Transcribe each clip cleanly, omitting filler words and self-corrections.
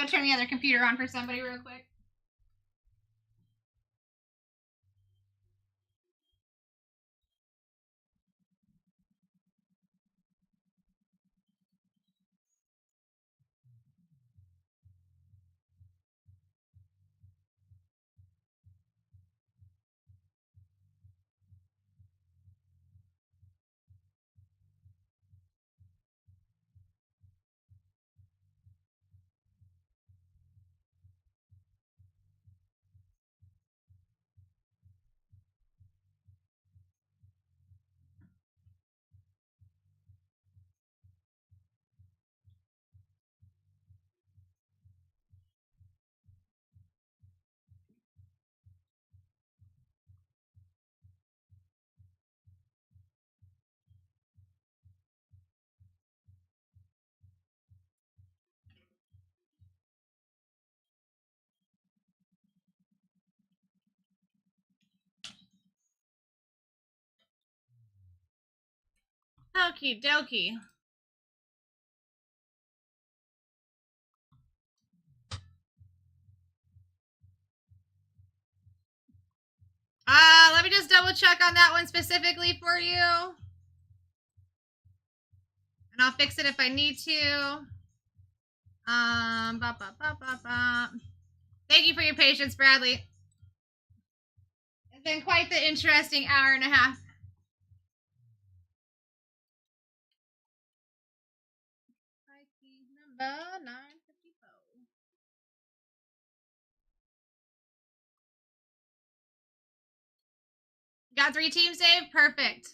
go turn the other computer on for somebody real quick. Okie dokie. Let me just double check on that one specifically for you. And I'll fix it if I need to. Thank you for your patience, Bradley. It's been quite the interesting hour and a half. Number 954. Got 3 teams, Dave? Perfect.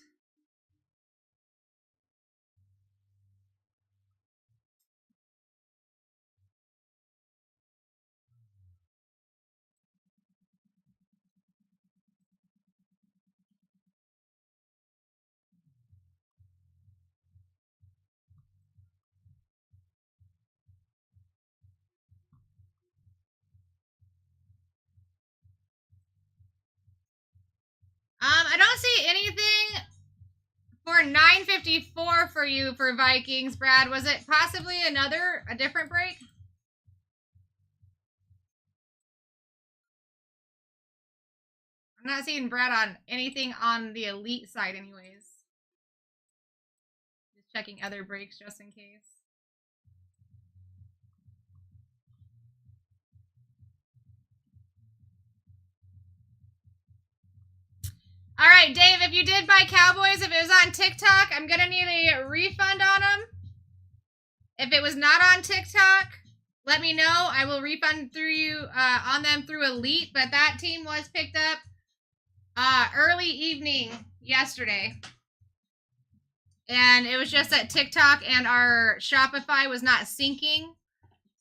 I don't see anything for 954 for you for Vikings, Brad. Was it possibly a different break? I'm not seeing Brad on anything on the elite side anyways. Just checking other breaks just in case. All right, Dave, if you did buy Cowboys, if it was on TikTok, I'm going to need a refund on them. If it was not on TikTok, let me know. I will refund through you on them through Elite, but that team was picked up early evening yesterday. And it was just that TikTok and our Shopify was not syncing.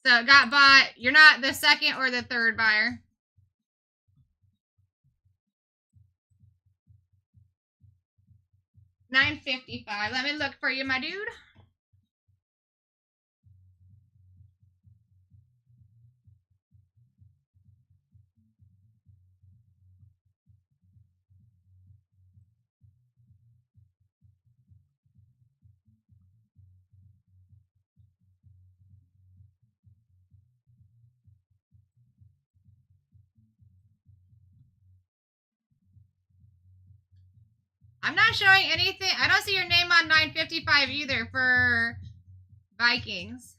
So it got bought. You're not the second or the third buyer. $9.55. Let me look for you, my dude. I'm not showing anything. I don't see your name on 955 either for Vikings.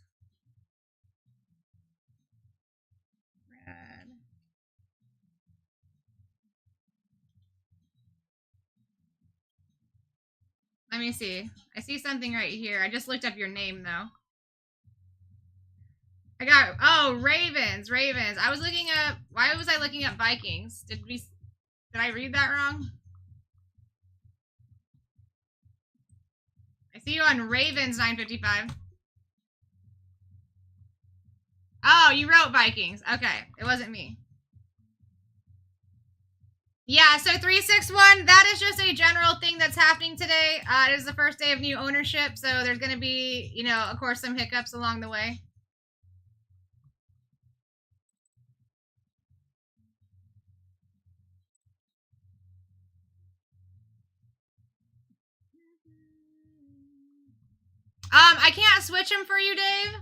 Red. Let me see. I see something right here. I just looked up your name though. I got Ravens. I was looking up. Why was I looking up Vikings? Did I read that wrong? I see you on Ravens 955. Oh, you wrote Vikings. Okay, it wasn't me. Yeah, so 361, that is just a general thing that's happening today. It is the first day of new ownership, so there's going to be, of course, some hiccups along the way. I can't switch them for you, Dave.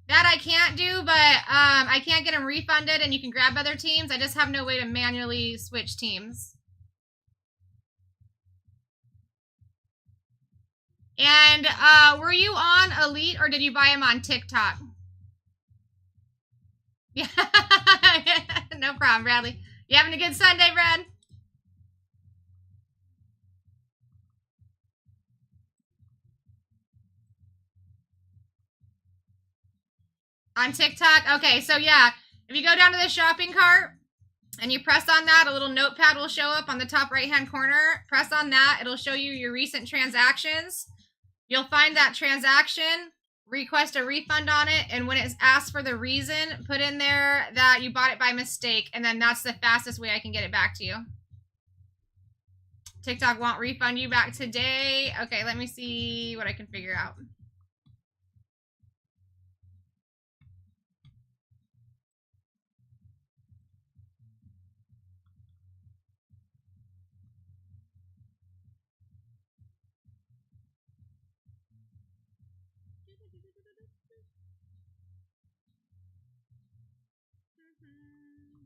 That I can't do, but I can't get them refunded, and you can grab other teams. I just have no way to manually switch teams. And were you on Elite, or did you buy them on TikTok? Yeah, no problem, Bradley. You having a good Sunday, Brad? On TikTok? Okay, so yeah, if you go down to the shopping cart and you press on that, a little notepad will show up on the top right-hand corner. Press on that. It'll show you your recent transactions. You'll find that transaction, request a refund on it, and when it's asked for the reason, put in there that you bought it by mistake, and then that's the fastest way I can get it back to you. TikTok won't refund you back today. Okay, let me see what I can figure out.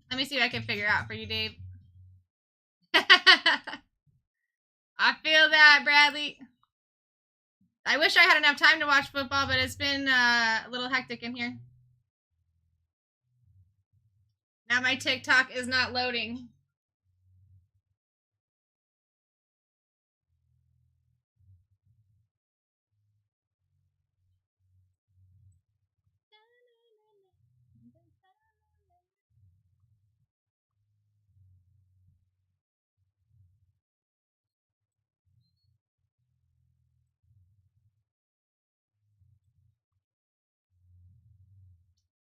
Let me see what I can figure out for you, Dave. I feel that, Bradley. I wish I had enough time to watch football, but it's been a little hectic in here. Now my TikTok is not loading.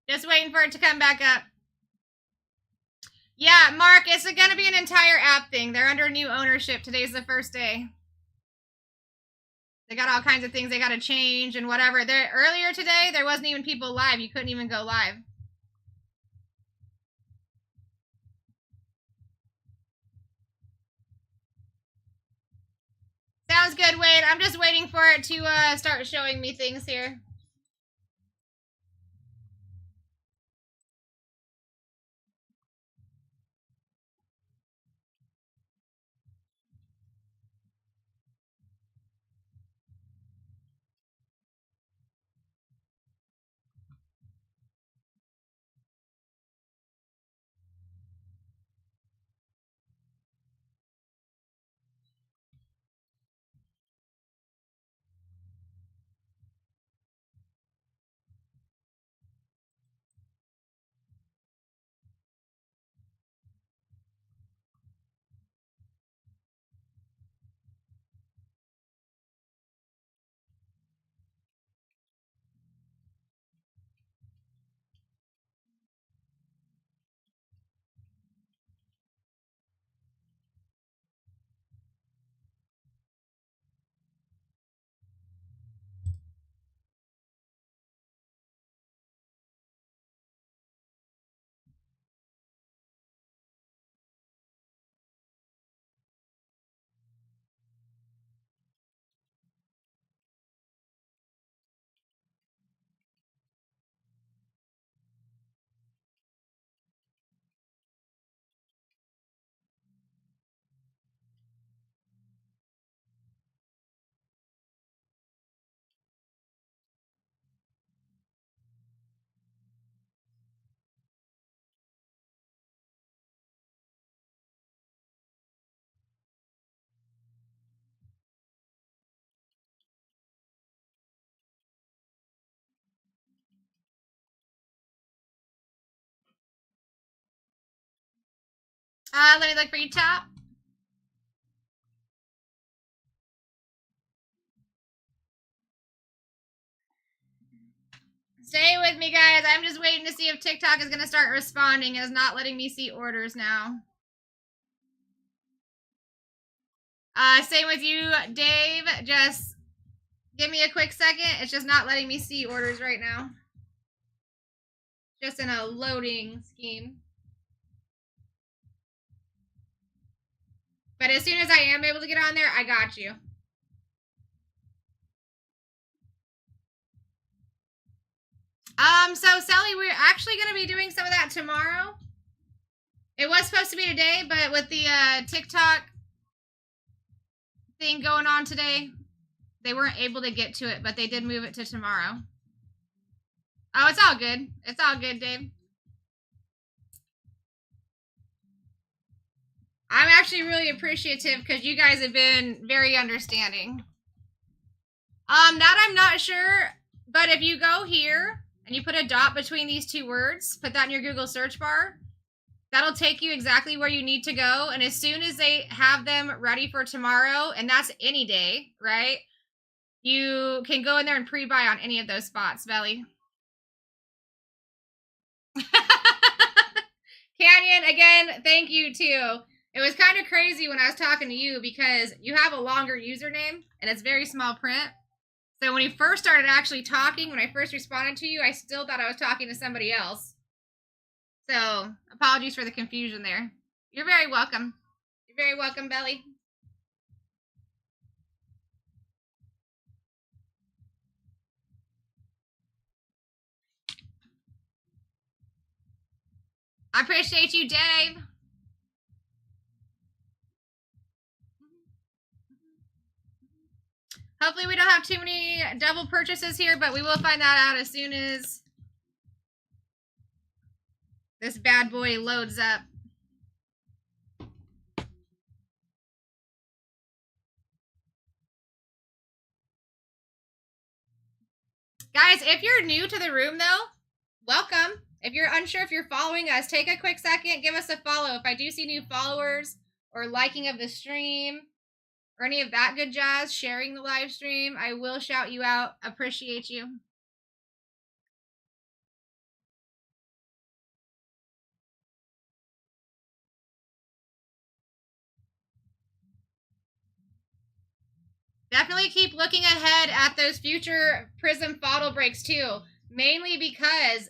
Just waiting for it to come back up. Yeah, Mark, it's going to be an entire app thing. They're under new ownership. Today's the first day. They got all kinds of things they got to change and whatever. Earlier today, there wasn't even people live. You couldn't even go live. Sounds good, Wade. I'm just waiting for it to start showing me things here. Let me look for you, top. Stay with me, guys. I'm just waiting to see if TikTok is going to start responding. It's not letting me see orders now. Same with you, Dave. Just give me a quick second. It's just not letting me see orders right now. Just in a loading scheme. But as soon as I am able to get on there, I got you. So Sally, we're actually going to be doing some of that tomorrow. It was supposed to be today, but with the TikTok thing going on today, they weren't able to get to it, but they did move it to tomorrow. Oh, it's all good. It's all good, Dave. I'm actually really appreciative because you guys have been very understanding. That I'm not sure, but if you go here and you put a dot between these two words, put that in your Google search bar, that'll take you exactly where you need to go. And as soon as they have them ready for tomorrow, and that's any day, right? You can go in there and pre-buy on any of those spots, Belly. Canyon, again, thank you too. It was kind of crazy when I was talking to you because you have a longer username and it's very small print. So when you first started actually talking, when I first responded to you, I still thought I was talking to somebody else. So apologies for the confusion there. You're very welcome. You're very welcome, Belly. I appreciate you, Dave. Hopefully we don't have too many double purchases here, but we will find that out as soon as this bad boy loads up. Guys, if you're new to the room, though, welcome. If you're unsure if you're following us, take a quick second, give us a follow. If I do see new followers or liking of the stream or any of that good jazz, sharing the live stream, I will shout you out. Appreciate you. Definitely keep looking ahead at those future Prism FODL breaks too. Mainly because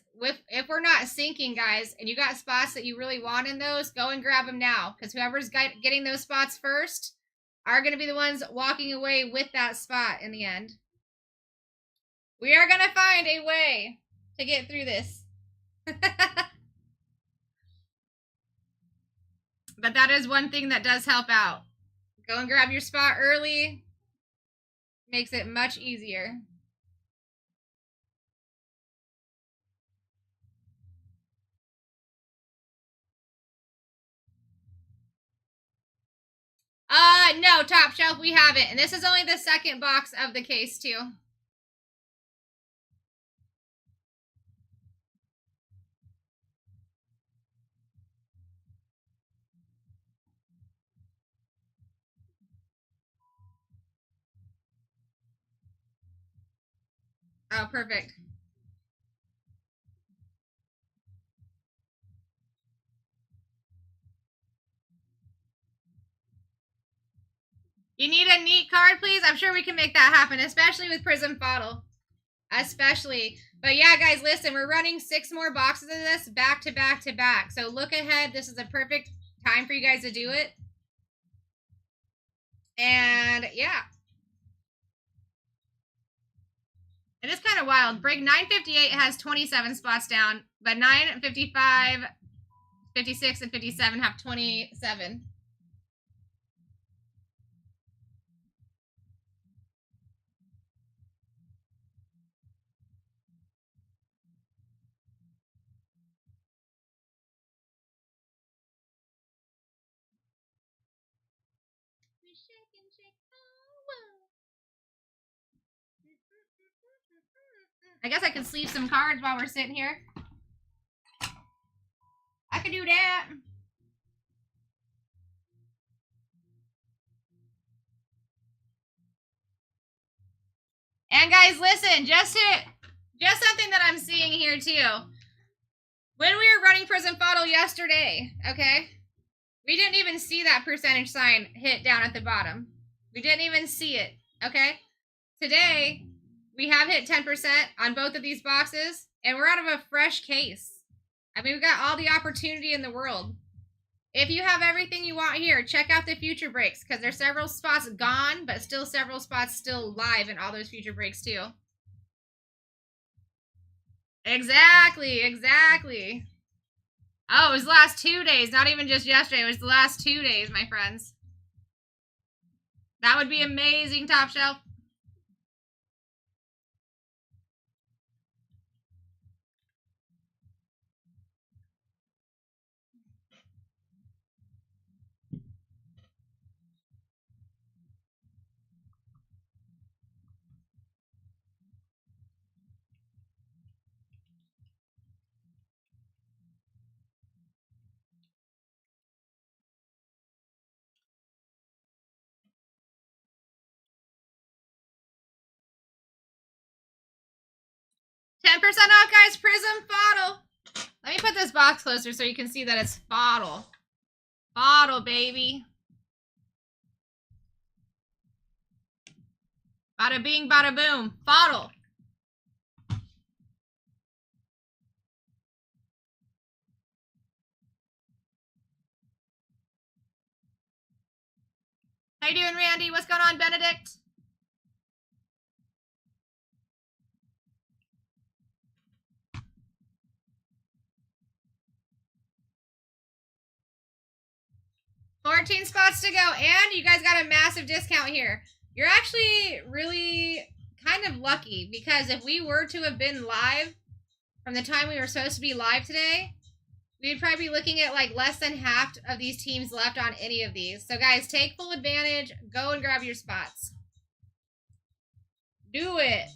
if we're not syncing, guys, and you got spots that you really want in those, go and grab them now. Because whoever's getting those spots first are going to be the ones walking away with that spot in the end. We are going to find a way to get through this. But that is one thing that does help out. Go and grab your spot early. Makes it much easier. No, Top Shelf, we haven't. And this is only the second box of the case, too. Oh, perfect. You need a neat card, please? I'm sure we can make that happen, especially with Prism FODL. Especially. But yeah, guys, listen, we're running 6 more boxes of this back to back to back. So look ahead. This is a perfect time for you guys to do it. And yeah. It is kind of wild. Break 958 has 27 spots down, but 955, 56, and 57 have 27. I guess I can sleeve some cards while we're sitting here. I could do that. And guys, listen, just something that I'm seeing here too. When we were running Prism FODL yesterday, okay, we didn't even see that percentage sign hit down at the bottom. We didn't even see it, okay? Today, we have hit 10% on both of these boxes, and we're out of a fresh case. I mean, we've got all the opportunity in the world. If you have everything you want here, check out the future breaks, because there's several spots gone, but still several spots still live in all those future breaks too. Exactly, exactly. Oh, it was the last 2 days, not even just yesterday. It was the last 2 days, my friends. That would be amazing, Top Shelf. $10% off, guys. Prism Bottle. Let me put this box closer so you can see that it's bottle. Bottle, baby. Bada bing, bada boom. Bottle. How you doing, Randy? What's going on, Benedict? $14 spots to go, and you guys got a massive discount here. You're actually really kind of lucky, because if we were to have been live from the time we were supposed to be live today, we'd probably be looking at like less than half of these teams left on any of these. So guys, take full advantage. Go and grab your spots. Do it.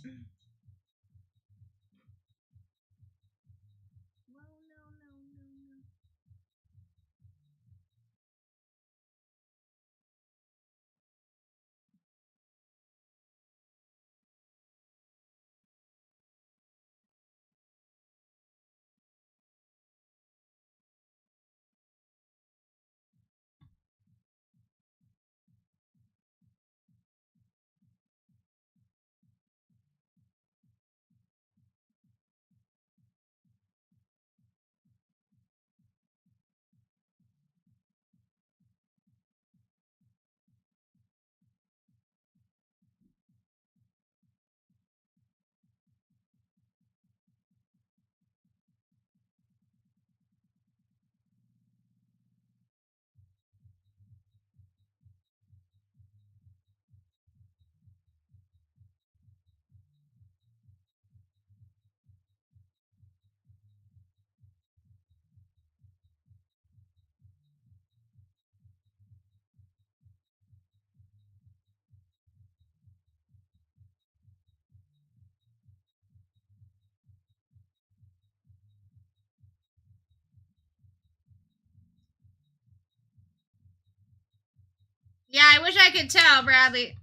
Yeah, I wish I could tell, Bradley.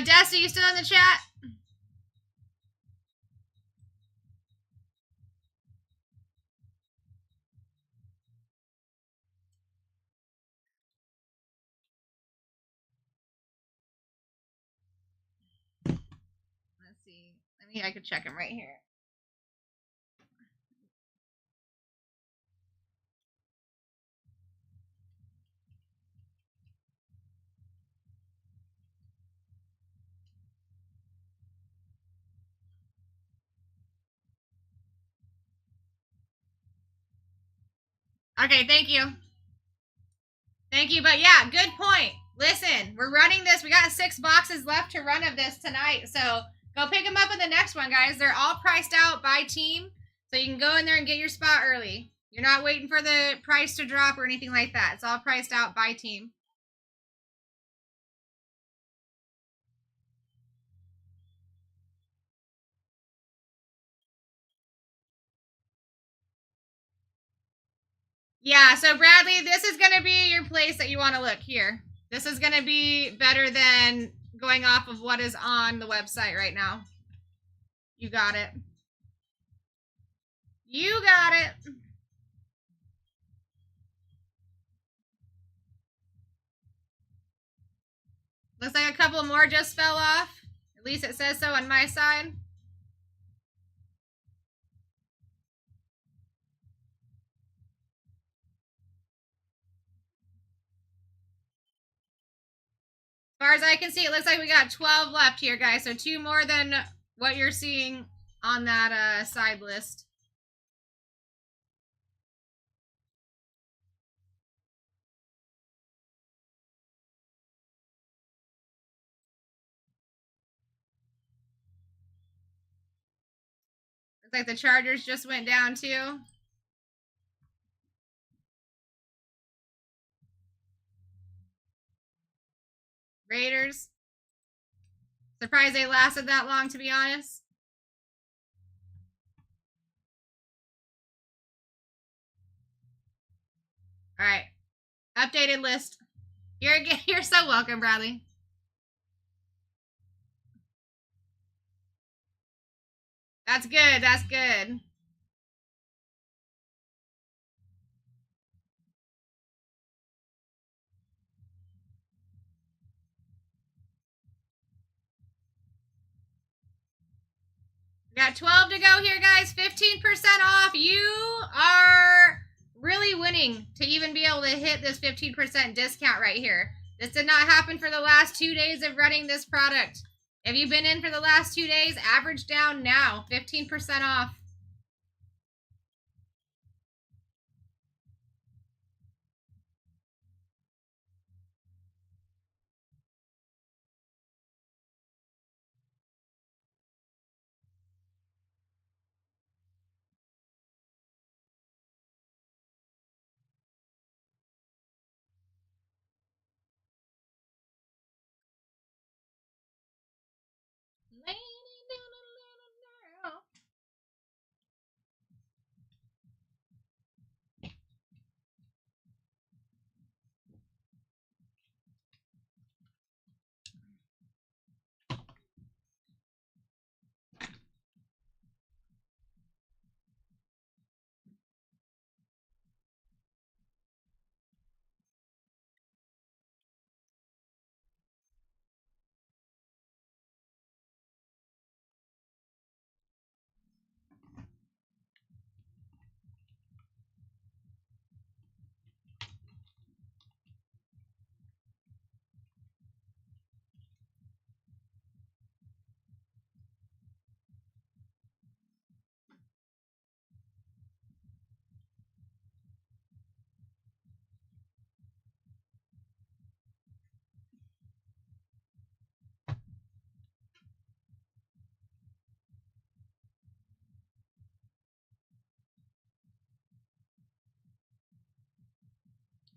Dusty, you still in the chat? Let's see. I could check him right here. Okay, thank you. Thank you, but yeah, good point. Listen, we're running this. We got 6 boxes left to run of this tonight, so go pick them up in the next one, guys. They're all priced out by team, so you can go in there and get your spot early. You're not waiting for the price to drop or anything like that. It's all priced out by team. Yeah, so Bradley, this is going to be your place that you want to look here. This is going to be better than going off of what is on the website right now. You got it. You got it. Looks like a couple more just fell off. At least it says so on my side. As far as I can see, it looks like we got 12 left here, guys. So 2 more than what you're seeing on that side list. Looks like the Chargers just went down too. Raiders. Surprised they lasted that long, to be honest. All right. Updated list. You're so welcome, Bradley. That's good. That's good. We got 12 to go here, guys. 15% off. You are really winning to even be able to hit this 15% discount right here. This did not happen for the last 2 days of running this product. If you've been in for the last 2 days, average down now. 15% off.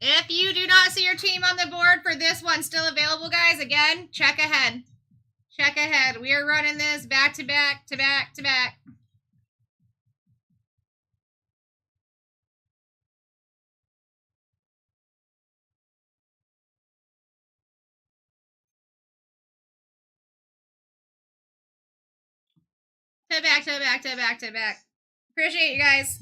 If you do not see your team on the board for this one still available, guys, again, check ahead. Check ahead. We are running this back to back to back to back. To back to back to back to back. Appreciate you guys.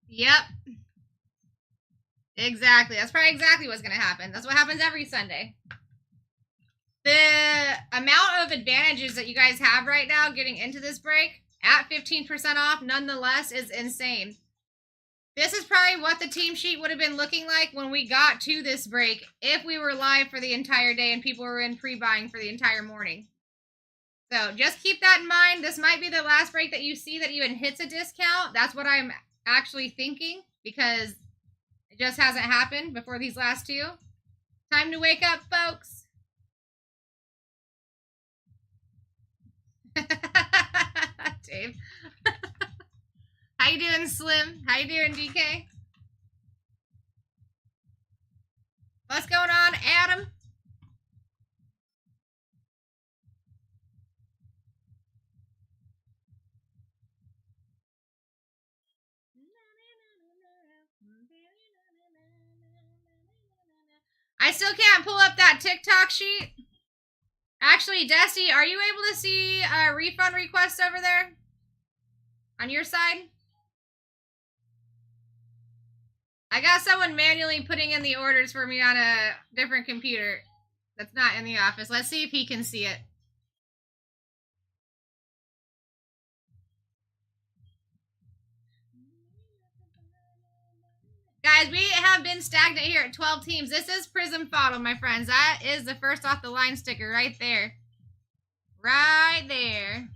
Yep. Exactly. That's probably exactly what's going to happen. That's what happens every Sunday. The amount of advantages that you guys have right now getting into this break at 15% off, nonetheless, is insane. This is probably what the team sheet would have been looking like when we got to this break if we were live for the entire day and people were in pre-buying for the entire morning. So just keep that in mind. This might be the last break that you see that even hits a discount. That's what I'm actually thinking because it just hasn't happened before these last two. Time to wake up, folks. Dave. How you doing, Slim? How you doing, DK? What's going on, Adam? I still can't pull up that TikTok sheet. Actually, Dusty, are you able to see a refund request over there? On your side? I got someone manually putting in the orders for me on a different computer that's not in the office. Let's see if he can see it. Guys, we have been stagnant here at 12 teams. This is Prism Photo, my friends. That is the first off the line sticker right there. Right there.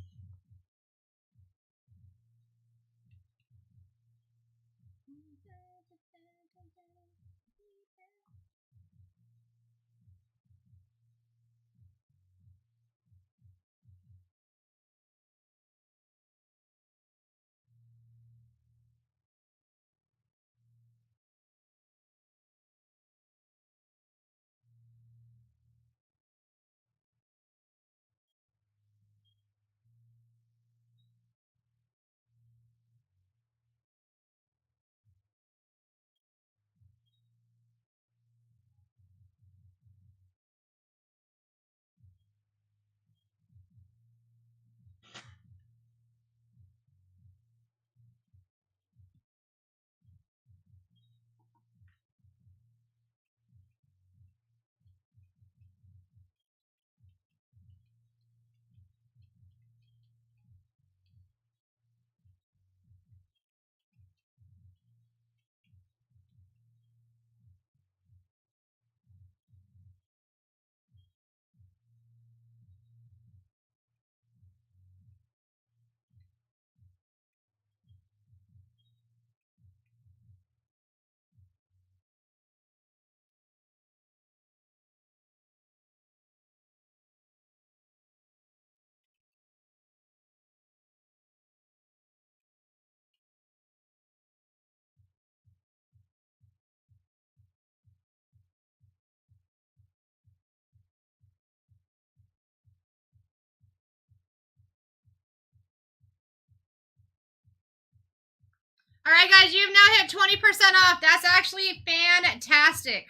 All right, guys, you've now hit 20% off. That's actually fantastic.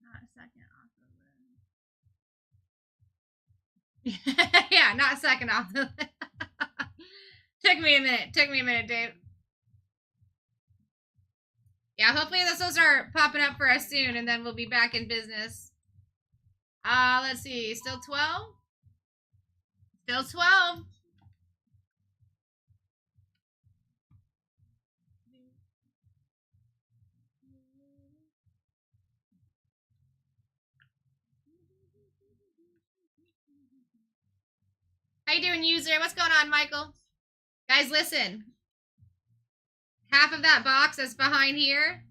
Not a second off the list. Yeah, not a second off the list. Took me a minute, Dave. Yeah, hopefully this will start popping up for us soon, and then we'll be back in business. Let's see. Still 12? Still 12. How you doing, user? What's going on, Michael? Guys, listen. Half of that box that's behind here,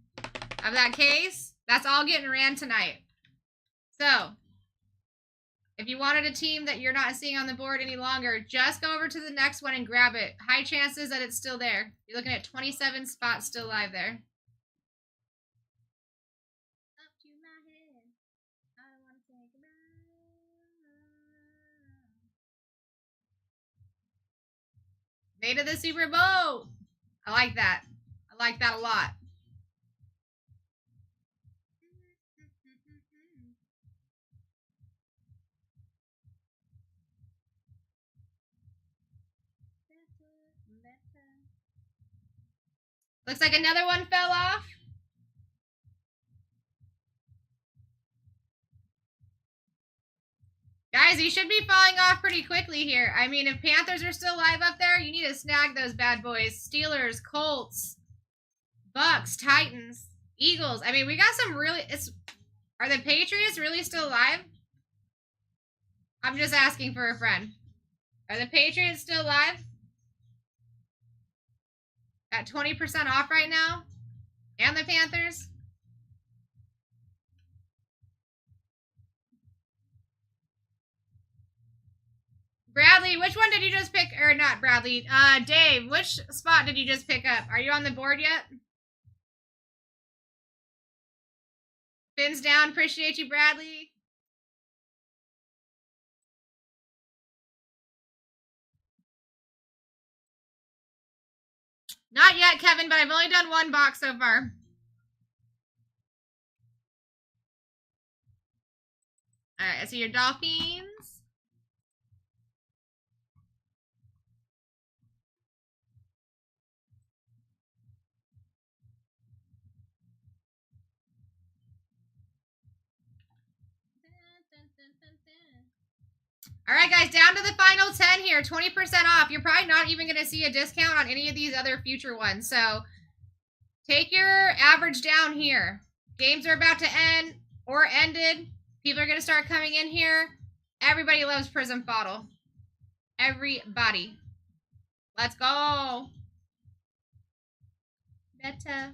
of that case, that's all getting ran tonight. So, if you wanted a team that you're not seeing on the board any longer, just go over to the next one and grab it. High chances that it's still there. You're looking at 27 spots still live there. Up to my head. I want to say goodbye. Day to the Super Bowl. I like that. I like that a lot. Looks like another one fell off. Guys, you should be falling off pretty quickly here. I mean, if Panthers are still live up there, you need to snag those bad boys. Steelers, Colts, Bucks, Titans, Eagles. I mean, we got some really... Are the Patriots really still alive? I'm just asking for a friend. Are the Patriots still alive? At 20% off right now? And the Panthers? Bradley, which one did you just pick? Or not Bradley. Dave, which spot did you just pick up? Are you on the board yet? Fins down. Appreciate you, Bradley. Not yet, Kevin, but I've only done one box so far. All right, I see your Dolphins. All right, guys, down to the final 10 here, 20% off. You're probably not even going to see a discount on any of these other future ones. So take your average down here. Games are about to end or ended. People are going to start coming in here. Everybody loves Prism Bottle. Everybody. Let's go. Better.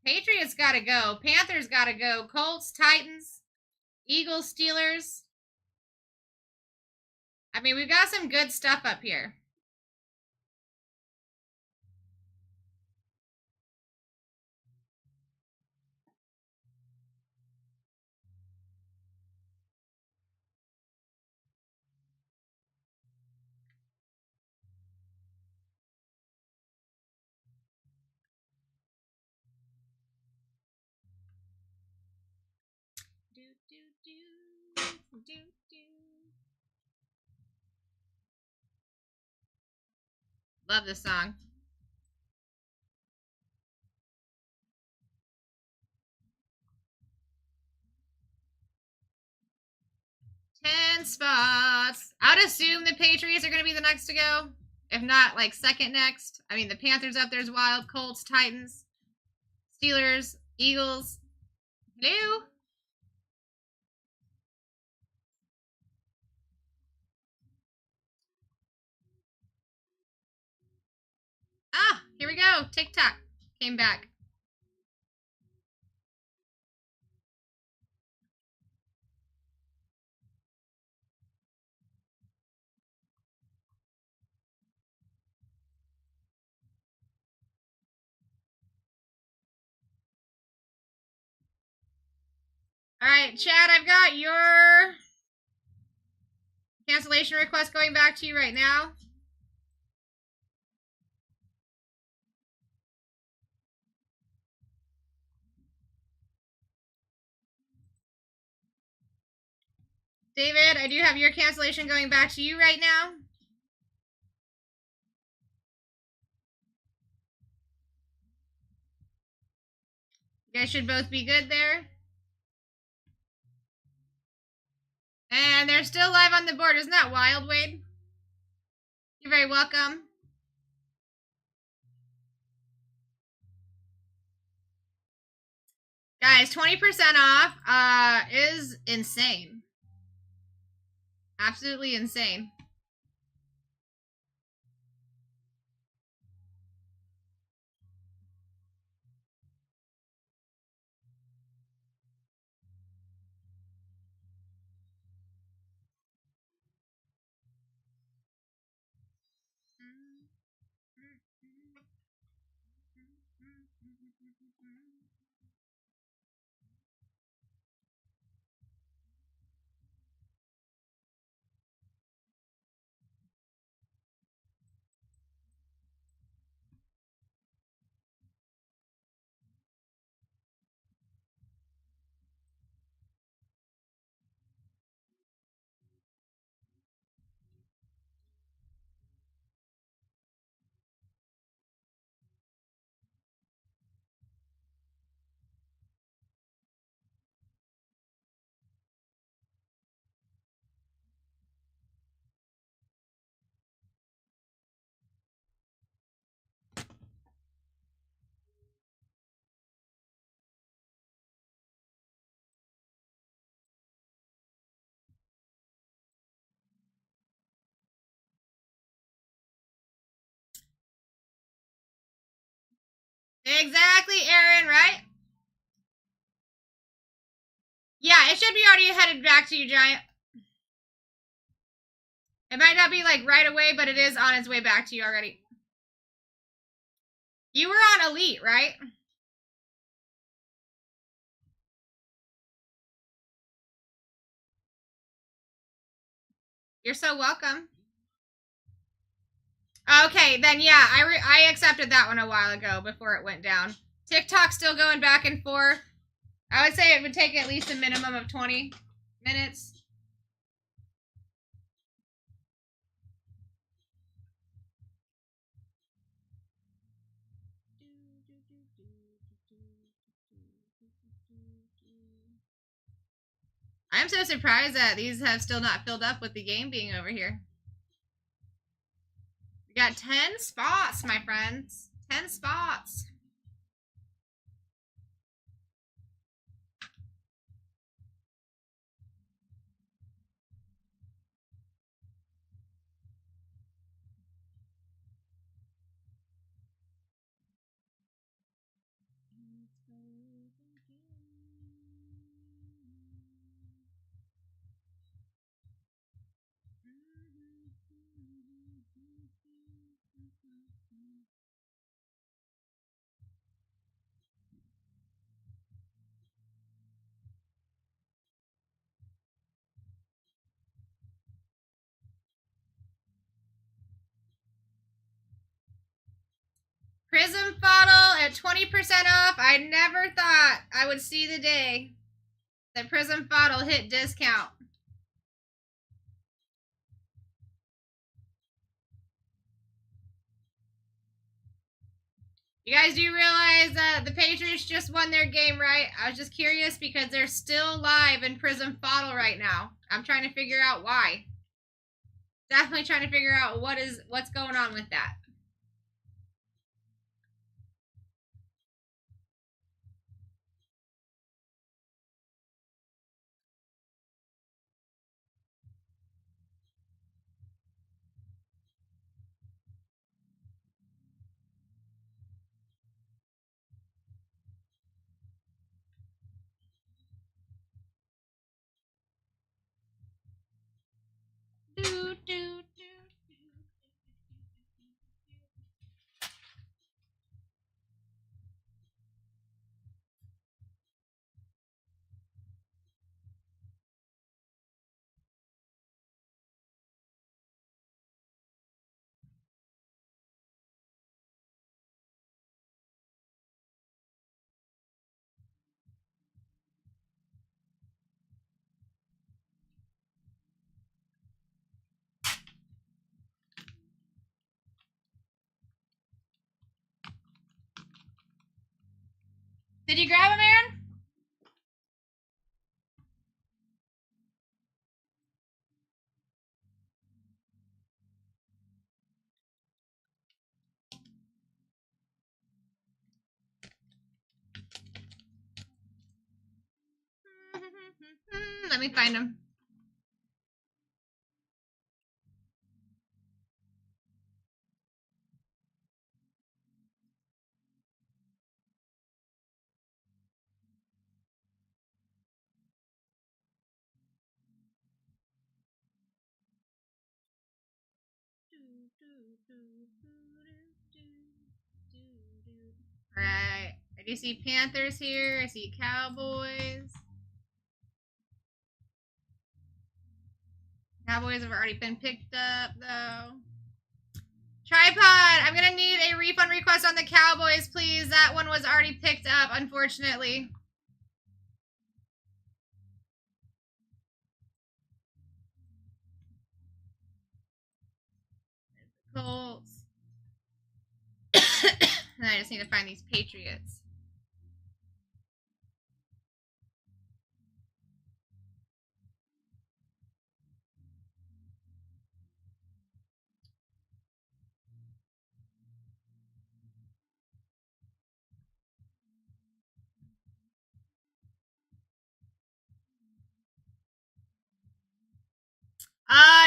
Patriots gotta go. Panthers gotta go. Colts, Titans, Eagles, Steelers. I mean, we've got some good stuff up here. Love this song. Ten spots. I would assume the Patriots are going to be the next to go. If not, like, second next. I mean, the Panthers up there's wild. Colts, Titans, Steelers, Eagles. Hello? Ah, here we go. TikTok came back. All right, Chad, I've got your cancellation request going back to you right now. David, I do have your cancellation going back to you right now. You guys should both be good there. And they're still live on the board. Isn't that wild, Wade? You're very welcome. Guys, 20% off is insane. Absolutely insane. Exactly, Aaron, right? Yeah, it should be already headed back to you, Giant. It might not be like right away, but it is on its way back to you already. You were on Elite, right? You're so welcome. Okay, then yeah, I accepted that one a while ago before it went down. TikTok's still going back and forth. I would say it would take at least a minimum of 20 minutes. I'm so surprised that these have still not filled up with the game being over here. We got 10 spots, my friends. 10 spots. Prism bottle at 20% off. I never thought I would see the day that Prism bottle hit discount. You guys do realize that the Patriots just won their game, right? I was just curious because they're still live in Prism bottle right now. I'm trying to figure out why. Definitely trying to figure out what's going on with that. Did you grab him, Aaron? Let me find him. Right. I do see Panthers here. I see Cowboys. Cowboys have already been picked up, though. Tripod, I'm going to need a refund request on the Cowboys, please. That one was already picked up, unfortunately. Colts. And I just need to find these Patriots.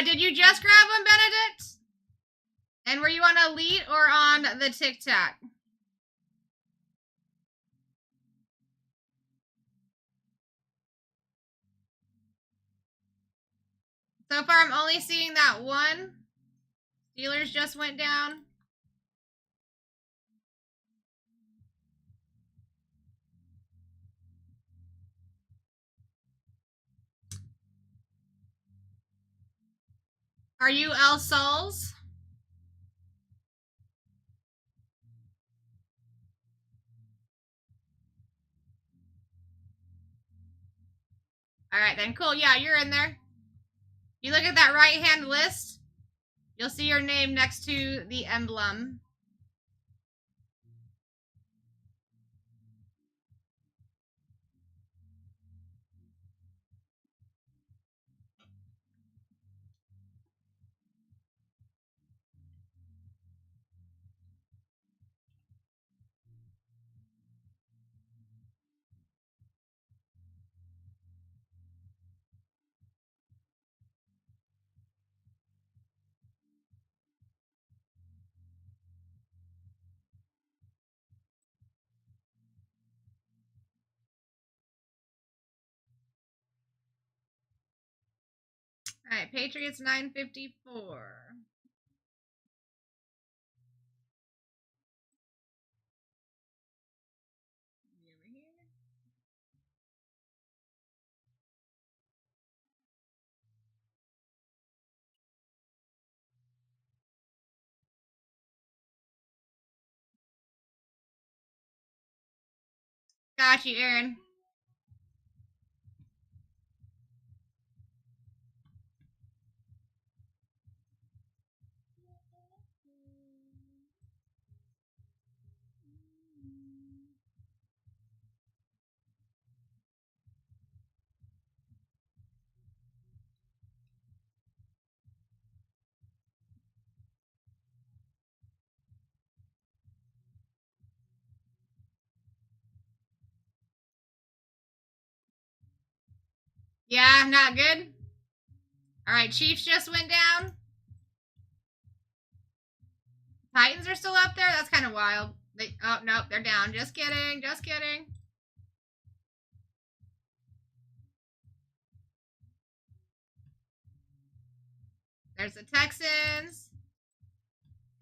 Did you just grab them, Benedict? And were you on Elite or on the TikTok? So far, I'm only seeing that one. Steelers just went down. Are you El Sols? All right, then. Cool. Yeah, you're in there. You look at that right-hand list, you'll see your name next to the emblem. All right, Patriots 954. Got you, Aaron. Yeah, not good. All right, Chiefs just went down. Titans are still up there? That's kind of wild. Oh, nope, they're down. Just kidding. Just kidding. There's the Texans.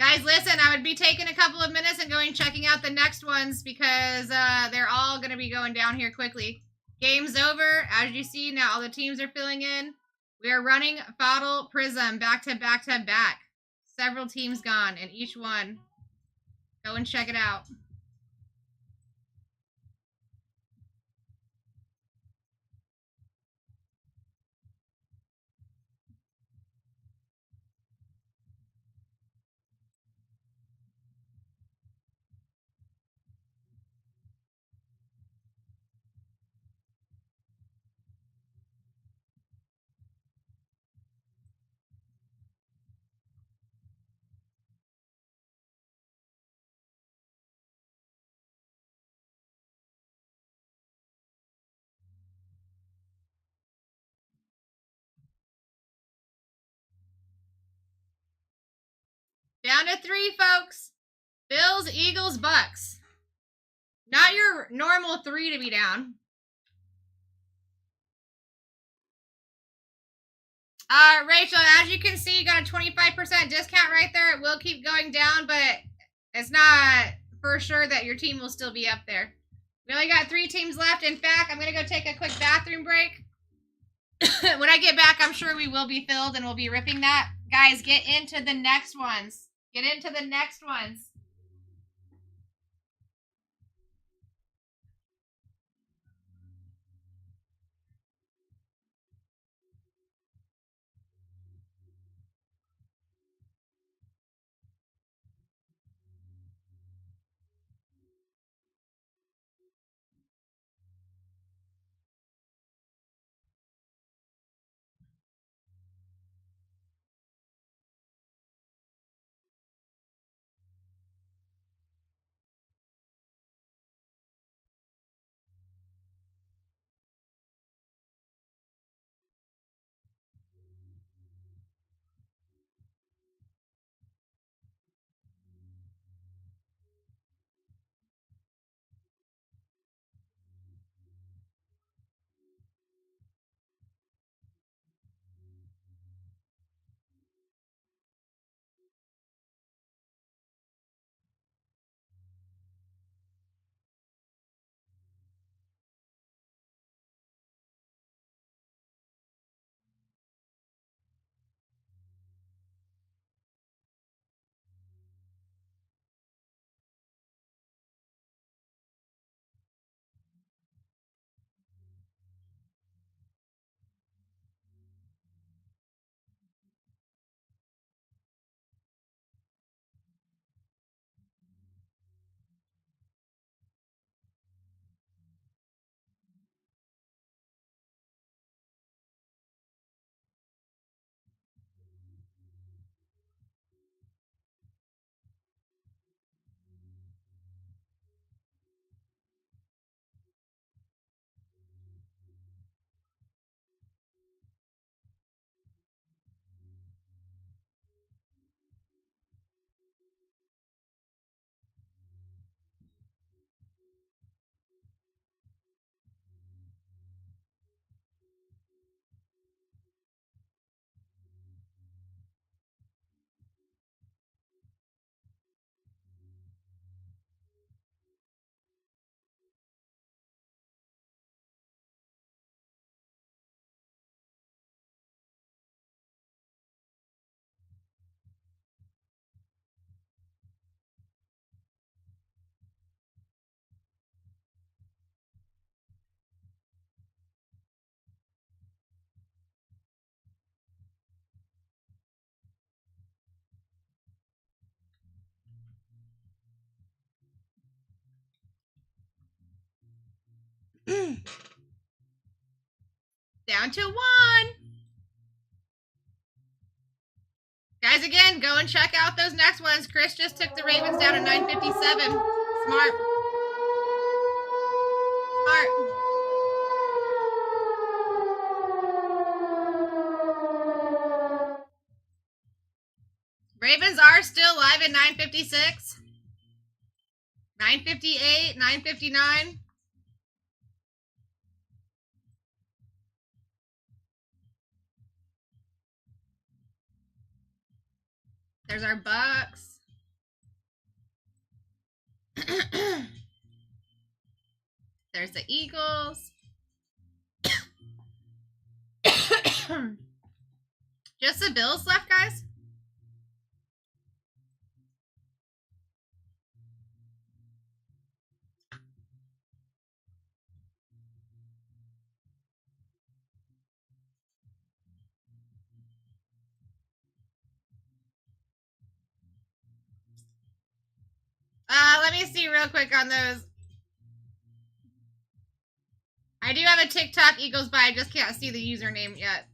Guys, listen, I would be taking a couple of minutes and going checking out the next ones because they're all going to be going down here quickly. Game's over. As you see, now all the teams are filling in. We are running Fodl Prism back to back to back. Several teams gone in each one. Go and check it out. Down to 3, folks. Bills, Eagles, Bucks. Not your normal 3 to be down. Rachel, as you can see, you got a 25% discount right there. It will keep going down, but it's not for sure that your team will still be up there. We only got 3 teams left. In fact, I'm going to go take a quick bathroom break. When I get back, I'm sure we will be filled and we'll be ripping that. Guys, get into the next ones. Get into the next ones. Down to 1. Guys, again, go and check out those next ones. Chris just took the Ravens down to 957. Smart. Smart. Ravens are still live at 956. 958, 959. There's our Bucks. There's the Eagles. Just the Bills left, guys? Let me see real quick on those. I do have a TikTok Eagles buy. I just can't see the username yet.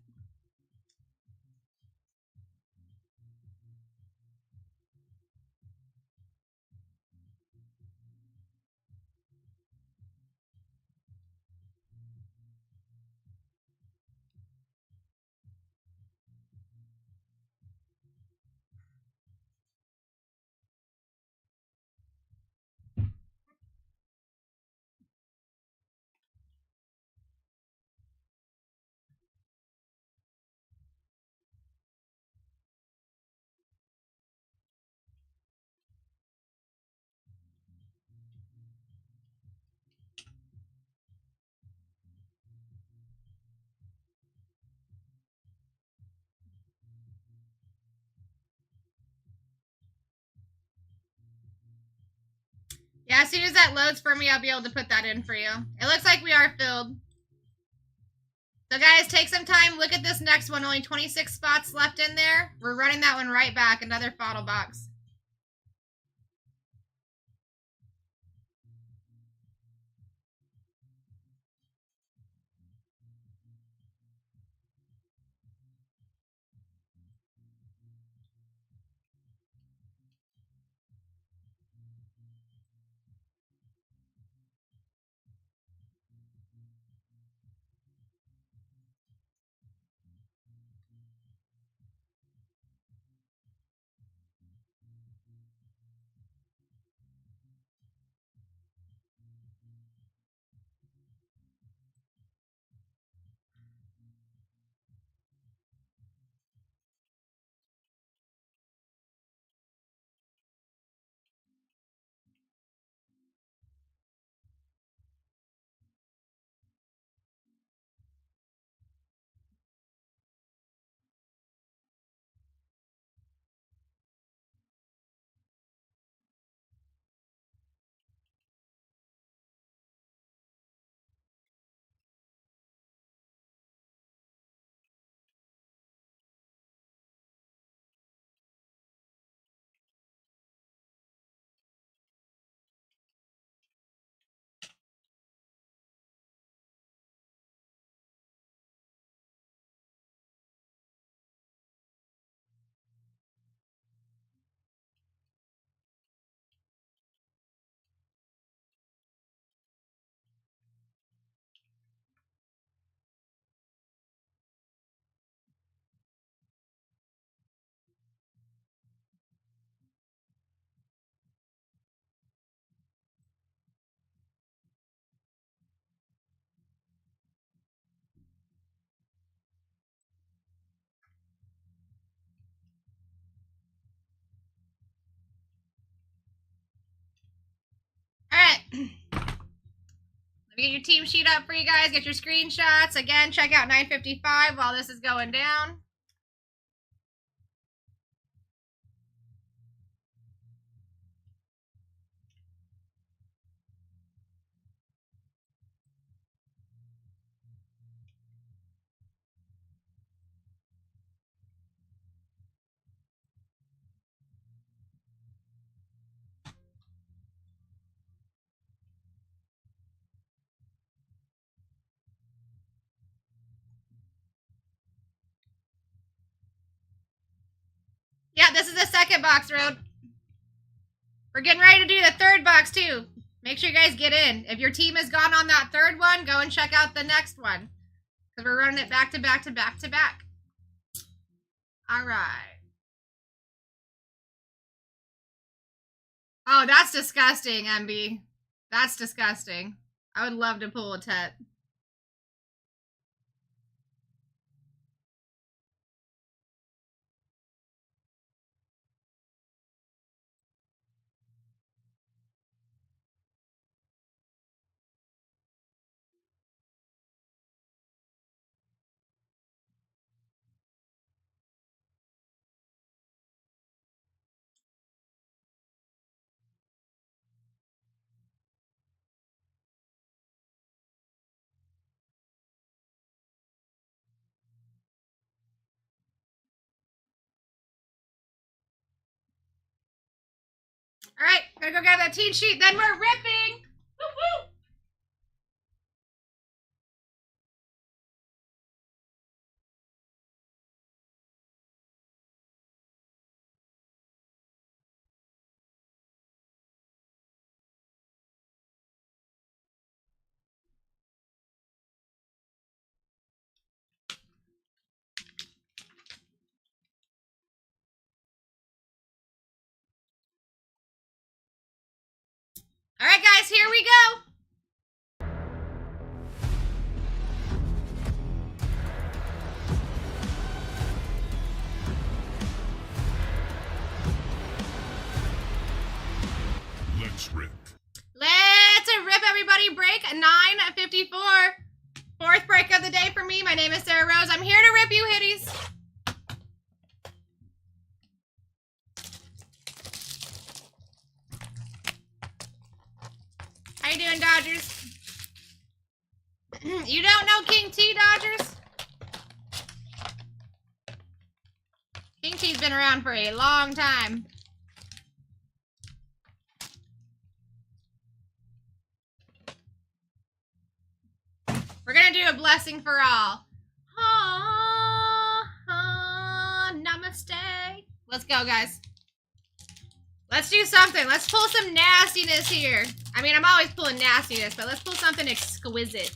Yeah, as soon as that loads for me, I'll be able to put that in for you. It looks like we are filled. So guys, take some time. Look at this next one. Only 26 spots left in there. We're running that one right back. Another photo box. Alright. Let me get your team sheet up for you guys. Get your screenshots. Again, check out 955 while this is going down. Yeah, this is the second box, Road. We're getting ready to do the third box, too. Make sure you guys get in. If your team has gone on that third one, go and check out the next one. Because we're running it back to back to back to back. All right. Oh, that's disgusting, MB. That's disgusting. I would love to pull a Tet. All right, gotta go grab that team sheet. Then we're ripping. Woo-woo. All right, guys, here we go. Let's rip. Let's rip, everybody. Break 9:54. Fourth break of the day for me. My name is Sarah Rose. I'm here to rip you, hitties. How you doing, Dodgers? You don't know King T, Dodgers? King T's been around for a long time. We're gonna do a blessing for all. Namaste. Let's go, guys. Let's do something. Let's pull some nastiness here. I mean, I'm always pulling nastiness, but let's pull something exquisite.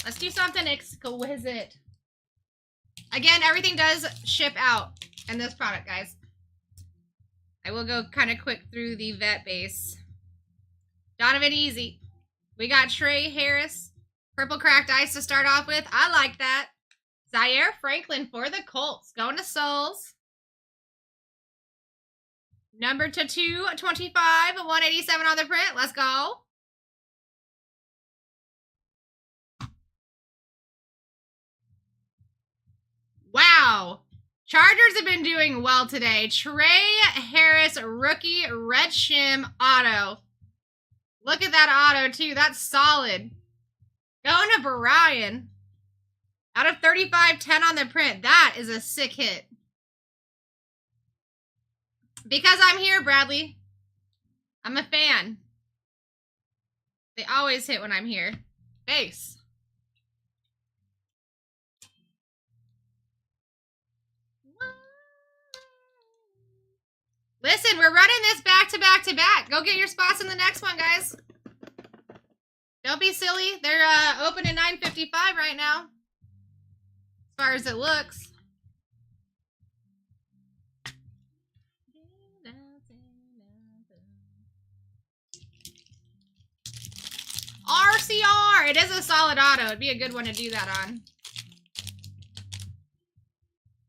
Let's do something exquisite. Again, everything does ship out in this product, guys. I will go kind of quick through the vet base. Donovan Easy. We got Trey Harris. Purple Cracked Ice to start off with. I like that. Zaire Franklin for the Colts. Going to Souls. Number to 225. 187 on the print. Let's go. Wow. Chargers have been doing well today. Trey Harris, rookie, red shim, auto. Look at that auto, too. That's solid. Going to Brian. Out of 35, 10 on the print. That is a sick hit. Because I'm here, Bradley. I'm a fan. They always hit when I'm here. Base. Listen, we're running this back to back to back. Go get your spots in the next one, guys. Don't be silly. They're open at 9:55 right now. As far as it looks. RCR. It is a solid auto. It'd be a good one to do that on.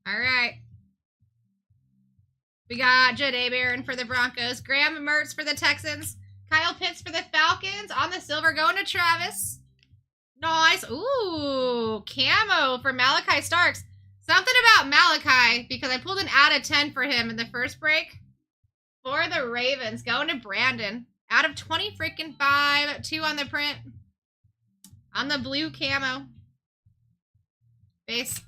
All right. We got Jade Barron for the Broncos. Graham Mertz for the Texans. Kyle Pitts for the Falcons. On the silver going to Travis. Nice. Ooh, camo for Malachi Starks. Something about Malachi, because I pulled an out of 10 for him in the first break. For the Ravens, going to Brandon. Out of 20 freaking 5. 2 on the print. On the blue camo. Base.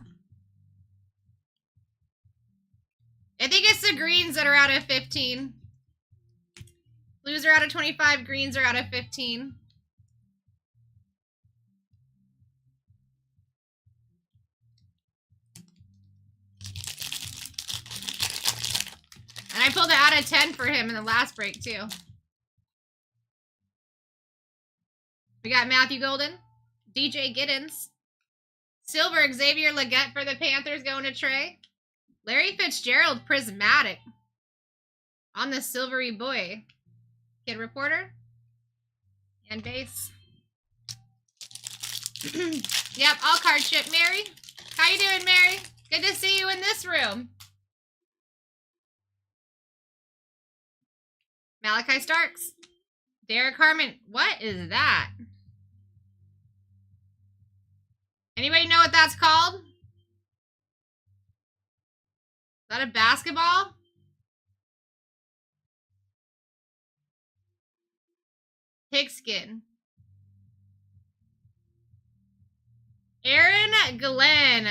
I think it's the greens that are out of 15. Blues are out of 25. Greens are out of 15. I pulled it out of 10 for him in the last break, too. We got Matthew Golden, DJ Giddens, Silver Xavier Leggett for the Panthers going to Trey, Larry Fitzgerald Prismatic on the Silvery Boy, Kid Reporter, and base. Yep, all card ship. Mary, how you doing, Mary? Good to see you in this room. Malachi Starks, Derek Harmon. What is that? Anybody know what that's called? Is that a basketball? Pigskin. Aaron Glenn.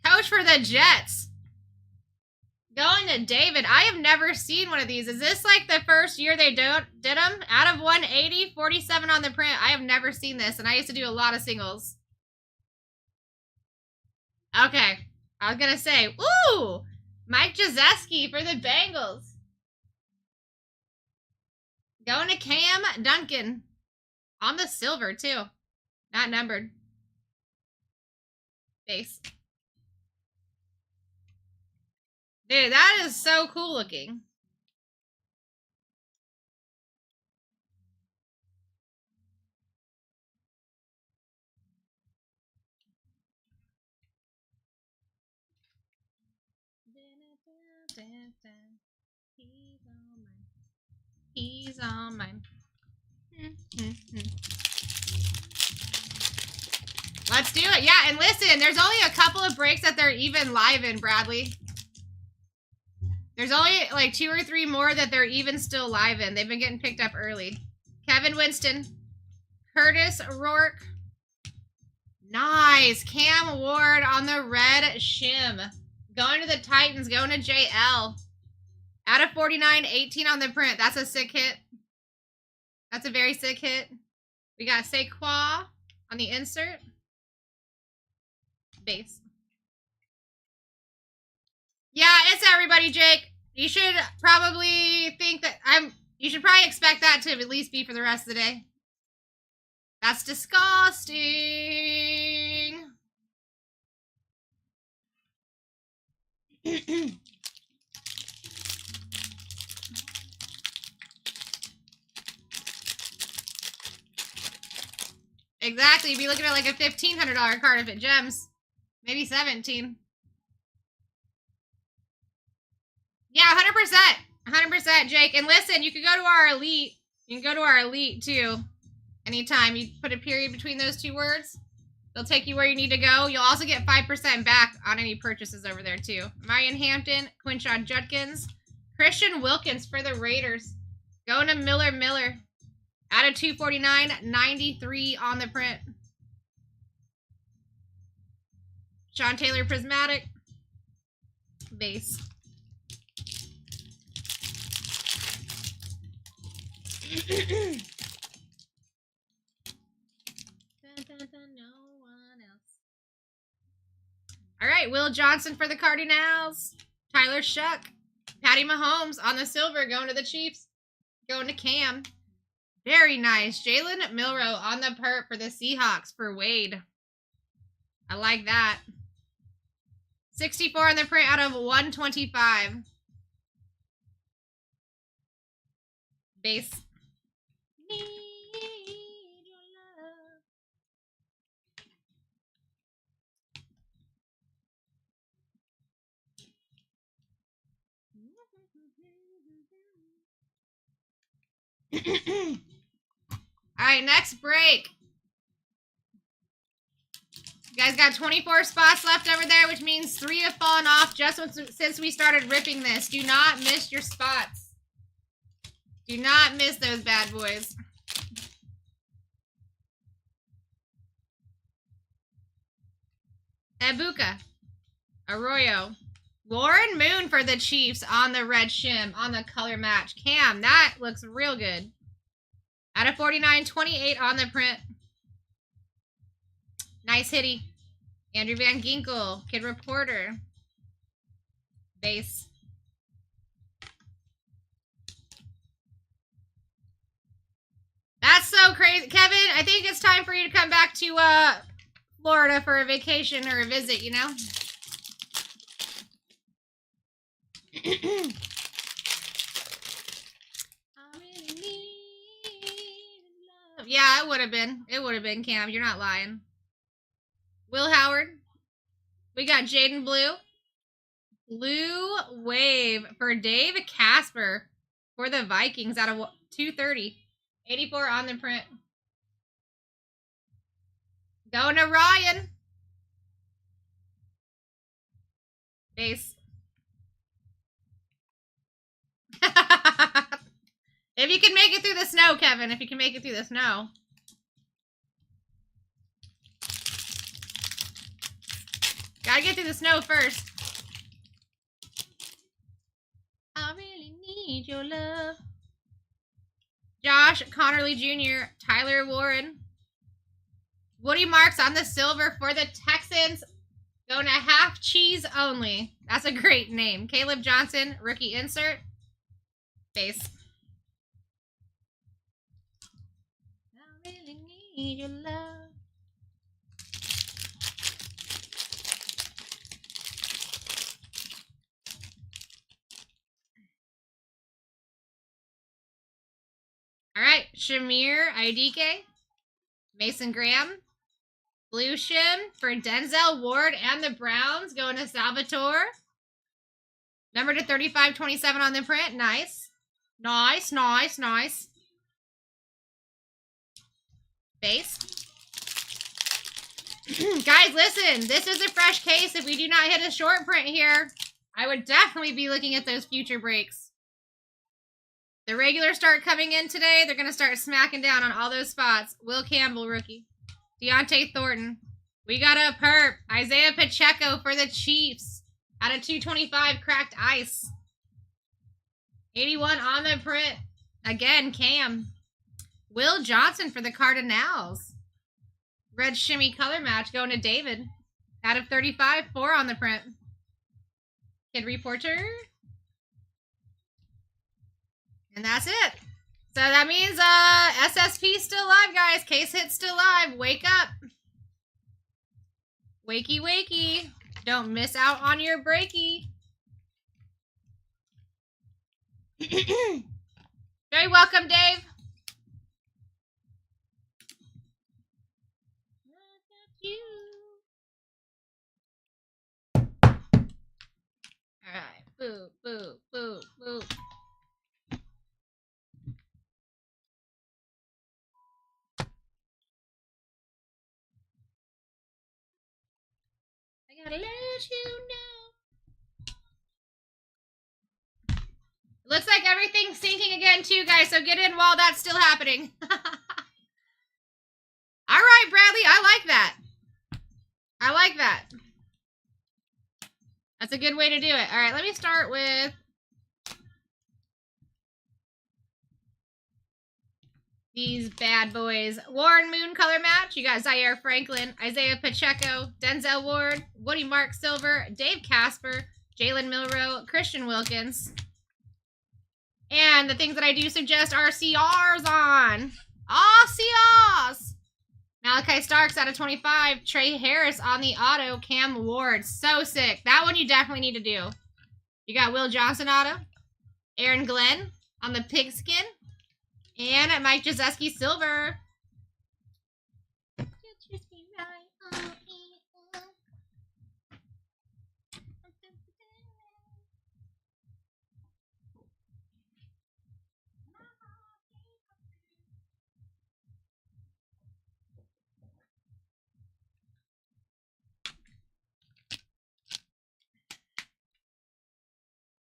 Coach for the Jets. Going to David. I have never seen one of these. Is this like the first year they did them? Out of 180, 47 on the print. I have never seen this, and I used to do a lot of singles. Okay. I was going to say, ooh, Mike Jazeski for the Bengals. Going to Cam Duncan. On the silver, too. Not numbered. Base. Dude, that is so cool looking. He's on mine. Let's do it. Yeah, and listen, there's only a couple of breaks that they're even live in, Bradley. There's only like 2 or 3 more that they're even still live in. They've been getting picked up early. Kevin Winston. Curtis Rourke. Nice. Cam Ward on the red shim. Going to the Titans. Going to JL. Out of 49, 18 on the print. That's a sick hit. That's a very sick hit. We got Saquon on the insert. Base. Yeah, it's everybody, Jake. You should probably think that you should probably expect that to at least be for the rest of the day. That's disgusting. Exactly. You'd be looking at like a $1,500 card if it gems. Maybe 17. Yeah, 100%. 100%, Jake. And listen, you can go to our Elite. You can go to our Elite, too. Anytime. You put a period between those 2 words. They'll take you where you need to go. You'll also get 5% back on any purchases over there, too. Marion Hampton, Quinshon Judkins, Christian Wilkins for the Raiders. Going to Miller. Out of 249, 93 on the print. Sean Taylor Prismatic. Base. No one else. All right, Will Johnson for the Cardinals. Tyler Shuck. Patty Mahomes on the silver going to the Chiefs. Going to Cam. Very nice. Jalen Milroe on the perp for the Seahawks for Wade. I like that. 64 on the print out of 125. Base. Need your love. All right, next break. You guys got 24 spots left over there, which means 3 have fallen off just since we started ripping this. Do not miss your spots. Do not miss those bad boys. Ebuka. Arroyo. Warren Moon for the Chiefs on the red shim, on the color match. Cam, that looks real good. Out of 49, 28 on the print. Nice hitty. Andrew Van Ginkel, Kid Reporter. Base. so crazy. Kevin, I think it's time for you to come back to Florida for a vacation or a visit, you know? Yeah, it would have been. It would have been, Cam. You're not lying. Will Howard. We got Jaden Blue. Blue Wave for Dave Casper for the Vikings out of 230. 84 on the print. Going to Ryan. Base. If you can make it through the snow, Kevin. If you can make it through the snow. Gotta get through the snow first. I really need your love. Josh Connerly Jr., Tyler Warren. Woody Marks on the silver for the Texans. Going to half cheese only. That's a great name. Caleb Johnson, rookie insert. Base. I really need your love. All right, Shamir Idike, Mason Graham, Blue Shim for Denzel Ward and the Browns, going to Salvatore. Number to 35-27 on the print. Nice. Nice, nice, nice. Base. Guys, listen, this is a fresh case. If we do not hit a short print here, I would definitely be looking at those future breaks. The regulars start coming in today. They're going to start smacking down on all those spots. Will Campbell, rookie. Deontay Thornton. We got a perp. Isaiah Pacheco for the Chiefs. Out of 225 cracked ice. 81 on the print. Again, Cam. Will Johnson for the Cardinals. Red shimmy color match going to David. Out of 35, 4 on the print. Kid Reporter. And that's it. So that means SSP still live, guys. Case hit still live. Wake up. Wakey, wakey. Don't miss out on your breaky. Very welcome, Dave. All right. Boo, boo, boo, boo. I gotta let you know. Looks like everything's sinking again too, guys, so get in while that's still happening. All right, Bradley, I like that. I like that. That's a good way to do it. All right, let me start with these bad boys. Warren Moon color match. You got Zaire Franklin, Isaiah Pacheco, Denzel Ward, Woody Mark Silver, Dave Casper, Jalen Milroe, Christian Wilkins. And the things that I do suggest are CRs on. All CRs. Malachi Starks out of 25. Trey Harris on the auto. Cam Ward. So sick. That one you definitely need to do. You got Will Johnson auto. Aaron Glenn on the pigskin. And Mike Jazeski silver.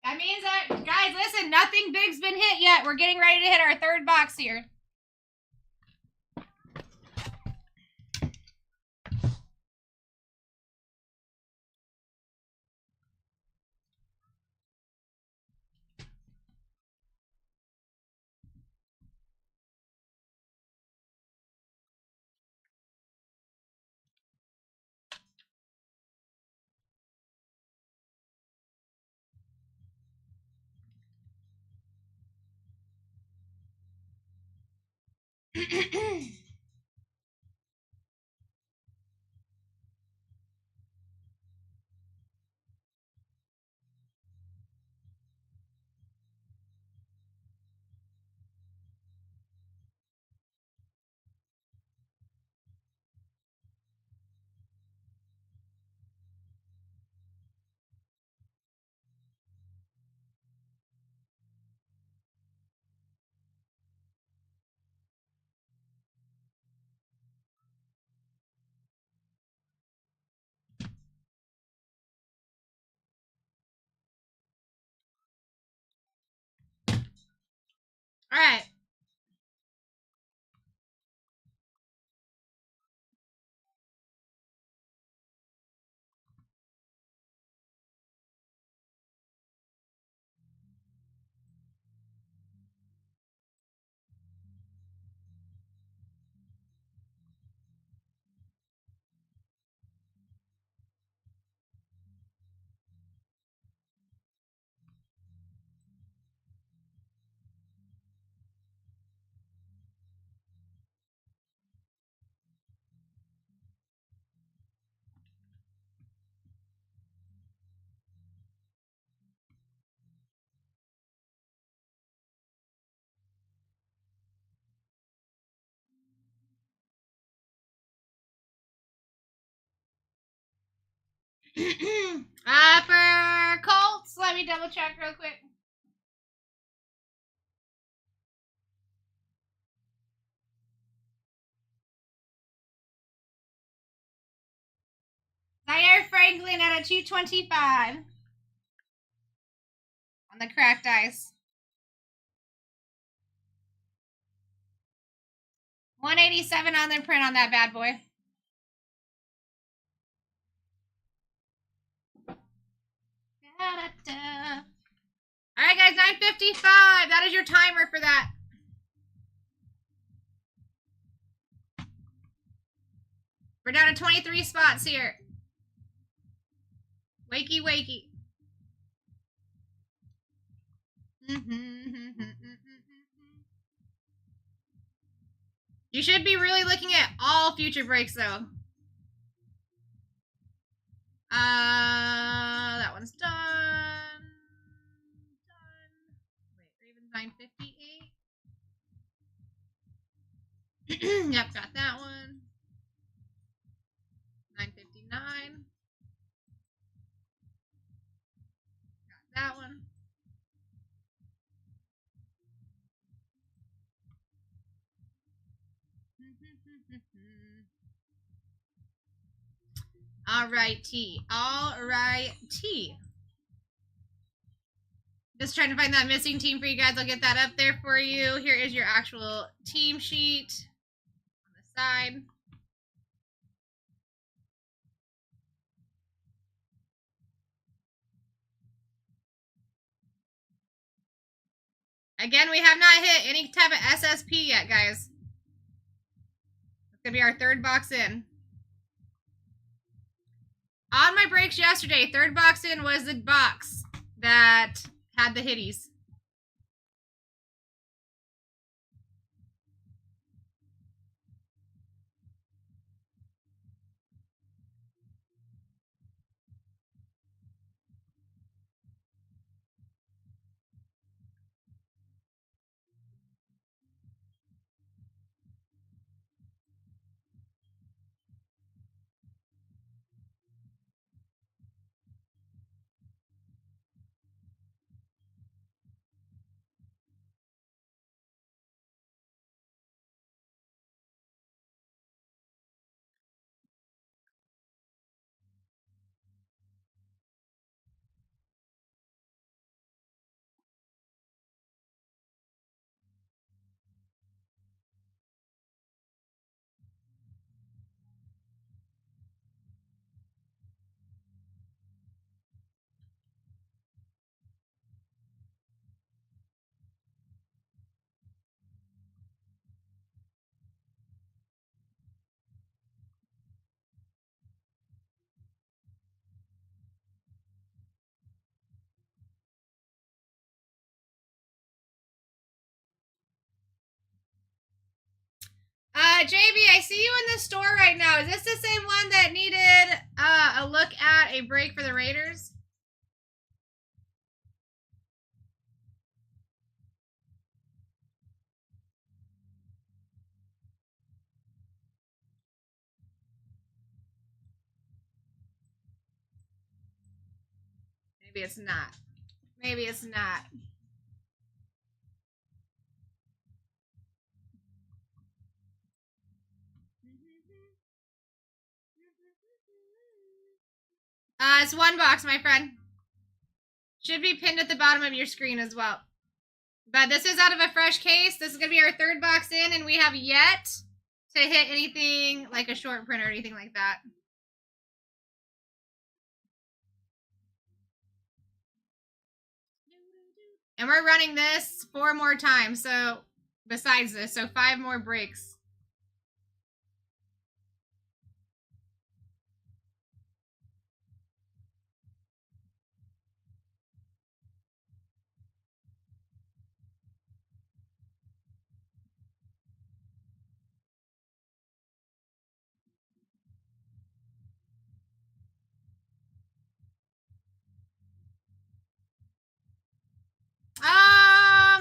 That means that, guys, listen, nothing big's been hit yet. We're getting ready to hit our third box here. All right. For Colts, let me double check real quick. Zaire Franklin at a 225 on the cracked ice. 187 on the print on that bad boy. Da-da-da. All right, guys, 9:55. That is your timer for that. We're down to 23 spots here. Wakey, wakey. You should be really looking at all future breaks, though. That one's done. Wait, Ravens 958. Yep, got that one. 959. Got that one. All right, T. All right, T. Just trying to find that missing team for you guys. I'll get that up there for you. Here is your actual team sheet on the side. Again, we have not hit any type of SSP yet, guys. It's going to be our third box in. On my breaks yesterday, third box in was the box that had the hitties. JB, I see you in the store right now. Is this the same one that needed a look at a break for the Raiders? Maybe it's not. Maybe it's not. It's one box, my friend. Should be pinned at the bottom of your screen as well. But this is out of a fresh case. This is going to be our third box in, and we have yet to hit anything like a short print or anything like that. And we're running this 4 more times, so besides this, so 5 more breaks.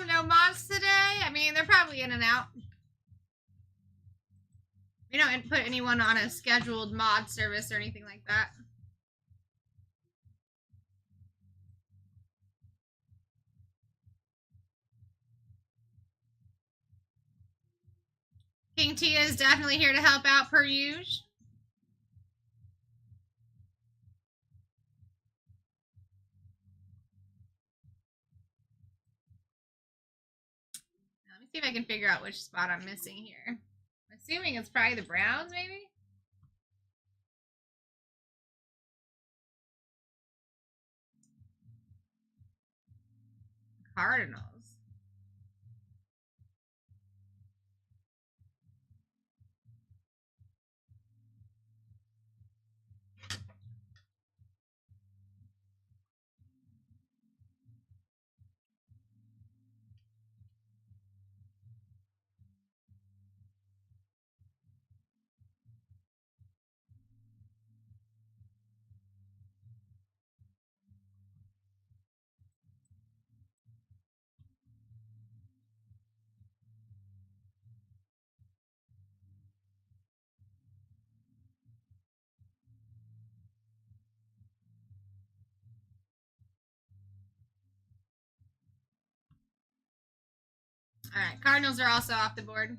No mods today. I mean, they're probably in and out. We don't put anyone on a scheduled mod service or anything like that. King Tia is definitely here to help out per usual. Let me see if I can figure out which spot I'm missing here. I'm assuming it's probably the Browns, maybe? Cardinals. Alright, Cardinals are also off the board.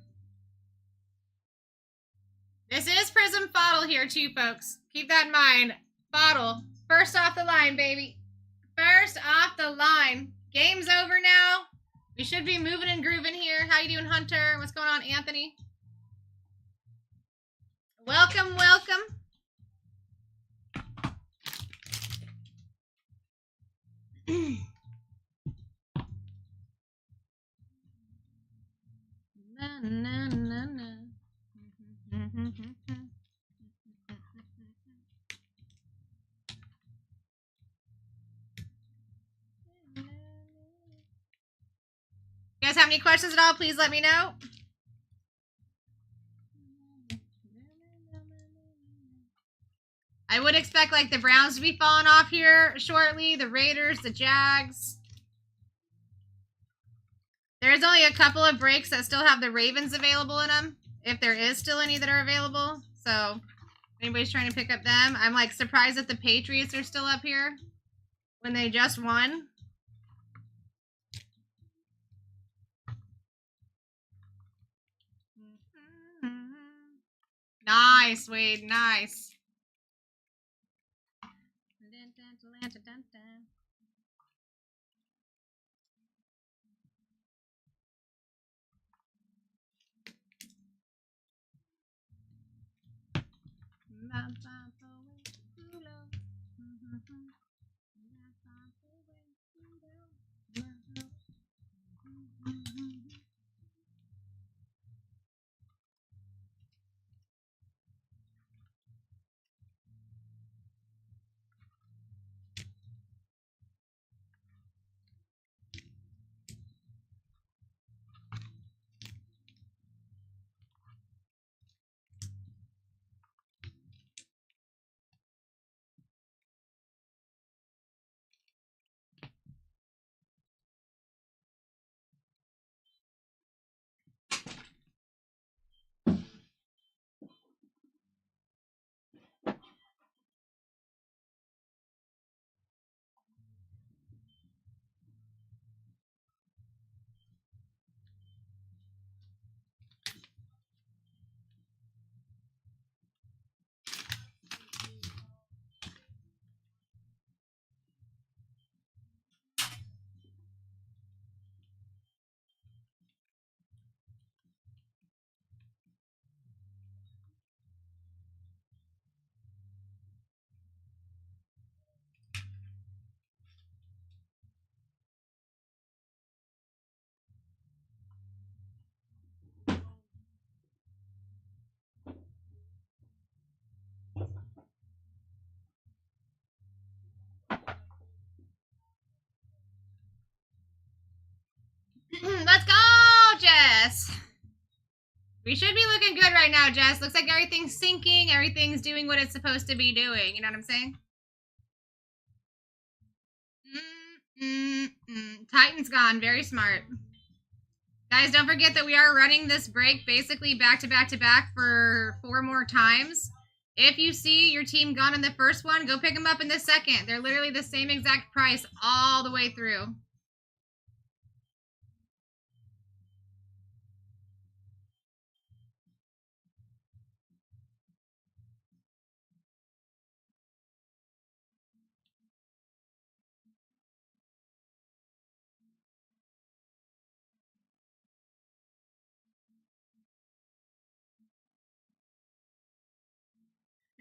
This is Prism Bottle here too, folks. Keep that in mind. Bottle. First off the line, baby. First off the line. Game's over now. We should be moving and grooving here. How you doing, Hunter? What's going on, Anthony? Welcome, welcome. Na, na, na, na. You guys have any questions at all, please let me know. I would expect like the Browns to be falling off here shortly, the Raiders, the Jags. There's only a couple of breaks that still have the Ravens available in them, if there is still any that are available. So if anybody's trying to pick up them, I'm like surprised that the Patriots are still up here when they just won. Nice, Wade, nice. We should be looking good right now, Jess. Looks like everything's syncing. Everything's doing what it's supposed to be doing. You know what I'm saying? Titan's gone. Very smart. Guys, don't forget that we are running this break basically back to back to back for 4 more times. If you see your team gone in the first one, go pick them up in the second. They're literally the same exact price all the way through.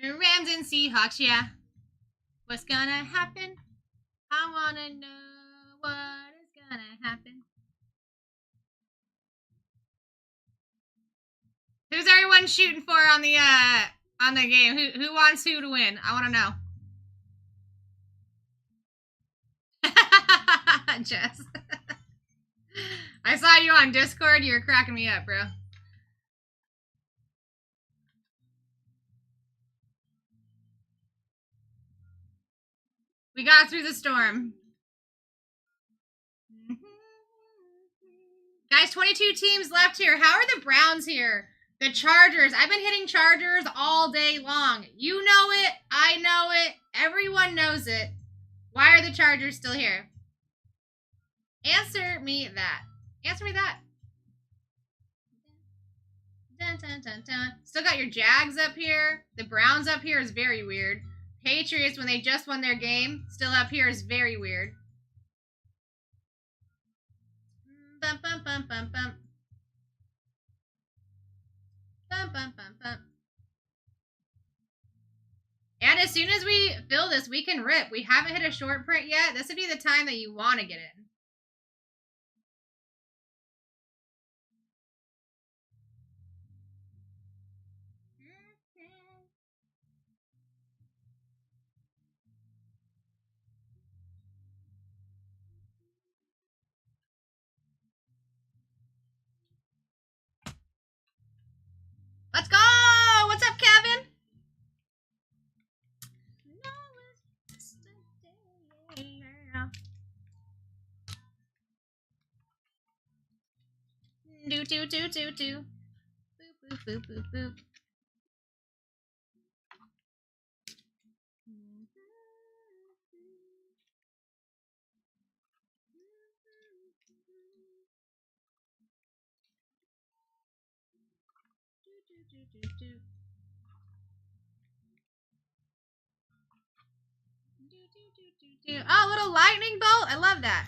Rams and Seahawks, yeah. What's gonna happen? I wanna know what is gonna happen. Who's everyone shooting for on the game? Who wants who to win? I wanna know. Jess. I saw you on Discord. You were cracking me up, bro. We got through the storm. Guys, 22 teams left here. How are the Browns here? The Chargers. I've been hitting Chargers all day long. You know it. I know it. Everyone knows it. Why are the Chargers still here? Answer me that. Answer me that. Dun, dun, dun, dun. Still got your Jags up here. The Browns up here is very weird. Patriots, when they just won their game, still up here is very weird. Bum, bum, bum, bum, bum. Bum, bum, bum, bum. And as soon as we fill this, we can rip. We haven't hit a short print yet. This would be the time that you want to get in. Let's go! What's up, Kevin? Do do do do do. Boop boop boop boop boop. Oh, little lightning bolt. I love that.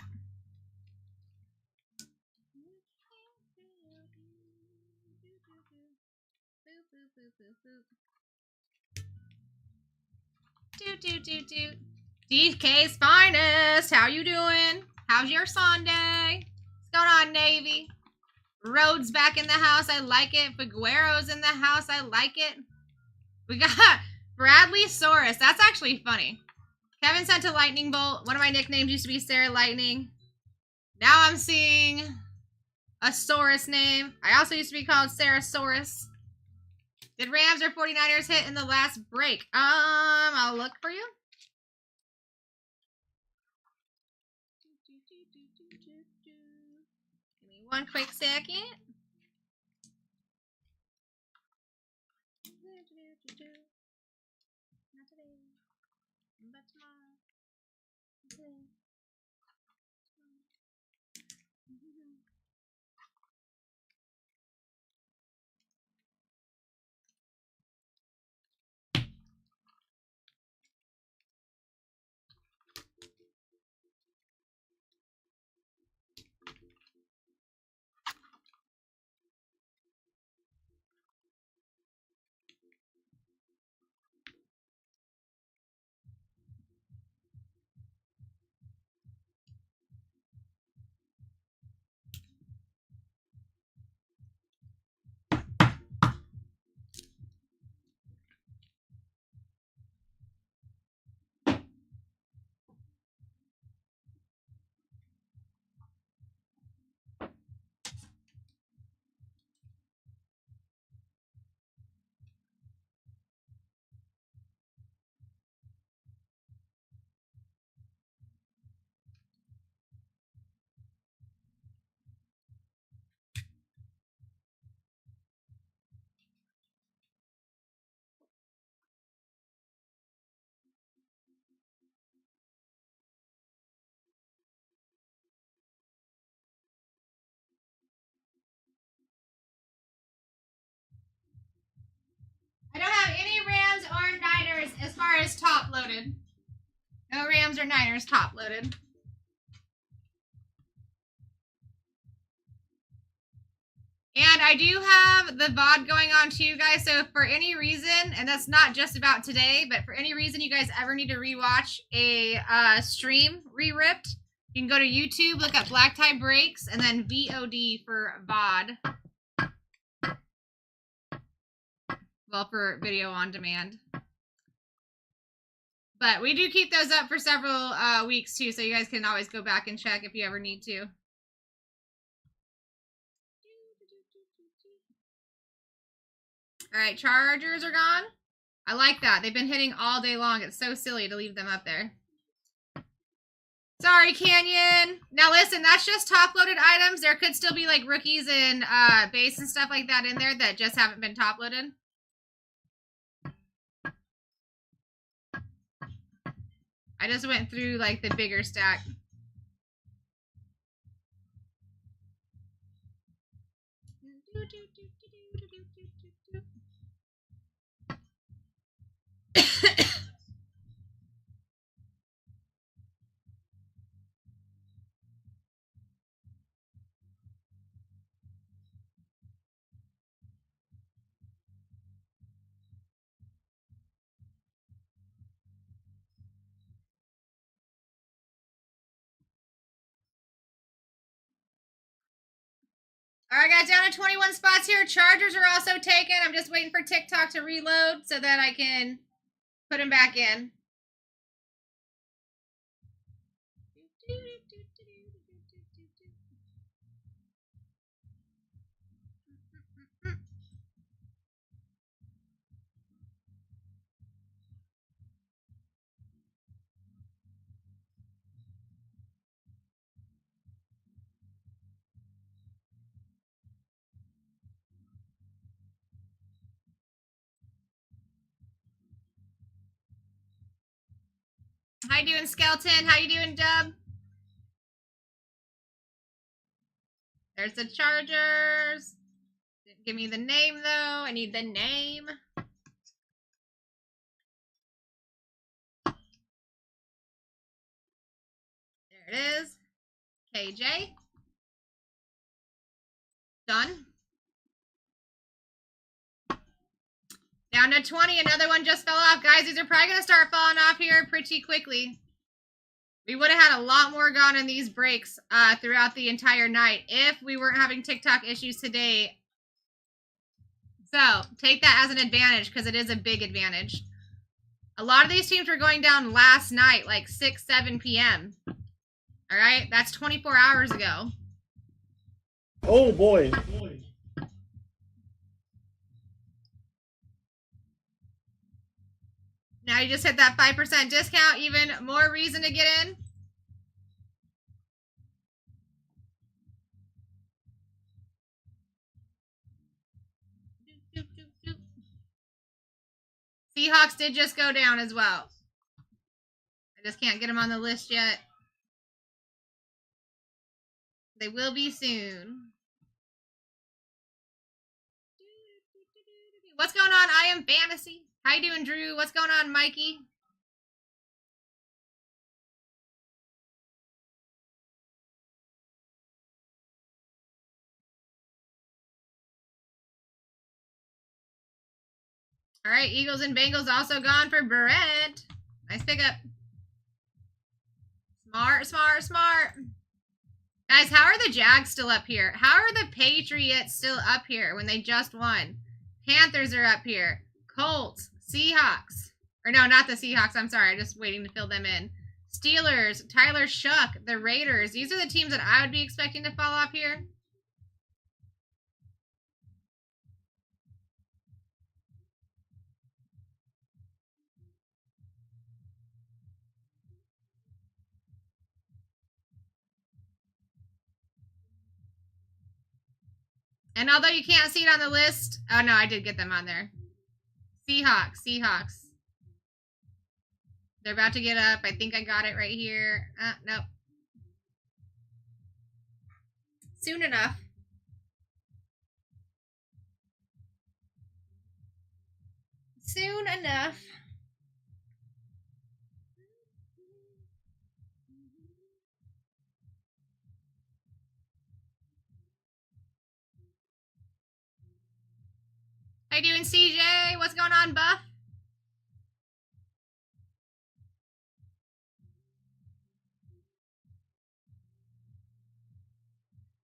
Do. DK's finest. How you doing? How's your Sunday? What's going on, Navy? Rhodes back in the house. I like it. Figueroa's in the house. I like it. We got Bradley Saurus. That's actually funny. Kevin sent a lightning bolt. One of my nicknames used to be Sarah Lightning. Now I'm seeing a Saurus name. I also used to be called Sarah Saurus. Did Rams or 49ers hit in the last break? I'll look for you. Give me one quick second. Not today, but tomorrow. Today. far as top loaded. No Rams or Niners top loaded. And I do have the VOD going on too, guys. So if for any reason, and that's not just about today, but for any reason you guys ever need to rewatch a stream re-ripped, you can go to YouTube, look up BlackTie Breaks, and then VOD for VOD. Well, for video on demand. But we do keep those up for several weeks too, so you guys can always go back and check if you ever need to. All right, Chargers are gone. I like that. They've been hitting all day long. It's so silly to leave them up there. Sorry, Canyon. Now listen, that's just top-loaded items. There could still be like rookies and base and stuff like that in there that just haven't been top-loaded. I just went through like the bigger stack. All right, guys, down to 21 spots here. Chargers are also taken. I'm just waiting for TikTok to reload so that I can put them back in. How you doing, Skeleton? How you doing, Dub? There's the Chargers. Didn't give me the name, though. I need the name. There it is. KJ. Done. Down to 20. Another one just fell off. Guys, these are probably going to start falling off here pretty quickly. We would have had a lot more gone in these breaks throughout the entire night if we weren't having TikTok issues today. So, take that as an advantage because it is a big advantage. A lot of these teams were going down last night, like 6, 7 p.m. All right? That's 24 hours ago. Oh, boy. Now you just hit that 5% discount. Even more reason to get in. Seahawks did just go down as well. I just can't get them on the list yet. They will be soon. What's going on? I am Fantasy. How you doing, Drew? What's going on, Mikey? All right, Eagles and Bengals also gone for Brent. Nice pickup. Smart, smart, smart. Guys, how are the Jags still up here? How are the Patriots still up here when they just won? Panthers are up here. Colts, Seahawks. Or no, not the Seahawks. I'm sorry. I'm just waiting to fill them in. Steelers, Tyler Shuck, the Raiders. These are the teams that I would be expecting to fall off here. And although you can't see it on the list, oh no, I did get them on there. Seahawks. They're about to get up. I think I got it right here. Nope. Soon enough. Soon enough. How you doing, CJ? What's going on, Buff?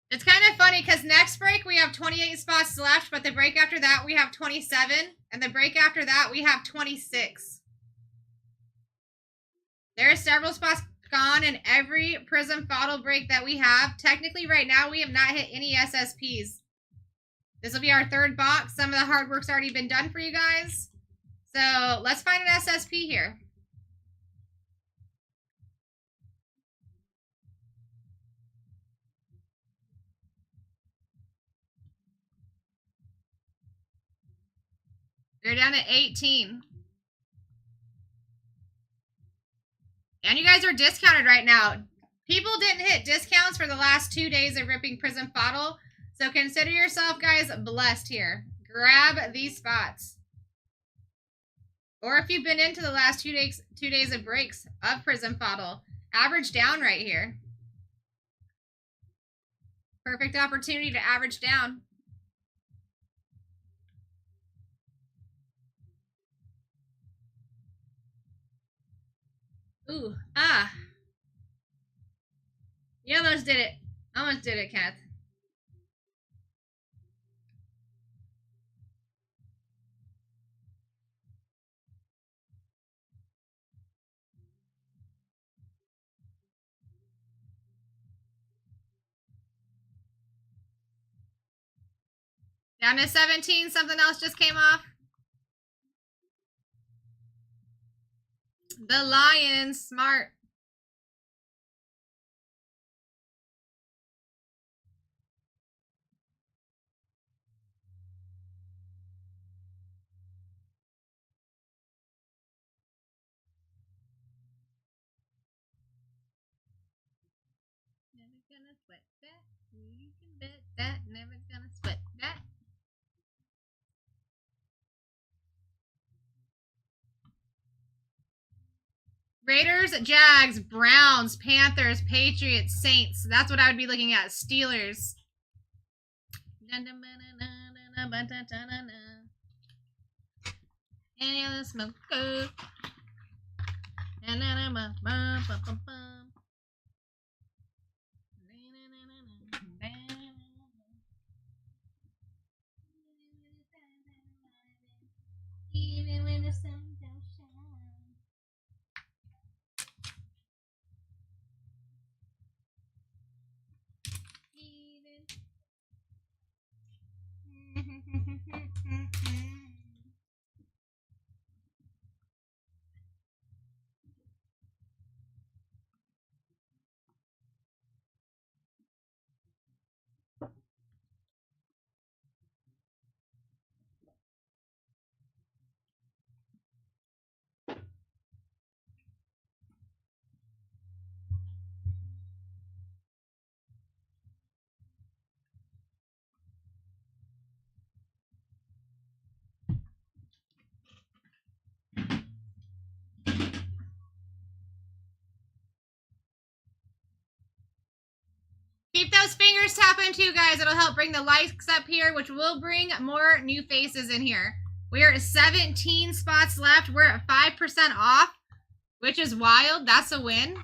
It's kind of funny because next break we have 28 spots left, but the break after that we have 27, and the break after that we have 26. There are several spots gone in every Prism Bottle break that we have. Technically, right now we have not hit any SSPs. This will be our third box. Some of the hard work's already been done for you guys. So let's find an SSP here. We're down to 18. And you guys are discounted right now. People didn't hit discounts for the last 2 days of ripping Prism Bottle. So consider yourself, guys, blessed here. Grab these spots. Or if you've been into the last 2 days of breaks of Prism Bottle, average down right here. Perfect opportunity to average down. Ooh, You almost did it. Almost did it, Kath. Down to 17. Something else just came off. The Lions. Smart. Never gonna sweat that. You can bet that. Never gonna sweat that. Raiders, Jags, Browns, Panthers, Patriots, Saints. That's what I would be looking at. Steelers. Any other smoke? Even when the sun don't shine. Keep those fingers tapping too, guys. It'll help bring the likes up here, which will bring more new faces in here. We are at 17 spots left. We're at 5% off, which is wild. That's a win.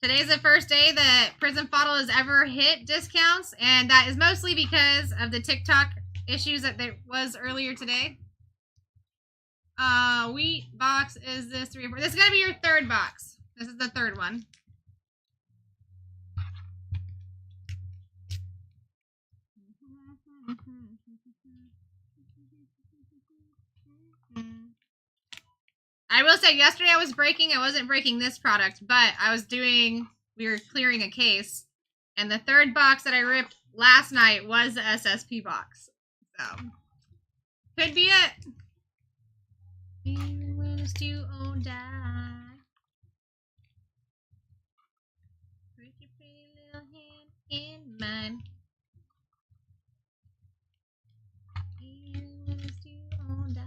Today's the first day that Prism Bottle has ever hit discounts, and that is mostly because of the TikTok issues that there was earlier today. Wheat box is this 3 or 4. This is going to be your third box. This is the third one. I will say yesterday I was breaking. I wasn't breaking this product, but we were clearing a case. And the third box that I ripped last night was the SSP box. So, could be it. When it's too old, die. Put your pretty little hand in mine. When it's too old, die.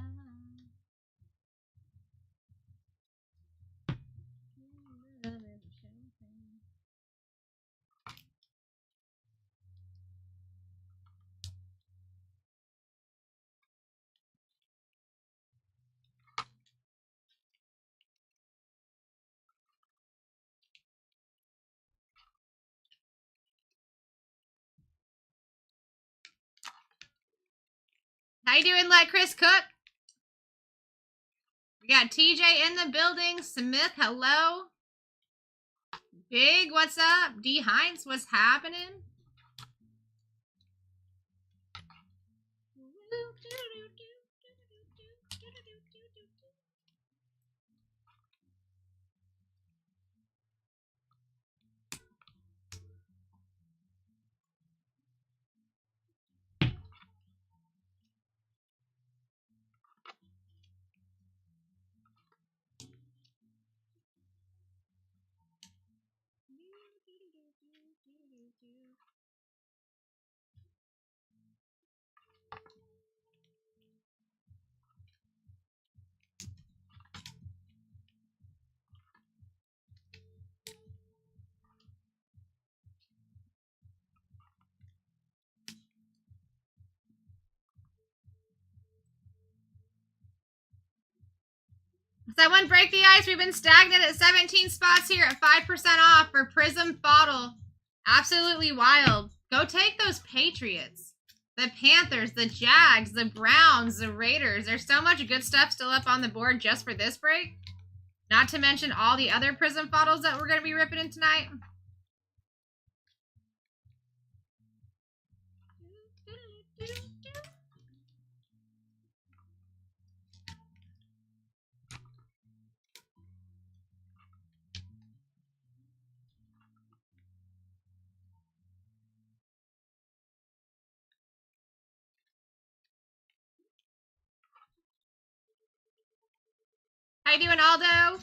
How you doing, Let Chris Cook? We got TJ in the building. Smith, hello. Big, what's up? D Hines, what's happening? Someone break the ice. We've been stagnant at 17 spots here at 5% off for Prism Bottle. Absolutely wild. Go take those Patriots, the Panthers, the Jags, the Browns, the Raiders. There's so much good stuff still up on the board just for this break. Not to mention all the other Prism bottles that we're going to be ripping in tonight. How you doing, Aldo?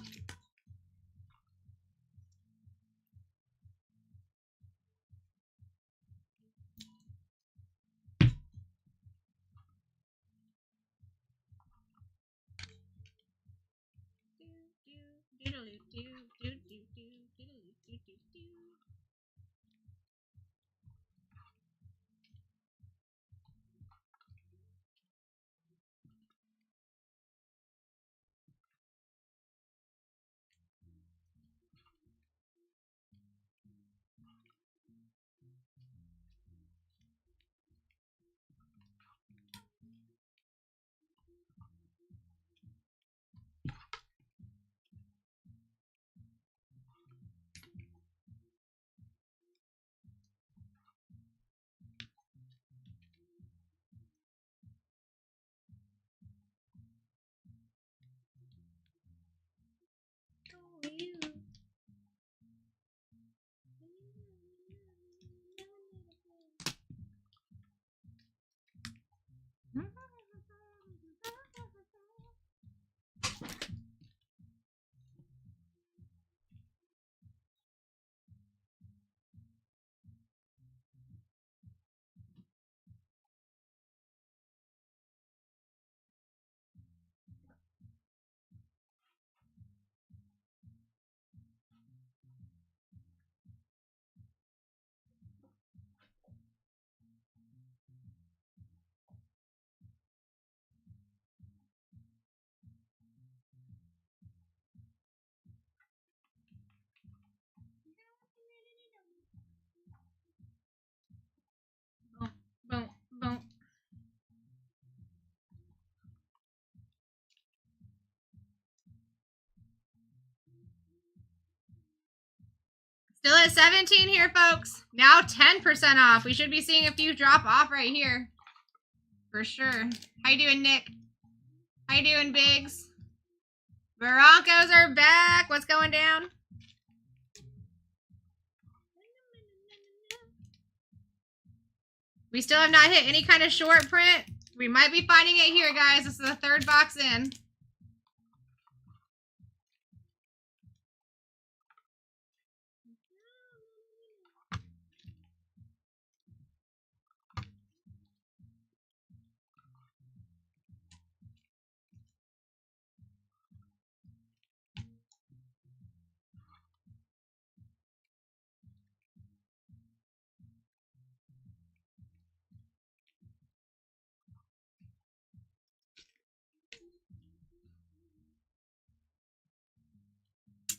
Boom, boom. Still at 17 here, folks. Now 10% off. We should be seeing a few drop off right here. For sure. How you doing, Nick? How you doing, Biggs? Broncos are back. What's going down? We still have not hit any kind of short print. We might be finding it here, guys. This is the third box in.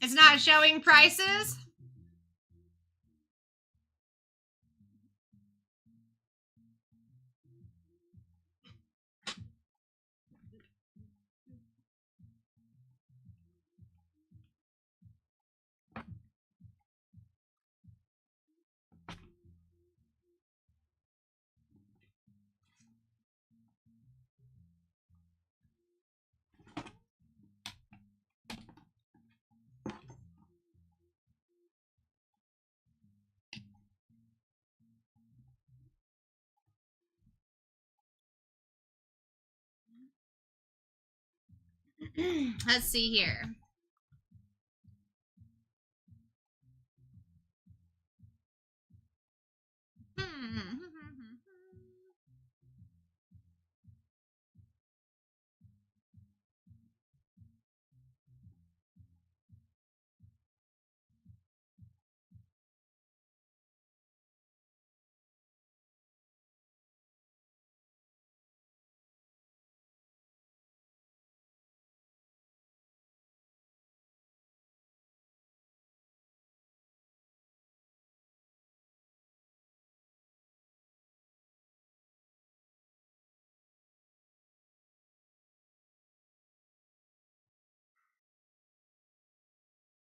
It's not showing prices. Let's see here.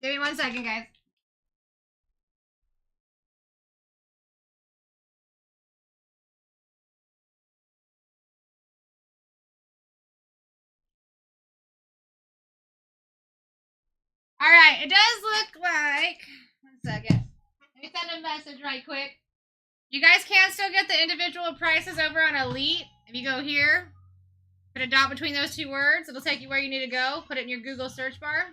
Give me 1 second, guys. All right, it does look like. 1 second. Let me send a message right quick. You guys can still get the individual prices over on Elite. If you go here, put a dot between those two words, it'll take you where you need to go. Put it in your Google search bar.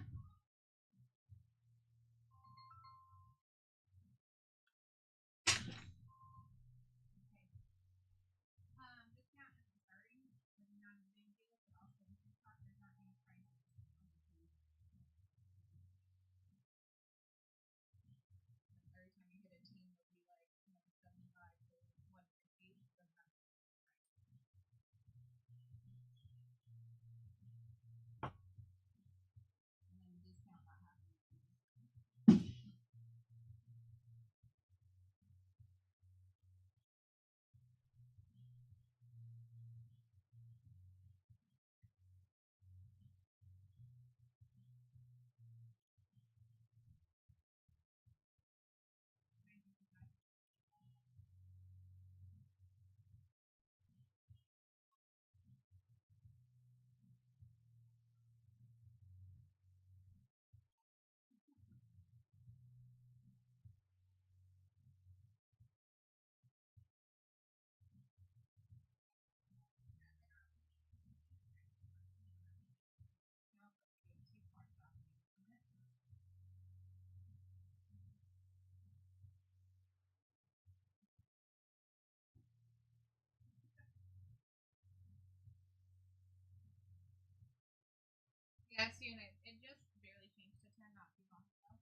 Yeah, I see it. It just barely changed to 10, not too long ago.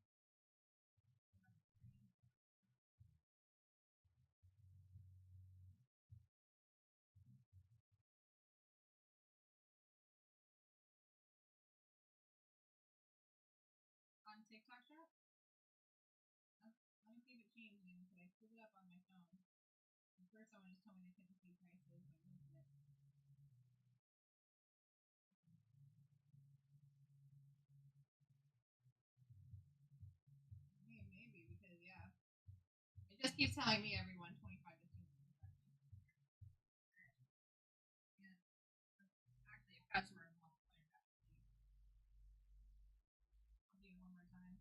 On TikTok shop? Let me see if it changed again, because I pulled it up on my phone. The first someone just told me they couldn't see prices, so I moved it. Maybe, because, yeah. It just keeps telling me every 125 to 200. Yeah. Actually, a customer wants to play that. I'll do it one more time.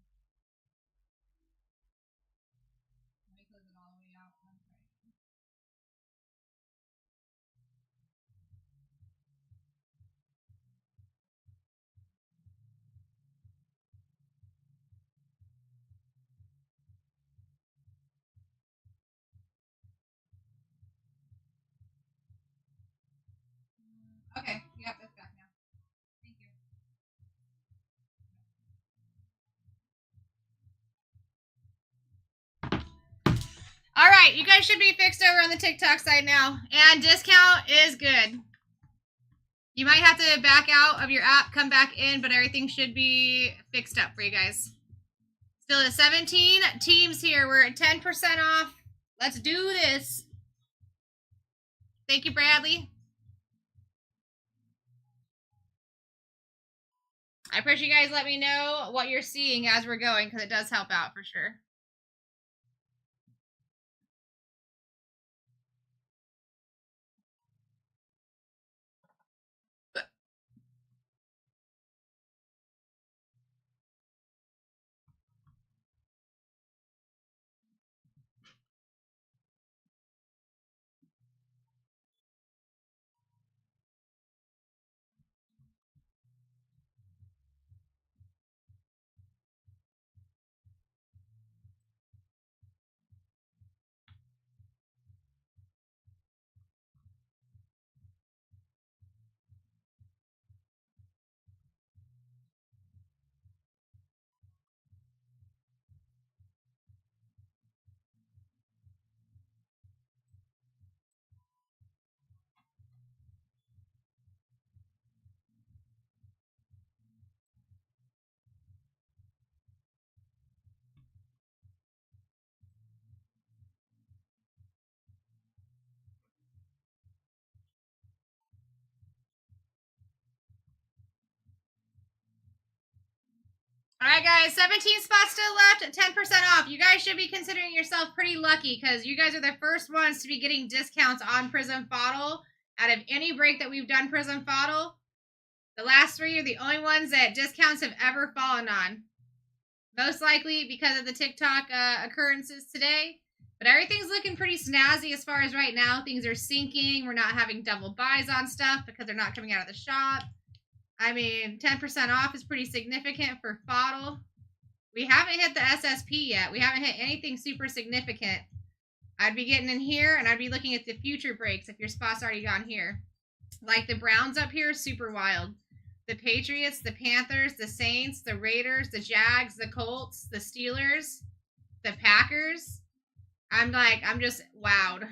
Let me close it all the way out. Okay, yep, it's back now. Thank you. All right, you guys should be fixed over on the TikTok side now, and discount is good. You might have to back out of your app, come back in, but everything should be fixed up for you guys. Still at 17 teams here. We're at 10% off. Let's do this. Thank you, Bradley. I appreciate you guys let me know what you're seeing as we're going, because it does help out for sure. All right, guys, 17 spots still left at 10% off. You guys should be considering yourself pretty lucky because you guys are the first ones to be getting discounts on Prism Fodl. Out of any break that we've done Prism Fodl, the last 3 are the only ones that discounts have ever fallen on. Most likely because of the TikTok occurrences today. But everything's looking pretty snazzy as far as right now. Things are sinking. We're not having double buys on stuff because they're not coming out of the shop. I mean, 10% off is pretty significant for Fodl. We haven't hit the SSP yet. We haven't hit anything super significant. I'd be getting in here, and I'd be looking at the future breaks if your spot's already gone here. Like the Browns up here, super wild. The Patriots, the Panthers, the Saints, the Raiders, the Jags, the Colts, the Steelers, the Packers. I'm just wowed.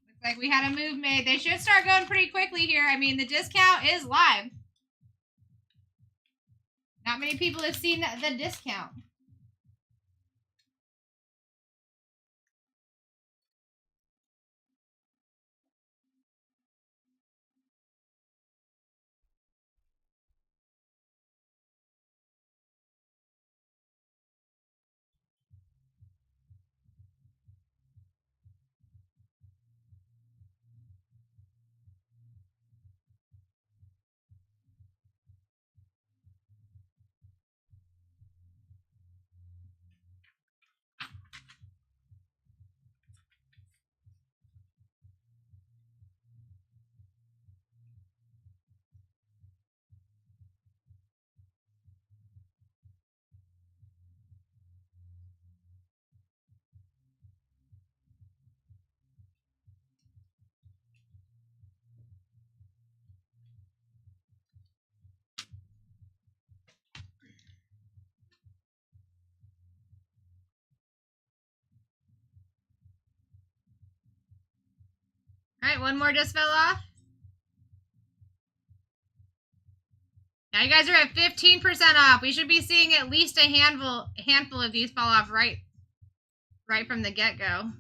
Looks like we had a move made. They should start going pretty quickly here. I mean, the discount is live. Not many people have seen the discount. All right, one more just fell off. Now you guys are at 15% off. We should be seeing at least a handful of these fall off right from the get-go.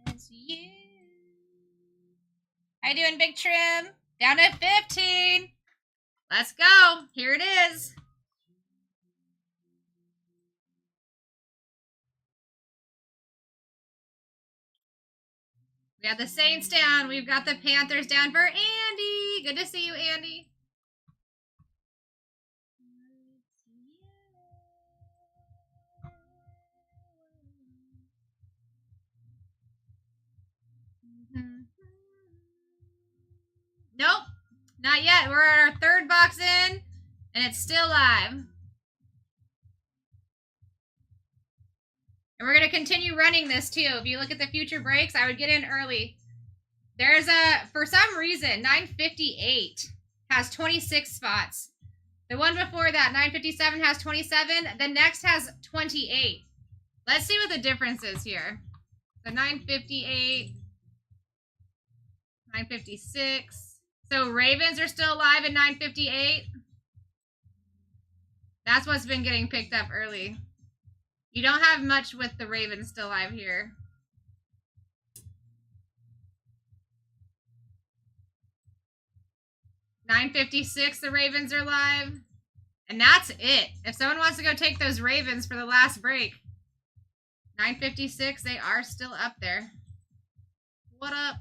That's you. How you doing, Big Trim? Down at 15. Let's go. Here it is. We got the Saints down. We've got the Panthers down for Andy. Good to see you, Andy. Nope, not yet. We're at our third box in, and it's still live. And we're going to continue running this, too. If you look at the future breaks, I would get in early. There's for some reason, 958 has 26 spots. The one before that, 957, has 27. The next has 28. Let's see what the difference is here. So 958, 956. So Ravens are still alive at 958. That's what's been getting picked up early. You don't have much with the Ravens still alive here. $9.56, the Ravens are live. And that's it. If someone wants to go take those Ravens for the last break, 9:56. They are still up there. What up?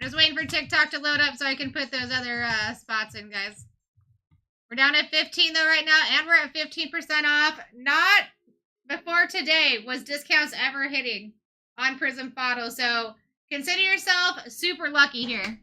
Just waiting for TikTok to load up so I can put those other spots in, guys. We're down at 15 though right now, and we're at 15% off. Not before today was discounts ever hitting on Prism Photo, so consider yourself super lucky here.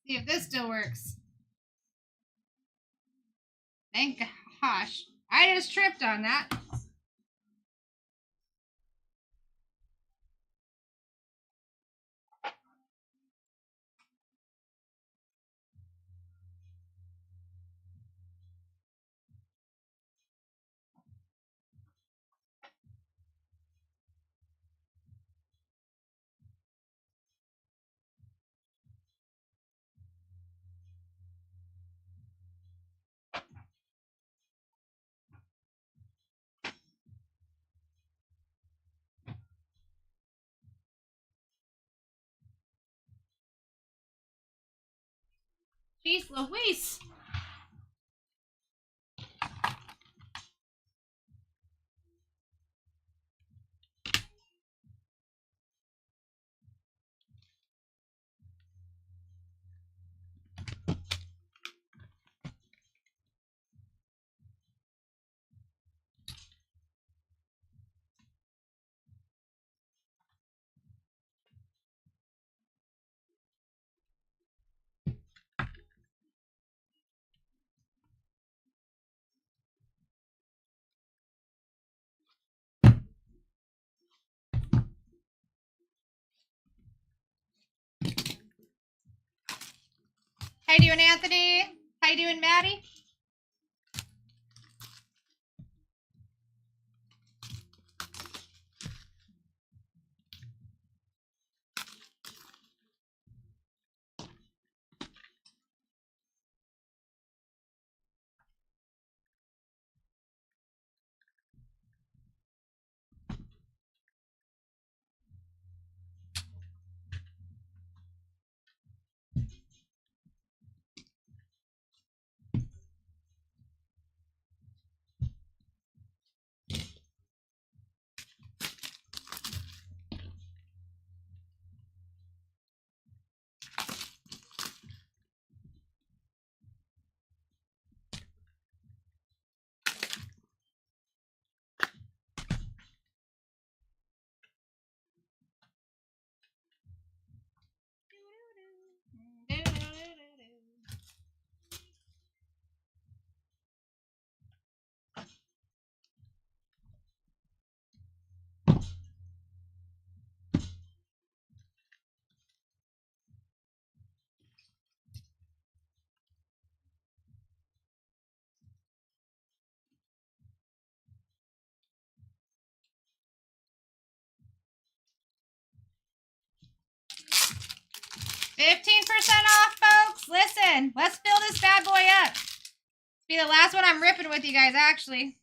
See if this still works. Thank gosh. I just tripped on that. Jeez Louise. How you doing, Anthony? How you doing, Maddie? off, folks. Listen, let's fill this bad boy up. Be the last one I'm ripping with you guys, actually.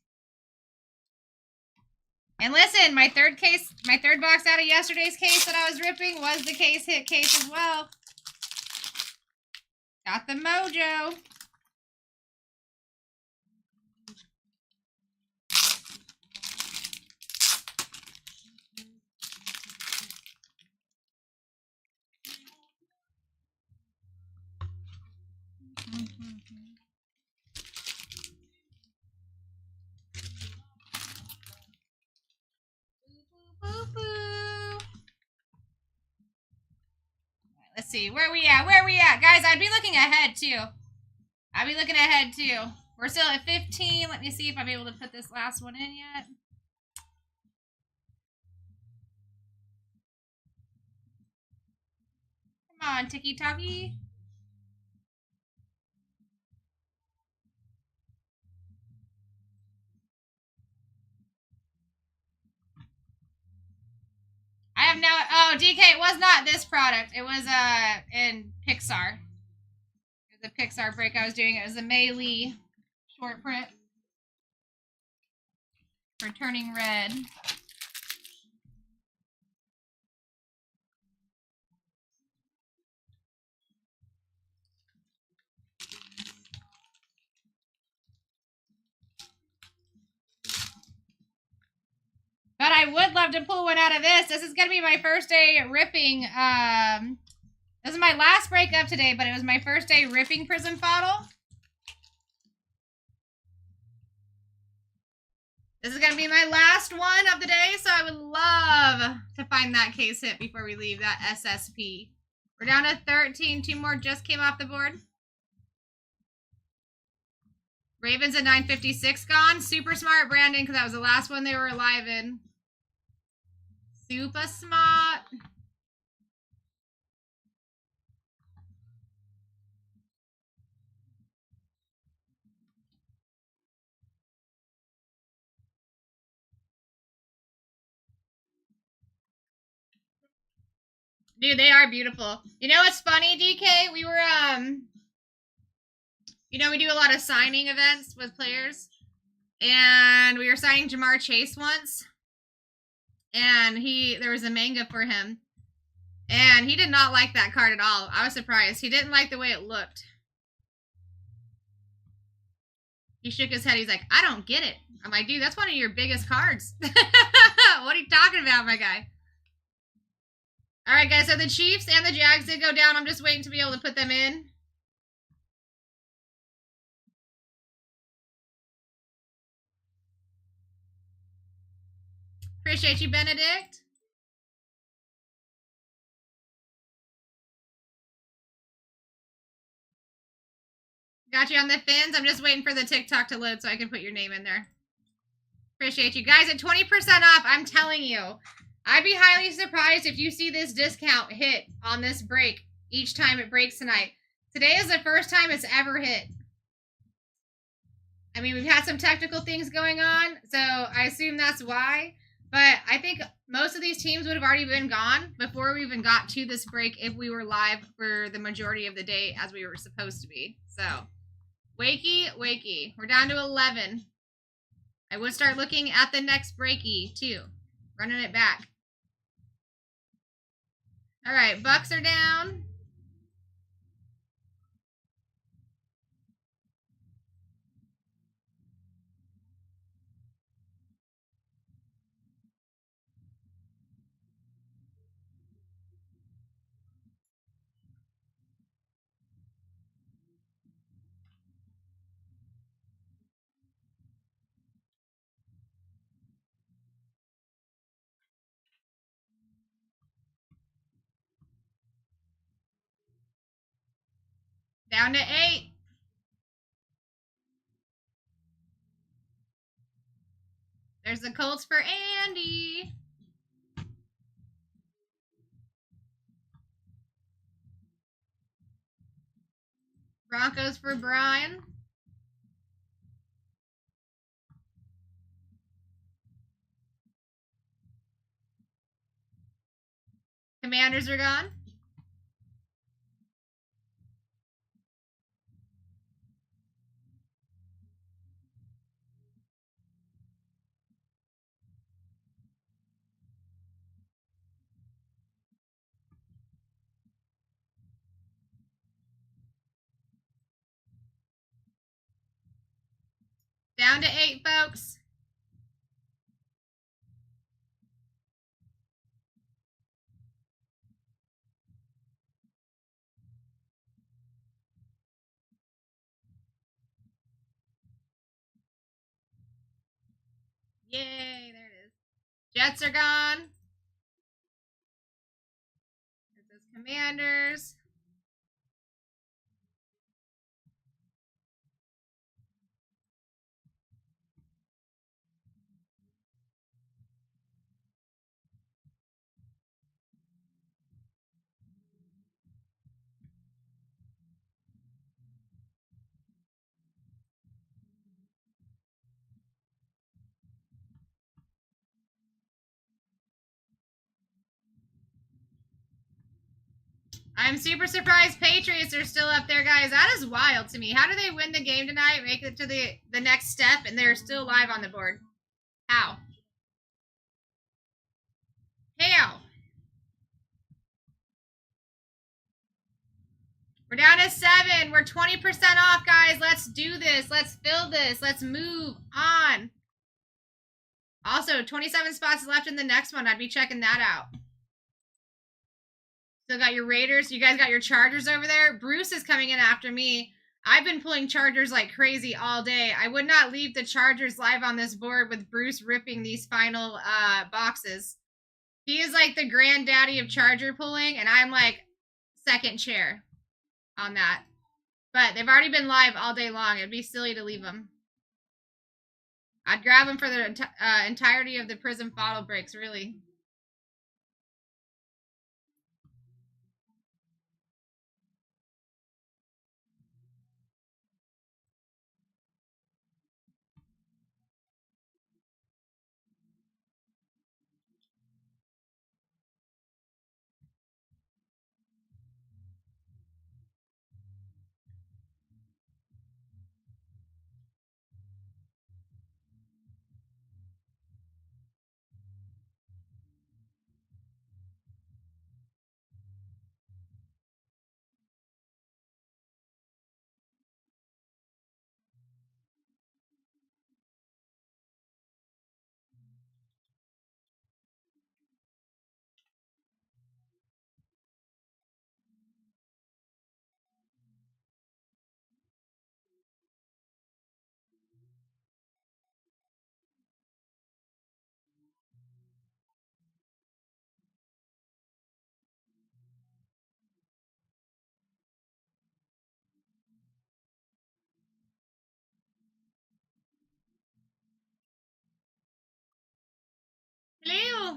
And listen, my third box out of yesterday's case that I was ripping was the case hit case as well. Got the mojo. see. Where we at? Where we at? Guys, I'd be looking ahead, too. I'd be looking ahead, too. We're still at 15. Let me see if I'm able to put this last one in yet. Come on, Tiki-Taki. I have no... Oh, DK, it was not this product. It was in Pixar. It was a Pixar break I was doing. It was a Mei Lee short print. For Turning Red. But I would love to pull one out of this. This is going to be my first day ripping. This is my last breakup today, but it was my first day ripping Prism Bottle. This is going to be my last one of the day, so I would love to find that case hit before we leave that SSP. We're down to 13. 2 more just came off the board. Ravens at 956 gone. Super smart, Brandon, because that was the last one they were alive in. Super smart. Dude, they are beautiful. You know what's funny, DK? We were, you know, we do a lot of signing events with players. And we were signing Jamar Chase once. And there was a manga for him. And he did not like that card at all. I was surprised. He didn't like the way it looked. He shook his head. He's like, I don't get it. I'm like, dude, that's one of your biggest cards. What are you talking about, my guy? All right, guys, so the Chiefs and the Jags did go down. I'm just waiting to be able to put them in. Appreciate you, Benedict. Got you on the fins. I'm just waiting for the TikTok to load so I can put your name in there. Appreciate you. Guys, at 20% off, I'm telling you, I'd be highly surprised if you see this discount hit on this break each time it breaks tonight. Today is the first time it's ever hit. I mean, we've had some technical things going on, so I assume that's why. But I think most of these teams would have already been gone before we even got to this break if we were live for the majority of the day as we were supposed to be. So, wakey, wakey. We're down to 11. I would start looking at the next breaky, too. Running it back. All right, Bucks are down. Down to 8. There's the Colts for Andy. Broncos for Brian. Commanders are gone. Down to 8, folks. Yay, there it is. Jets are gone. This is Commanders. I'm super surprised Patriots are still up there, guys. That is wild to me. How do they win the game tonight, make it to the next step, and they're still live on the board? How? How? We're down to 7. We're 20% off, guys. Let's do this. Let's fill this. Let's move on. Also, 27 spots left in the next one. I'd be checking that out. Still got your Raiders. You guys got your Chargers over there. Bruce is coming in after me. I've been pulling Chargers like crazy all day. I would not leave the Chargers live on this board with Bruce ripping these final boxes. He is like the granddaddy of Charger pulling, and I'm like second chair on that. But they've already been live all day long. It'd be silly to leave them. I'd grab them for the entirety of the Prism Photo breaks, really. Hello.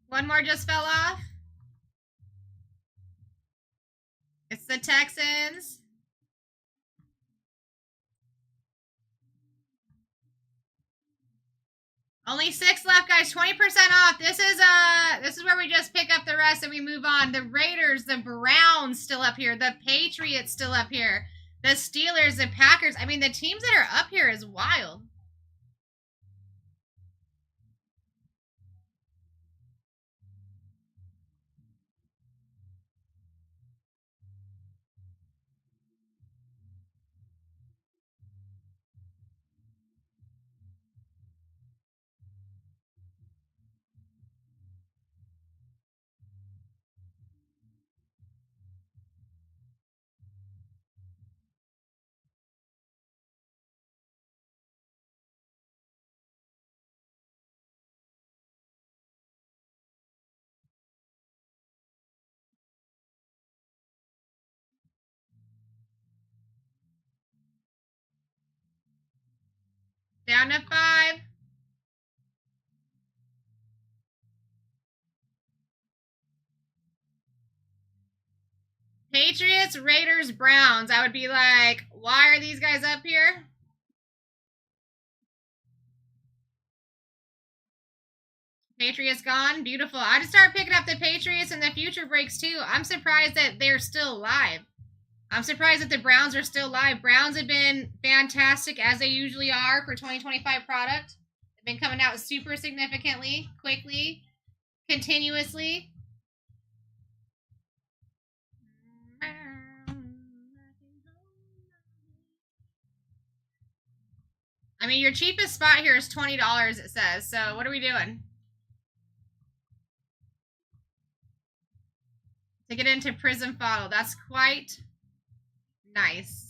One more just fell off. It's the Texans. Only 6 left, guys. 20% off. This is where we just pick up the rest and we move on. The Raiders, the Browns still up here. The Patriots still up here. The Steelers, the Packers. I mean, the teams that are up here is wild. Down to 5. Patriots, Raiders, Browns. I would be like, why are these guys up here? Patriots gone. Beautiful. I just start picking up the Patriots and the future breaks too. I'm surprised that they're still live. I'm surprised that the Browns are still live. Browns have been fantastic, as they usually are, for 2025 product. They've been coming out super significantly, quickly, continuously. I mean, your cheapest spot here is $20, it says. So what are we doing? To get into Prism Photo. That's quite nice.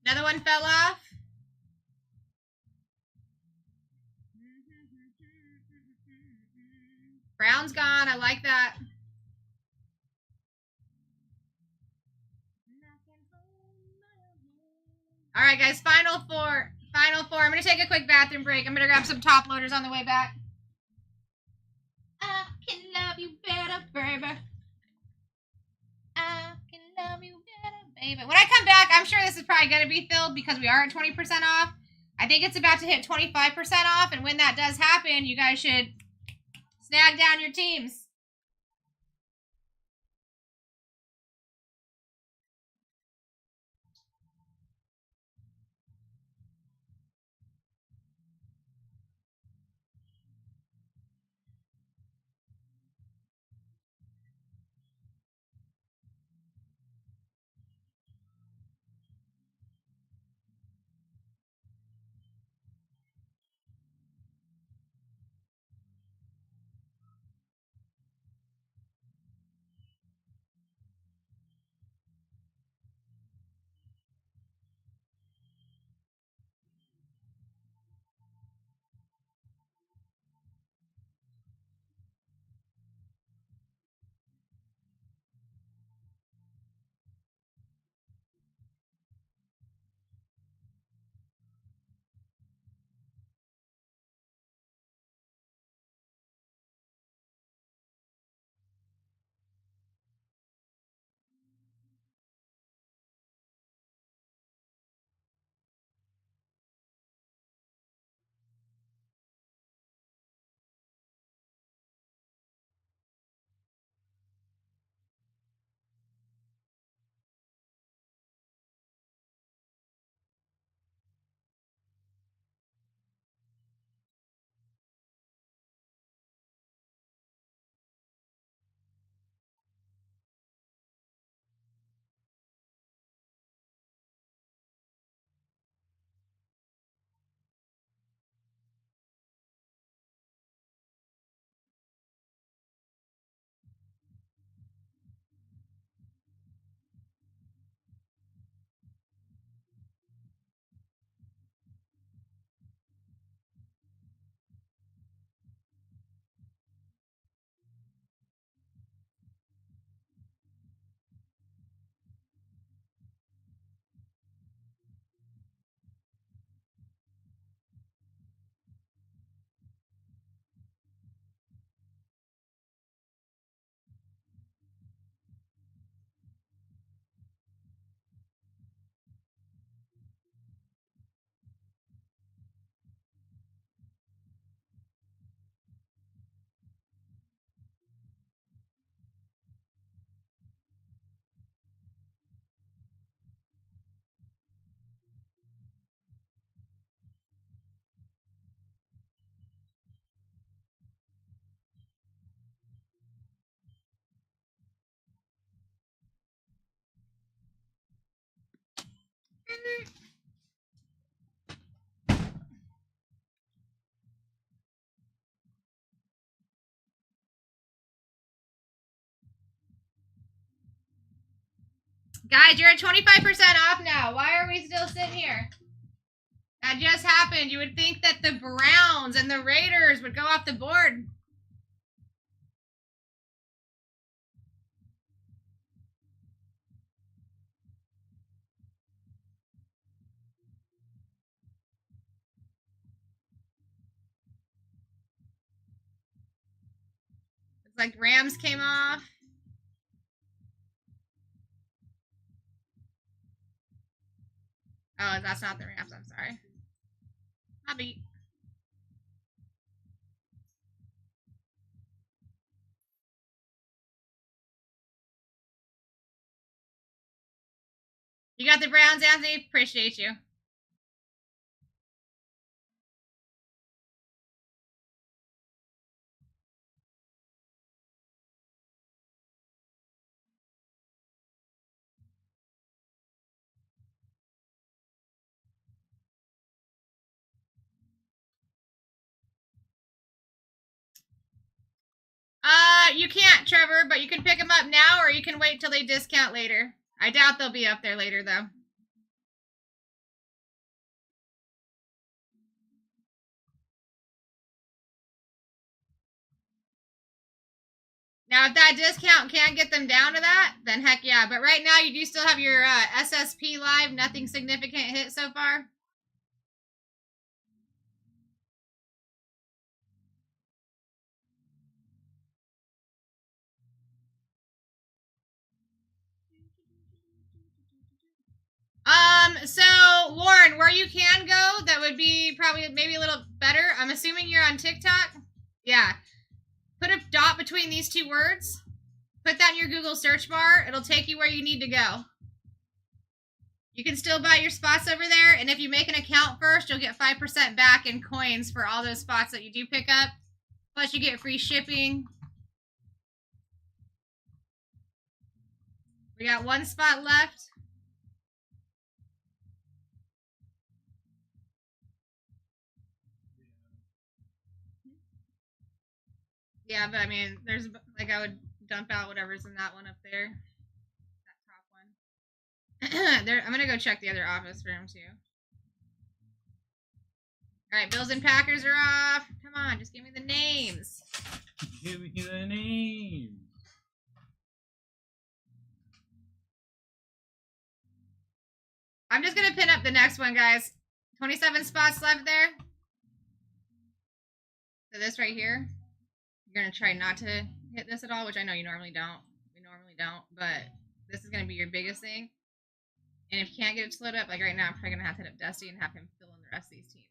Another one fell off. Brown's gone. I like that. All right, guys. Final four. Final four. I'm going to take a quick bathroom break. I'm going to grab some top loaders on the way back. I can love you better, baby. I can love you better, baby. When I come back, I'm sure this is probably going to be filled because we are at 20% off. I think it's about to hit 25% off, and when that does happen, you guys should snag down your teams. Guys, you're at 25% off now. Why are we still sitting here? That just happened. You would think that the Browns and the Raiders would go off the board. It's like Rams came off. Oh, that's not the Rams. I'm sorry. My beat. You got the Browns, Anthony? Appreciate you. You can't, Trevor, but you can pick them up now or you can wait till they discount later. I doubt they'll be up there later, though. Now, if that discount can't get them down to that, then heck yeah. But right now, you do still have your SSP live. Nothing significant hit so far. So Lauren, where you can go, that would be probably maybe a little better. I'm assuming you're on TikTok. Yeah. Put a dot between these two words. Put that in your Google search bar. It'll take you where you need to go. You can still buy your spots over there, and if you make an account first, you'll get 5% back in coins for all those spots that you do pick up. Plus, you get free shipping. We got one spot left. Yeah, but I mean, there's like I would dump out whatever's in that one up there. That top one. I'm gonna go check the other office for him too. All right, Bills and Packers are off. Come on, just give me the names. Give me the names. I'm just gonna pin up the next one, guys. 27 spots left there. So this right here, you're gonna try not to hit this at all, which I know you normally don't. We normally don't, but this is gonna be your biggest thing. And if you can't get it to load up, like right now, I'm probably gonna have to hit up Dusty and have him fill in the rest of these teams.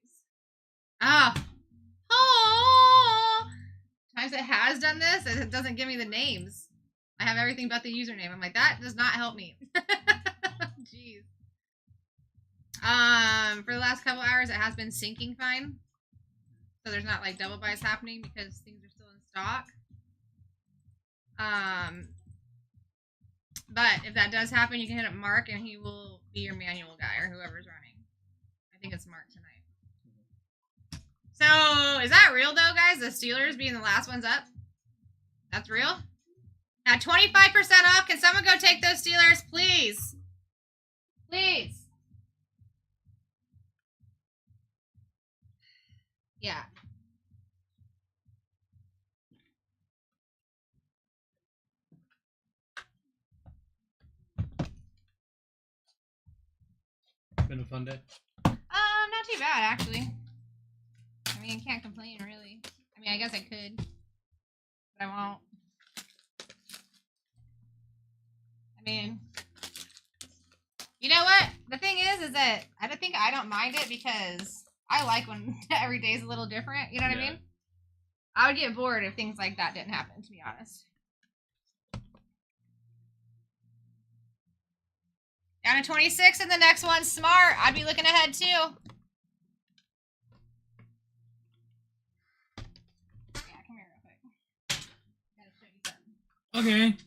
Oh, times it has done this, it doesn't give me the names. I have everything but the username. I'm like, that does not help me. Jeez. For the last couple hours, it has been syncing fine. So there's not like double buys happening because things are still in stock. But if that does happen, you can hit up Mark and he will be your manual guy or whoever's running. I think it's Mark tonight. So is that real though, guys? The Steelers being the last ones up? That's real? At 25% off, can someone go take those Steelers, please? Please. Yeah. Been a fun day. Not too bad actually. I mean, can't complain really. I mean, I guess I could, but I won't. I mean, you know what? The thing is that I don't mind it because I like when every day is a little different. You know what I mean? I would get bored if things like that didn't happen, to be honest. Down to 26 and the next one's Smart. I'd be looking ahead too. Yeah, come here real quick. Gotta show you something. Okay.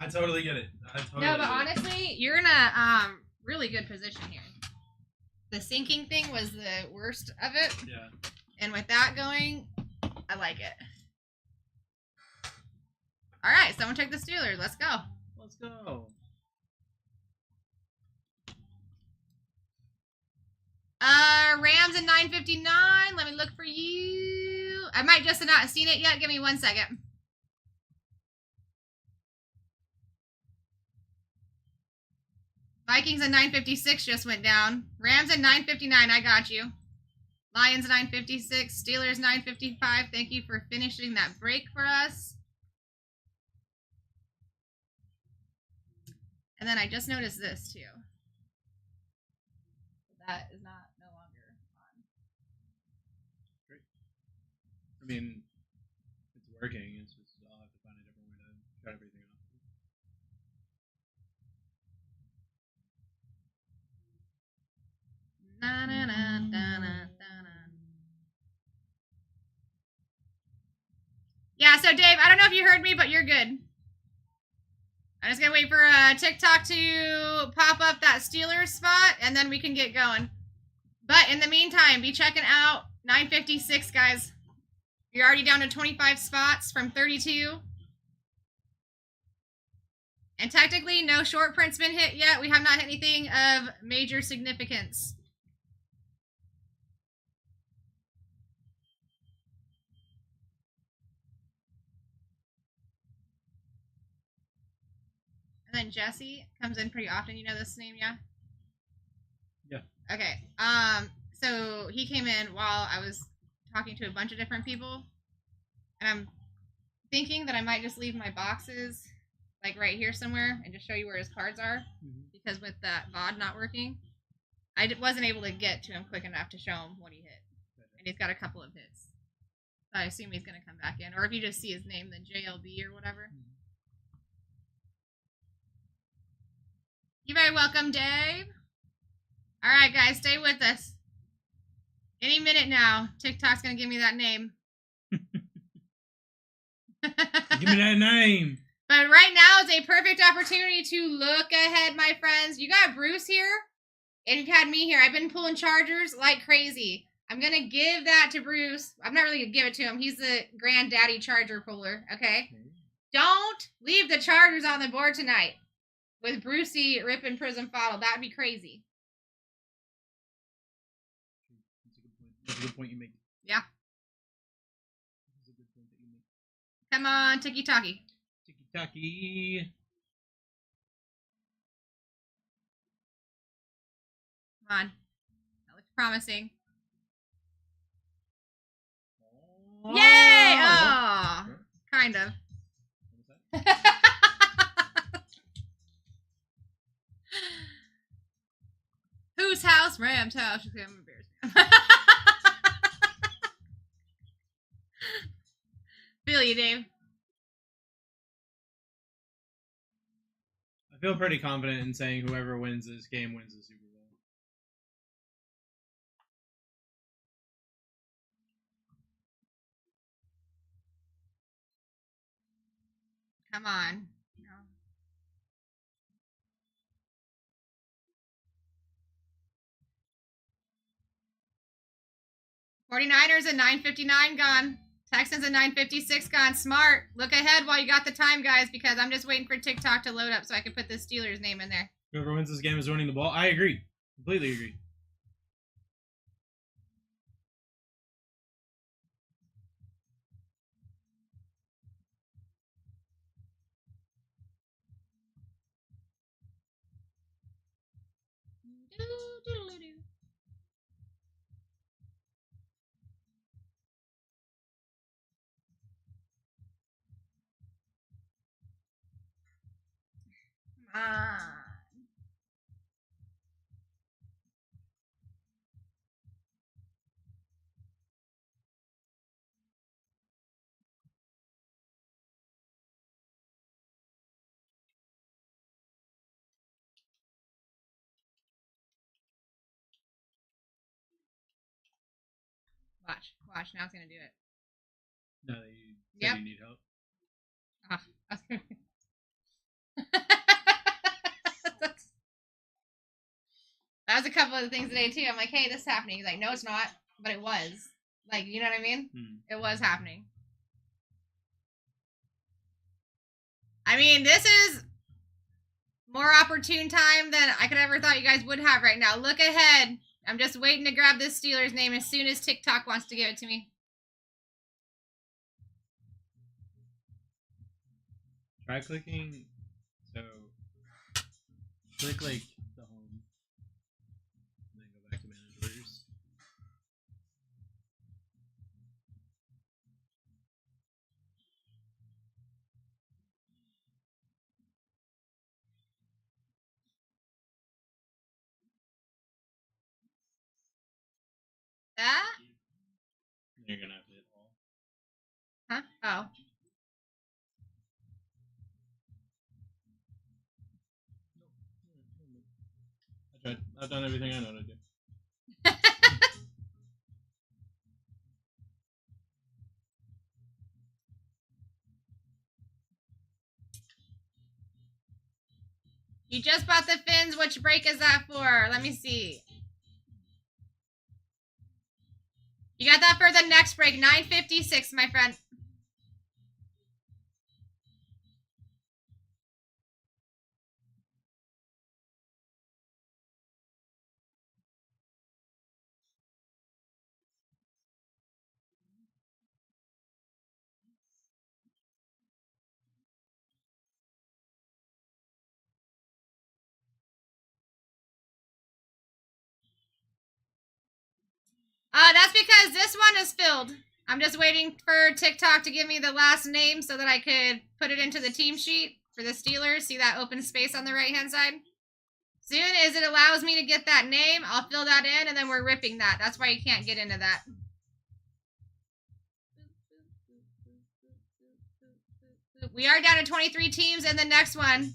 I totally get it. No, but honestly, you're in a really good position here. The sinking thing was the worst of it. Yeah. And with that going, I like it. All right, someone took the Steelers. Let's go. Let's go. Rams at 9:59. Let me look for you. I might just have not seen it yet. Give me 1 second. Vikings at 9:56 just went down. Rams at 9:59. I got you. Lions 9:56. Steelers 9:55. Thank you for finishing that break for us. And then I just noticed this too. That is not no longer on. Great. I mean, it's working. It's just I'll have to find a different way to shut everything off. Na, na, na, na, na, na. Yeah, so Dave, I don't know if you heard me, but you're good. I'm just gonna wait for TikTok to pop up that Steelers spot, and then we can get going. But in the meantime, be checking out 9:56, guys. You're already down to 25 spots from 32. And technically, no short print's been hit yet. We have not hit anything of major significance. And then Jesse comes in pretty often. You know this name, yeah? Yeah. Okay. So he came in while I was talking to a bunch of different people, and I'm thinking that I might just leave my boxes like right here somewhere and just show you where his cards are, because with that VOD not working, I wasn't able to get to him quick enough to show him what he hit, and he's got a couple of hits. So I assume he's gonna come back in, or if you just see his name, then JLB or whatever. You're very welcome, Dave. All right, guys, stay with us. Any minute now, TikTok's gonna give me that name. Give me that name. But right now is a perfect opportunity to look ahead, my friends. You got Bruce here, and you've had me here. I've been pulling chargers like crazy. I'm gonna give that to Bruce. I'm not really gonna give it to him. He's the granddaddy charger puller, okay? Don't leave the chargers on the board tonight with Brucey ripping Prism Fodder. That'd be crazy. That's a good point you make. Yeah. That's a good point that you make. Come on, Tiki Taki. Tiki Taki. Come on. That looks promising. Oh. Yay! Oh, kind of. What was that? Whose house? Ram's house. I'm embarrassed. Feel you, Dave. I feel pretty confident in saying whoever wins this game wins the Super Bowl. Come on. No. 49ers at 9:59 gone. Texans at 9:56 gone. Smart. Look ahead while you got the time, guys, because I'm just waiting for TikTok to load up so I can put the Steelers name in there. Whoever wins this game is winning the ball. I agree. Completely agree. Come on. Watch. Now it's gonna do it. Now that you said you need help. Ah, I was gonna... That was a couple of the things today too. I'm like, hey, this is happening. He's like, no, it's not, but it was. Like, you know what I mean? It was happening. I mean, this is more opportune time than I could ever thought you guys would have right now. Look ahead. I'm just waiting to grab this Steelers name as soon as TikTok wants to give it to me. Try clicking. So, click like the home, and then go back to manage orders. That? You're gonna have to hit all. Huh? Oh. I tried. I've done everything I know to do. You just bought the fins. Which break is that for? Let me see. You got that for the next break. 9:56, my friend. That's because this one is filled. I'm just waiting for TikTok to give me the last name so that I could put it into the team sheet for the Steelers. See that open space on the right-hand side? Soon as it allows me to get that name, I'll fill that in, and then we're ripping that. That's why you can't get into that. We are down to 23 teams in the next one.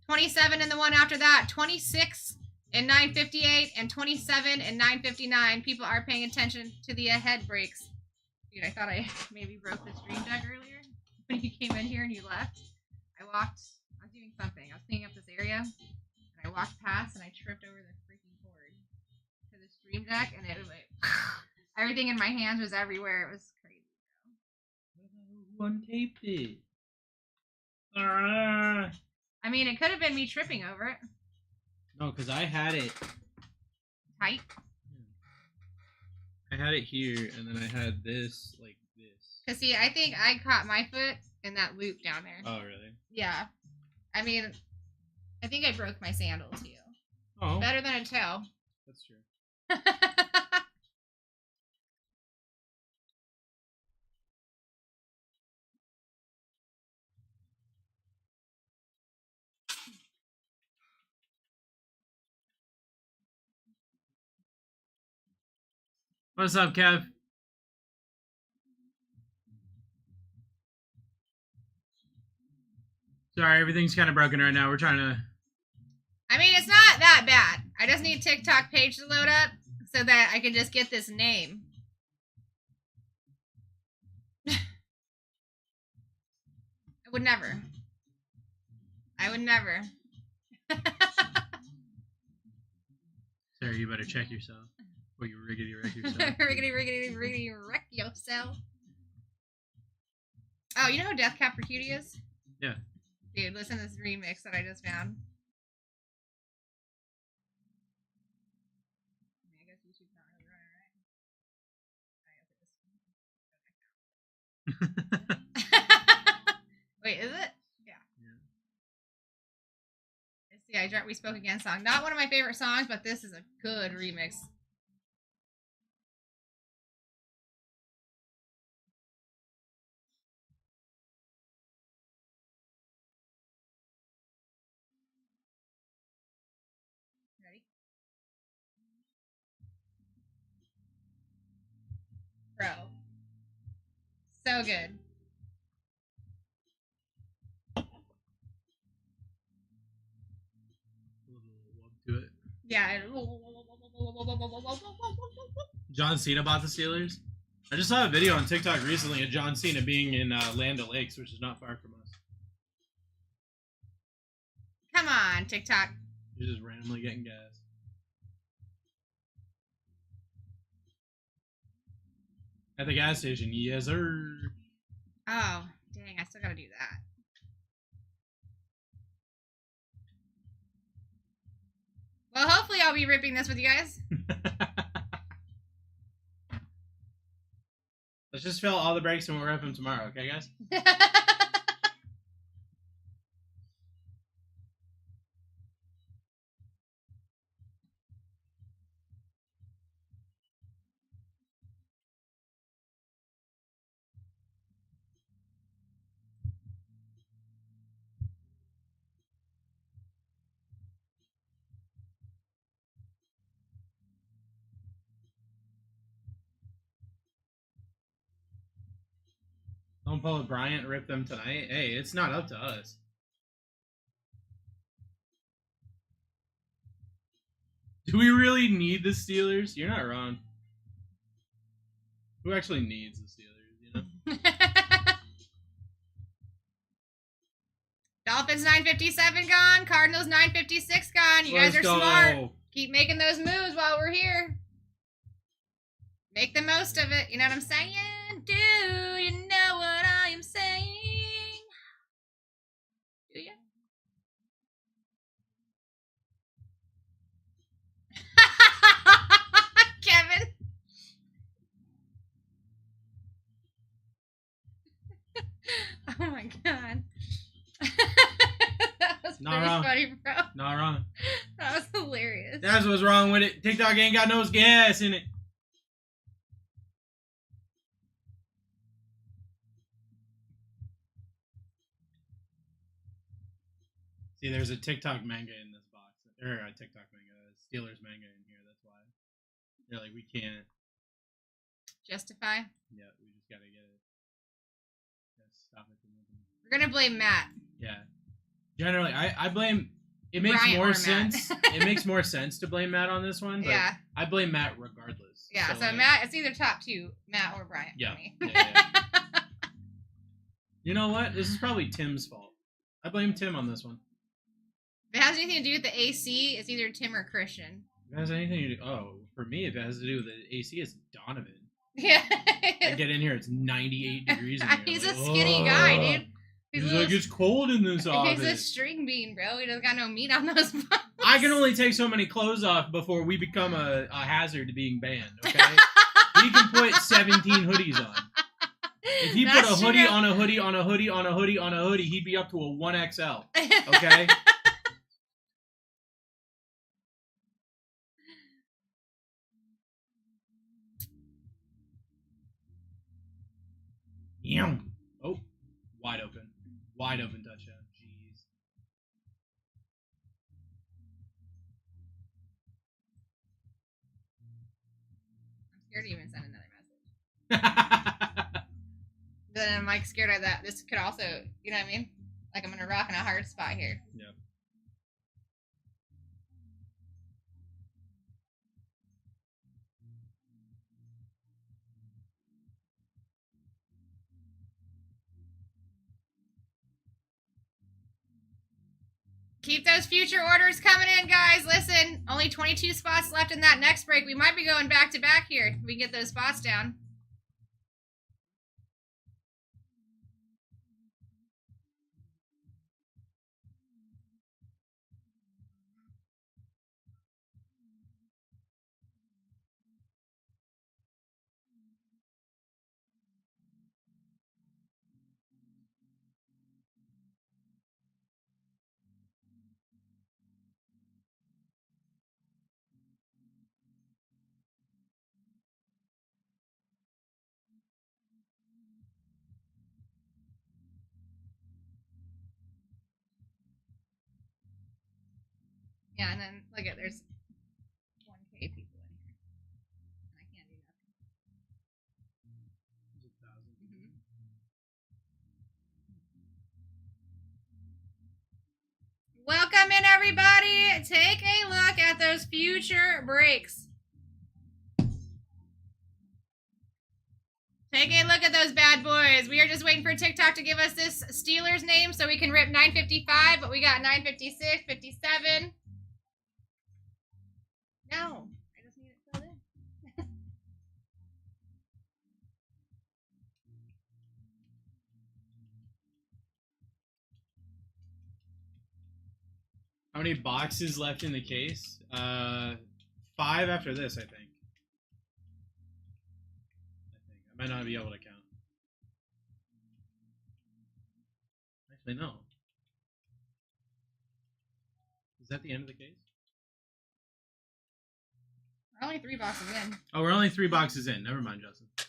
27 in the one after that. 26 in 9:58 and 27 in 9:59. People are paying attention to the ahead breaks. Dude, I thought I maybe broke the stream deck earlier when you came in here and you left. I was doing something. I was cleaning up this area, and I walked past and I tripped over the freaking cord to the stream deck, and it was like everything in my hands was everywhere. It was crazy. Who untaped it? I mean, it could have been me tripping over it. No, because I had it Tight. I had it here, and then I had this like this. Cause see, I think I caught my foot in that loop down there. Oh, really? Yeah. I mean, I think I broke my sandal too. Oh, Better than a toe. that's true. What's up, Kev? Sorry, everything's kind of broken right now. We're trying to... I mean, it's not that bad. I just need TikTok page to load up so that I can just get this name. I would never. I would never. Sarah, you better check yourself. Or you riggedy wreck yourself. riggedy wreck yourself. Oh, you know who Death Cap for Cutie is? Yeah. Dude, listen to this remix that I just found. I guess YouTube's not really running, right? Wait, is it? Yeah. Let's see, I Dreamt We Spoke Again song. Not one of my favorite songs, but this is a good remix. Ready? Bro. So good. To it. Yeah. John Cena bought the Steelers. I just saw a video on TikTok recently of John Cena being in Land O'Lakes, which is not far from us. Come on, TikTok. He's just randomly getting gas. At the gas station, yes, sir. Oh, dang, I still gotta do that. Well, hopefully I'll be ripping this with you guys. Let's just fill all the breaks and we'll rip them tomorrow, okay, guys? Don't pull a Bryant, rip them tonight. Hey, it's not up to us. Do we really need the Steelers? You're not wrong. Who actually needs the Steelers, you know? Dolphins 957 gone. Cardinals 956 gone. You guys are smart. Keep making those moves while we're here. Make the most of it. You know what I'm saying? Do you know what I am saying? Do you? Kevin. Oh my god. That was Not pretty wrong. funny, bro. Not wrong. That was hilarious. That's what's wrong with it. TikTok ain't got no gas in it. See, there's a TikTok manga in this box. Or a TikTok manga. Steelers manga in here. That's why. They're like, we can't. Justify. Yeah, we just gotta get it. Just stop it. We're gonna blame Matt. Yeah. Generally, I blame. It makes Bryant more or sense. Matt. It makes more sense to blame Matt on this one. But Yeah. I blame Matt regardless. Yeah, so like, Matt, it's either top two, Matt or Bryant Yeah. for me. Yeah. You know what? This is probably Tim's fault. I blame Tim on this one. If it has anything to do with the AC, it's either Tim or Christian. If it has anything to do, for me, if it has to do with the AC, it's Donovan. Yeah. I get in here, it's 98 degrees in here. He's like, a skinny guy, dude. He's like, it's cold in this office. He's a string bean, bro. He doesn't got no meat on those bones. I can only take so many clothes off before we become a hazard to being banned, okay? He can put 17 hoodies on. If he put a hoodie on a hoodie on a hoodie on a hoodie on a hoodie, he'd be up to a 1XL, okay? Yum. Oh, wide open. Wide open touchdown. Jeez. I'm scared to even send another message. Then I'm like scared of that. This could also, you know what I mean? Like I'm gonna rock in a hard spot here. Yep. Keep those future orders coming in, guys. Listen, only 22 spots left in that next break. We might be going back to back here if we can get those spots down. Yeah, and then look at there's 1K people in here. And I can't do nothing. Welcome in, everybody. Take a look at those future breaks. Take a look at those bad boys. We are just waiting for TikTok to give us this Steelers name so we can rip 955, but we got 956, 57. No, I just need it filled in. How many boxes left in the case? 5 after this, I think. I might not be able to count. Actually, no. Is that the end of the case? We're only 3 boxes in. Oh, we're only 3 boxes in. Never mind, Justin. I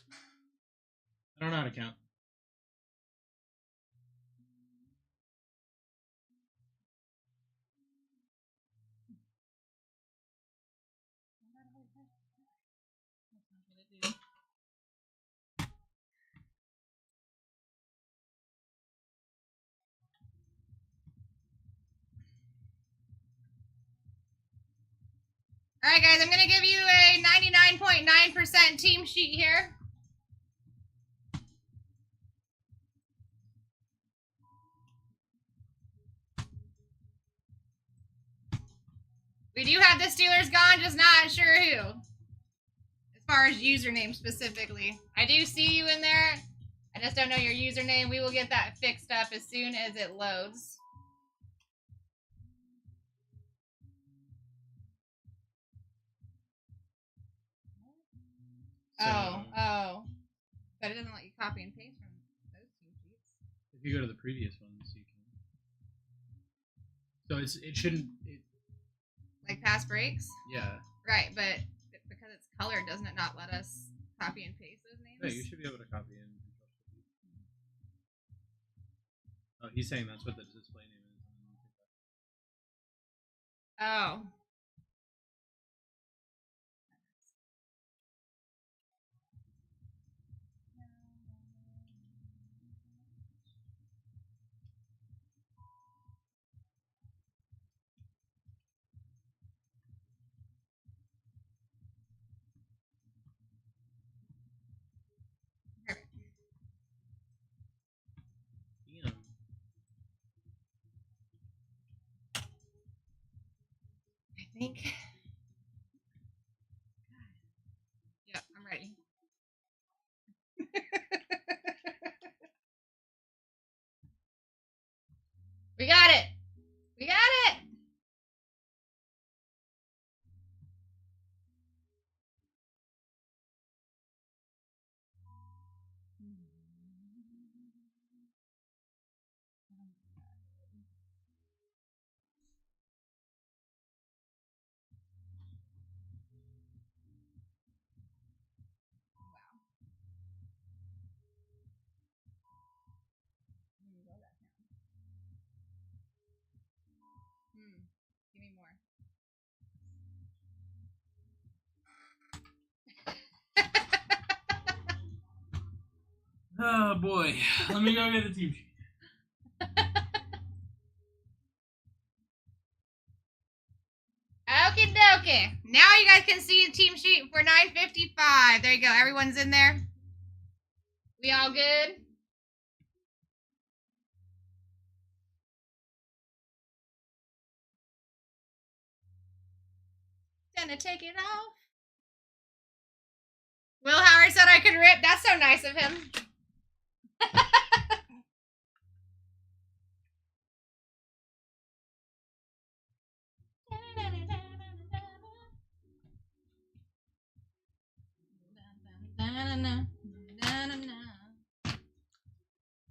don't know how to count. Alright guys, I'm going to give you a 99.9% team sheet here. We do have the Steelers gone, just not sure who. As far as username specifically. I do see you in there. I just don't know your username. We will get that fixed up as soon as it loads. So, Oh. But it doesn't let you copy and paste from those team sheets. If you go to the previous ones, you can. So it shouldn't. Like past breaks? Yeah. Right, but because it's colored, doesn't it not let us copy and paste those names? No, you should be able to copy and control. Oh, he's saying that's what the display name is. Oh. Damn. I think. Yep, I'm ready. We got it. We got it. Give me more. Oh boy. Let me go get the team sheet. Okie dokie. Now you guys can see the team sheet for 9:55. There you go. Everyone's in there. We all good? Gonna take it off. Will Howard said I could rip. That's so nice of him.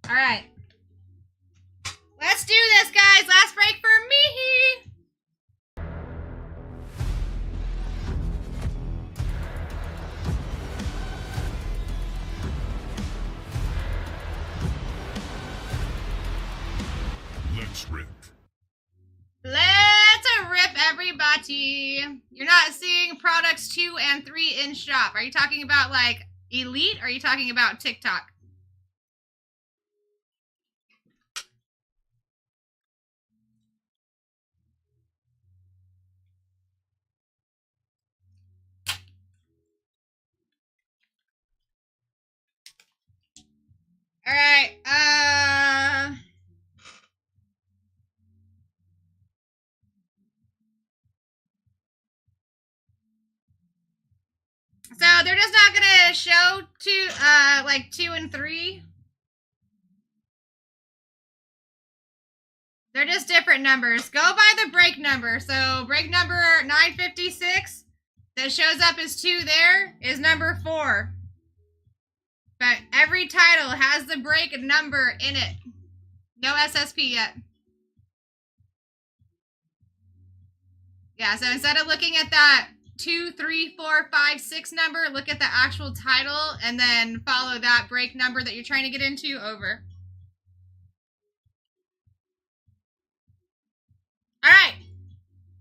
All right. Let's do this, guys. Last break for me. Let's rip. Let's rip, everybody. You're not seeing products 2 and 3 in shop. Are you talking about like Elite? Or are you talking about TikTok? All right. So they're just not gonna show like 2 and 3. They're just different numbers. Go by the break number. So break number 956 that shows up as 2 there is number 4. But every title has the break number in it. No SSP yet. Yeah, so instead of looking at that 2, 3, 4, 5, 6 number, look at the actual title and then follow that break number that you're trying to get into over. All right.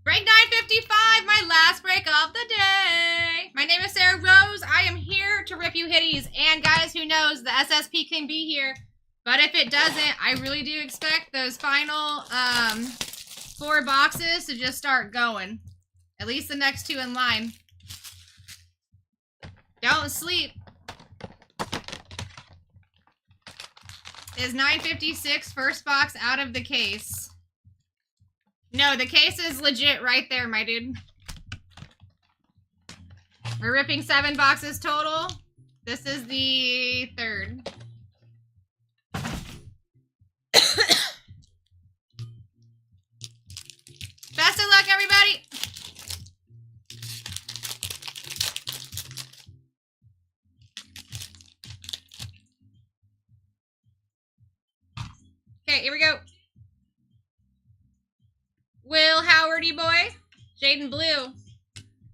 Break 955, my last break of the day. My name is Sarah Rose. I am here to rip you hitties. And guys, who knows, the SSP can be here. But if it doesn't, I really do expect those final 4 boxes to just start going. At least the next 2 in line. Don't sleep. Is 956 first box out of the case? No, the case is legit right there, my dude. We're ripping 7 boxes total. This is the 3rd. Best of luck, everybody. Okay, here we go. Will Howardy boy. Jaden Blue.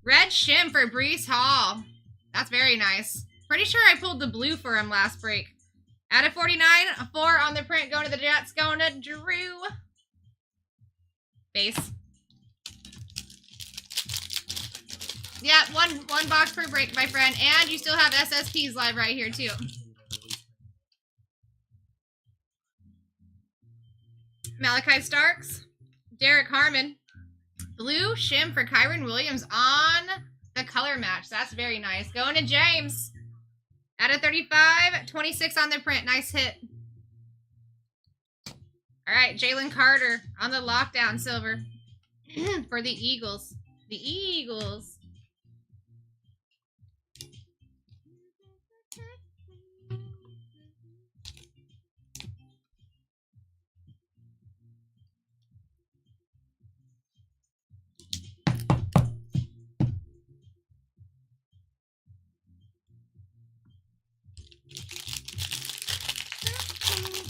Red Shim for Brees Hall. That's very nice. Pretty sure I pulled the blue for him last break. Out of 49, a 4 on the print going to the Jets, going to Drew. Base. Yeah, one box per break, my friend. And you still have SSPs live right here, too. Malachi Starks. Derek Harmon. Blue Shim for Kyron Williams on the color match. That's very nice. Going to James. Out of 35, 26 on the print. Nice hit. All right, Jalen Carter on the lockdown silver for the Eagles. The Eagles.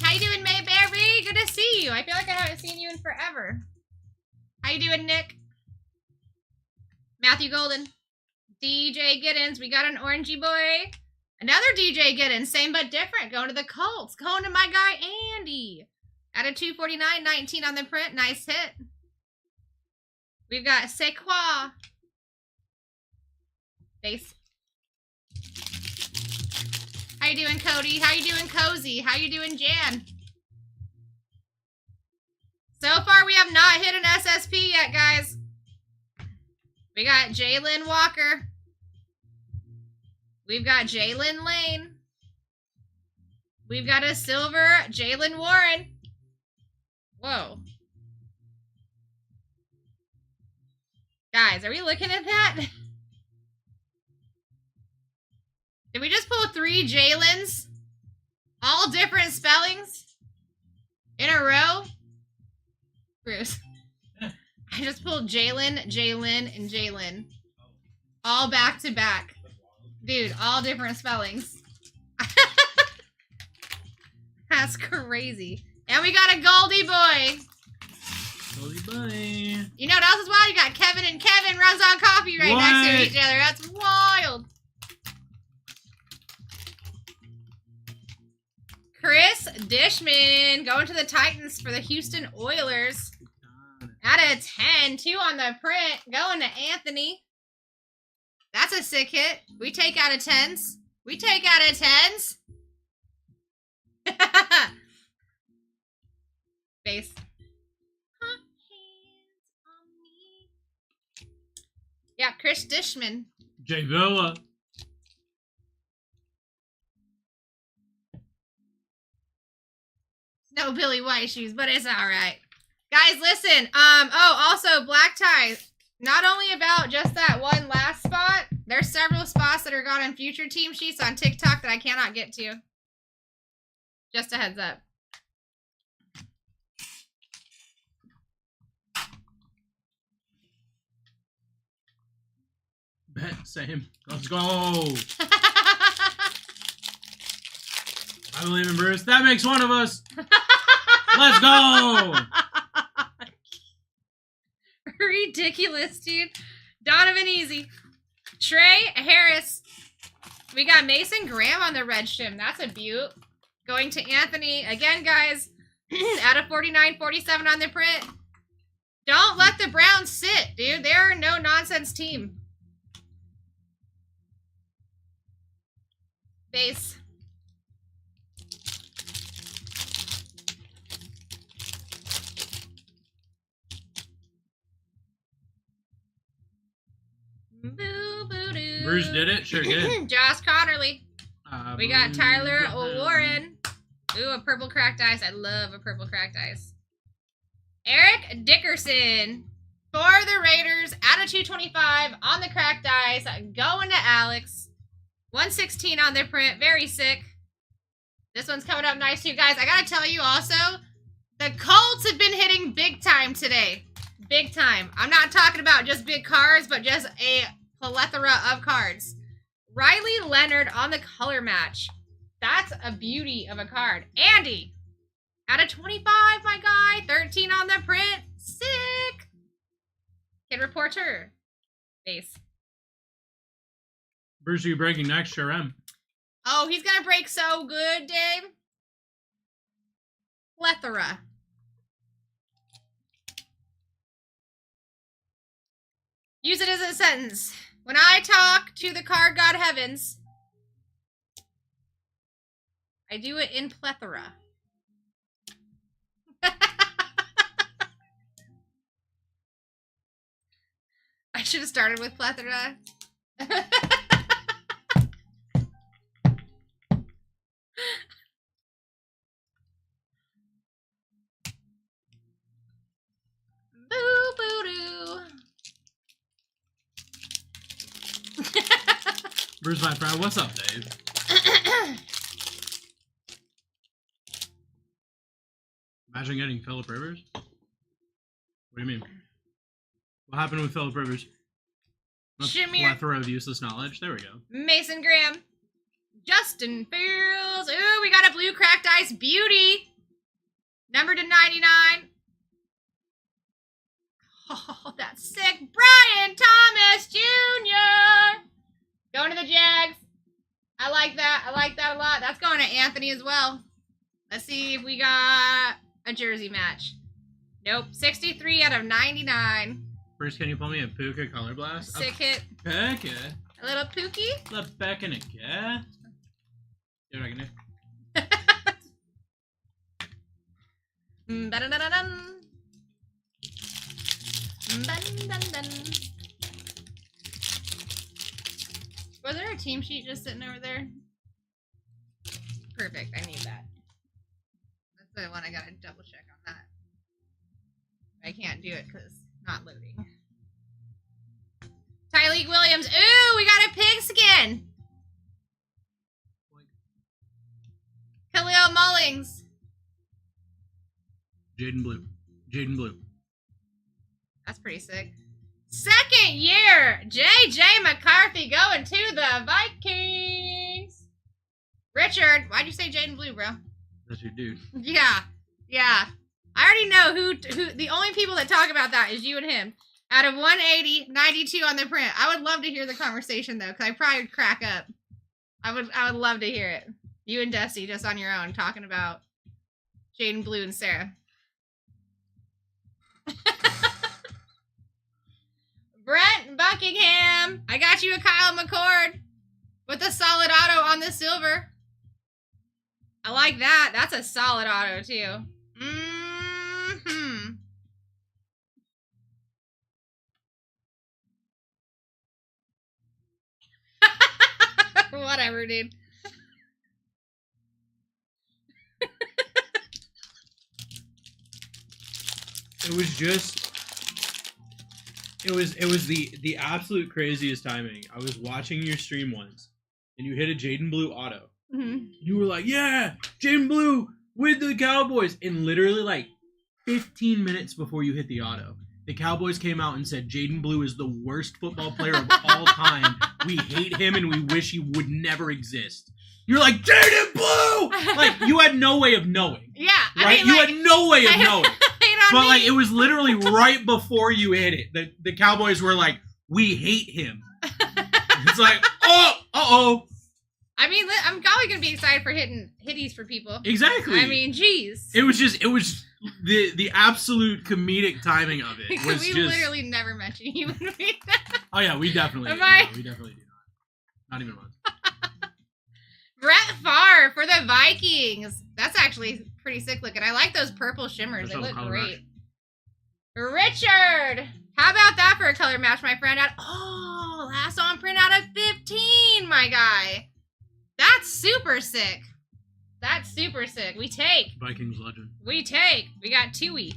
How you doing, Mayberry? Good to see you. I feel like I haven't seen you in forever. How you doing, Nick? Matthew Golden. DJ Giddens. We got an orangey boy. Another DJ Giddens. Same but different. Going to the Colts. Going to my guy, Andy. Out of 249, 19 on the print. Nice hit. We've got Sequa. Base. How you doing, Cody? How you doing, Cozy? How you doing, Jan? So far, we have not hit an SSP yet, guys. We got Jalen Walker. We've got Jalen Lane. We've got a silver Jalen Warren. Whoa. Guys, are we looking at that? Did we just pull 3 Jalens? All different spellings? In a row? Bruce. I just pulled Jalen, Jalen, and Jalen. All back to back. Dude, all different spellings. That's crazy. And we got a Goldie boy. Goldie boy. You know what else is wild? You got Kevin and Kevin runs on coffee right next to each other. That's wild. Chris Dishman going to the Titans for the Houston Oilers. Out of 10, 2 on the print. Going to Anthony. That's a sick hit. We take out of 10s. We take out of 10s. Base. Yeah, Chris Dishman. Jay Villa. No Billy White shoes, but it's all right. Guys, listen. Also, BlackTie. Not only about just that one last spot, there's several spots that are gone on future team sheets on TikTok that I cannot get to. Just a heads up. Same. Let's go. I believe in Bruce. That makes one of us. Let's go. Ridiculous, dude. Donovan Easy. Trey Harris. We got Mason Graham on the red shim. That's a beaut. Going to Anthony. Again, guys, out of 49-47 on the print. Don't let the Browns sit, dude. They're a no-nonsense team. Base. Bruce did it? Sure did. Josh Connerly. We got Tyler Warren. Ooh, a purple cracked ice. I love a purple cracked ice. Eric Dickerson for the Raiders. Out of 225 on the cracked ice. Going to Alex. 116 on their print. Very sick. This one's coming up nice too, guys. I gotta tell you also, the Colts have been hitting big time today. Big time. I'm not talking about just big cards, but just a plethora of cards. Riley Leonard on the color match. That's a beauty of a card. Andy, out of 25, my guy. 13 on the print. Sick. Kid Reporter. Base. Bruce, are you breaking next, Sharem? Oh, he's going to break so good, Dave. Plethora. Use it as a sentence. When I talk to the card god heavens, I do it in plethora. I should have started with plethora. Boo-boo-doo. Bruce, my friend, what's up, Dave? Imagine getting Phillip Rivers? What do you mean? What happened with Phillip Rivers? A Shamir. plethora of useless knowledge. There we go. Mason Graham. Justin Fields. Ooh, we got a blue cracked ice beauty. Number to 99. Oh, that's sick. Brian Thomas Jr. Going to the Jags. I like that. I like that a lot. That's going to Anthony as well. Let's see if we got a jersey match. Nope. 63 out of 99. First, can you pull me a Puka Color Blast? Sick hit. Puka. A little pookie. The back in a cat. Do what I can do. Ba-da-da-da-dun. Dun-dun-dun. Was there a team sheet just sitting over there? Perfect. I need that. That's the one I gotta double check on that. I can't do it because not loading. Tyleek Williams. Ooh, we got a pigskin. Khalil Mullings. Jaden Blue. Jaden Blue. That's pretty sick. Second year, J.J. McCarthy going to the Vikings. Richard, why'd you say Jaden Blue, bro? That's your dude. Yeah. I already know who. The only people that talk about that is you and him. Out of 180, 92 on the print. I would love to hear the conversation though, because I probably would crack up. I would love to hear it. You and Dusty just on your own talking about Jaden Blue and Sarah. Brent Buckingham. I got you a Kyle McCord with a solid auto on the silver. I like that. That's a solid auto too. Whatever, dude. It was just... It was the absolute craziest timing. I was watching your stream once, and you hit a Jaden Blue auto. Mm-hmm. You were like, yeah, Jaden Blue with the Cowboys. And literally like 15 minutes before you hit the auto, The Cowboys came out and said Jaden Blue is the worst football player of all time. We hate him and we wish he would never exist. You're like, Jaden Blue! Like, you had no way of knowing. Yeah. Right? I mean, You had no way of knowing. But, me. like, it was literally right before you hit it. The Cowboys were like, we hate him. It's like, uh-oh. I mean, I'm probably going to be excited for hitting hitties for people. Exactly. I mean, geez. It was the absolute comedic timing of it was we just... literally never mention you when we... Oh, yeah, we definitely do. Am I? No, we definitely do not. Not even once. Brett Favre for the Vikings. That's actually pretty sick looking. I like those purple shimmers. They look great. Richard! How about that for a color match, my friend? Last on print out of 15, my guy. That's super sick. That's super sick. We take. Vikings legend. We take. We got Tui.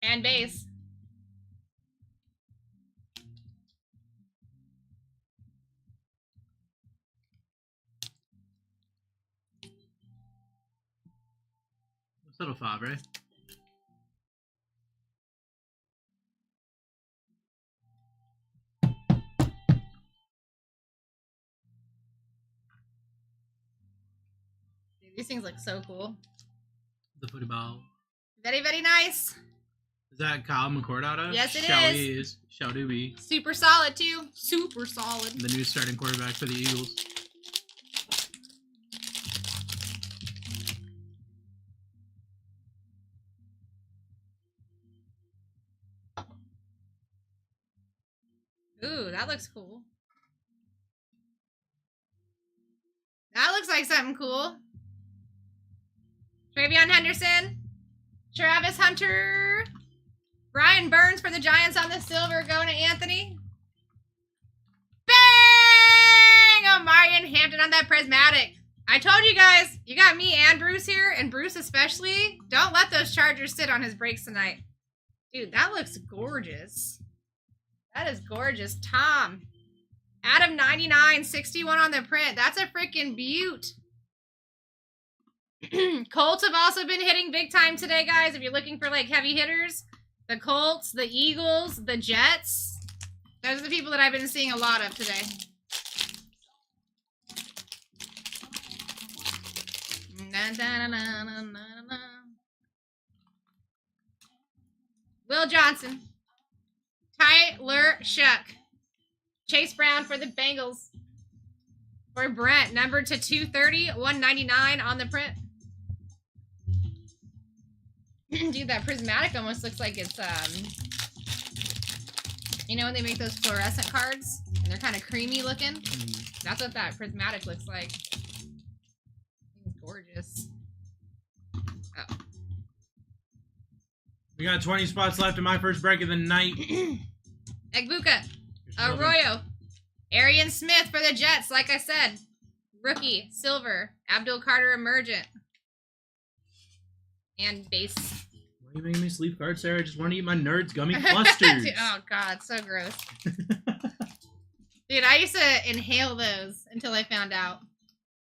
And base. Little Favre. These things look so cool. The football. Very, very nice. Is that Kyle McCord out of? Yes, it is. Shall do be. Super solid, too. Super solid. The new starting quarterback for the Eagles. Ooh, that looks cool. That looks like something cool. Travion Henderson. Travis Hunter. Brian Burns for the Giants on the silver, going to Anthony. Bang! O'Marion Hampton on that prismatic. I told you guys, you got me and Bruce here, and Bruce especially. Don't let those Chargers sit on his brakes tonight. Dude, that looks gorgeous. That is gorgeous. Tom. Out of 99, 61 on the print. That's a freaking beaut. Colts have also been hitting big time today, guys. If you're looking for, like, heavy hitters. The Colts, the Eagles, the Jets. Those are the people that I've been seeing a lot of today. Will Johnson. Tyler Shuck. Chase Brown for the Bengals. For Brent, numbered to 230, 199 on the print. Dude, that prismatic almost looks like it's, you know when they make those fluorescent cards? And they're kind of creamy looking? That's what that prismatic looks like. It's gorgeous. Oh. We got 20 spots left in my first break of the night. Egbuka. Arroyo. Arian Smith for the Jets, like I said. Rookie, silver. Abdul Carter, emergent. And base. Why are you making me sleep card, Sarah? I just want to eat my Nerds gummy clusters. Oh, God, so gross. Dude, I used to inhale those until I found out.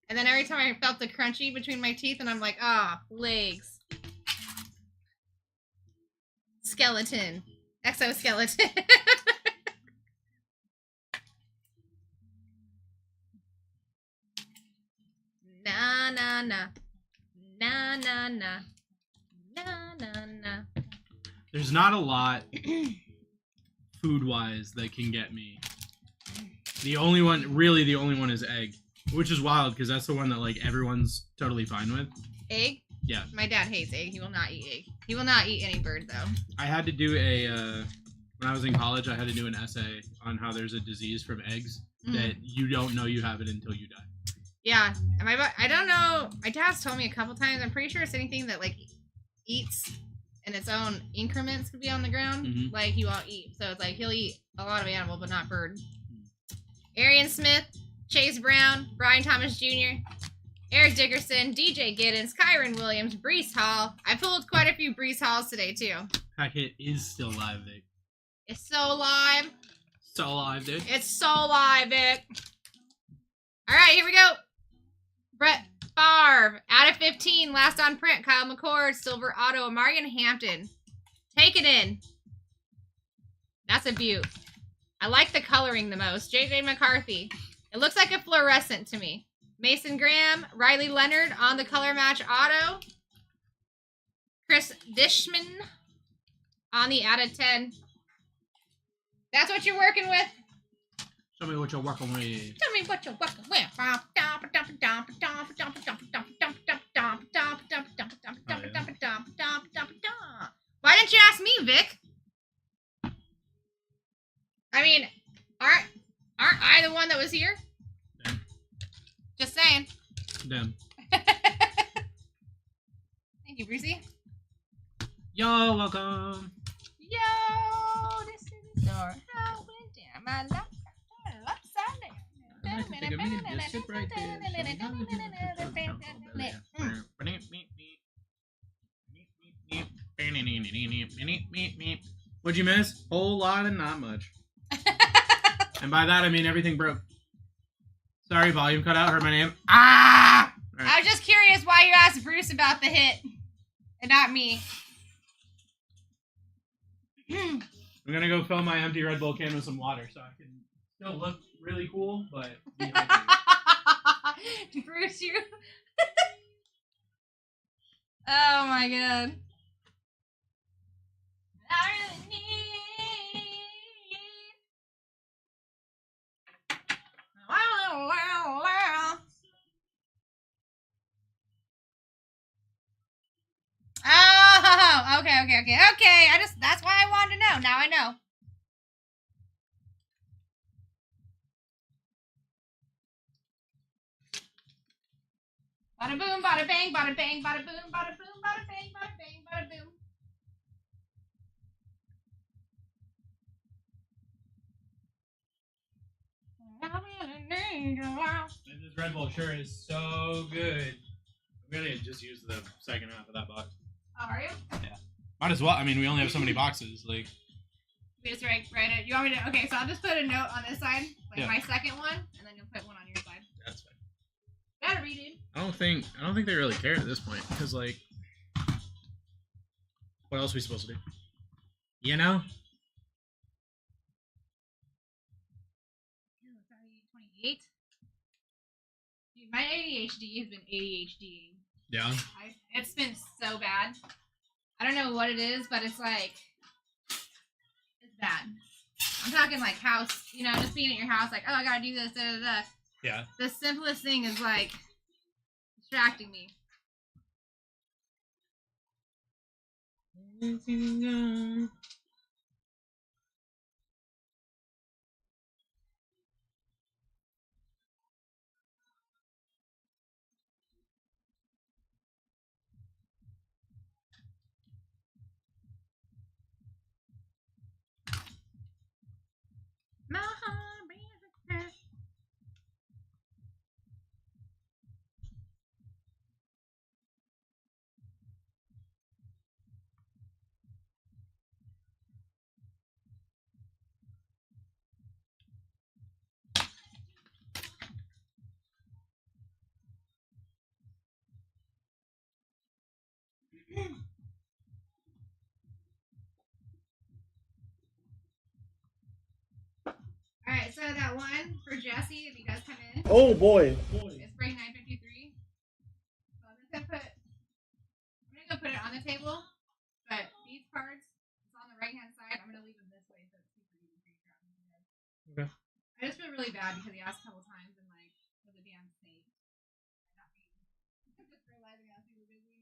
And then every time I felt the crunchy between my teeth, and I'm like, legs. Skeleton. Exoskeleton. Na na na. Na na na. Na na na. There's not a lot food-wise that can get me. The only one is egg. Which is wild, because that's the one that, like, everyone's totally fine with. Egg? Yeah. My dad hates egg. He will not eat egg. He will not eat any bird, though. I had to do when I was in college, I had to do an essay on how there's a disease from eggs that you don't know you have it until you die. Yeah. I don't know. My dad's told me a couple times. I'm pretty sure it's anything that, like, eats in its own increments could be on the ground. Like, he won't eat. So it's like he'll eat a lot of animal, but not bird. Arian Smith, Chase Brown, Brian Thomas Jr., Eric Dickerson, DJ Giddens, Kyron Williams, Breece Hall. I pulled quite a few Breece Halls today, too. Packet is still live, Vic. It's so live. So live, dude. It's so live, Vic. All right, here we go. Brett Favre, out of 15, last on print. Kyle McCord, silver auto, Marion Hampton. Take it in. That's a beaut. I like the coloring the most. JJ McCarthy. It looks like a fluorescent to me. Mason Graham, Riley Leonard on the color match auto. Chris Dishman on the added 10. That's what you're working with? Show me what you're working with. Tell me what you're working with. Why didn't you ask me, Vic? I mean, aren't I the one that was here? Damn. Just saying. Damn. Thank you, Brucey. You're welcome. Yo, this is the story. How went down my life upside down. I'm gonna take a minute, just sit right there. What'd you miss? Whole lot and not much. And by that I mean everything broke. Sorry, volume cut out. Heard my name. Ah! Right. I was just curious why you asked Bruce about the hit and not me. I'm gonna go fill my empty Red Bull can with some water so I can still look really cool, but be hydrated. Bruce, you. Oh my god. I really need. Wow. Oh, okay. That's why I wanted to know. Now I know. Bada boom, bada bang, bada bang, bada boom, bada boom, bada bang, bada bang, bada boom. This Red Bull sure is so good. I'm gonna just use the second half of that box. Oh, are you? Yeah. Might as well. I mean, we only have so many boxes. Like. We just write it. You want me to? Okay, so I'll just put a note on this side, like Yeah. my second one, and then you'll put one on your side. That's fine. Gotta read it. I don't think they really care at this point because like, what else are we supposed to do? You know? 28. Dude, my ADHD has been ADHDing. Yeah. It's been so bad. I don't know what it is, but it's like, it's bad. I'm talking like house, just being at your house, like, oh, I gotta do this, da da da. Yeah. The simplest thing is like distracting me. My heart beats fast. Alright, so that one for Jesse, if he does come in, Oh boy. it's break 953. So I'm gonna go put it on the table, but these cards, it's on the right hand side. I'm gonna leave them this way so it's super easy for you to grab them. Okay. I just feel really bad because he asked a couple times and like was a damn snake. I'm just realizing I'm super busy.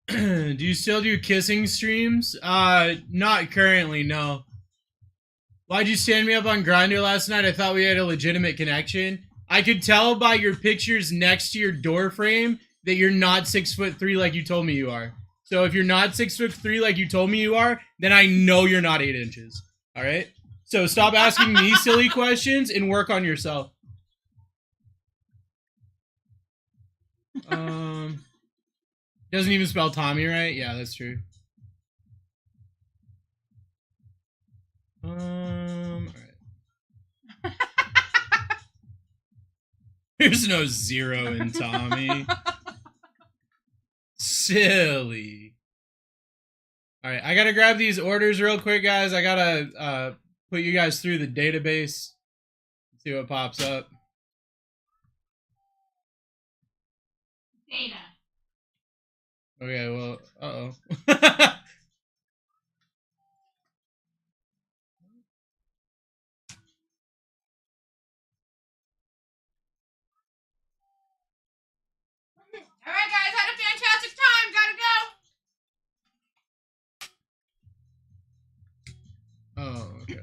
Do you still do kissing streams? Not currently, no. Why'd you stand me up on Grindr last night? I thought we had a legitimate connection. I could tell by your pictures next to your door frame that you're not 6'3" like you told me you are. So if you're not 6'3" like you told me you are, then I know you're not 8 inches. All right. So stop asking me silly questions and work on yourself. Doesn't even spell Tommy right. Yeah, that's true. All right. There's no 0 in Tommy. Silly. All right, I gotta grab these orders real quick, guys. I gotta put you guys through the database. See what pops up. Data. Okay, well, uh-oh. All right, guys, had a fantastic time. Gotta go. Oh, okay.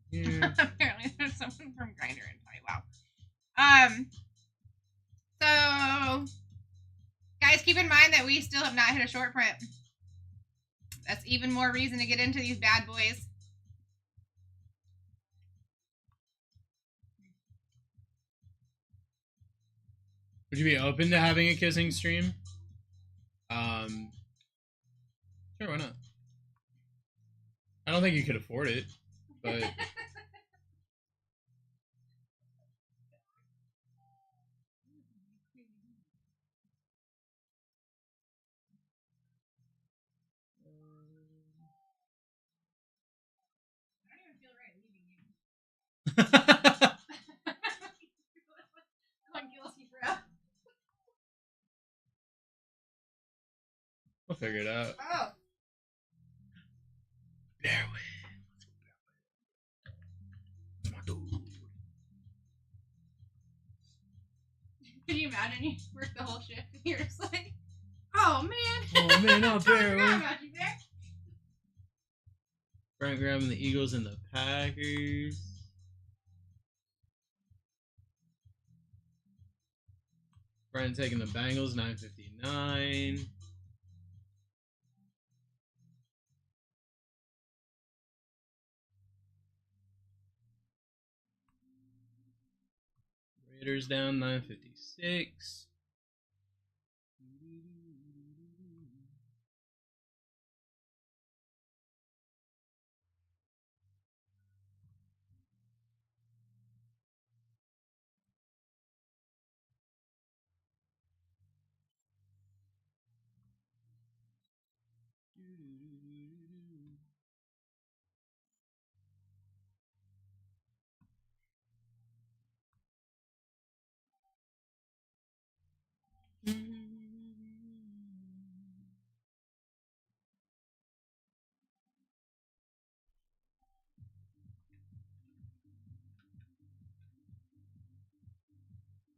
Yeah. Apparently, there's someone from Grindr in play. Wow. So, guys, keep in mind that we still have not hit a short print. That's even more reason to get into these bad boys. Would you be open to having a kissing stream? Sure, why not? I don't think you could afford it, but we'll figure it out. Oh. Bear with. Can you imagine you work the whole shift and you're just like, oh man. Oh man, I'll Totally bear forgot with. about you there. Brent grabbing the Eagles and the Packers. Brent taking the Bengals, 9:59. Raiders down, 9:56.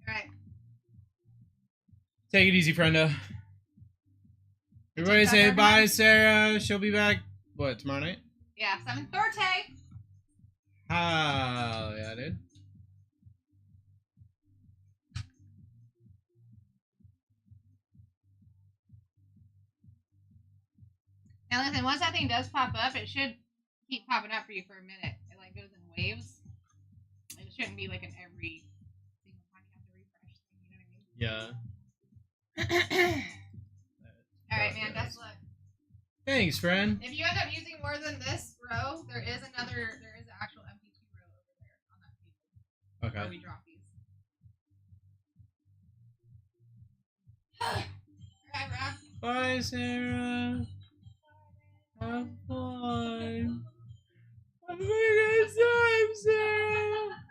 All right. Take it easy, friendo. Everybody say bye, Sarah. She'll be back, what, tomorrow night? Yeah, 7:30. Oh, yeah, dude. Now listen, once that thing does pop up, it should keep popping up for you for a minute. It like goes in waves. It shouldn't be like an every single time you have to refresh thing, you know what I mean? All right, man, best luck. Thanks, friend. If you end up using more than this row, there is an actual empty 2 row over there on that table. Okay. Where we drop these. All right, Rob. Bye, Sarah. Have fun. Have a good time, Sarah.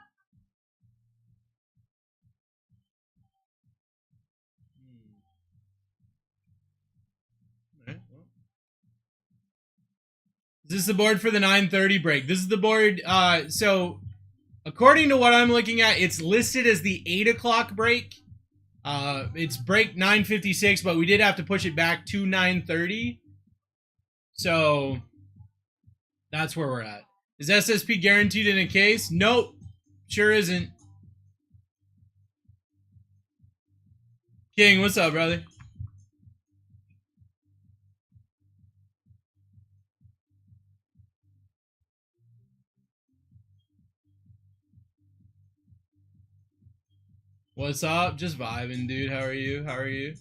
Alright, well. This is the board for the 9:30 break. This is the board. So, according to what I'm looking at, it's listed as the 8 o'clock break. It's break 9:56, but we did have to push it back to 9:30. So, that's where we're at. Is SSP guaranteed in a case? Nope. Sure isn't. King, what's up, brother? What's up? Just vibing, dude. How are you? How are you?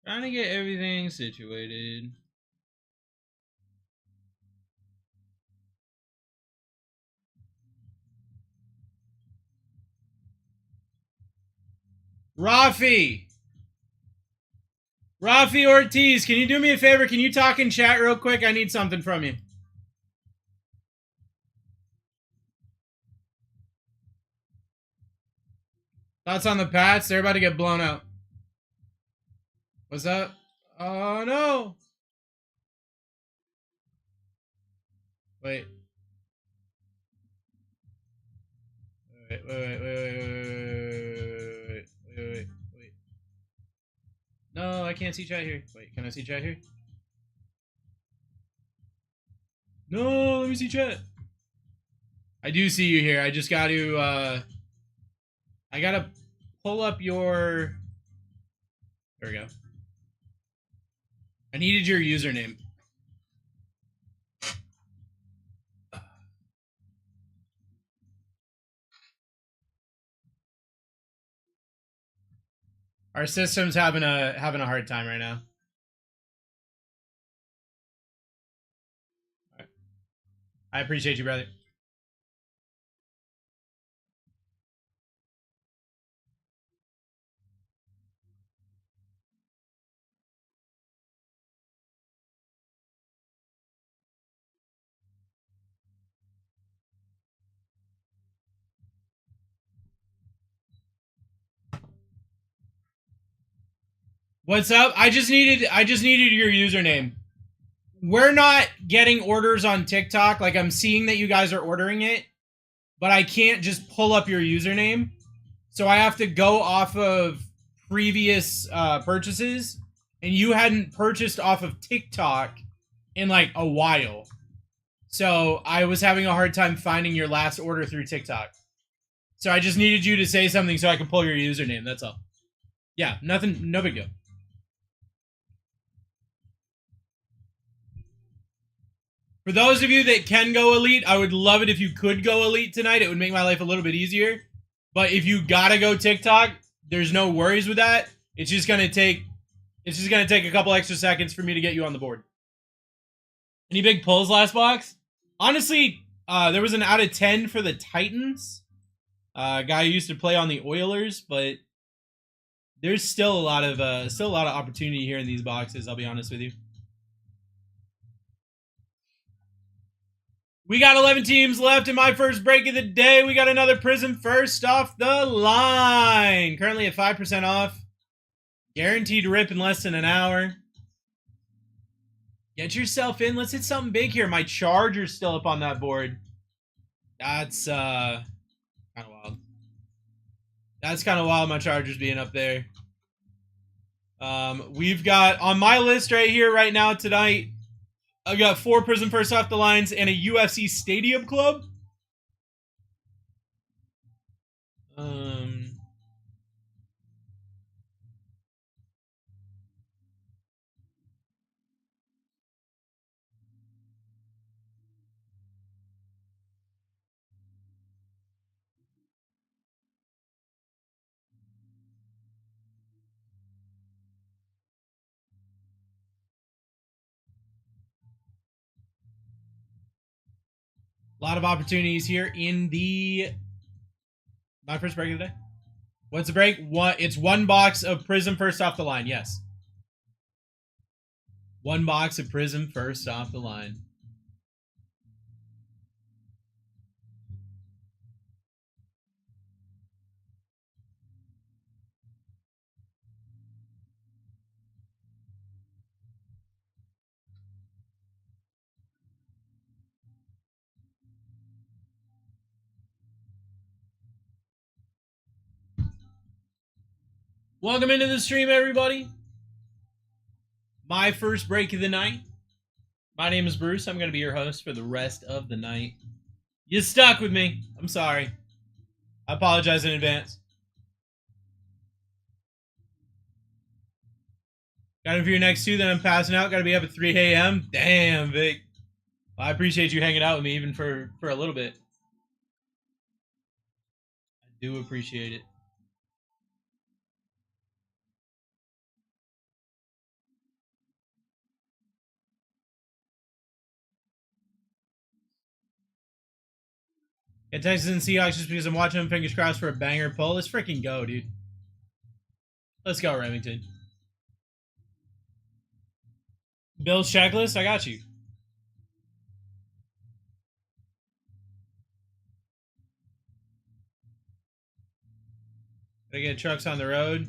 Trying to get everything situated. Rafi! Rafi Ortiz, can you do me a favor? Can you talk in chat real quick? I need something from you. Thoughts on the Pats? They're about to get blown out. What's up? Oh, no. Wait. Wait. No, I can't see chat here. Wait, can I see chat here? No, let me see chat. I do see you here. I just got to, I gotta pull up your... There we go. I needed your username. Our system's having a hard time right now. Right. I appreciate you, brother. What's up? I just needed your username. We're not getting orders on TikTok. Like, I'm seeing that you guys are ordering it, but I can't just pull up your username. So I have to go off of previous purchases, and you hadn't purchased off of TikTok in like a while. So I was having a hard time finding your last order through TikTok. So I just needed you to say something so I could pull your username. That's all. Yeah, nothing, no big deal. For those of you that can go elite, I would love it if you could go elite tonight. It would make my life a little bit easier. But if you gotta go TikTok, there's no worries with that. It's just gonna take a couple extra seconds for me to get you on the board. Any big pulls last box? Honestly, there was an out of 10 for the Titans. Guy who used to play on the Oilers, but there's still a lot of opportunity here in these boxes, I'll be honest with you. We got 11 teams left in my first break of the day. We got another Prism first off the line. Currently at 5% off. Guaranteed to rip in less than an hour. Get yourself in. Let's hit something big here. My Charger's still up on that board. That's kind of wild. That's kind of wild, my Chargers being up there. We've got, on my list right here right now tonight, I've got 4 Prism first off the lines and a UFC Stadium Club. A lot of opportunities here in my first break of the day. What's the break? It's 1 box of Prism first off the line. Yes. 1 box of Prism first off the line. Welcome into the stream, everybody. My first break of the night. My name is Bruce. I'm going to be your host for the rest of the night. You stuck with me. I'm sorry. I apologize in advance. Got him for your next two, then I'm passing out. Got to be up at 3 a.m. Damn, Vic. Well, I appreciate you hanging out with me even for a little bit. I do appreciate it. Yeah, Texans and Seahawks just because I'm watching them. Fingers crossed for a banger pull. Let's freaking go, dude. Let's go, Remington. Bill's checklist, I got you. Gotta get trucks on the road.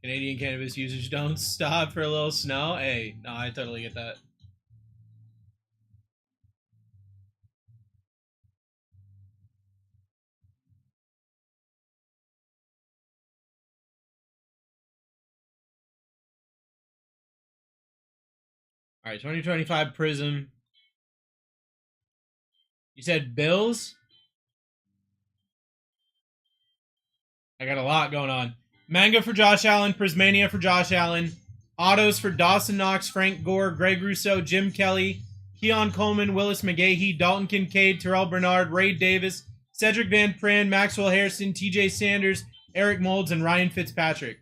Canadian cannabis users don't stop for a little snow. Hey, no, I totally get that. All right, 2025 Prism. You said Bills? I got a lot going on. Manga for Josh Allen, Prismania for Josh Allen, autos for Dawson Knox, Frank Gore, Greg Rousseau, Jim Kelly, Keon Coleman, Willis McGahee, Dalton Kincaid, Terrell Bernard, Ray Davis, Cedric Van Pran, Maxwell Harrison, TJ Sanders, Eric Moulds, and Ryan Fitzpatrick.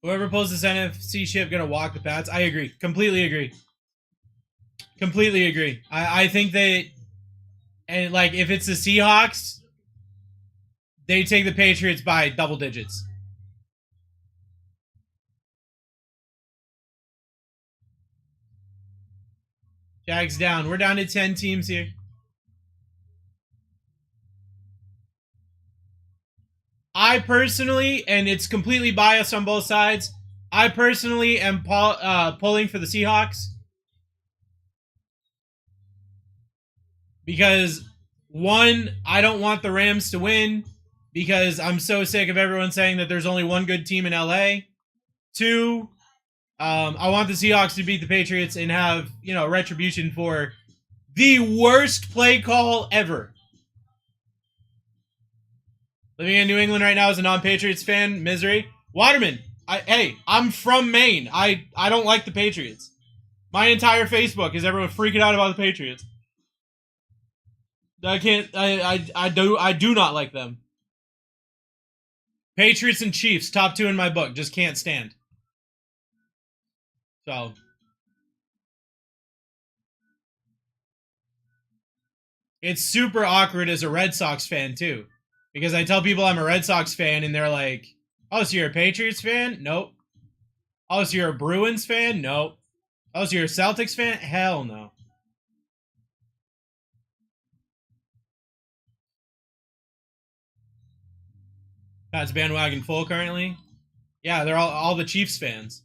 Whoever pulls this NFC ship gonna walk the Pats. I agree. Completely agree. Completely agree. I think they, and like if it's the Seahawks, they take the Patriots by double digits. Jags down. We're down to 10 teams here. I personally, and it's completely biased on both sides, I personally am pulling for the Seahawks. Because, one, I don't want the Rams to win because I'm so sick of everyone saying that there's only one good team in LA. Two, I want the Seahawks to beat the Patriots and have, retribution for the worst play call ever. Living in New England right now as a non-Patriots fan, misery. Waterman, I'm from Maine. I don't like the Patriots. My entire Facebook is everyone freaking out about the Patriots. I do not like them. Patriots and Chiefs, top two in my book, just can't stand. So it's super awkward as a Red Sox fan too. Because I tell people I'm a Red Sox fan and they're like, oh, so you're a Patriots fan? Nope. Oh, so you're a Bruins fan? Nope. Oh, so you're a Celtics fan? Hell no. Pat's bandwagon full currently? Yeah, they're all the Chiefs fans.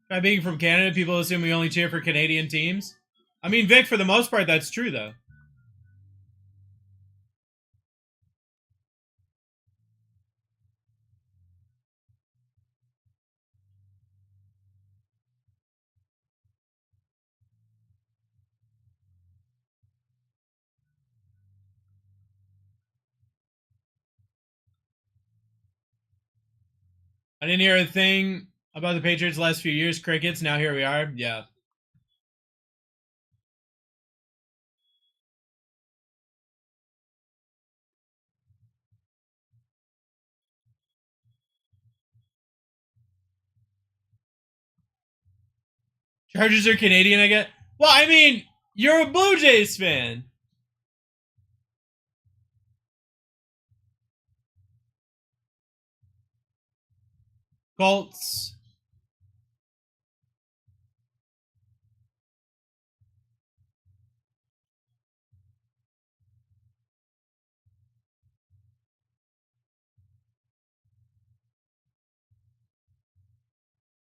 By being from Canada, people assume we only cheer for Canadian teams. I mean, Vic, for the most part, that's true, though. I didn't hear a thing about the Patriots the last few years. Crickets, now here we are. Yeah. Chargers are Canadian, I guess. Well, I mean, you're a Blue Jays fan. Colts.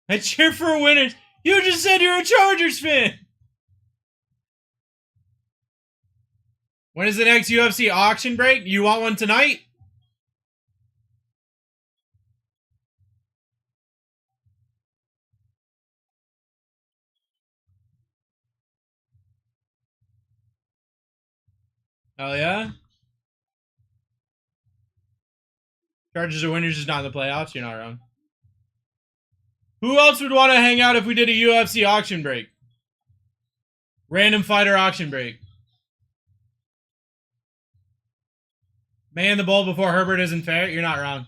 I cheer for winners. You just said you're a Chargers fan. When is the next UFC auction break? You want one tonight? Hell yeah. Chargers are winners, just not in the playoffs. You're not wrong. Who else would want to hang out if we did a UFC auction break? Random fighter auction break. Man the ball before Herbert isn't fair. You're not wrong.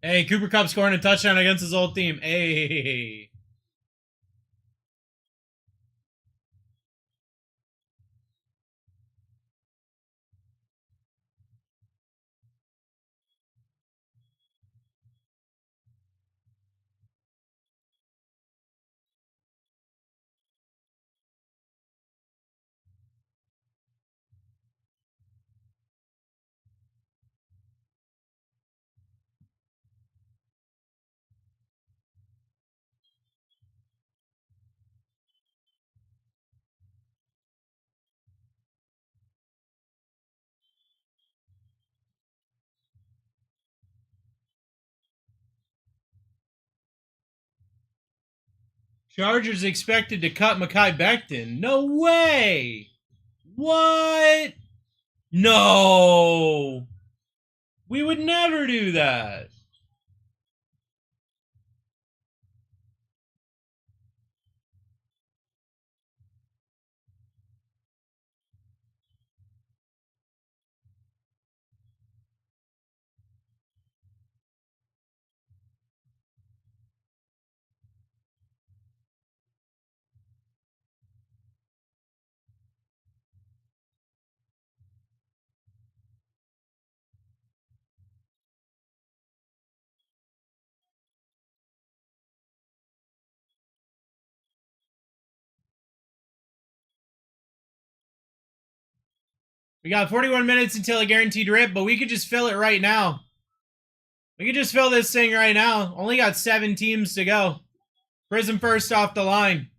Hey, Cooper Kupp scoring a touchdown against his old team. Hey. Chargers expected to cut Mekhi Becton. No way. What? No. We would never do that. We got 41 minutes until a guaranteed rip, but we could just fill it right now. We could just fill this thing right now. Only got 7 teams to go. Prism first off the line.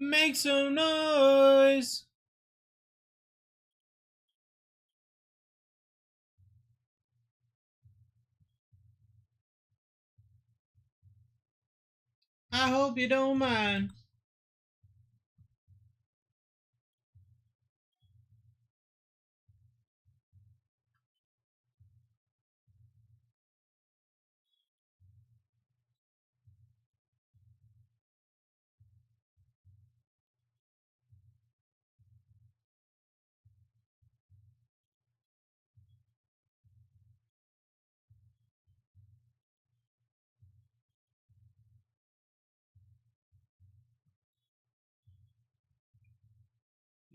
Make some noise. I hope you don't mind.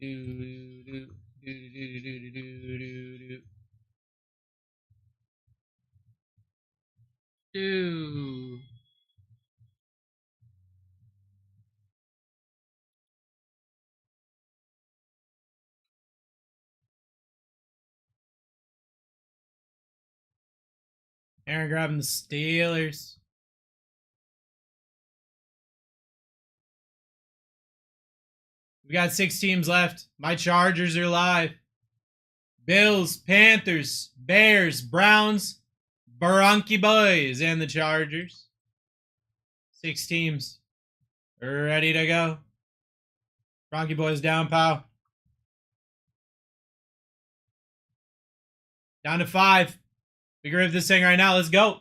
Do, do, do, do, do, do, do, do. Do. Aaron grabbing the Steelers. We got 6 teams left. My Chargers are live. Bills, Panthers, Bears, Browns, Bronchi Boys, and the Chargers. 6 teams. Ready to go. Bronchi Boys down, pal. Down to 5. We can rip this thing right now. Let's go.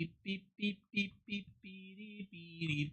Beep, beep, beep, beep, beep, beep, beep, beep.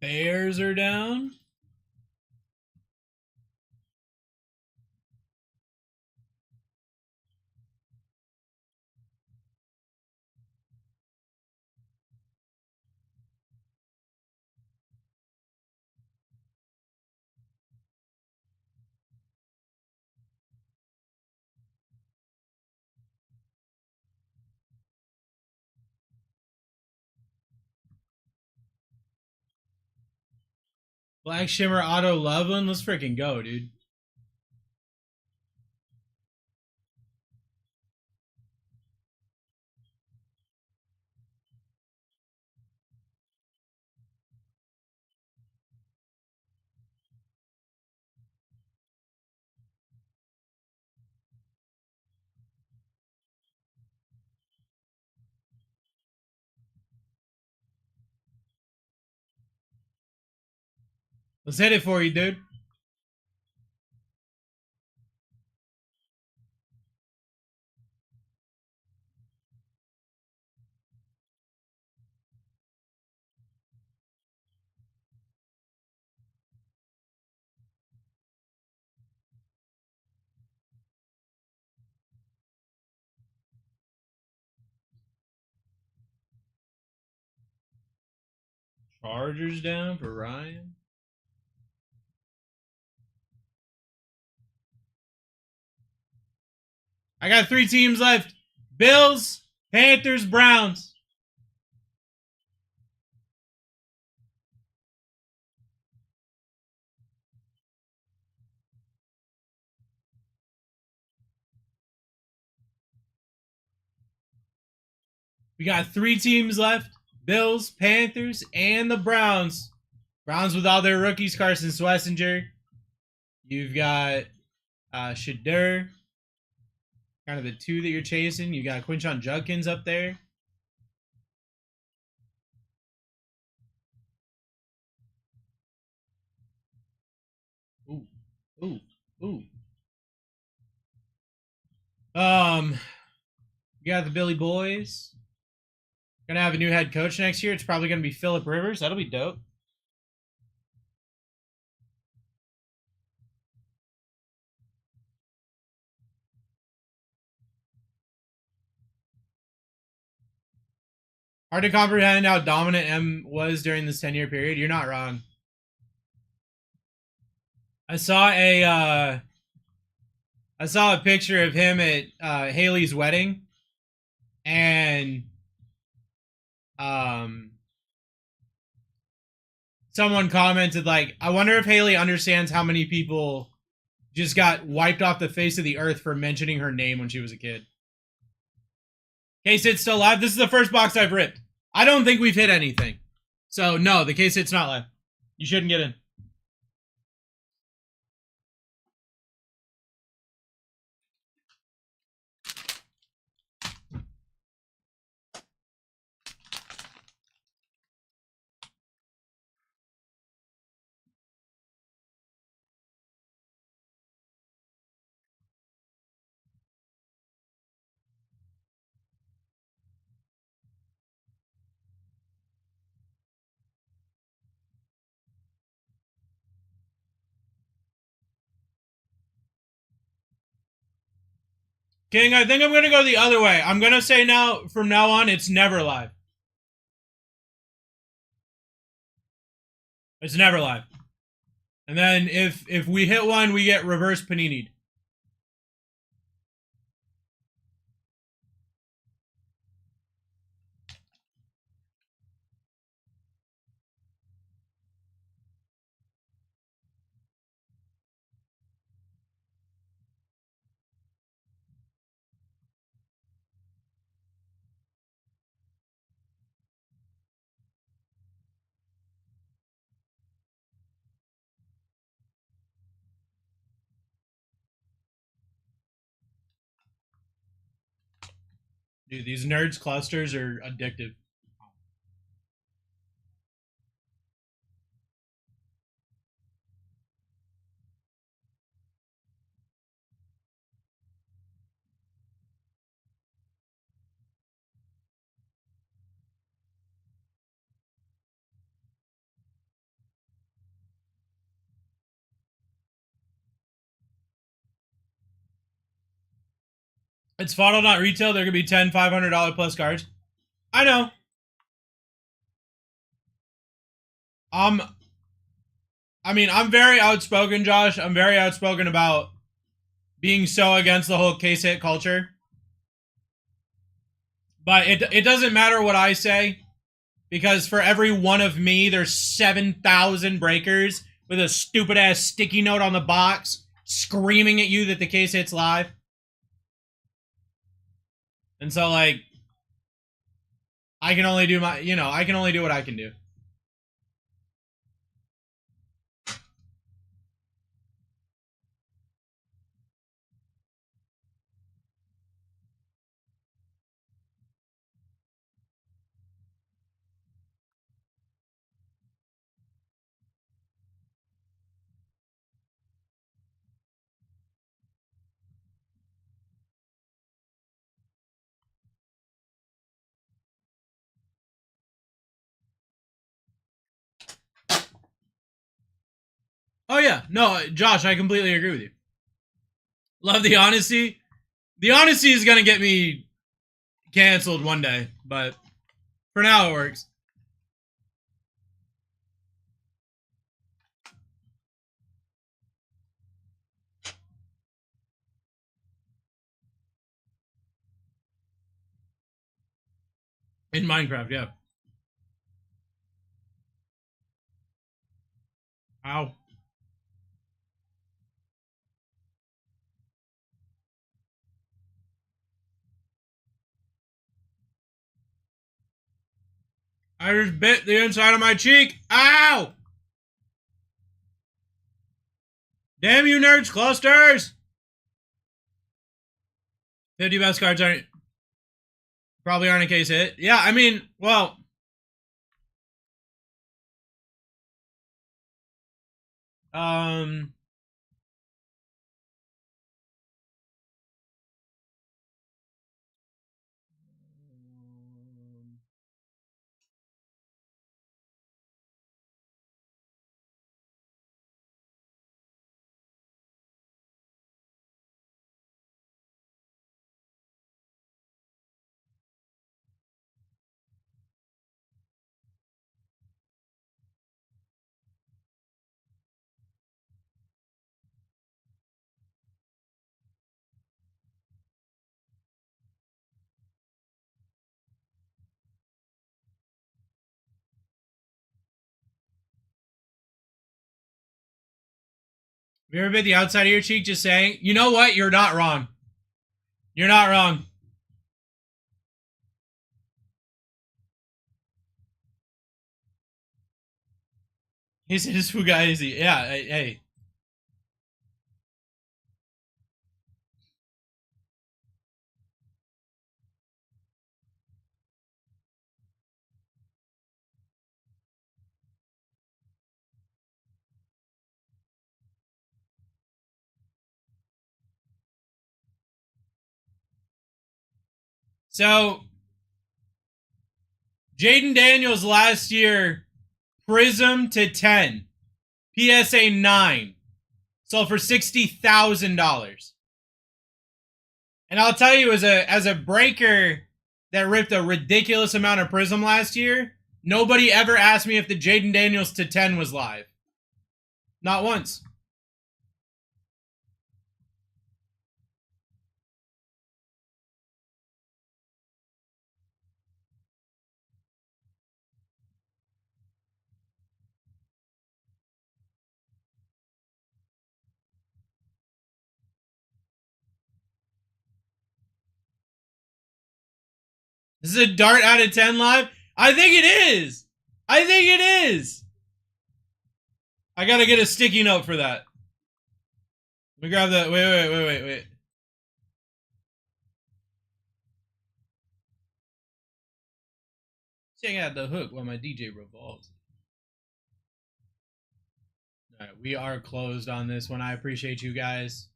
Bears are down. Black Shimmer Auto Loveland. Let's freaking go, dude. Let's hit it for you, dude. Chargers down for Ryan. I got 3 teams left. Bills, Panthers, Browns. We got 3 teams left. Bills, Panthers, and the Browns. Browns with all their rookies, Carson Schlesinger. You've got Shadur, kind of the 2 that you're chasing. You got Quinshon Judkins up there. Ooh, ooh, ooh. You got the Billy Boys. Gonna have a new head coach next year. It's probably gonna be Phillip Rivers. That'll be dope. Hard to comprehend how dominant M was during this 10-year period. You're not wrong. I saw a picture of him at Haley's wedding, and someone commented like, "I wonder if Haley understands how many people just got wiped off the face of the earth for mentioning her name when she was a kid." K-Sit's still live. This is the first box I've ripped. I don't think we've hit anything. So, no, the K-Sit's not live. You shouldn't get in. King, I think I'm going to go the other way. I'm going to say now, from now on, it's never live. It's never live. And then if we hit one, we get reverse panini'd. Dude, these nerds clusters are addictive. It's Fodder, not retail. There could be 10 $500 plus cards. I know. I mean, I'm very outspoken, Josh. I'm very outspoken about being so against the whole case hit culture. But it doesn't matter what I say, because for every one of me, there's 7,000 breakers with a stupid ass sticky note on the box screaming at you that the case hit's live. And so, like, I can only do my, I can only do what I can do. Oh, yeah. No, Josh, I completely agree with you. Love the honesty. The honesty is going to get me canceled one day, but for now it works. In Minecraft, yeah. Ow. I just bit the inside of my cheek. Ow! Damn you, nerds clusters! 50 best cards probably aren't a case hit. Yeah, I mean, well, have you ever bit the outside of your cheek just saying, you know what, you're not wrong. You're not wrong. He said his Fugazi. Yeah, hey. So, Jaden Daniels last year, Prism to 10, PSA 9, sold for $60,000. And I'll tell you, as a breaker that ripped a ridiculous amount of Prism last year, nobody ever asked me if the Jaden Daniels to 10 was live. Not once. This is a dart out of 10 live? I think it is. I think it is. I gotta get a sticky note for that. Let me grab that. Wait. Check out the hook while my DJ revolves. Alright, we are closed on this one. I appreciate you guys.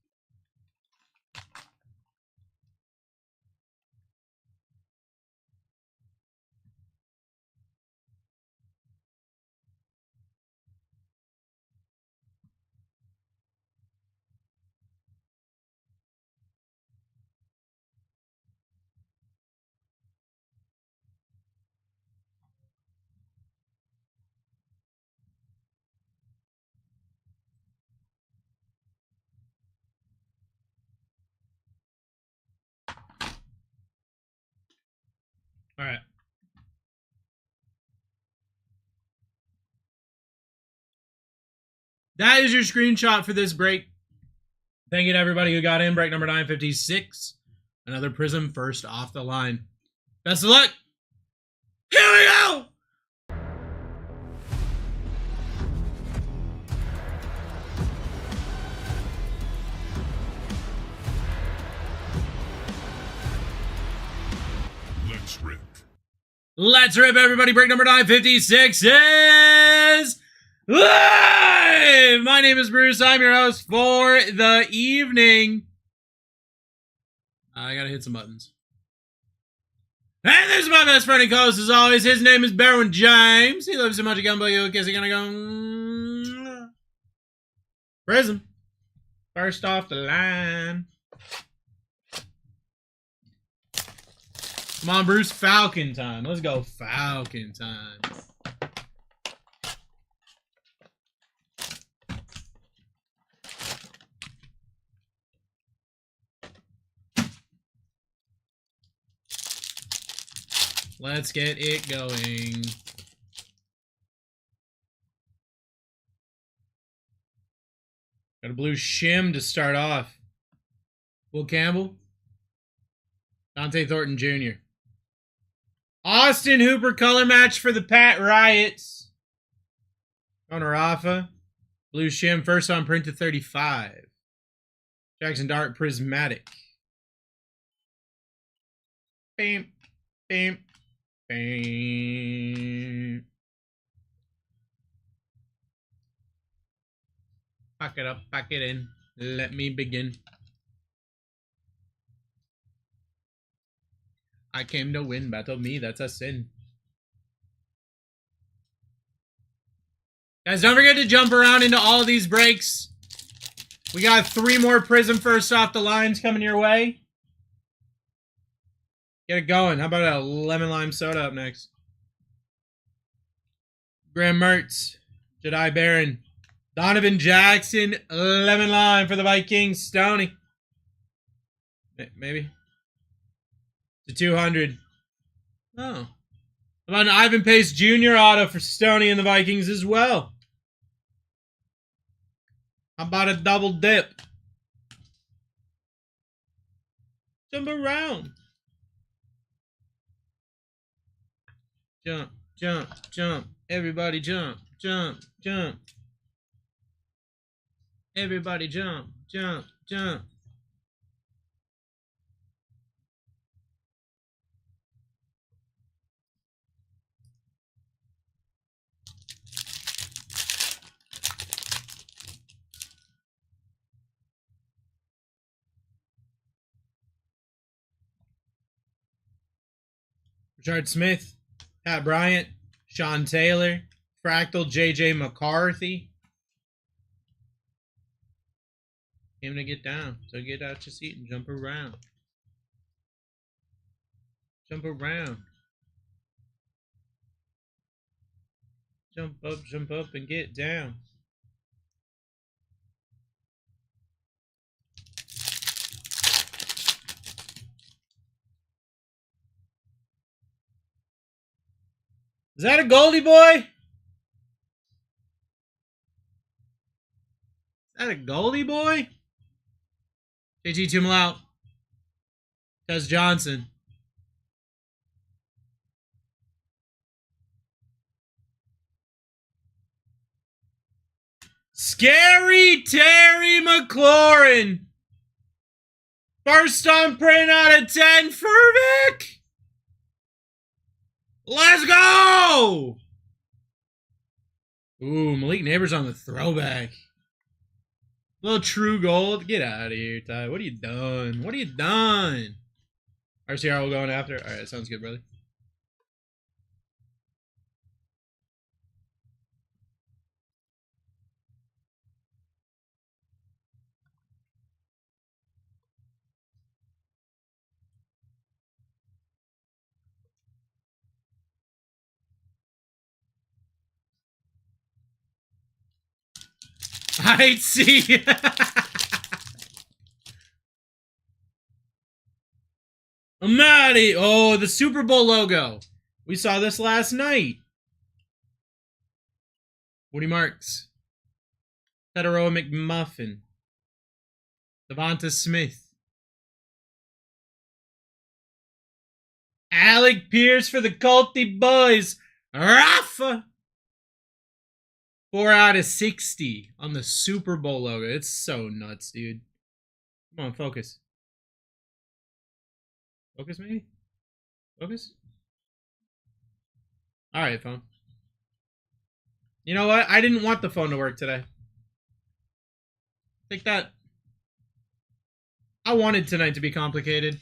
All right. That is your screenshot for this break. Thank you to everybody who got in. Break number 956. Another Prism first off the line. Best of luck. Here we go. Let's rip. Let's rip, everybody. Break number 956 is live! My name is Bruce. I'm your host for the evening. I gotta hit some buttons. And there's my best friend and co-host as always. His name is Barwin James. He loves so much again, but you guess he's gonna go Prism. First off the line. Come on, Bruce. Falcon time. Let's go Falcon time. Let's get it going. Got a blue shim to start off. Will Campbell. Dante Thornton Jr. Austin Hooper color match for the Pat Riots. Rafa. Blue shim first on print to 35. Jackson Dart prismatic. Bam. Bam. Bam. Pack it up, pack it in. Let me begin. I came to win, battle me, that's a sin. Guys, don't forget to jump around into all of these breaks. We got 3 more Prism first off the lines coming your way. Get it going. How about a lemon lime soda up next? Graham Mertz, Jedi Baron, Donovan Jackson, lemon lime for the Vikings, Stoney. Maybe. To 200. Oh. How about an Ivan Pace Jr. auto for Stoney and the Vikings as well? How about a double dip? Jump around. Jump, jump, jump. Everybody jump, jump, jump. Everybody jump, jump, jump. Richard Smith, Pat Bryant, Sean Taylor, Fractal, JJ McCarthy. Came to get down, so get out your seat and jump around. Jump around. Jump up, and get down. Is that a Goldie boy? Is that a Goldie boy? JT Tumalout. Tess Johnson. Scary Terry McLaurin. First on print out of 10 for Vic. Let's go! Ooh, Malik Neighbors on the throwback. Little true gold. Get out of here, Ty. What are you done? What are you done? RCR will going after. All right, sounds good, brother. I see. Maddie. Oh, the Super Bowl logo. We saw this last night. Woody Marks. Federoa McMuffin. Devonta Smith. Alec Pierce for the Colty Boys. Rafa. 4 out of 60 on the Super Bowl logo. It's so nuts, dude. Come on, focus. Focus, maybe? Focus? Alright, phone. You know what? I didn't want the phone to work today. Take that. I wanted tonight to be complicated.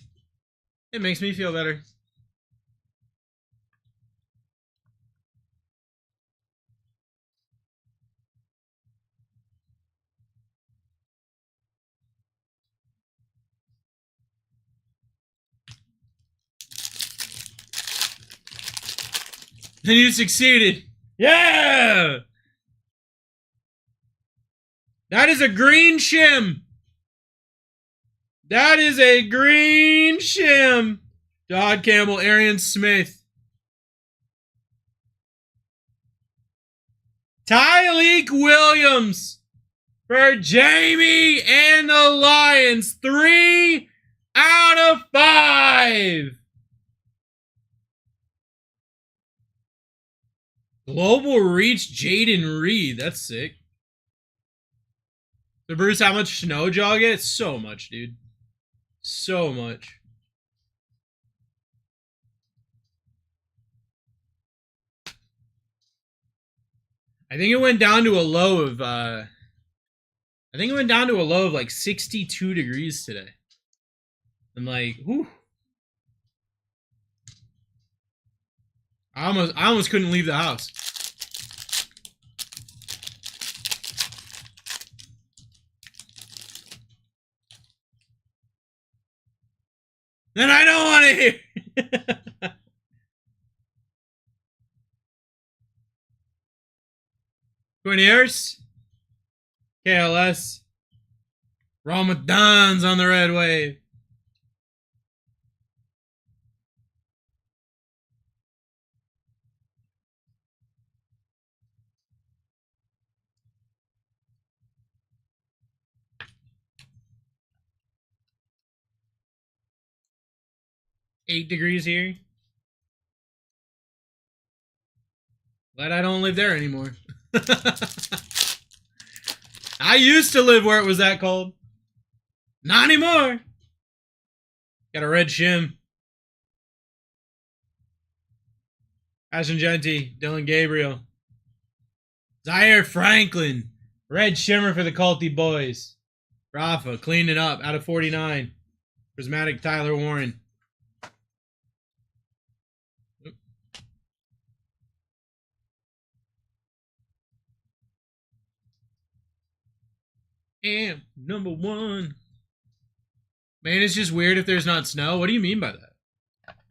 It makes me feel better. And you succeeded. Yeah! That is a green shim. That is a green shim. Todd Campbell, Arian Smith. Tyleek Williams for Jamie and the Lions. 3 out of 5. Global reach Jaden Reed. That's sick. So Bruce, how much snow did y'all get? So much, dude. So much. I think it went down to a low of like 62 degrees today. I'm like, whew. I almost couldn't leave the house. And I don't want to hear. Quiniers. KLS. Ramadan's on the red wave. $8 degrees here. Glad I don't live there anymore. I used to live where it was that cold. Not anymore. Got a red shim. Ashton Genty, Dylan Gabriel. Zaire Franklin. Red shimmer for the Colty Boys. Rafa, cleaned it up out of 49. Prismatic Tyler Warren. And number 1. Man, it's just weird if there's not snow. What do you mean by that?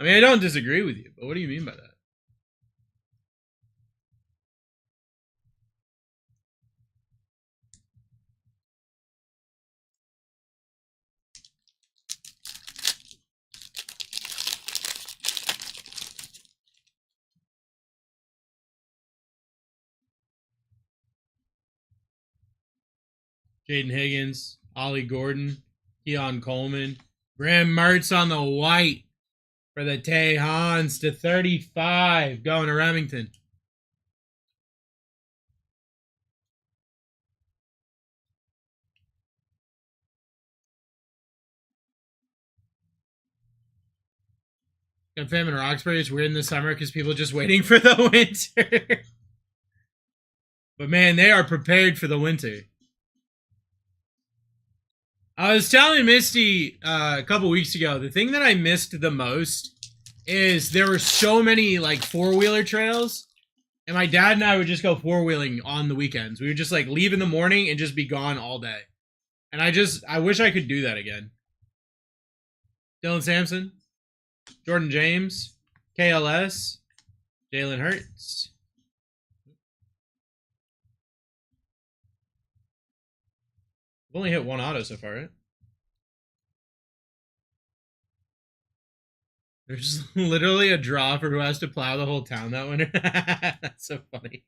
I mean, I don't disagree with you, but what do you mean by that? Jaden Higgins, Ollie Gordon, Keon Coleman, Graham Mertz on the white for the Tehans to 35, going to Remington. Got fam in Roxbury. It's weird in the summer because people are just waiting for the winter. But man, they are prepared for the winter. I was telling Misty a couple weeks ago, the thing that I missed the most is there were so many like 4-wheeler trails, and my dad and I would just go 4-wheeling on the weekends. We would just like leave in the morning and just be gone all day. And I wish I could do that again. Dylan Sampson, Jordan James, KLS, Jalen Hurts. I've only hit 1 auto so far, right? There's literally a draw for who has to plow the whole town that winter. That's so funny.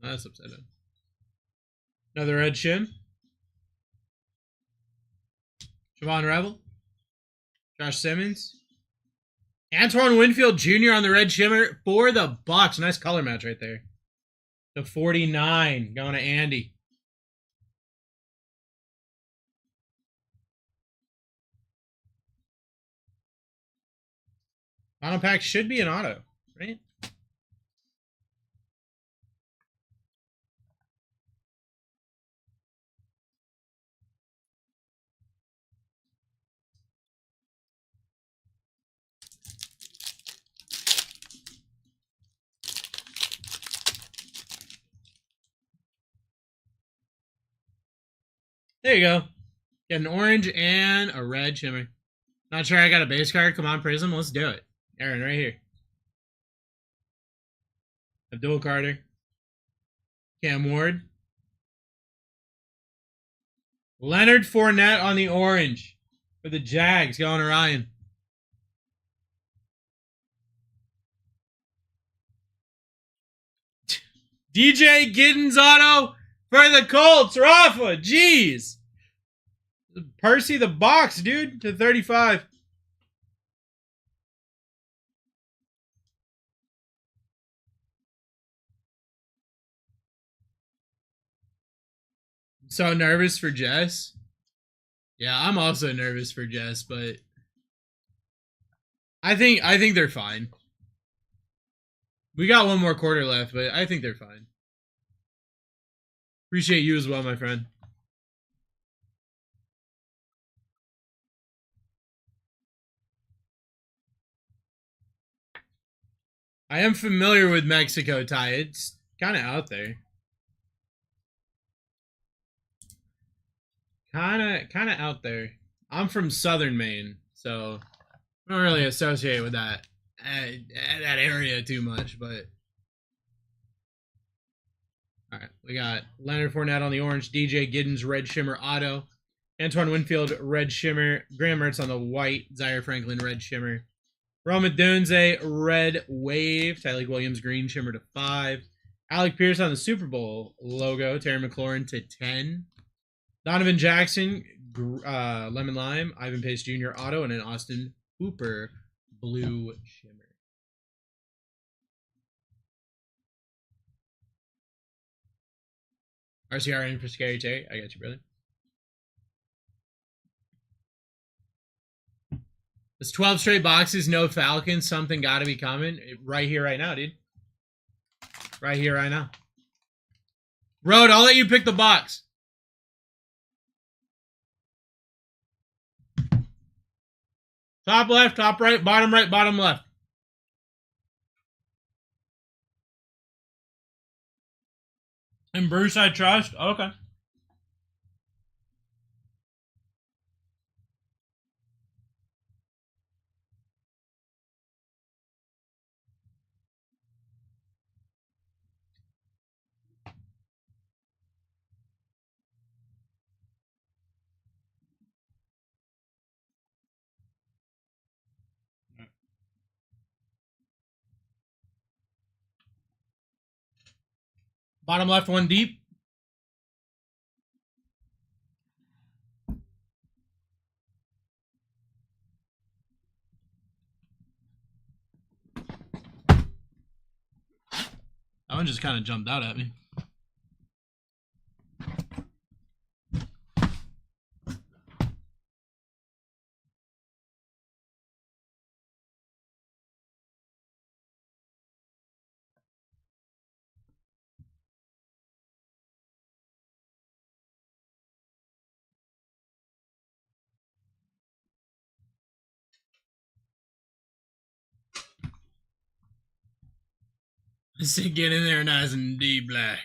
That's upside down. Another red shim. Siobhan Revel. Josh Simmons. Antoine Winfield Jr. on the red shimmer for the Bucks. Nice color match right there. The 49 going to Andy. Final pack should be an auto, right? There you go. Get an orange and a red shimmer. Not sure I got a base card. Come on, Prism. Let's do it. Aaron, right here. Abdul Carter. Cam Ward. Leonard Fournette on the orange for the Jags going to Ryan. DJ Giddens auto for the Colts. Rafa, jeez. Percy the box, dude, to 35. So nervous for Jess. Yeah, I'm also nervous for Jess, but I think they're fine. We got one more quarter left, but I think they're fine. Appreciate you as well, my friend. I am familiar with Mexico, Ty. It's kind of out there. Kind of out there. I'm from southern Maine, so I don't really associate with that area too much, but all right, we got Leonard Fournette on the orange, DJ Giddens red shimmer auto, Antoine Winfield red shimmer, Graham Mertz on the white, Zaire Franklin red shimmer, Roma Dunze red wave, Tyleek Williams green shimmer to 5, Alec Pierce on the Super Bowl logo, Terry McLaurin to 10, Donovan Jackson lemon lime, Ivan Pace Jr. auto, and an Austin Hooper blue shimmer. RCR in for Scary Terry. I got you, brother. It's 12 straight boxes, no Falcons. Something got to be coming. Right here, right now, dude. Right here, right now. Road, I'll let you pick the box. Top left, top right, bottom left. And Bruce, I trust. Okay. Bottom left, one deep. That one just kind of jumped out at me. I said get in there nice and deep black.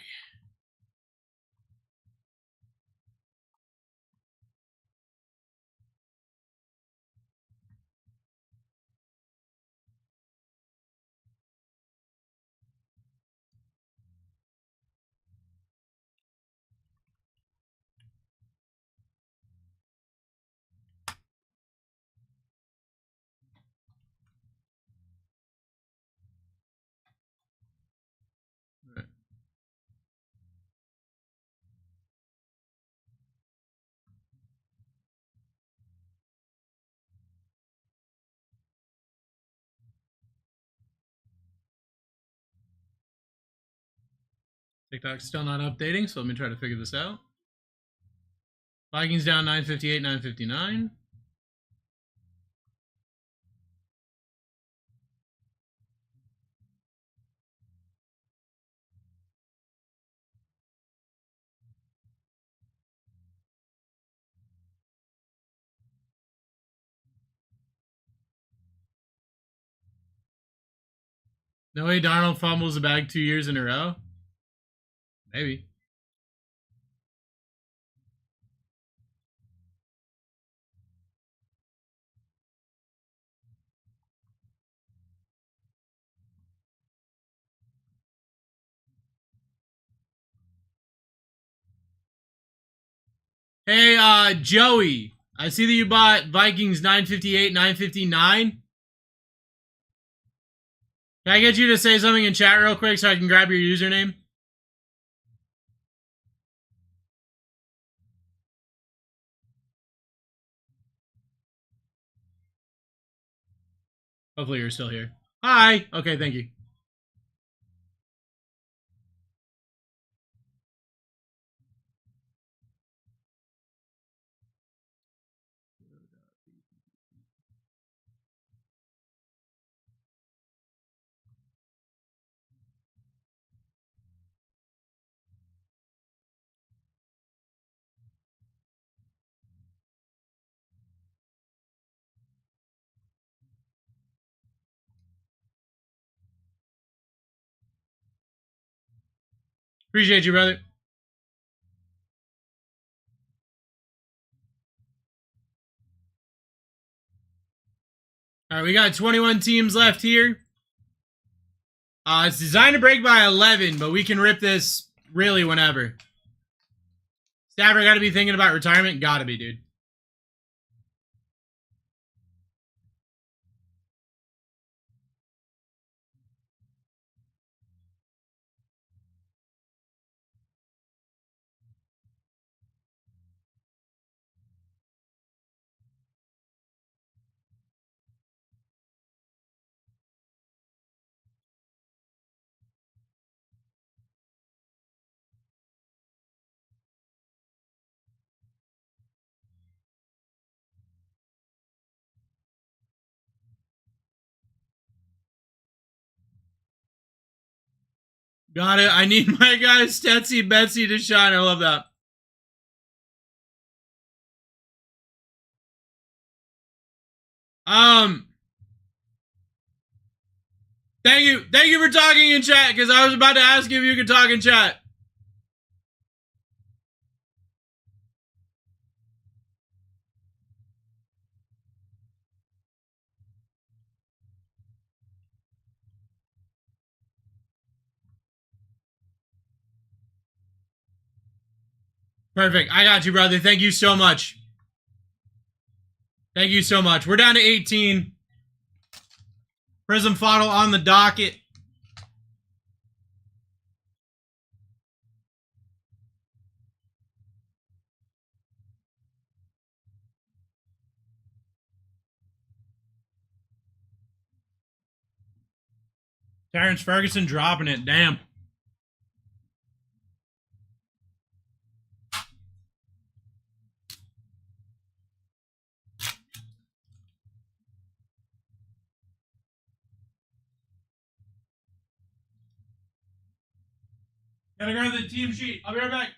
TikTok's still not updating, so let me try to figure this out. Vikings down 958, 959. No way Darnold fumbles the bag 2 years in a row? Maybe. Hey, Joey. I see that you bought Vikings 958, 959. Can I get you to say something in chat real quick so I can grab your username? Hopefully you're still here. Hi. Okay, thank you. Appreciate you, brother. All right, we got 21 teams left here. It's designed to break by 11, but we can rip this really whenever. Stafford got to be thinking about retirement. Got to be, dude. Got it. I need my guy Stetsy Betsy to shine. I love that. Thank you. Thank you for talking in chat, because I was about to ask you if you could talk in chat. Perfect. I got you, brother. Thank you so much. Thank you so much. We're down to 18. Prism Fodder on the docket. Terrence Ferguson dropping it. Damn. Gotta grab the team sheet. I'll be right back.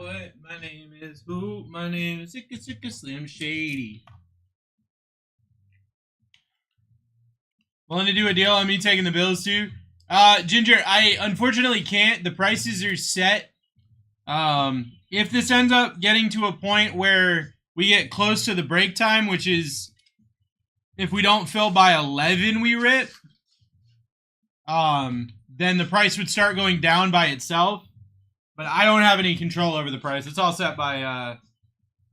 What? My name is who? My name is Sicka Slim Shady. Willing to do a deal on me taking the bills too? Ginger, I unfortunately can't. The prices are set. If this ends up getting to a point where we get close to the break time, which is if we don't fill by 11, we rip. Then the price would start going down by itself. But I don't have any control over the price. It's all set by, I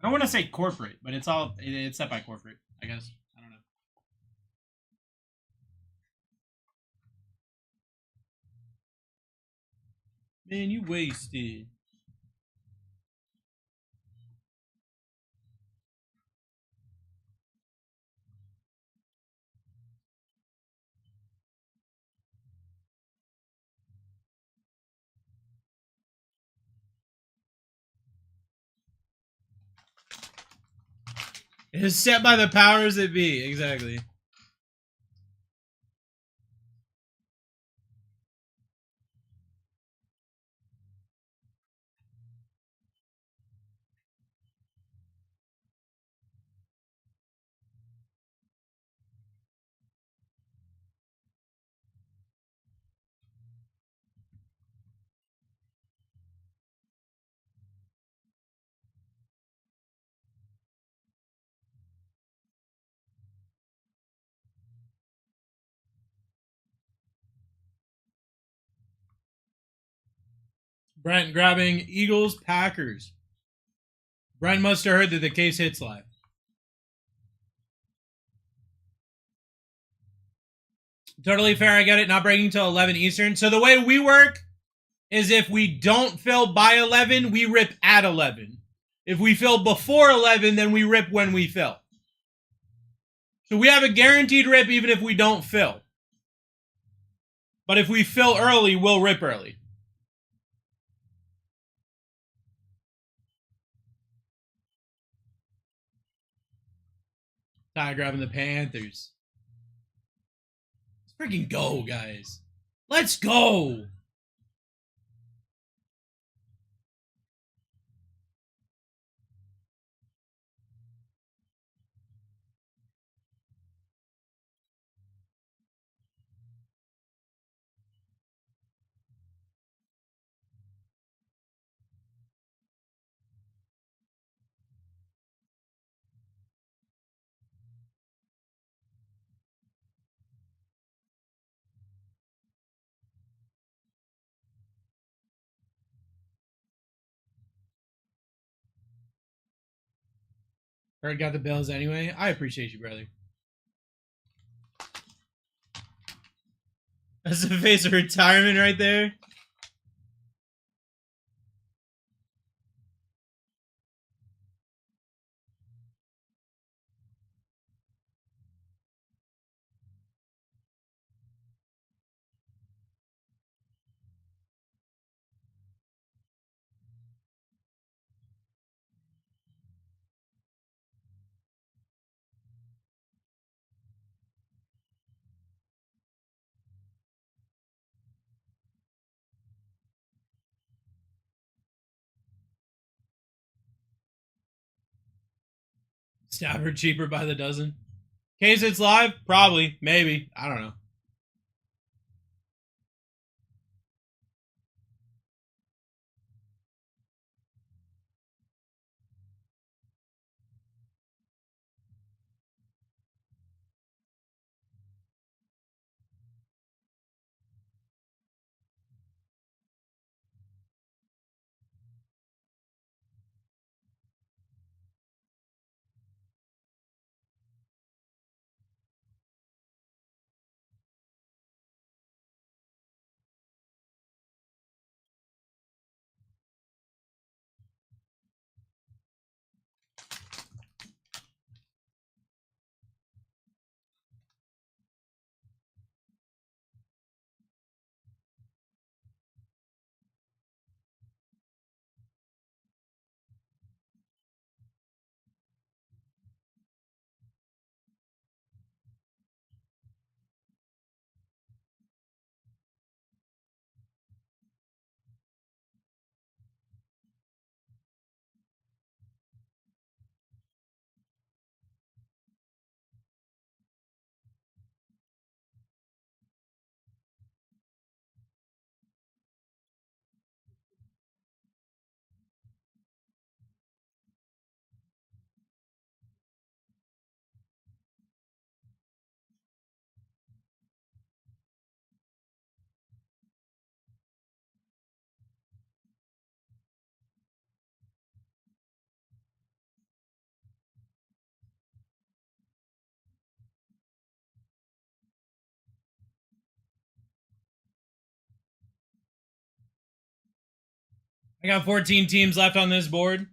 don't want to say corporate, but it's set by corporate, I guess. I don't know. Man, you wasted. It is set by the powers that be, exactly. Brent grabbing Eagles, Packers. Brent must have heard that the case hits live. Totally fair, I get it. Not breaking till 11 Eastern. So the way we work is if we don't fill by 11, we rip at 11. If we fill before 11, then we rip when we fill. So we have a guaranteed rip even if we don't fill. But if we fill early, we'll rip early. Ty grabbing the Panthers. Let's freaking go, guys. Let's go. Bird got the Bills anyway. I appreciate you, brother. That's the face of retirement right there. Stabber cheaper by the dozen. Case it's live? Probably. Maybe. I don't know. I got 14 teams left on this board.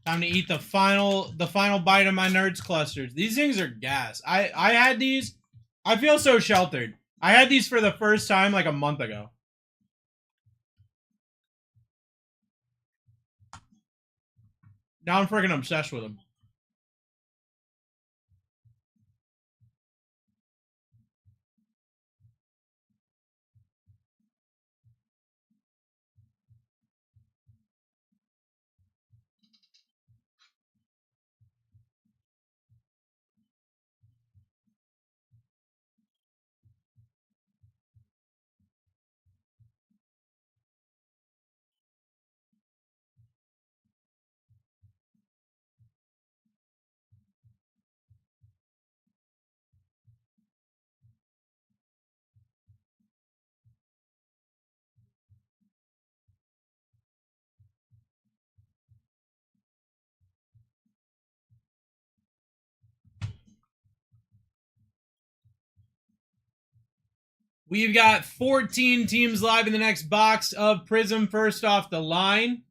Time to eat the final bite of my Nerds clusters. These things are gas. I had these. I feel so sheltered. I had these for the first time like a month ago. Now I'm freaking obsessed with them. We've got 14 teams live in the next box of Prism first off the line.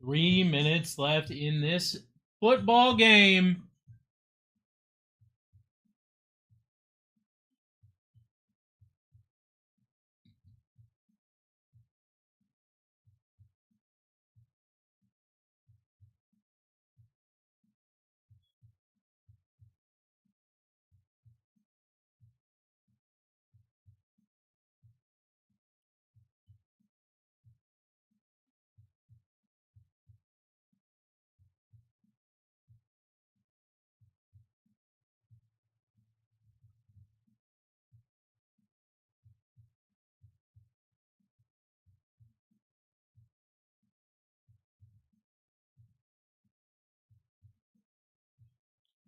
Three minutes left in this football game.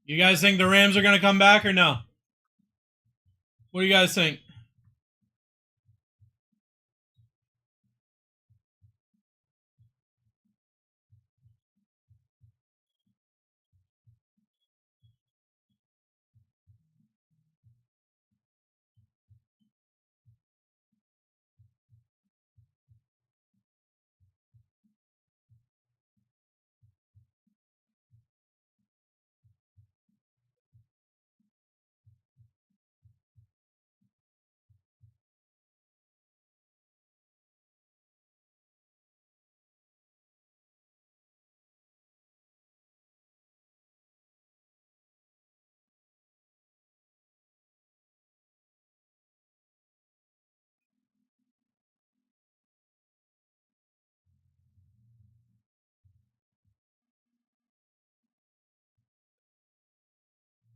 You guys think the Rams are going to come back or no? What do you guys think?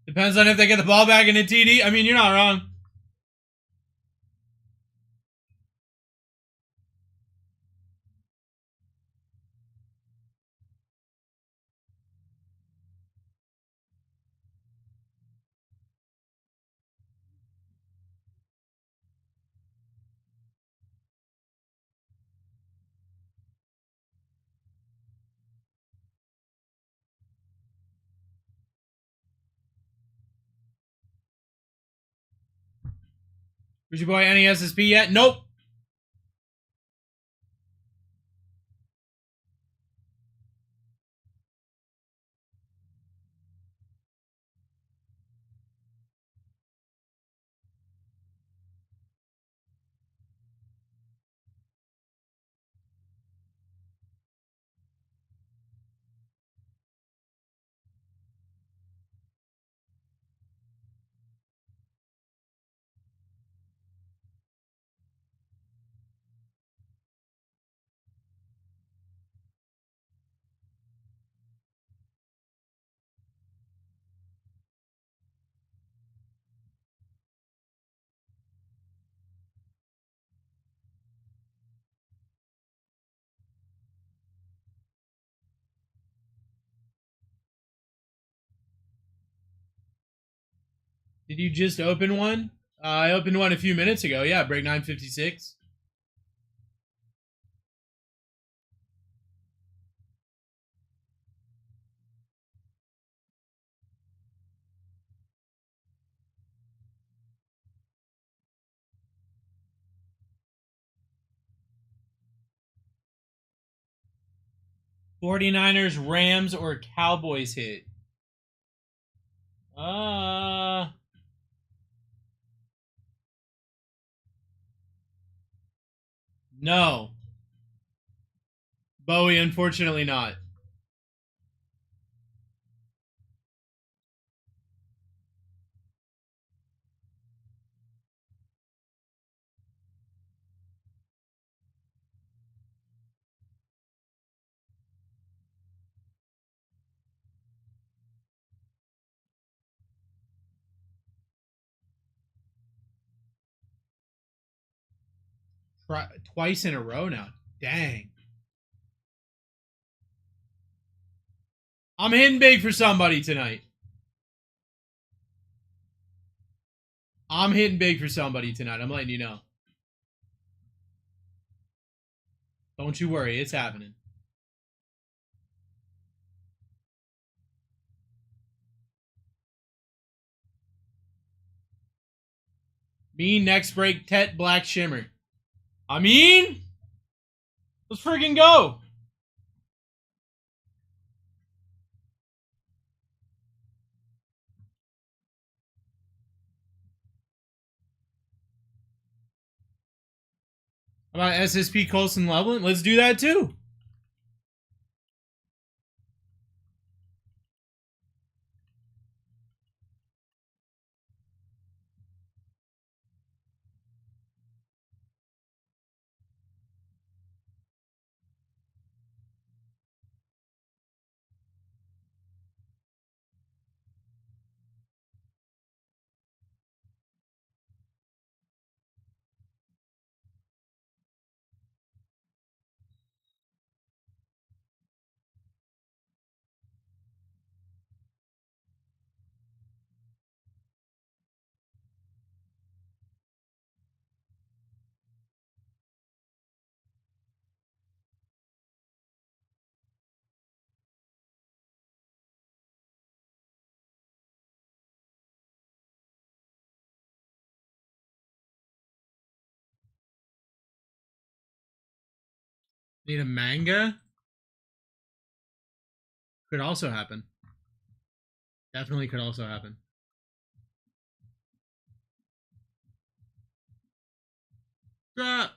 Depends on if they get the ball back in a TD. I mean, you're not wrong. Was your boy any SSP yet? Nope. Did you just open one? I opened one a few minutes ago. Yeah, break 956. '49ers, Rams, or Cowboys hit? No. Bowie, unfortunately not. Twice in a row now. Dang. I'm hitting big for somebody tonight. I'm hitting big for somebody tonight. I'm letting you know. Don't you worry. It's happening. Me, next break, Tet, Black Shimmer. I mean, let's freaking go. How about SSP Colson Loveland? Let's do that too. Need a manga? Could also happen. Definitely could also happen. Drop.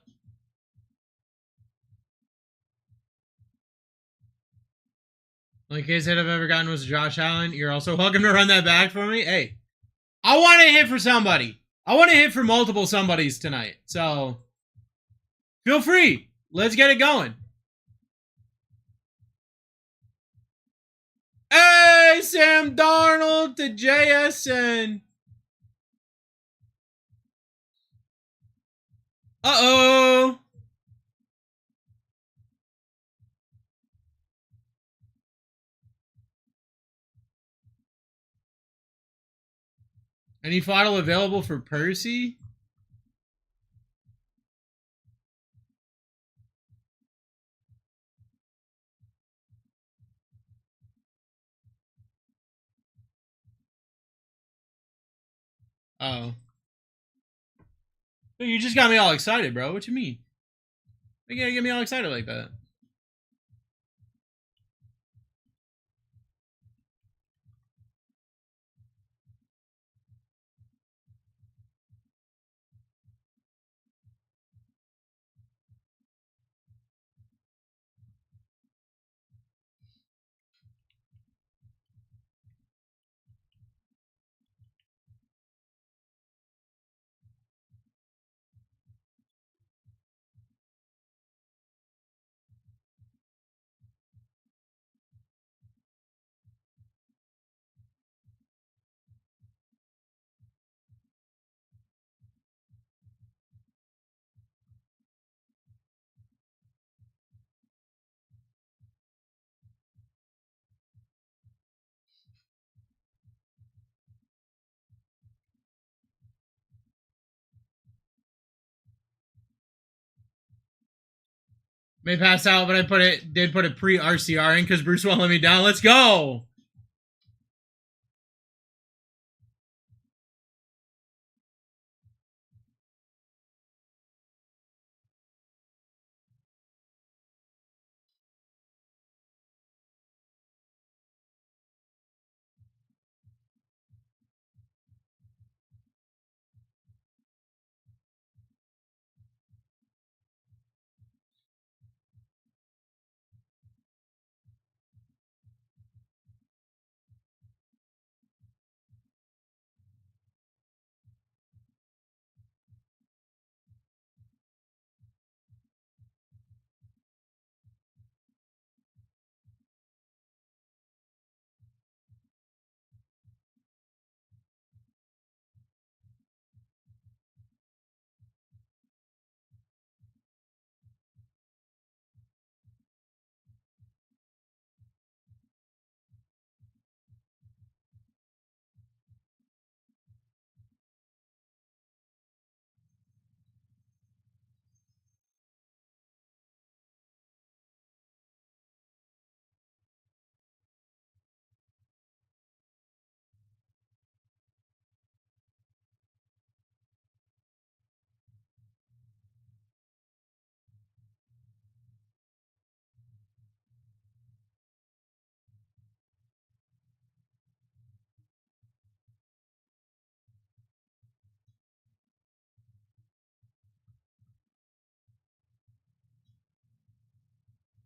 Only case hit I've ever gotten was Josh Allen. You're also welcome to run that back for me. Hey, I want to hit for somebody. I want to hit for multiple somebodies tonight. So, feel free. Let's get it going. Hey, Sam Darnold to JSN. Uh-oh. Any fodder available for Percy? Oh. You just got me all excited, bro. What you mean? You gotta get me all excited like that. May pass out, but I did put a pre-RCR in because Bruce won't let me down. Let's go.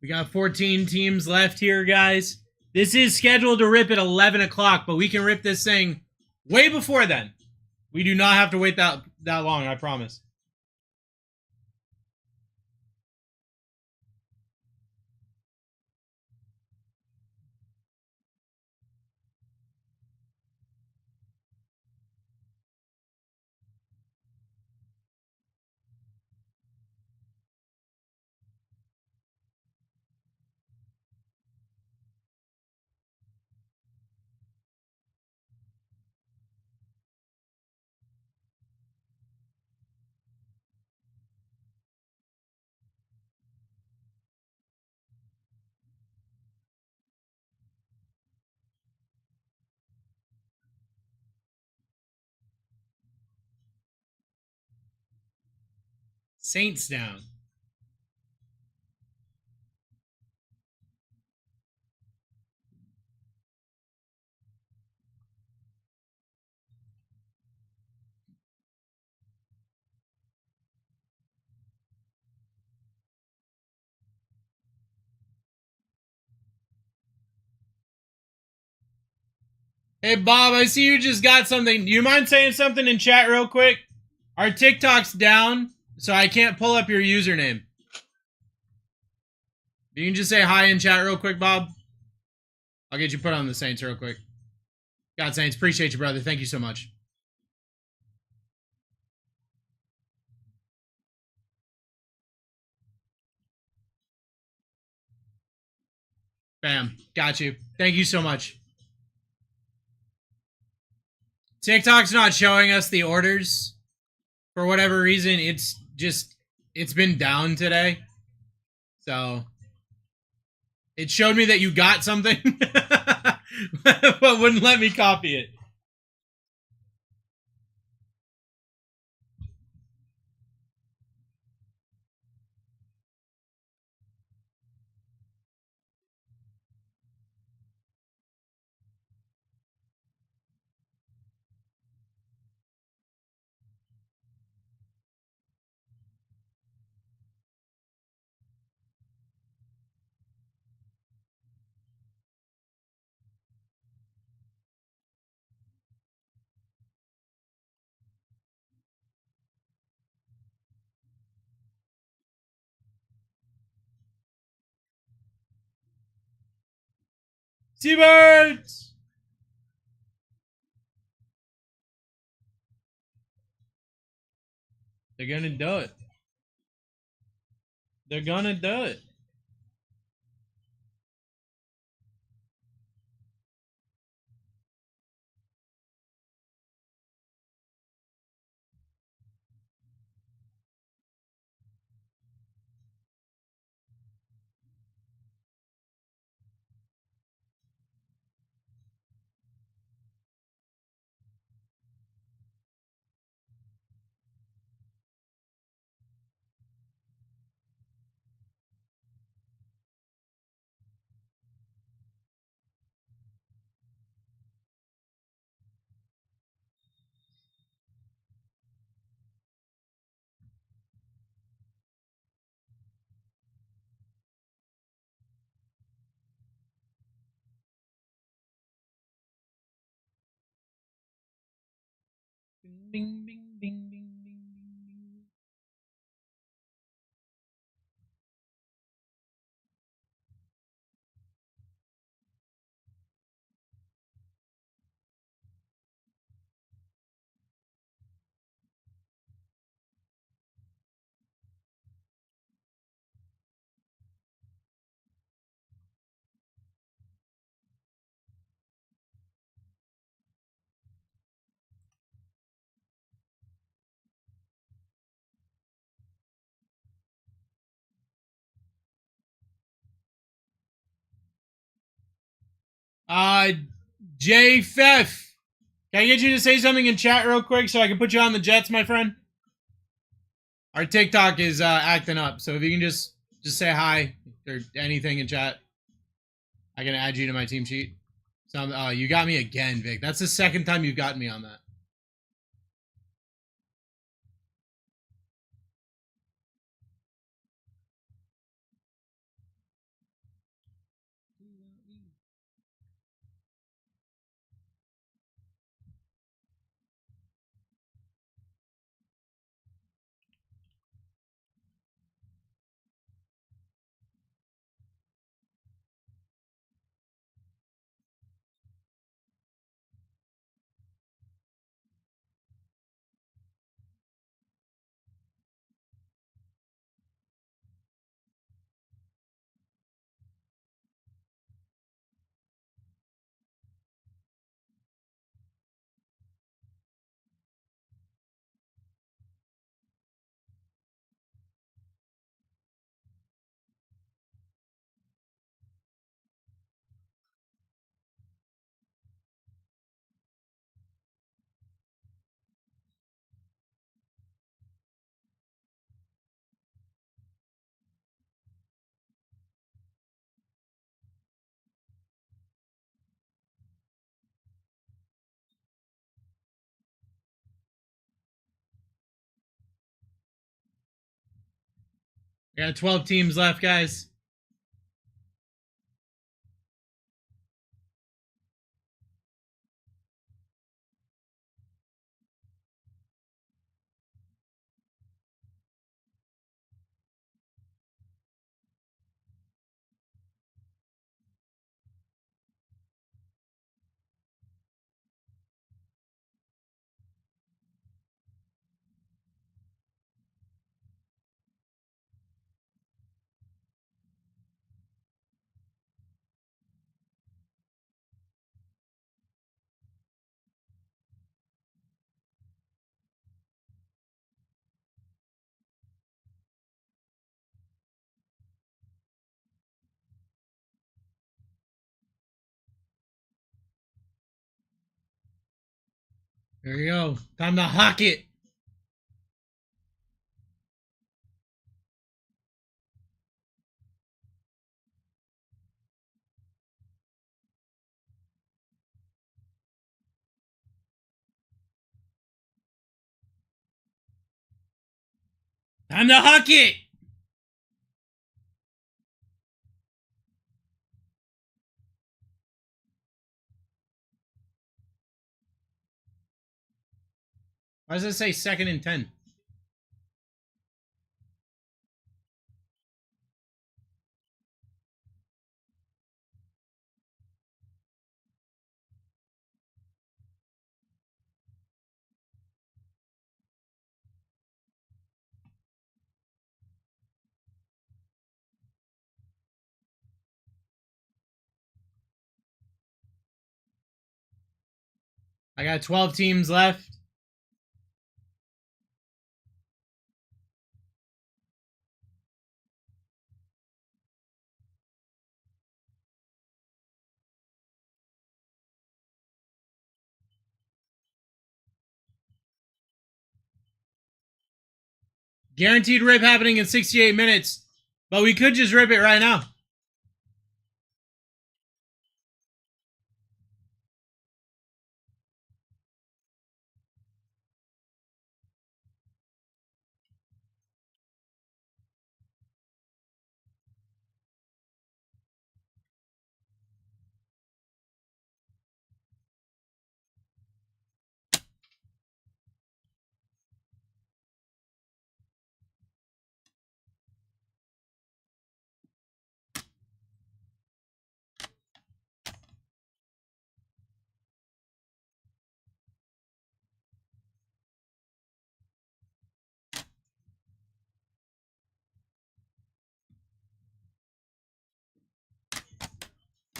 We got 14 teams left here, guys. This is scheduled to rip at 11 o'clock, but we can rip this thing way before then. We do not have to wait that long, I promise. Saints down. Hey, Bob, I see you just got something. Do you mind saying something in chat real quick? Our TikTok's down, so I can't pull up your username. You can just say hi in chat real quick, Bob. I'll get you put on the Saints real quick. God, Saints, appreciate you, brother. Thank you so much. Bam. Got you. Thank you so much. TikTok's not showing us the orders. For whatever reason, it's been down today. So, it showed me that you got something, but wouldn't let me copy it. Seabirds! They're gonna do it. They're gonna do it. bing, bing, bing, bing, bing. J Fef, can I get you to say something in chat real quick so I can put you on the Jets, my friend? Our TikTok is acting up, so if you can just say hi or anything in chat, I can add you to my team sheet. So, you got me again, Vic. That's the second time you've gotten me on that. We got 12 teams left, guys. There you go. Time to hock it. Time to hock it. Why does it say 2nd and 10? I got 12 teams left. Guaranteed rip happening in 68 minutes. But we could just rip it right now.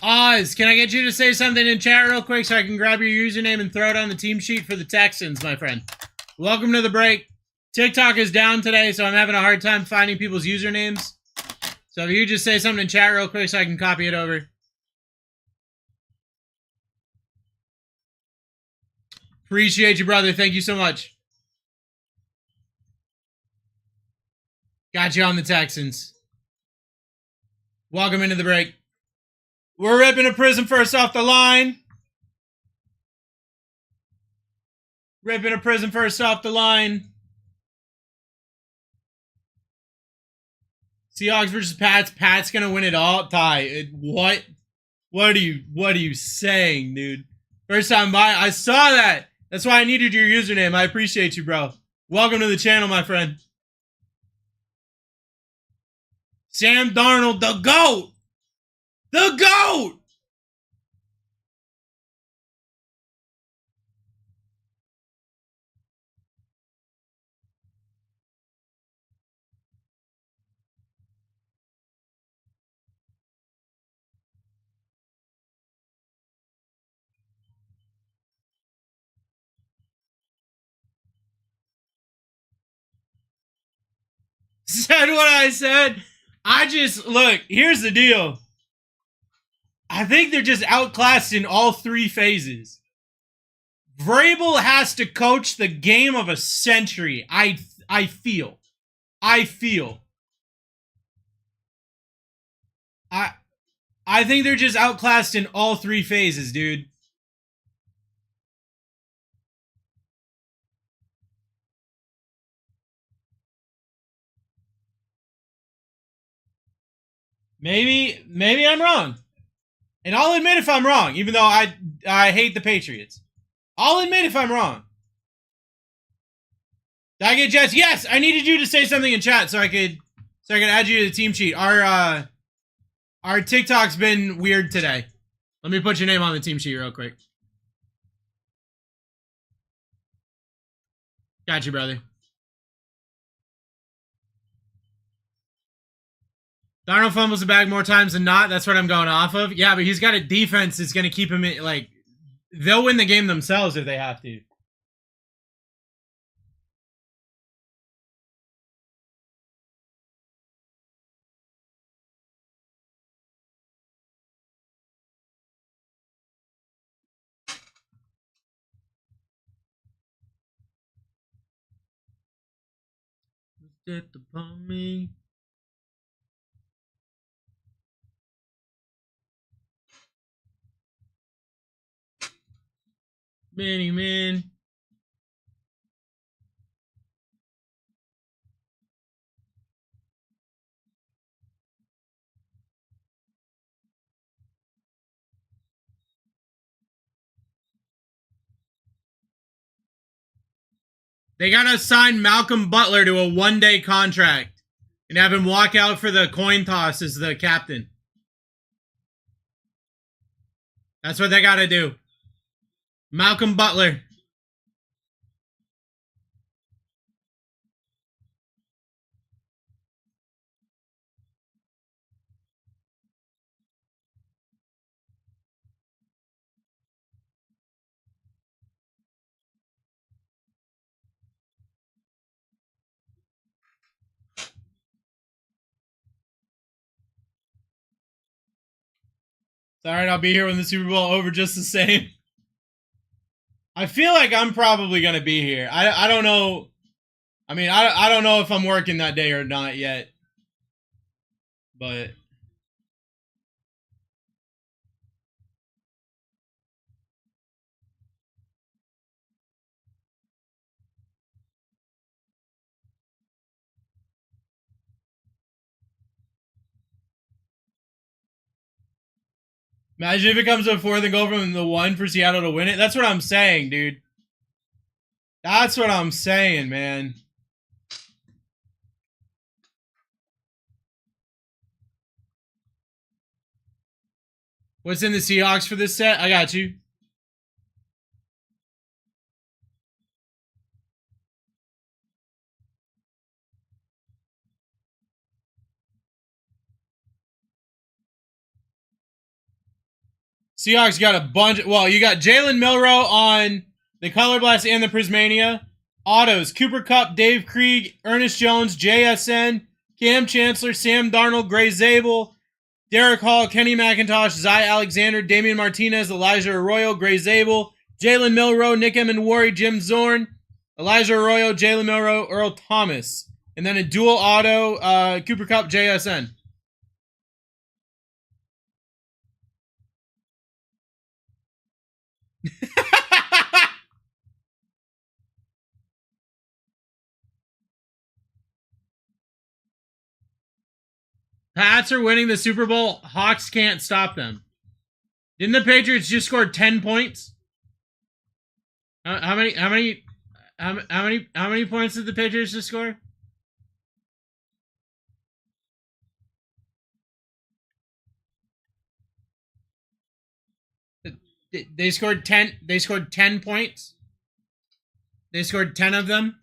Oz, can I get you to say something in chat real quick so I can grab your username and throw it on the team sheet for the Texans, my friend? Welcome to the break. TikTok is down today, so I'm having a hard time finding people's usernames. So if you just say something in chat real quick so I can copy it over. Appreciate you, brother. Thank you so much. Got you on the Texans. Welcome into the break. We're ripping a prison first off the line. Ripping a prison first off the line. Seahawks versus Pats. Pat's gonna win it all. Ty, what? What are you saying, dude? First time by, I saw that. That's why I needed your username. I appreciate you, bro. Welcome to the channel, my friend. Sam Darnold, the GOAT! The GOAT! Said what I said. Look, here's the deal. I think they're just outclassed in all three phases. Vrabel has to coach the game of a century. I feel. I think they're just outclassed in all three phases, dude. Maybe I'm wrong. And I'll admit if I'm wrong, even though I hate the Patriots. I'll admit if I'm wrong. Did I get Jets? Yes, I needed you to say something in chat so I could add you to the team sheet. Our TikTok's been weird today. Let me put your name on the team sheet real quick. Got you, brother. Darnold fumbles the bag more times than not. That's what I'm going off of. Yeah, but he's got a defense that's going to keep him in, like, they'll win the game themselves if they have to. Death upon me. Many men. They gotta sign Malcolm Butler to a one-day contract and have him walk out for the coin toss as the captain. That's what they gotta do. Malcolm Butler. It's alright, I'll be here when the Super Bowl over just the same. I feel like I'm probably gonna be here. I don't know. I mean, I don't know if I'm working that day or not yet. But imagine if it comes to a 4th and goal from the 1 for Seattle to win it. That's what I'm saying, dude. That's what I'm saying, man. What's in the Seahawks for this set? I got you. Seahawks got a bunch. Well, you got Jalen Milroe on the Color Blast and the Prismania. Autos, Cooper Kupp, Dave Krieg, Ernest Jones, JSN, Cam Chancellor, Sam Darnold, Gray Zabel, Derek Hall, Kenny McIntosh, Zy Alexander, Damian Martinez, Elijah Arroyo, Gray Zabel, Jalen Milroe, Nick Emenwari, Jim Zorn, Elijah Arroyo, Jalen Milroe, Earl Thomas. And then a dual auto, Cooper Kupp, JSN. Pats are winning the Super Bowl. Hawks can't stop them. Didn't the Patriots just score 10 points? How many points did the Patriots just score? They scored 10. They scored 10 points. They scored 10 of them.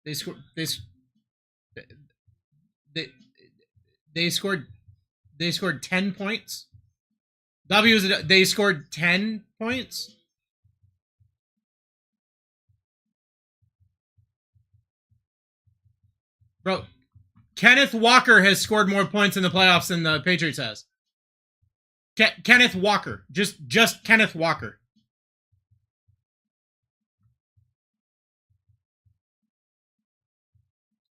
They scored. They scored 10 points. They scored 10 points. Bro, Kenneth Walker has scored more points in the playoffs than the Patriots has. Kenneth Walker. Just Kenneth Walker.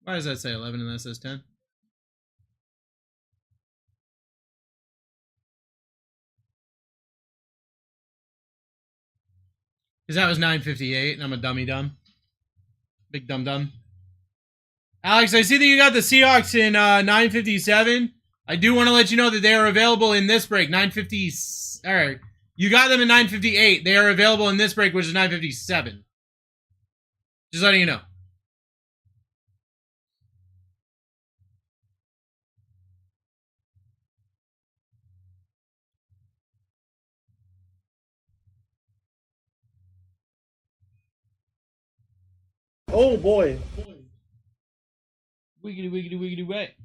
Why does that say 11 and that says 10? Because that was 9:58 and I'm a dummy dumb. Big dumb dumb. Alex, I see that you got the Seahawks in 9:57. I do want to let you know that they are available in this break. 9:50. All right. You got them in 9:58. They are available in this break, which is 9:57. Just letting you know. Oh boy. Wiggity wiggity wiggity wet.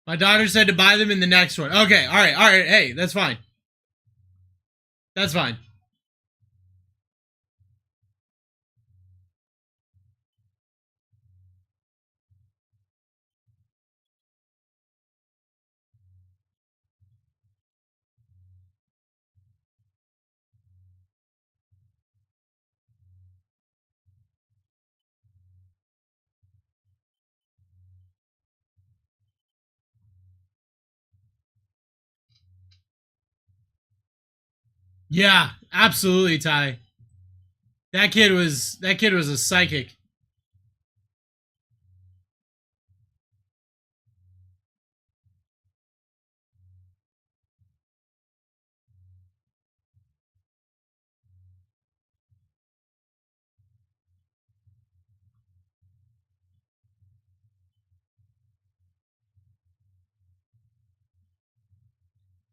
My daughter said to buy them in the next one. Okay, all right. Hey, that's fine. That's fine. Yeah, absolutely, Ty. That kid was a psychic.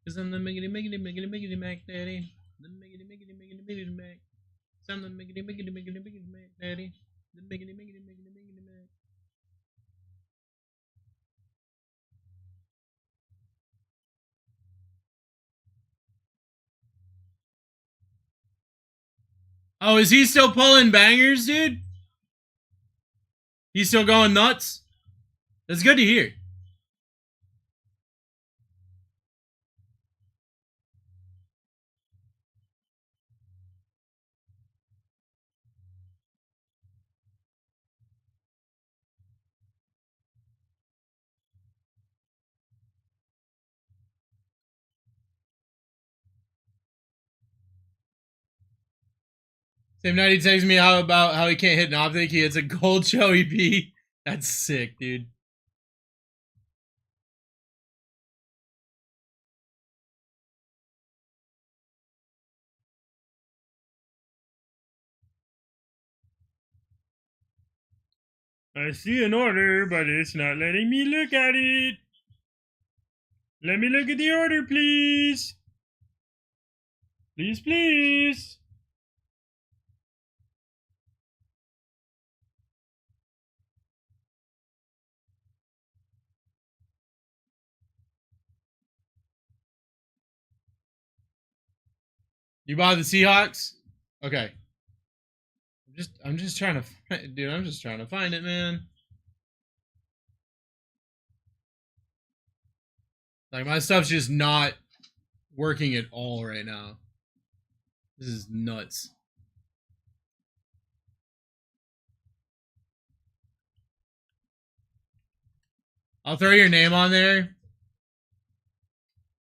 Cause I'm the miggity miggity miggity miggity mac daddy. The miggity miggity miggity miggity mac. I'm the miggity miggity miggity miggity mac daddy. The miggity miggity miggity miggity mac. Oh, is he still pulling bangers, dude? He's still going nuts? That's good to hear. Same night he texts me about how he can't hit an optic. He hits a gold show EP. That's sick, dude. I see an order, but it's not letting me look at it. Let me look at the order, please. Please, please. You bought the Seahawks? Okay. I'm just trying to, dude. I'm just trying to find it, man. Like my stuff's just not working at all right now. This is nuts. I'll throw your name on there.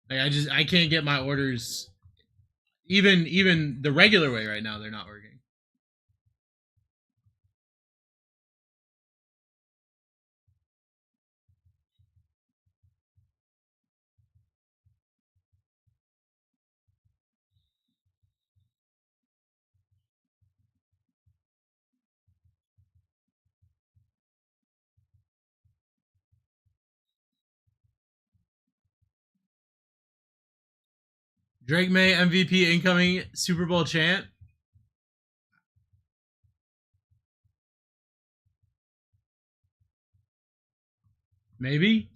Like I can't get my orders. Even the regular way right now, they're not working. Drake May MVP incoming Super Bowl chant. Maybe.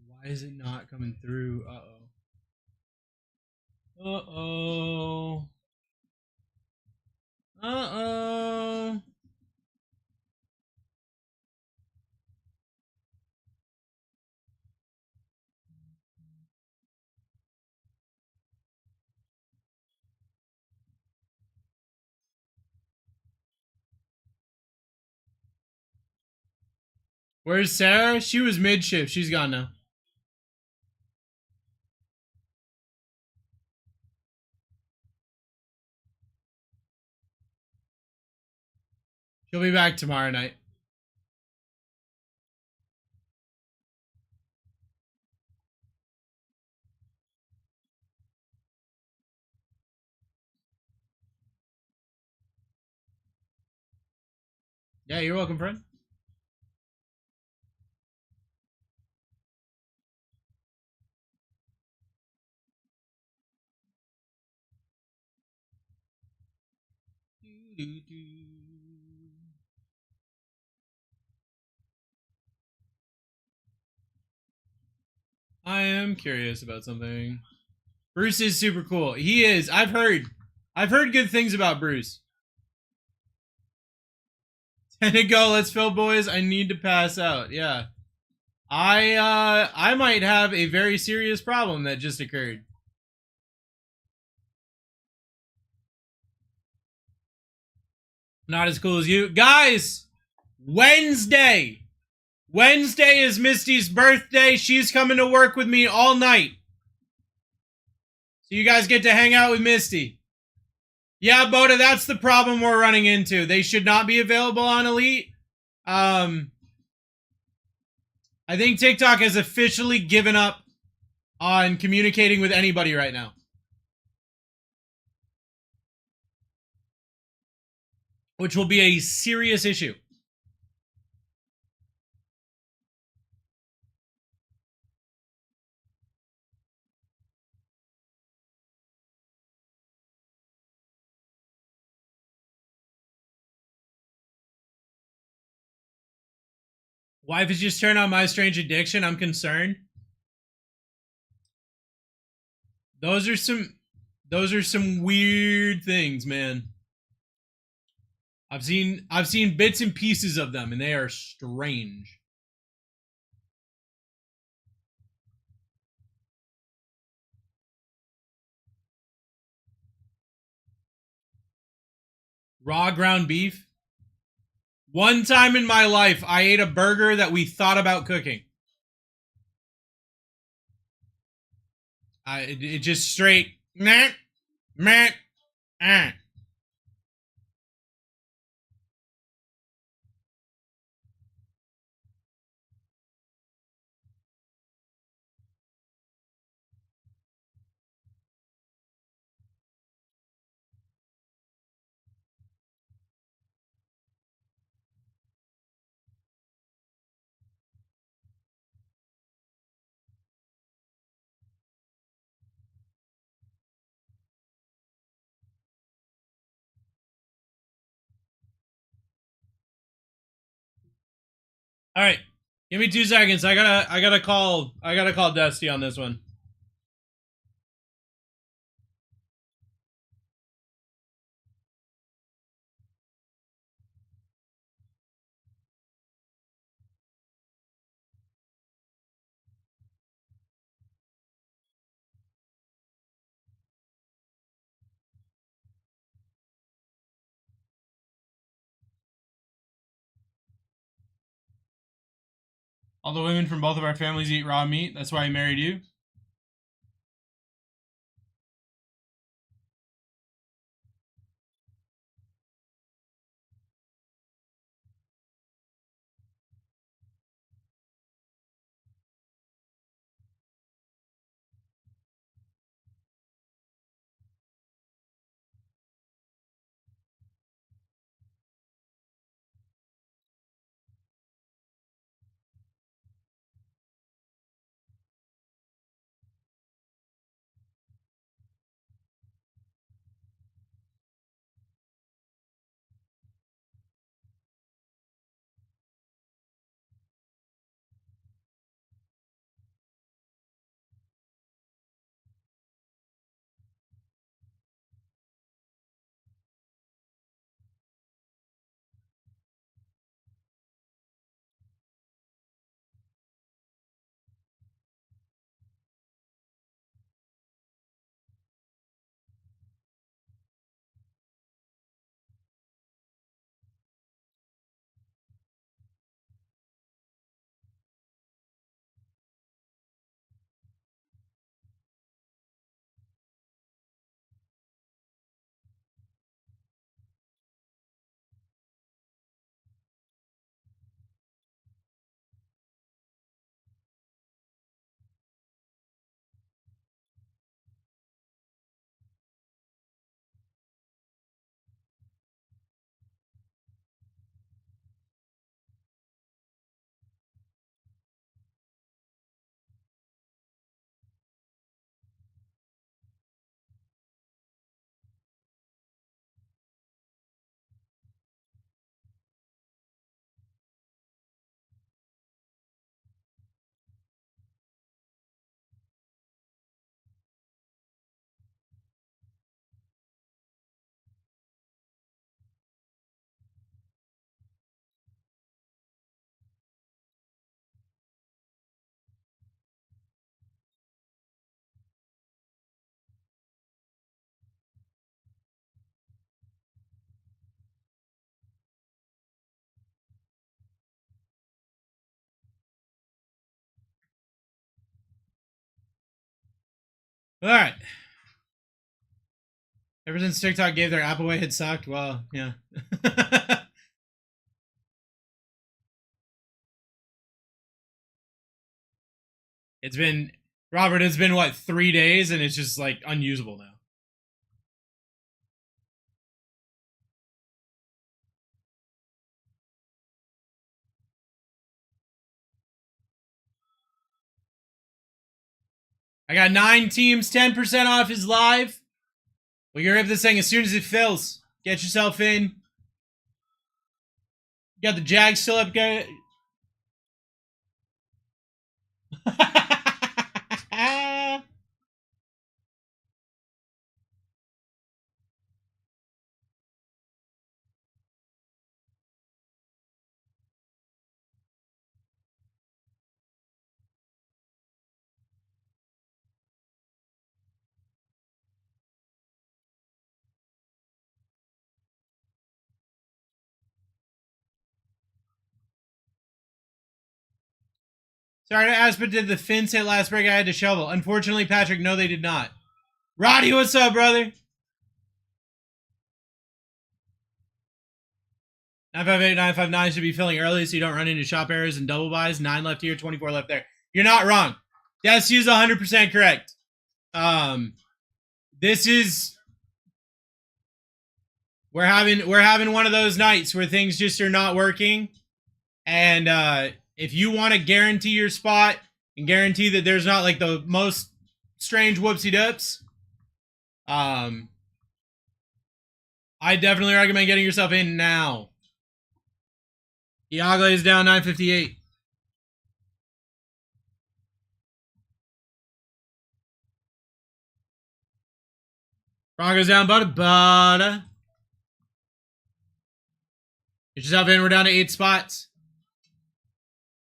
Why is it not coming through? Uh-oh. Uh-oh. Uh-oh. Where's Sarah? She was mid-shift. She's gone now. She'll be back tomorrow night. Yeah, you're welcome, friend. I am curious about something. Bruce is super cool. He is. I've heard good things about Bruce. 10 to go. Let's fill, boys. I need to pass out. Yeah. I might have a very serious problem that just occurred. Not as cool as you. Guys, Wednesday is Misty's birthday. She's coming to work with me all night. So you guys get to hang out with Misty. Yeah, Boda, that's the problem we're running into. They should not be available on Elite. I think TikTok has officially given up on communicating with anybody right now. Which will be a serious issue. Wife has just turned on My Strange Addiction. I'm concerned. Those are some weird things, man. I've seen bits and pieces of them, and they are strange. Raw ground beef. One time in my life, I ate a burger that we thought about cooking. It just straight meh, meh, eh. All right, give me 2 seconds. I gotta call Dusty on this one. All the women from both of our families eat raw meat. That's why I married you. All right. Ever since TikTok gave their app away, it sucked. Well, yeah. It's been, Robert, it's been what, 3 days, and it's just like unusable now. I got 9 teams, 10% off is live. We're gonna rip this thing as soon as it fills. Get yourself in. You got the Jag still up, guy. Sorry to ask, but did the Finns hit last break? I had to shovel. Unfortunately, Patrick, no, they did not. Roddy, what's up, brother? 958, 959 should be filling early so you don't run into shop errors and double buys. 9 left here, 24 left there. You're not wrong. That's 100% correct. This is, we're having one of those nights where things just are not working. And if you want to guarantee your spot and guarantee that there's not like the most strange whoopsie dips, I definitely recommend getting yourself in now. Iago is down 958. Broncos down, butter. Get yourself in. We're down to 8 spots.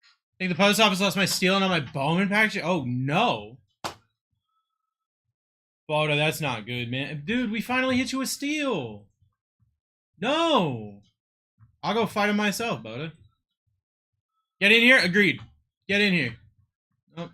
I think the post office lost my steel and on my Bowman package. Oh, no. Boda, that's not good, man. Dude, we finally hit you with steel. No. I'll go fight him myself, Boda. Get in here? Agreed. Get in here. Oh.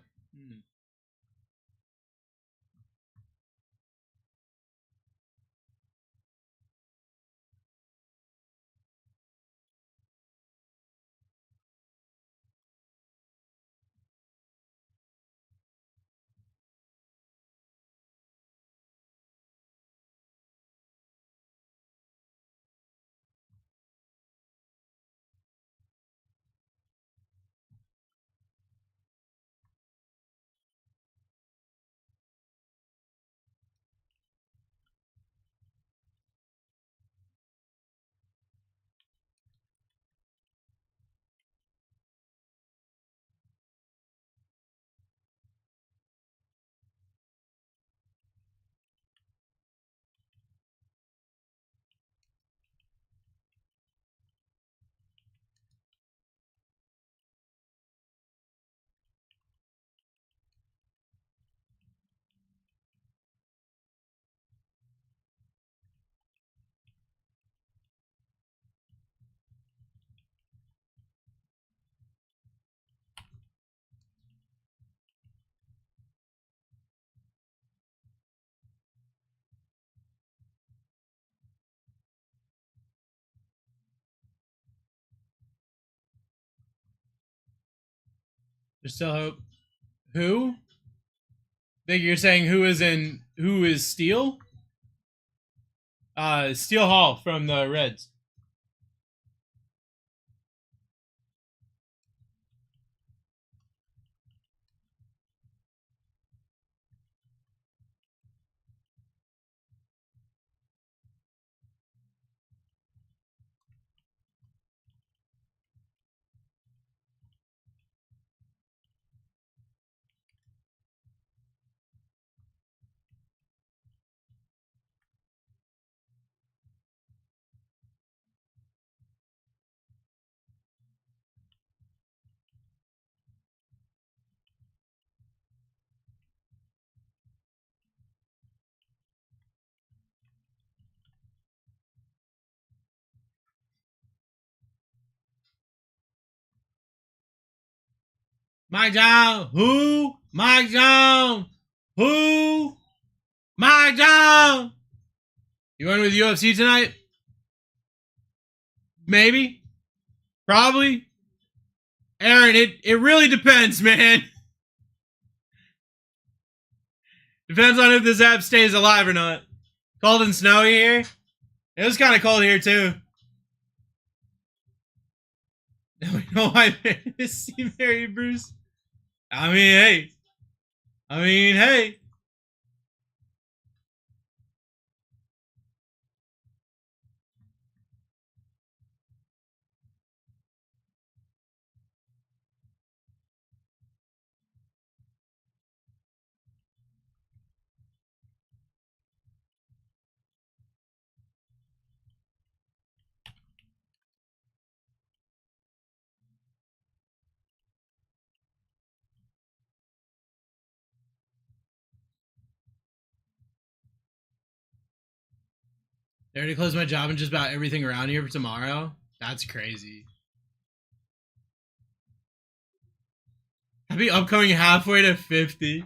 There's still hope. Who? I think you're saying who is Steel? Steel Hall from the Reds. Mike down. Who? Mike down. Who? Mike down. You going with UFC tonight? Maybe. Probably. Aaron, it really depends, man. Depends on if this app stays alive or not. Cold and snowy here. It was kind of cold here, too. Now we know why see Mary Bruce. I mean, hey. They already closed my job and just about everything around here for tomorrow. That's crazy. I'll be upcoming halfway to 50.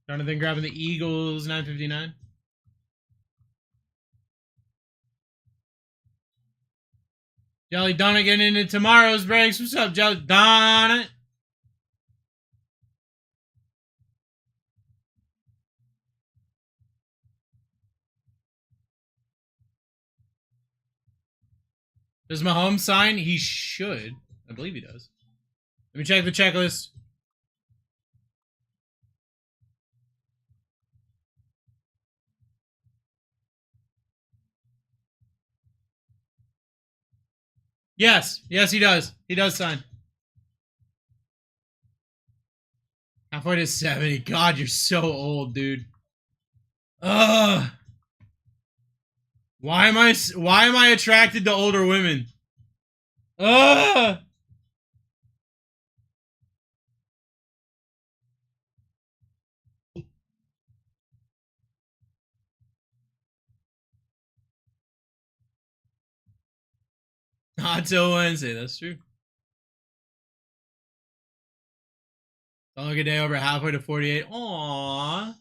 Jonathan grabbing the Eagles, 9:59. Jelly Donut getting into tomorrow's breaks. What's up, Jelly Donut? Does Mahomes sign? He should. I believe he does. Let me check the checklist. Yes, he does. He does sign. Halfway to 70. God, you're so old, dude. Ugh. Why am I attracted to older women? Ugh. Not till Wednesday, that's true. Don't look a day over halfway to 48. Aww.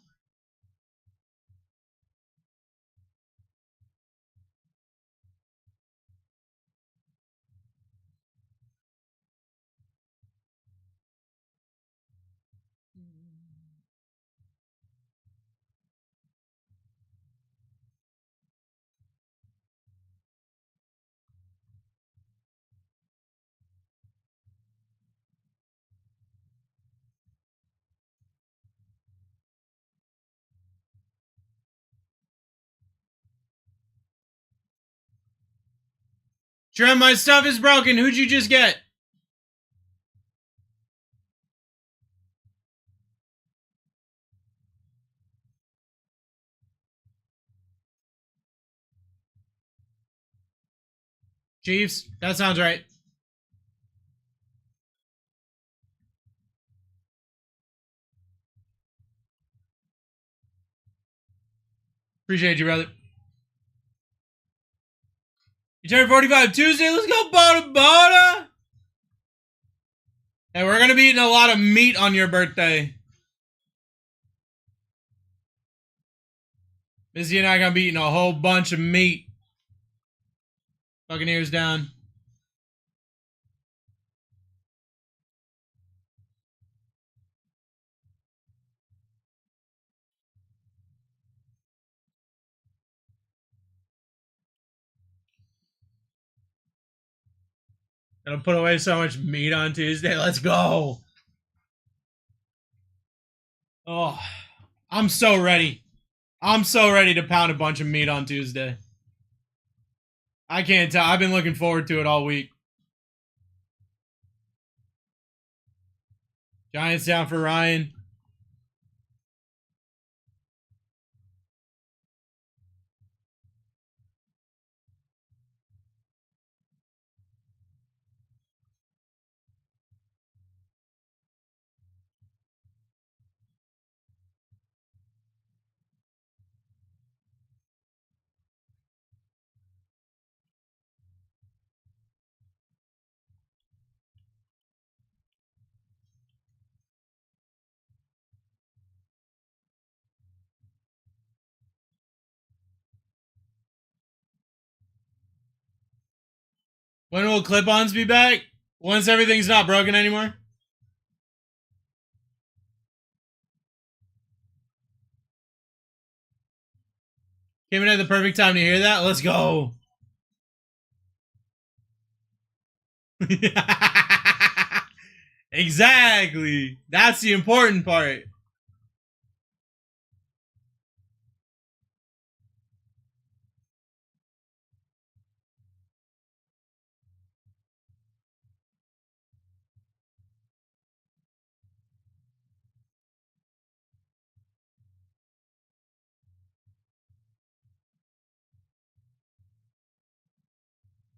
Trem, my stuff is broken. Who'd you just get? Chiefs? That sounds right. Appreciate you, brother. You turned 45 Tuesday. Let's go, Boda Boda. Hey, we're going to be eating a lot of meat on your birthday. Missy and I are going to be eating a whole bunch of meat. Fucking ears down. Gonna put away so much meat on Tuesday. Let's go. Oh, I'm so ready. I'm so ready to pound a bunch of meat on Tuesday. I can't tell. I've been looking forward to it all week. Giants down for Ryan. When will clip-ons be back? Once everything's not broken anymore? Came in at the perfect time to hear that. Let's go. Exactly. That's the important part.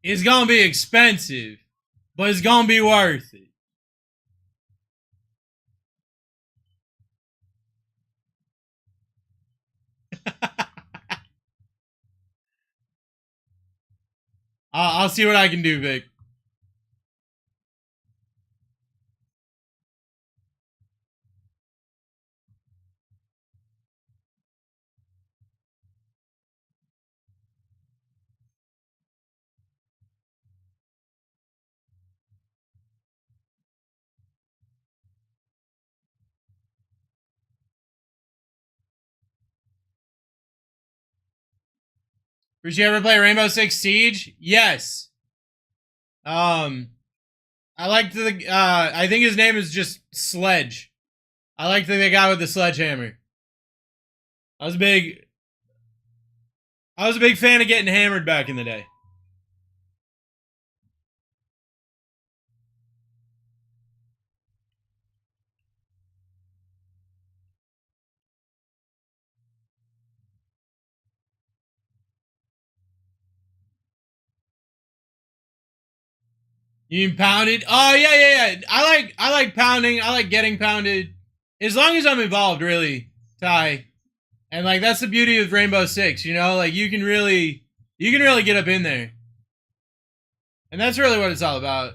It's gonna be expensive, but it's gonna be worth it. I'll see what I can do, Vic. Did you ever play Rainbow Six Siege? Yes. I liked the. I think his name is just Sledge. I liked the guy with the sledgehammer. I was a big. I was a big fan of getting hammered back in the day. You mean pounded? Oh yeah. I like pounding. I like getting pounded. As long as I'm involved, really, Ty. And like that's the beauty of Rainbow Six, you know, like you can really get up in there. And that's really what it's all about.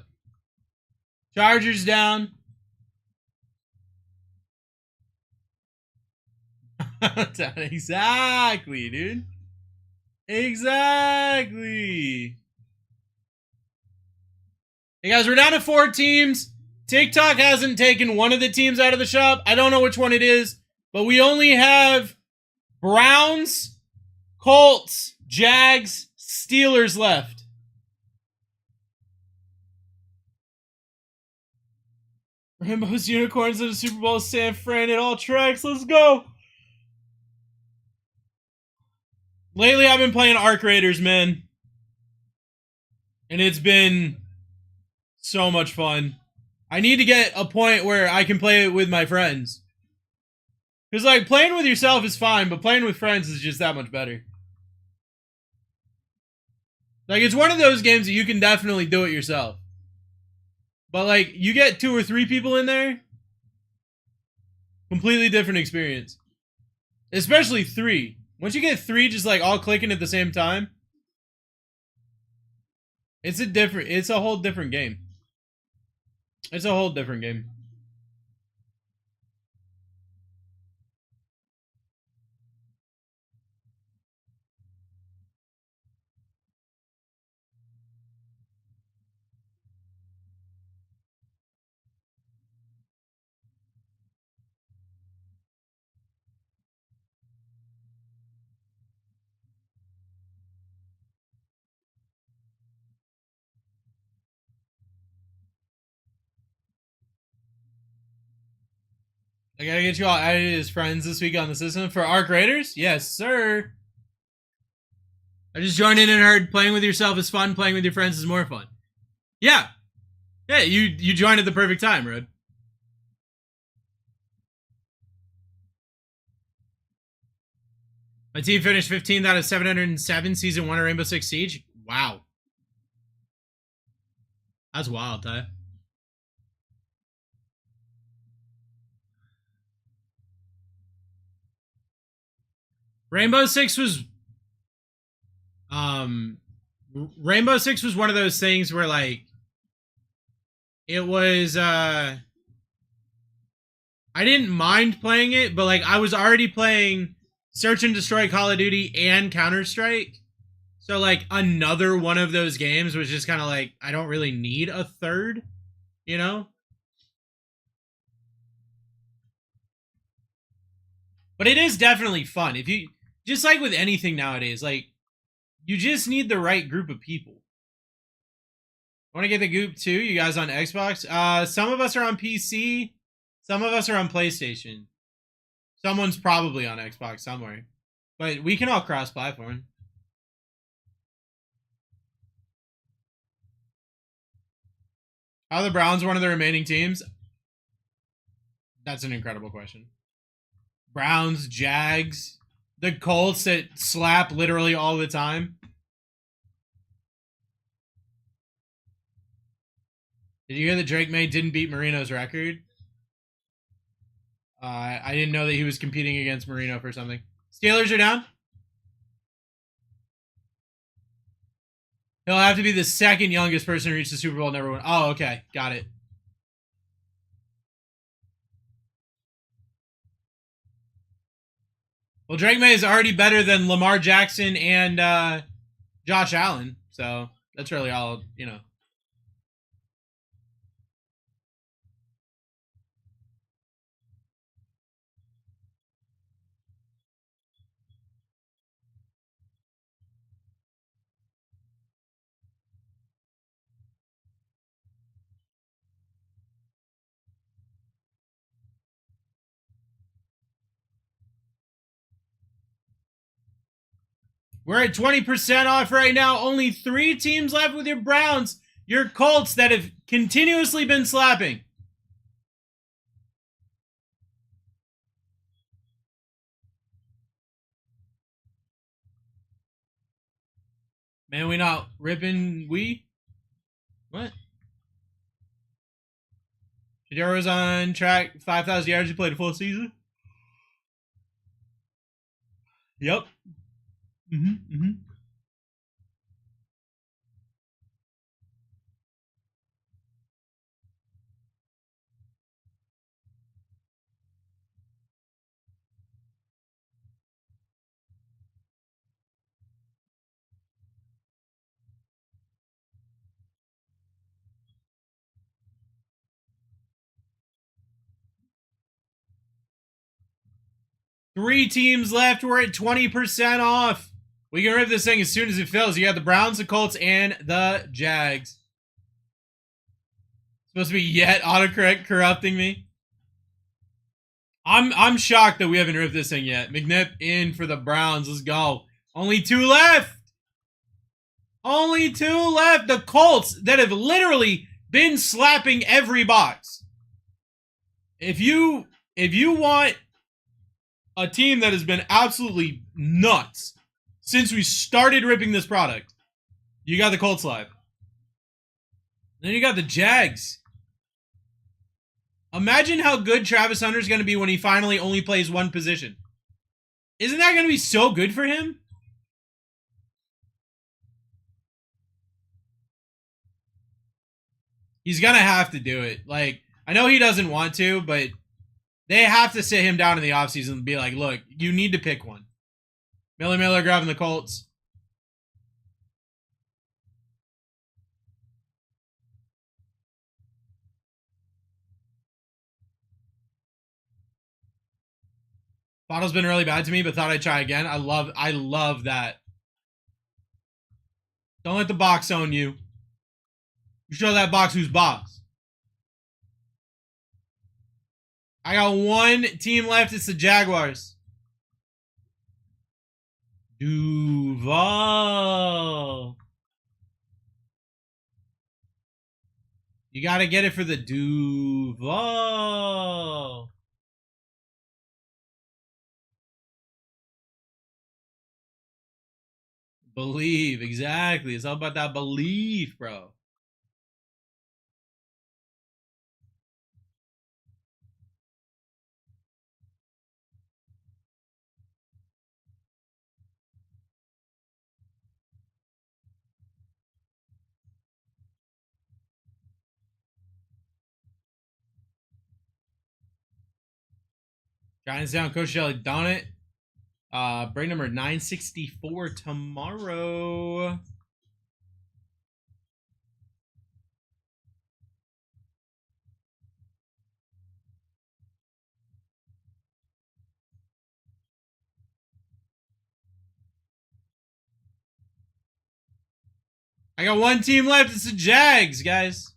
Chargers down. Exactly, dude. Exactly. Hey guys, we're down to 4 teams. TikTok hasn't taken one of the teams out of the shop. I don't know which one it is, but we only have Browns, Colts, Jags, Steelers left. Rainbows, unicorns, and the Super Bowl, San Fran at all tracks. Let's go. Lately, I've been playing Arc Raiders, man. And it's been so much fun. I need to get a point where I can play it with my friends. Because, like, playing with yourself is fine, but playing with friends is just that much better. Like, it's one of those games that you can definitely do it yourself. But, like, you get 2 or 3 people in there, completely different experience. Especially 3. Once you get 3 just, like, all clicking at the same time, it's a whole different game. It's a whole different game. I gotta get you all added as friends this week on the system for Arc Raiders? Yes, sir. I just joined in and heard playing with yourself is fun, playing with your friends is more fun. Yeah. Yeah, you joined at the perfect time, Rod. My team finished 15th out of 707 Season 1 of Rainbow Six Siege. Wow. That's wild, Ty. Rainbow Six was one of those things where like it was I didn't mind playing it, but like I was already playing Search and Destroy Call of Duty and Counter-Strike. So like another one of those games was just kind of like I don't really need a third, you know? But it is definitely fun. If you just like with anything nowadays, like you just need the right group of people. Want to get the goop too? You guys on Xbox? Some of us are on PC. Some of us are on PlayStation. Someone's probably on Xbox somewhere. But we can all cross-platform. How are the Browns one of the remaining teams? That's an incredible question. Browns, Jags, the Colts that slap literally all the time. Did you hear that Drake May didn't beat Marino's record? I didn't know that he was competing against Marino for something. Steelers are down. He'll have to be the second youngest person to reach the Super Bowl and never win. Oh, okay. Got it. Well, Drake May is already better than Lamar Jackson and Josh Allen. So that's really all, you know. We're at 20% off right now. Only 3 teams left with your Browns. Your Colts that have continuously been slapping. Man, we not ripping we? What? Shadero was on track 5,000 yards. He played a full season. Yep. Mm-hmm. 3 teams left. We're at 20% off. We can rip this thing as soon as it fills. You got the Browns, the Colts, and the Jags. Supposed to be yet autocorrect corrupting me. I'm shocked that we haven't ripped this thing yet. McNipp in for the Browns. Let's go. Only 2 left. Only 2 left. The Colts that have literally been slapping every box. If you want a team that has been absolutely nuts since we started ripping this product, you got the Colts live. Then you got the Jags. Imagine how good Travis Hunter's going to be when he finally only plays one position. Isn't that going to be so good for him? He's going to have to do it. Like, I know he doesn't want to, but they have to sit him down in the offseason and be like, look, you need to pick one. Miller grabbing the Colts. Bottle's been really bad to me, but thought I'd try again. I love that. Don't let the box own you. You show that box who's boss. I got one team left. It's the Jaguars. Duval. You got to get it for the Duval. Believe. Exactly. It's all about that belief, bro. Giants down, Coach Shelley. Done it. Break number 964 tomorrow. I got one team left. It's the Jags, guys.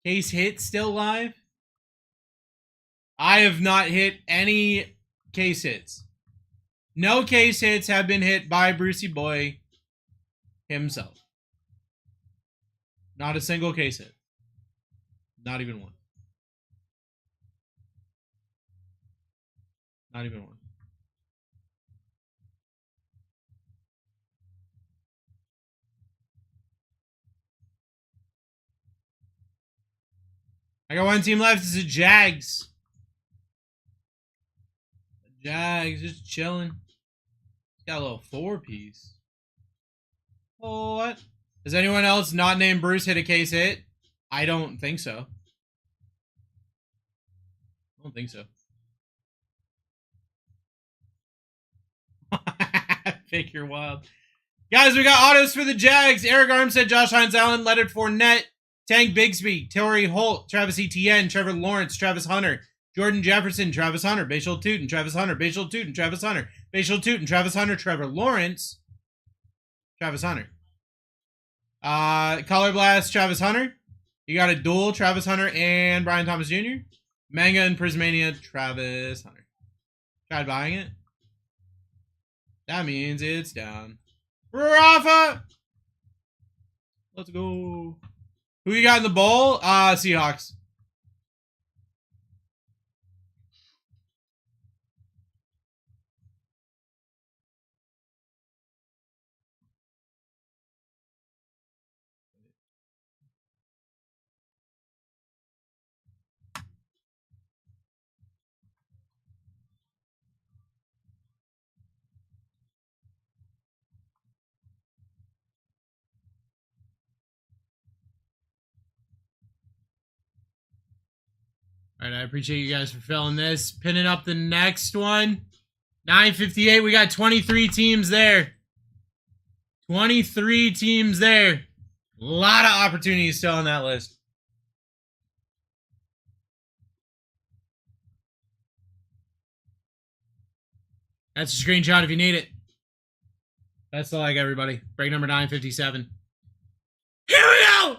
Case hit still live? I have not hit any case hits. No case hits have been hit by Brucey Boy himself. Not a single case hit. Not even one. Not even one. I got one team left. It's the Jags. The Jags just chilling. Got a little 4-piece. Oh, what? Has anyone else not named Bruce hit a case hit? I don't think so. I don't think so. Figure wild. Guys, we got autos for the Jags. Eric Armstead, Josh Hines Allen, Leonard Fournette, Tank Bigsby, Torrey Holt, Travis Etienne, Trevor Lawrence, Travis Hunter, Jordan Jefferson, Travis Hunter, Bashal Tootin, Travis Hunter, Bashal Tootin, Travis Hunter, Bashal Tootin, Travis Hunter, Trevor Lawrence, Travis Hunter. Color Blast, Travis Hunter. You got a duel, Travis Hunter and Brian Thomas Jr. Manga and Prismania, Travis Hunter. Tried buying it. That means it's down. Rafa! Let's go. Who you got in the bowl? Seahawks. All right, I appreciate you guys for filling this. Pinning up the next one. 958. We got 23 teams there. 23 teams there. A lot of opportunities still on that list. That's a screenshot if you need it. Best of luck, everybody. Break number 957. Here we go!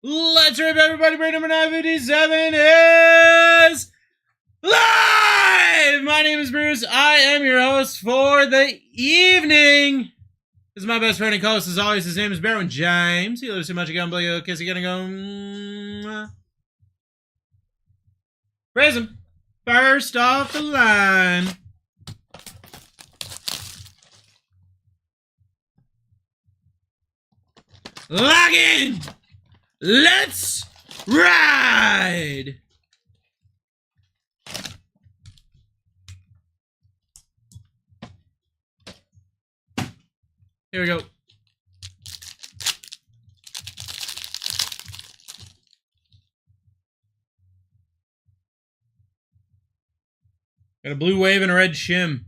Let's rip, everybody. Break number 957 is live! My name is Bruce. I am your host for the evening. This is my best friend and co-host, as always. His name is Barron James. He loves too much. Again, play kiss. You're gonna go. Praise him. First off the line. Lock in. Let's ride! Here we go. Got a blue wave and a red shim.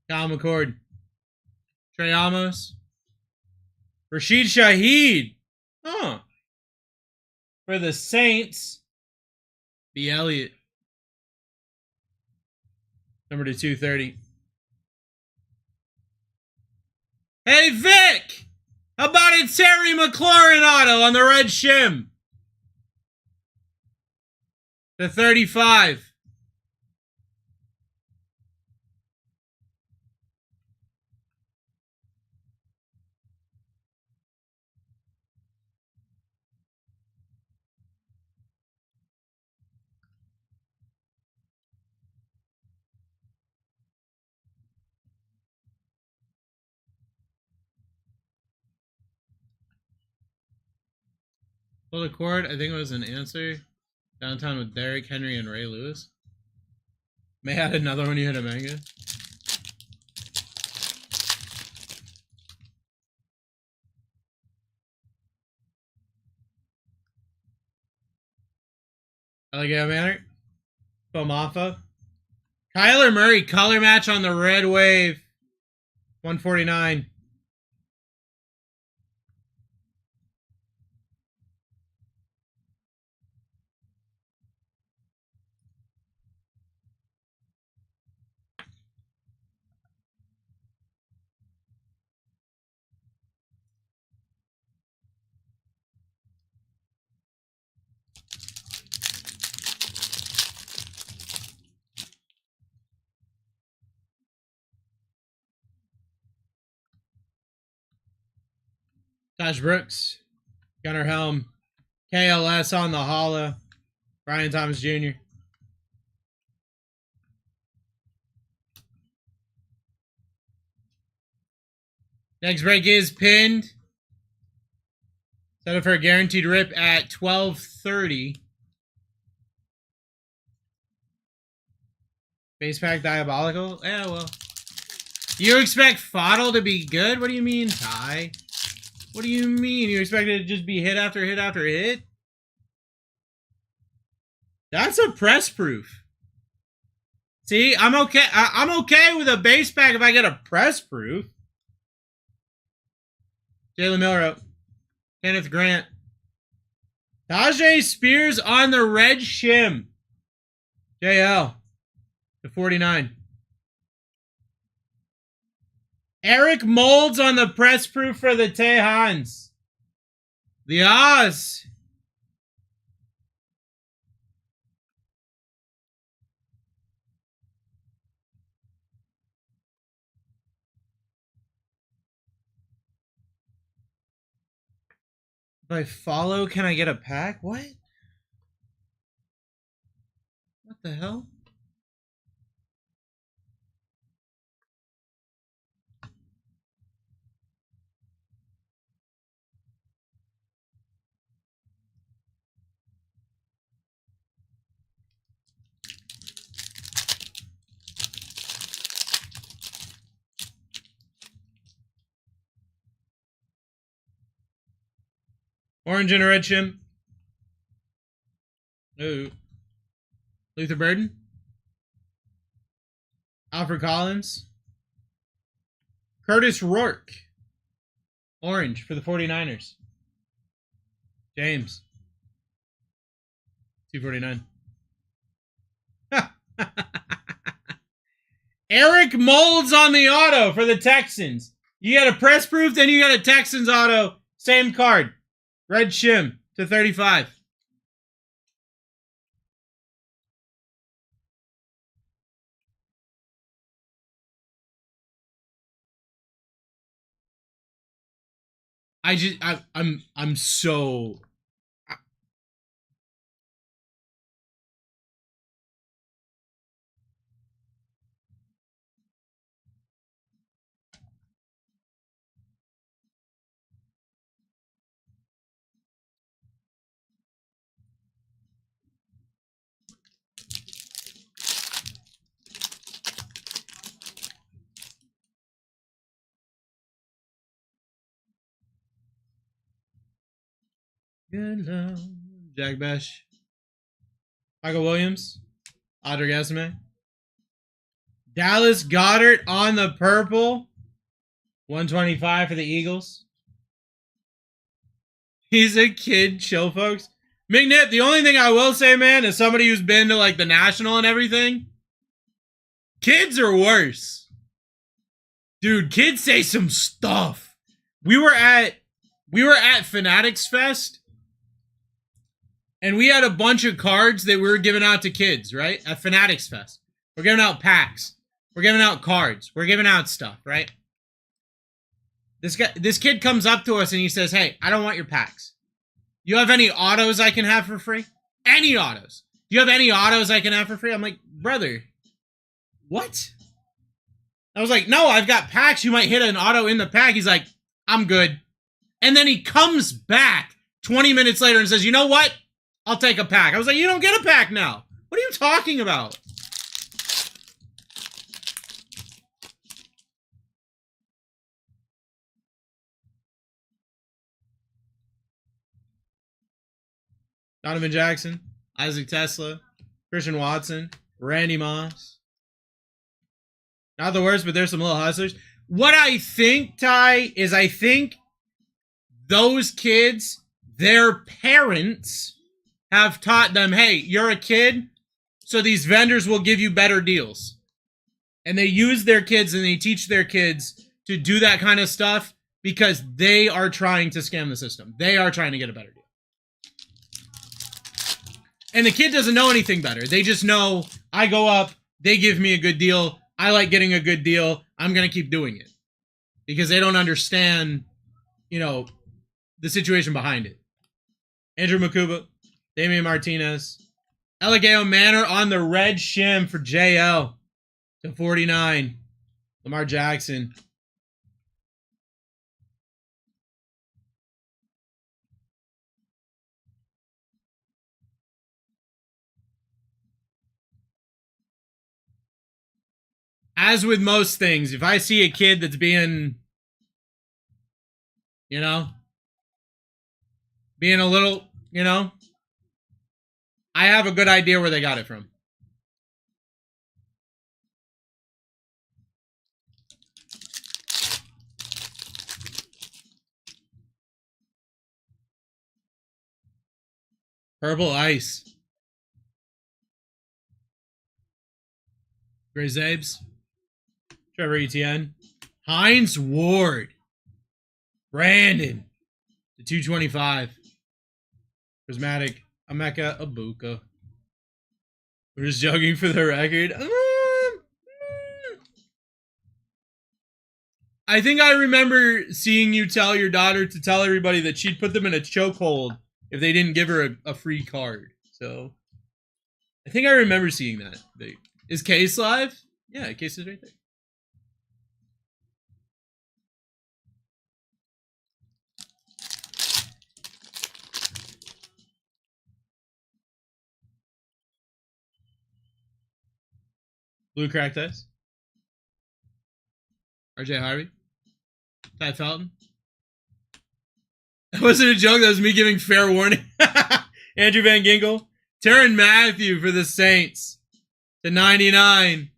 Kyle McCord. Trey Amos. Rashid Shaheed. Huh. For the Saints, B. Elliott. Number to 230. Hey, Vic! How about a Terry McLaurin auto on the red shim? To 35. Pull the cord. I think it was an answer. Downtown with Derrick Henry and Ray Lewis. May have had another one you hit a manga. Alligator Manor. Bomafa. Kyler Murray color match on the red wave. 149. Josh Brooks. Gunnar Helm. KLS on the hollow. Brian Thomas Jr. Next break is pinned. Set up for a guaranteed rip at 12:30. Base pack diabolical? Yeah, well. You expect Fodl to be good? What do you mean, Ty? What do you mean? You expect it to just be hit after hit after hit? That's a press proof. See, I'm okay. I'm okay with a base pack if I get a press proof. Jalen Milrow. Kenneth Grant. Tajay Spears on the red shim. JL. To 49. Eric Molds on the press proof for the Tejans. The Oz. If I follow, can I get a pack? What? What the hell? Orange and a red shim. Ooh. Luther Burden. Alfred Collins. Curtis Rourke. Orange for the 49ers. James. 249. Eric Molds on the auto for the Texans. You got a press proof, then you got a Texans auto. Same card. Red shim to 35. I'm so. Good love. Jack Besh. Michael Williams. Audrey Esme. Dallas Goddard on the purple. 125 for the Eagles. He's a kid. Chill, folks. McNip, the only thing I will say, man, is somebody who's been to, like, the National and everything, kids are worse. Dude, kids say some stuff. We were at Fanatics Fest, and we had a bunch of cards that we were giving out to kids, right? At Fanatics Fest. We're giving out packs. We're giving out cards. We're giving out stuff, right? This kid comes up to us and he says, hey, I don't want your packs. You have any autos I can have for free? Any autos. Do you have any autos I can have for free? I'm like, brother, what? I was like, no, I've got packs. You might hit an auto in the pack. He's like, I'm good. And then he comes back 20 minutes later and says, you know what? I'll take a pack. I was like, you don't get a pack now. What are you talking about? Donovan Jackson, Isaac Tesla, Christian Watson, Randy Moss. Not the worst, but there's some little hustlers. What I think, Ty, is I think those kids, their parents have taught them, hey, you're a kid, so these vendors will give you better deals. And they use their kids and they teach their kids to do that kind of stuff because they are trying to scam the system. They are trying to get a better deal. And the kid doesn't know anything better. They just know, I go up, they give me a good deal, I like getting a good deal, I'm going to keep doing it. Because they don't understand, you know, the situation behind it. Andrew Makuba, Damian Martinez, Eligeo Manor on the red shim for JL to 49. Lamar Jackson. As with most things, if I see a kid that's being, you know, being a little, you know, I have a good idea where they got it from. Purple Ice. Gray Zabes. Trevor Etienne. Hines Ward. Brandon. The 225. Prismatic. Emeka Ibuka. We're just joking for the record. I think I remember seeing you tell your daughter to tell everybody that she'd put them in a chokehold if they didn't give her a free card. So, I think I remember seeing that. Is Case live? Yeah, Case is right there. Blue Cracked Ice. RJ Harvey. Ty Felton. That wasn't a joke. That was me giving fair warning. Andrew Van Ginkel. Tyrann Mathieu for the Saints. To 99.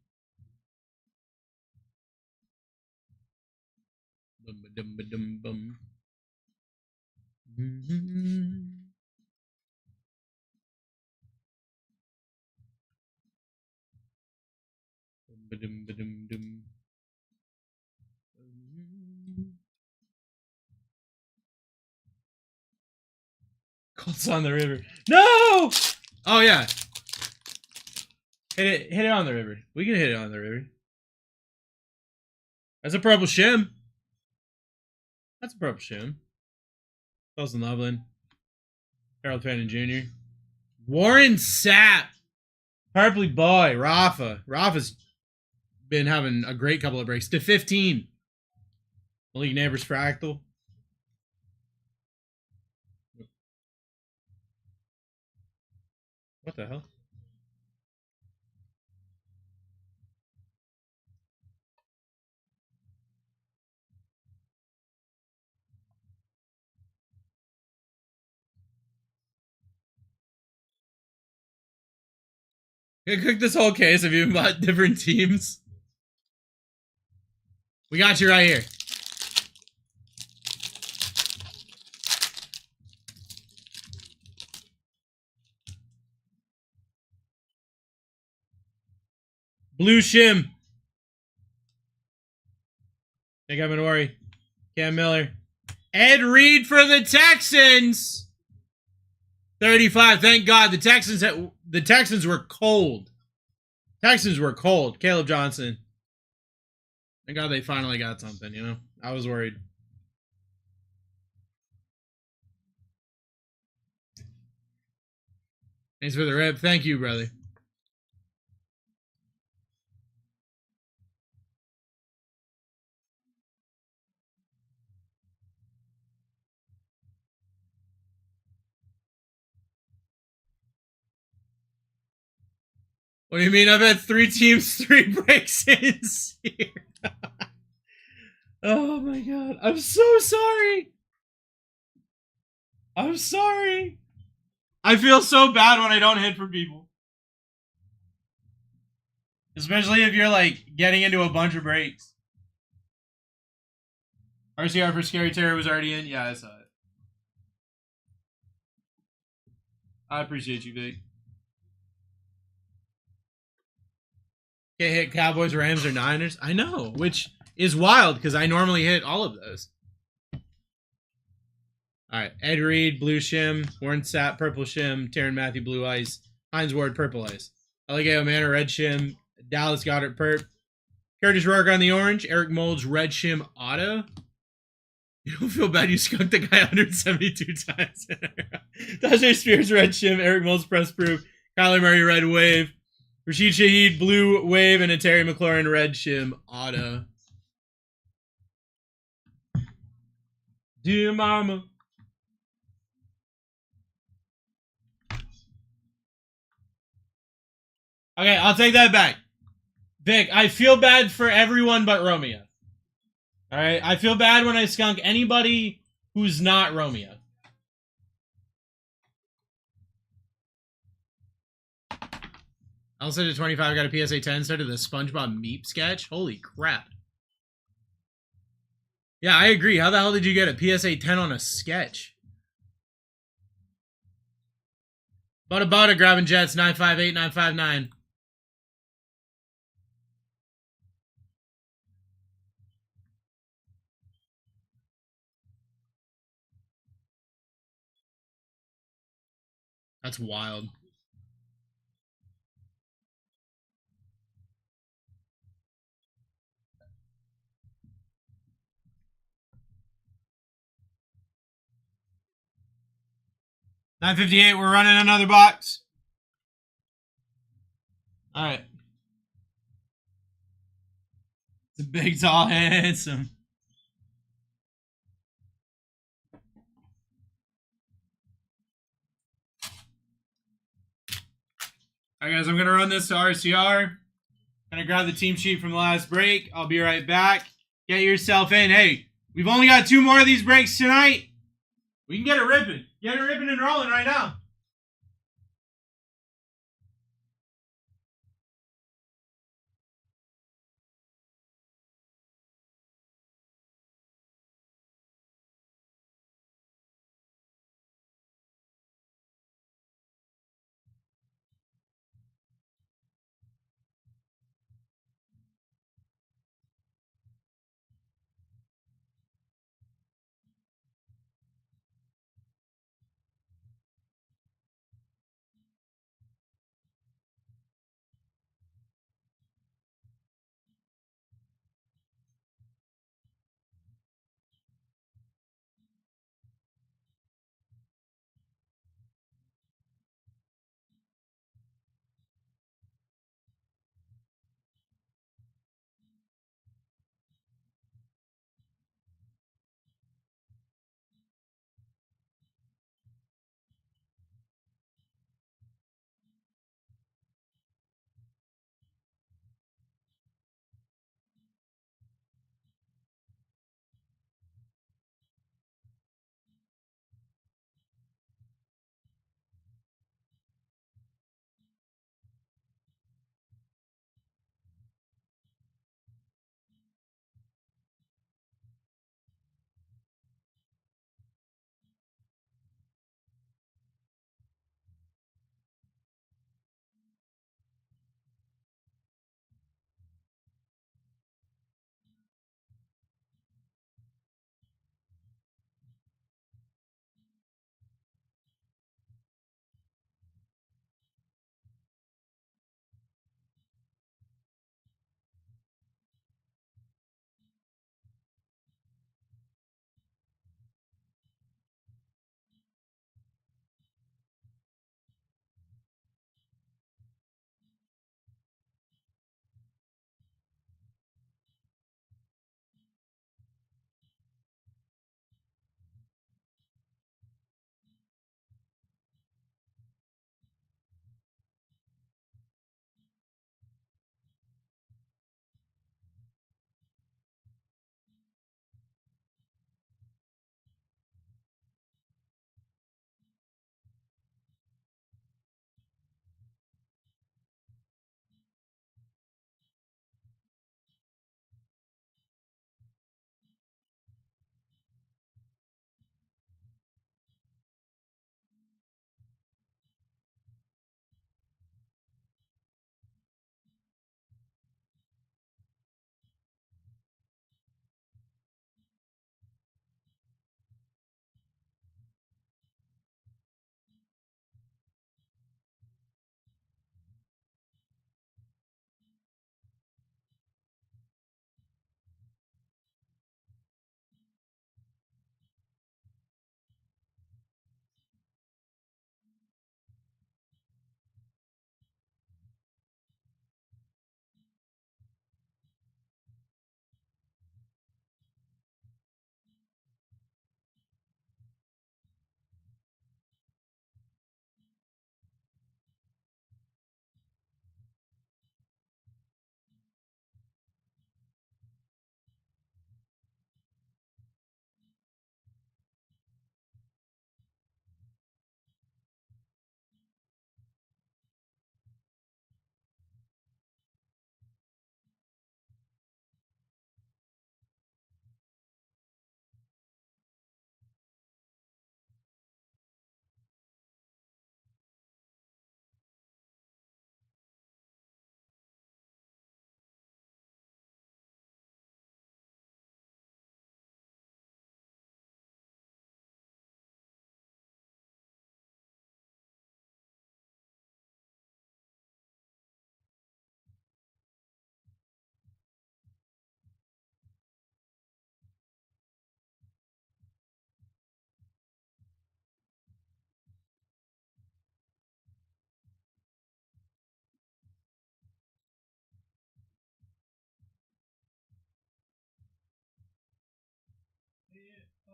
Bum. Colts on the river. No! Oh, yeah. Hit it on the river. We can hit it on the river. That's a purple shim. That's a purple shim. Colson Loveland. Harold Fannin Jr. Warren Sapp. Purpley boy. Rafa. Rafa's been having a great couple of breaks. To 15. Malik Neighbors Fractal. What the hell? I cooked this whole case. Have you bought different teams? We got you right here. Blue Shim. Think I'm gonna worry. Cam Miller. Ed Reed for the Texans. 35. Thank God the Texans were cold. Texans were cold. Caleb Johnson. Thank God they finally got something, you know? I was worried. Thanks for the rip. Thank you, brother. What do you mean? I've had 3 teams, 3 breaks in here. Oh my God. I'm so sorry. I'm sorry. I feel so bad when I don't hit for people. Especially if you're like getting into a bunch of breaks. RCR for Scary Terror was already in. Yeah, I saw it. I appreciate you, Vic. Can't hit Cowboys, Rams, or Niners. I know, which is wild because I normally hit all of those. All right, Ed Reed, Blue Shim, Warren Sapp, Purple Shim, Tyrann Matthew, Blue Ice, Hines Ward, Purple Ice, Eligeo Manor, Red Shim, Dallas Goddard, Perp, Curtis Rourke on the Orange, Eric Moulds, Red Shim, Auto. You don't feel bad you skunked the guy 172 times. Tajay Spears, Red Shim, Eric Moulds, Press Proof, Kyler Murray, Red Wave, Rashid Shaheed, Blue Wave, and a Terry McLaurin, Red Shim, Auto. Dear Mama. Okay, I'll take that back. Vic, I feel bad for everyone but Romeo. Alright, I feel bad when I skunk anybody who's not Romeo. Also to 25, got a PSA 10, started the SpongeBob Meep sketch. Holy crap. Yeah, I agree. How the hell did you get a PSA 10 on a sketch? Butter grabbing Jets, 958, 959. That's wild. $958, we're running another box. Alright. It's a big, tall, handsome. Alright guys, I'm going to run this to RCR. Gonna grab the team sheet from the last break. I'll be right back. Get yourself in. Hey, we've only got 2 more of these breaks tonight. We can get it ripping. Get it ripping and rolling right now.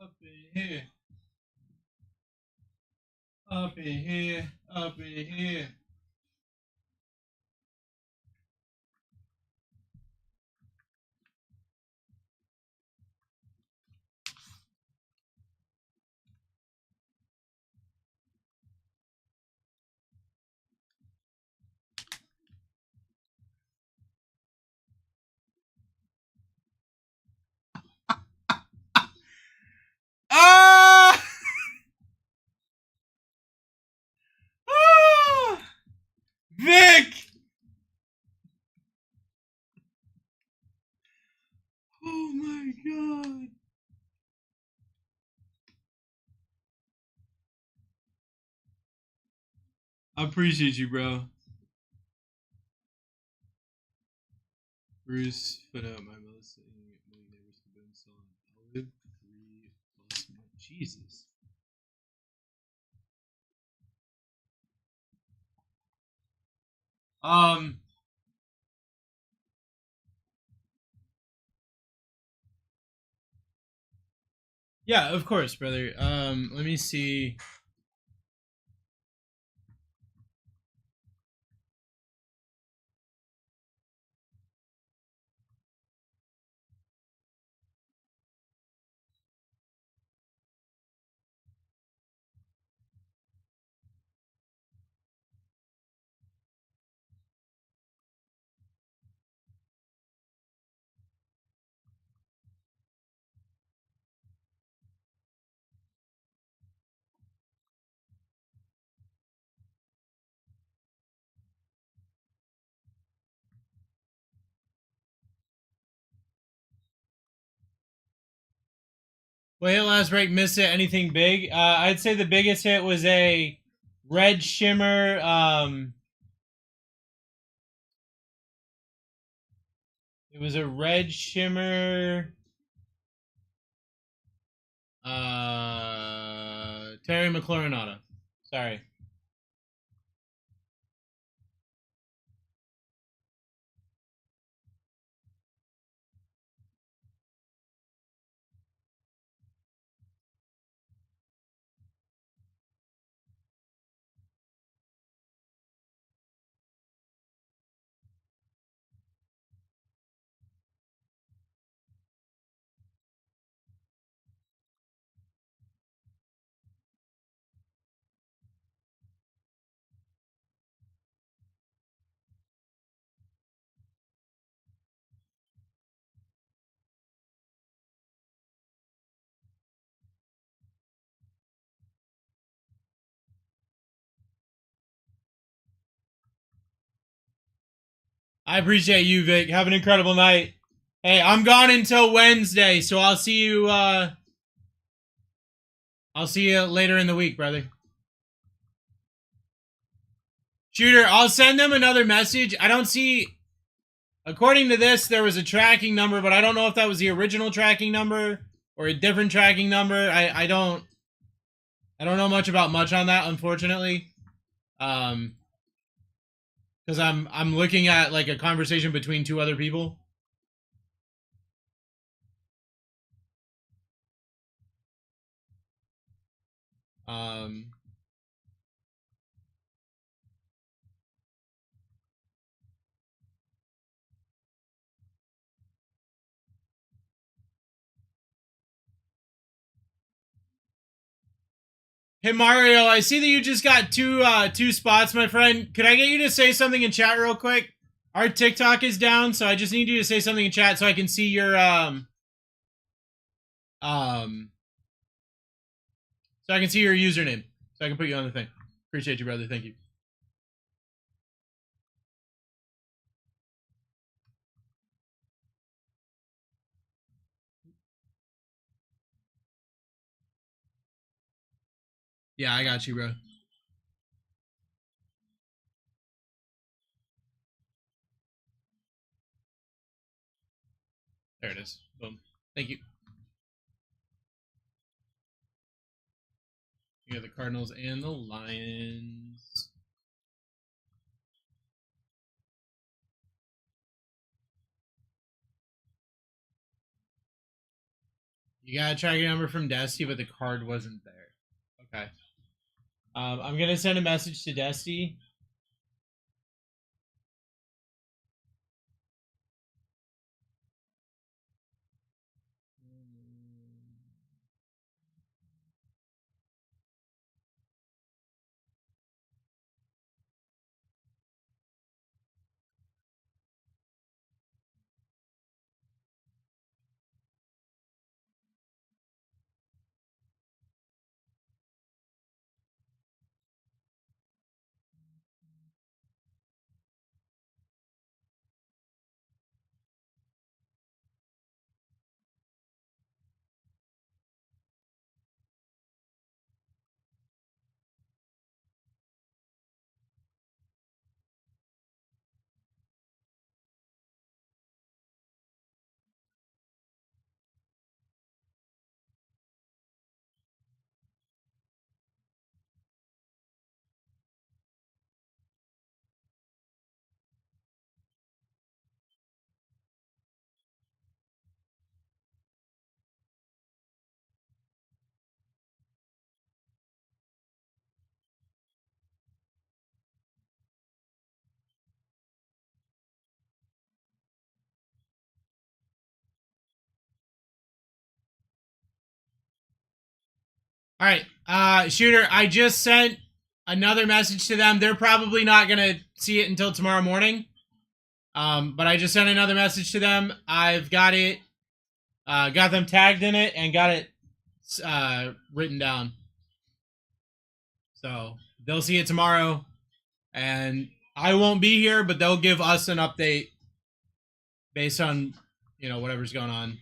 Up in here. Up in here. Up in here. Ah! Ah! Vic! Oh my god. I appreciate you, bro. Bruce put out my most many neighbors to boom song. I live 3+ months. Jesus. Yeah, of course, brother. Let me see. What hit last break? Missed it. Anything big? I'd say the biggest hit was a red shimmer. It was a red shimmer. Terry McLaurin auto. Sorry. I appreciate you, Vic. Have an incredible night. Hey, I'm gone until Wednesday, so I'll see you. I'll see you later in the week, brother. Shooter, I'll send them another message. I don't see. According to this, there was a tracking number, but I don't know if that was the original tracking number or a different tracking number. I don't know much about much on that, unfortunately. Because I'm looking at like a conversation between two other people. Hey Mario, I see that you just got two spots, my friend. Could I get you to say something in chat real quick? Our TikTok is down, so I just need you to say something in chat so I can see your so I can see your username. So I can put you on the thing. Appreciate you, brother. Thank you. Yeah, I got you, bro. There it is. Boom. Thank you. You got the Cardinals and the Lions. You got a tracking number from Dusty, but the card wasn't there. Okay. I'm gonna send a message to Dusty. All right, Shooter, I just sent another message to them. They're probably not going to see it until tomorrow morning. But I just sent another message to them. I've got it, got them tagged in it, and got it written down. So they'll see it tomorrow. And I won't be here, but they'll give us an update based on, whatever's going on.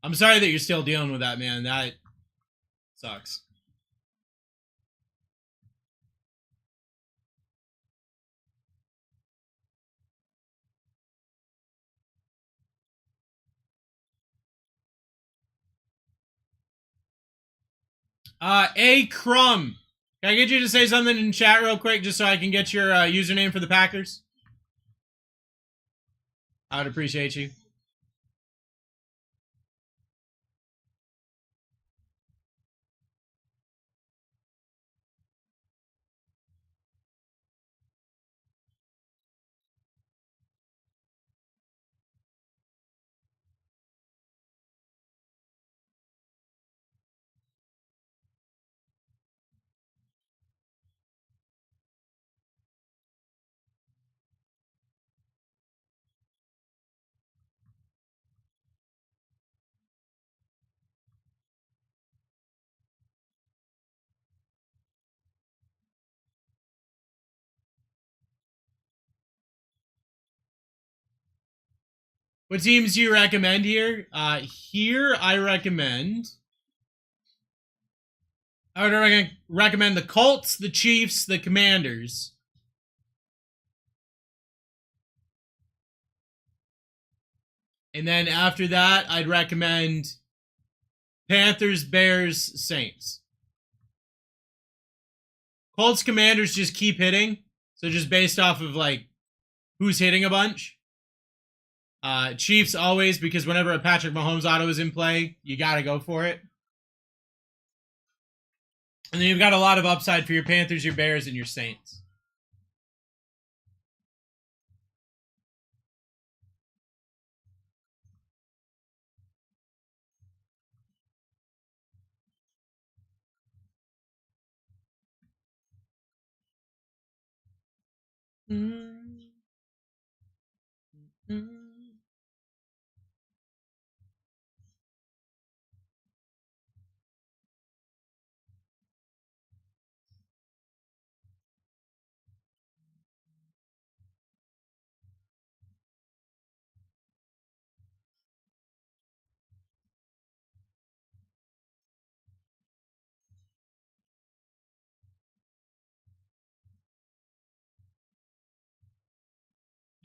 I'm sorry that you're still dealing with that, man. That sucks. A Crumb. Can I get you to say something in chat real quick just so I can get your username for the Packers? I would appreciate you. What teams do you recommend here? Here I would recommend the Colts, the Chiefs, the Commanders. And then after that, I'd recommend Panthers, Bears, Saints. Colts, Commanders just keep hitting. So just based off of who's hitting a bunch. Chiefs always, because whenever a Patrick Mahomes auto is in play, you got to go for it. And then you've got a lot of upside for your Panthers, your Bears, and your Saints.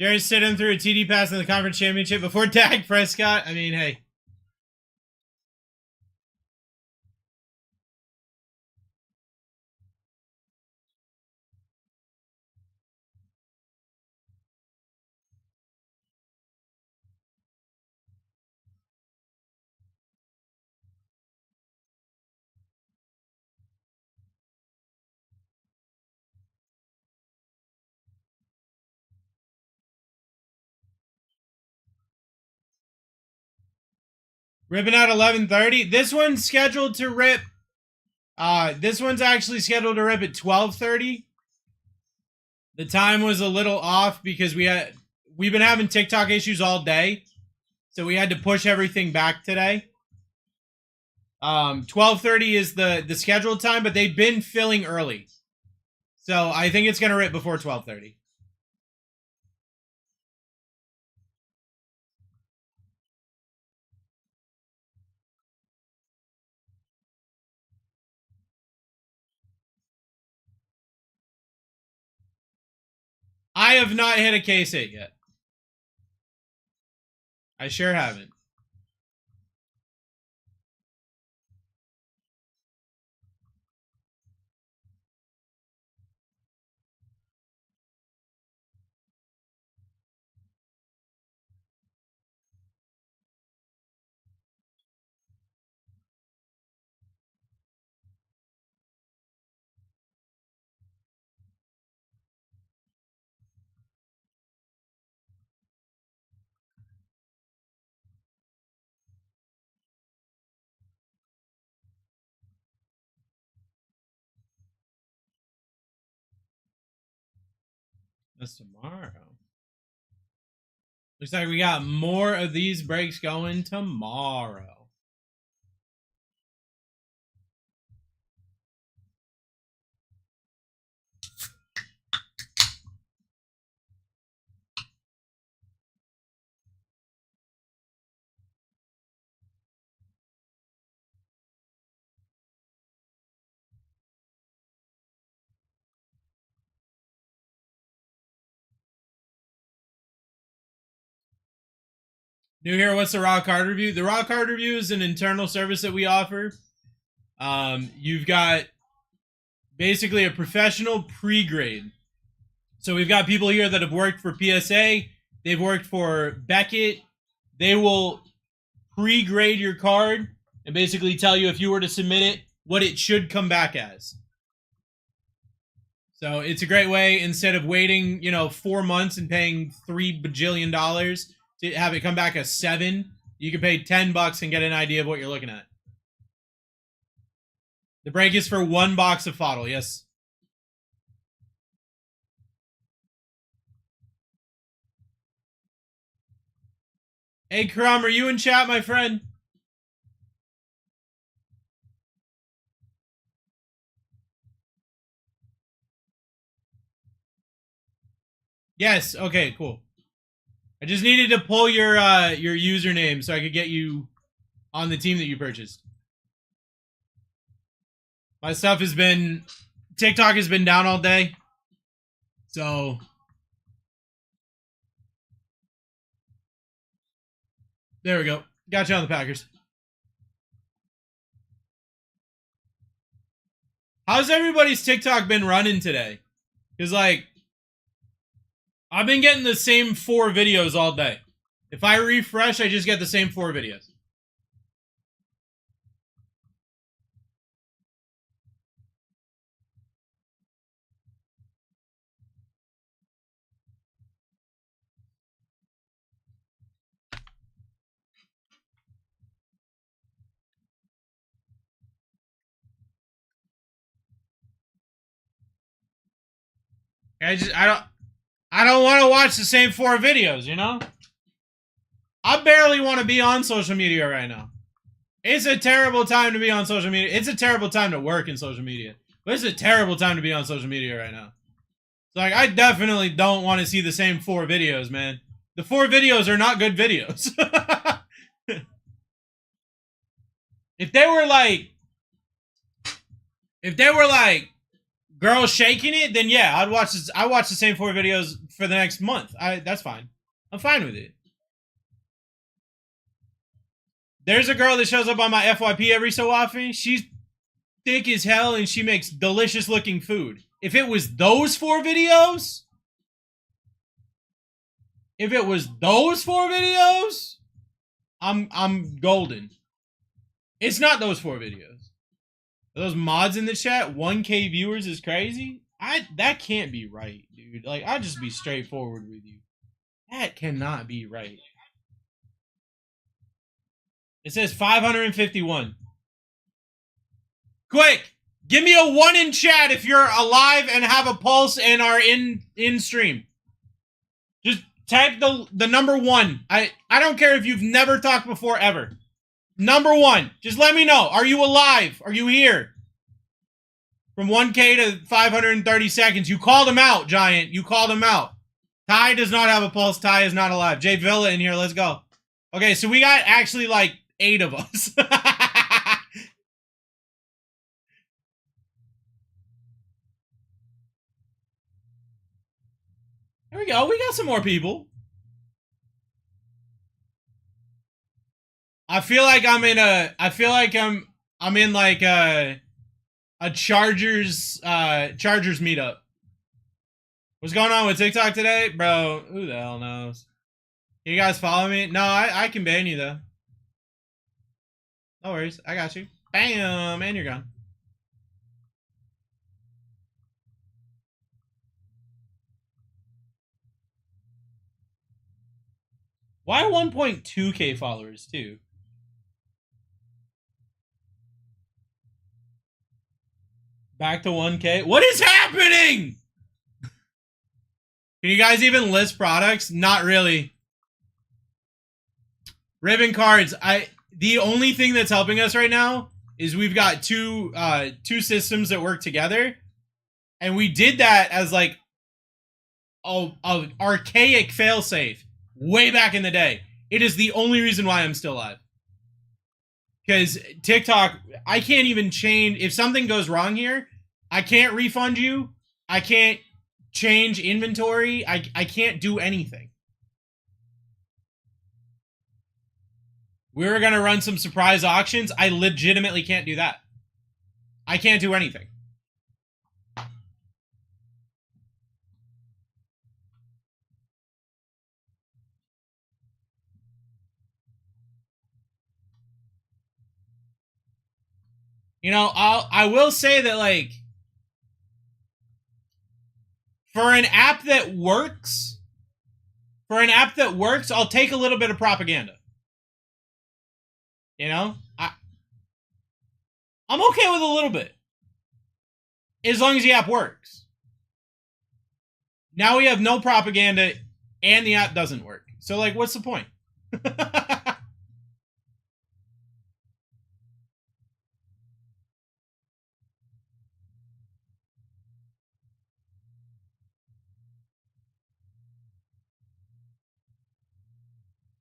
Jerry's sitting through a TD pass in the conference championship before Dak Prescott. I mean, hey. Ripping out 11:30. This one's scheduled to rip. This one's actually scheduled to rip at 12:30. The time was a little off because we've been having TikTok issues all day, so we had to push everything back today. 12:30 is the scheduled time, but they've been filling early, so I think it's gonna rip before 12:30. I have not hit a K-8 yet. I sure haven't. That's tomorrow. Looks like we got more of these breaks going tomorrow. New here, what's the raw card review? The raw card review is an internal service that we offer. You've got basically a professional pre-grade. So we've got people here that have worked for PSA. They've worked for Beckett. They will pre-grade your card and basically tell you if you were to submit it, what it should come back as. So it's a great way, instead of waiting, 4 months and paying $3 bajillion to have it come back as 7, you can pay $10 and get an idea of what you're looking at. The break is for 1 box of FODL, yes. Hey, Crumb, are you in chat, my friend? Yes, okay, cool. I just needed to pull your username so I could get you on the team that you purchased. My stuff has been... TikTok has been down all day. So... there we go. Got you on the Packers. How's everybody's TikTok been running today? Because, I've been getting the same 4 videos all day. If I refresh, I just get the same 4 videos. I don't want to watch the same 4 videos, I barely want to be on social media right now. It's a terrible time to be on social media. It's a terrible time to work in social media. But it's a terrible time to be on social media right now. So, I definitely don't want to see the same 4 videos, man. The 4 videos are not good videos. If they were like girls shaking it, then yeah, I watch the same 4 videos for the next month. That's fine. I'm fine with it. There's a girl that shows up on my FYP every so often. She's thick as hell and she makes delicious looking food. If it was those 4 videos, I'm golden. It's not those 4 videos. Are those mods in the chat? 1K viewers is crazy? That can't be right, dude. I'll just be straightforward with you. That cannot be right. It says 551. Quick! Give me a 1 in chat if you're alive and have a pulse and are in stream. Just type the number 1. I don't care if you've never talked before ever. Number 1. Just let me know. Are you alive? Are you here? From 1K to 530 seconds. You called him out, Giant. You called him out. Ty does not have a pulse. Ty is not alive. Jay Villa in here. Let's go. Okay, so we got actually like 8 of us. There we go. We got some more people. I feel like I'm in like a Chargers meetup. What's going on with TikTok today? Bro, who the hell knows? You guys follow me? No, I can ban you though. No worries. I got you. Bam, and you're gone. Why 1.2K followers too? Back to 1K. What is happening? Can you guys even list products? Not really. Ribbon cards. The only thing that's helping us right now is we've got two systems that work together, and we did that as like a archaic failsafe way back in the day. It is the only reason why I'm still alive. Because TikTok, I can't even change. If something goes wrong here, I can't refund you. I can't change inventory. I can't do anything. We were going to run some surprise auctions. I legitimately can't do that. I can't do anything. You know, I will say that, like, for an app that works, I'll take a little bit of propaganda. You know, I'm okay with a little bit, as long as the app works. Now we have no propaganda, and the app doesn't work. So, like, what's the point?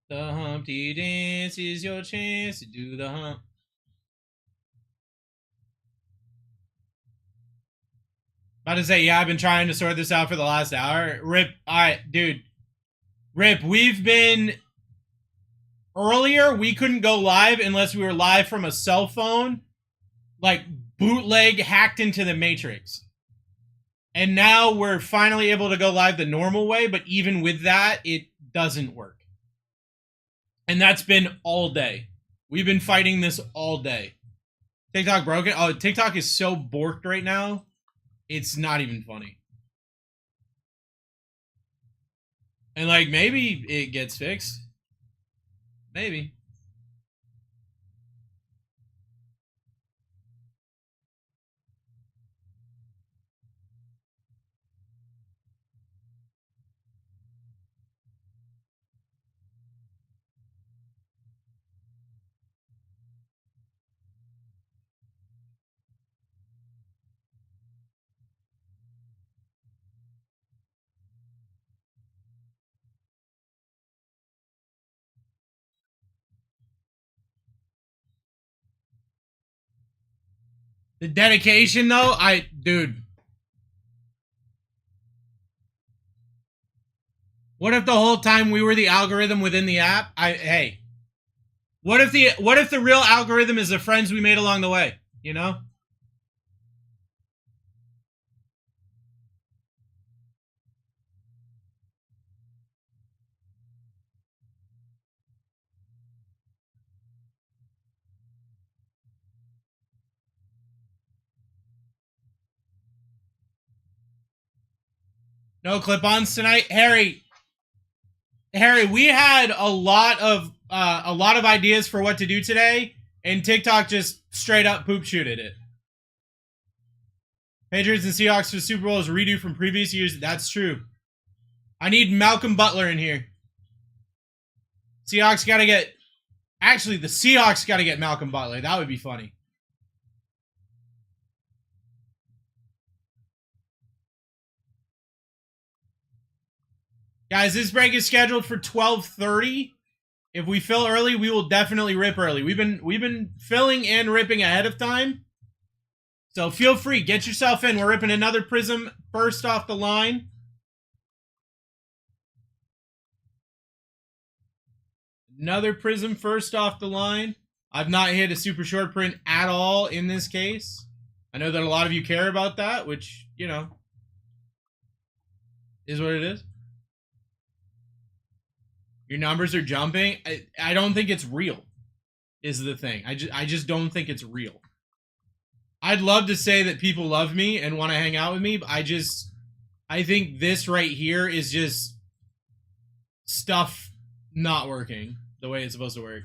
The Humpty Dance is your chance to do the hump. About to say, yeah, I've been trying to sort this out for the last hour. Rip, dude. Rip, we've been... Earlier, we couldn't go live unless we were live from a cell phone, like bootleg hacked into the Matrix. And now we're finally able to go live the normal way, but even with that, it doesn't work. And that's been all day. We've been fighting this all day. TikTok broken? Oh, TikTok is so borked right now. It's not even funny. And, like, maybe it gets fixed. Maybe. The dedication, though, dude. What if the whole time we were the algorithm within the app? Hey. What if the real algorithm is the friends we made along the way, you know? No clip-ons tonight? Harry, we had a lot of a lot of ideas for what to do today, and TikTok just straight up poop shooted it. Patriots and Seahawks for the Super Bowl is a redo from previous years. That's true. I need Malcolm Butler in here. Seahawks got to get... Actually, the Seahawks got to get Malcolm Butler. That would be funny. Guys, this break is scheduled for 12:30. If we fill early, we will definitely rip early. We've been filling and ripping ahead of time. So feel free, get yourself in. We're ripping another Prism first off the line. Another Prism first off the line. I've not hit a super short print at all in this case. I know that a lot of you care about that, which, you know, is what it is. Your numbers are jumping. I don't think it's real, is the thing. I just don't think it's real. I'd love to say that people love me and want to hang out with me, but I think this right here is just stuff not working the way it's supposed to work.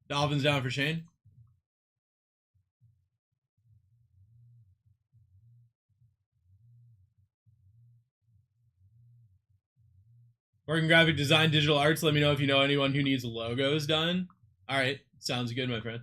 Dolphins down for Shane. Working graphic design, digital arts. Let me know if you know anyone who needs logos done. All right. Sounds good, my friend.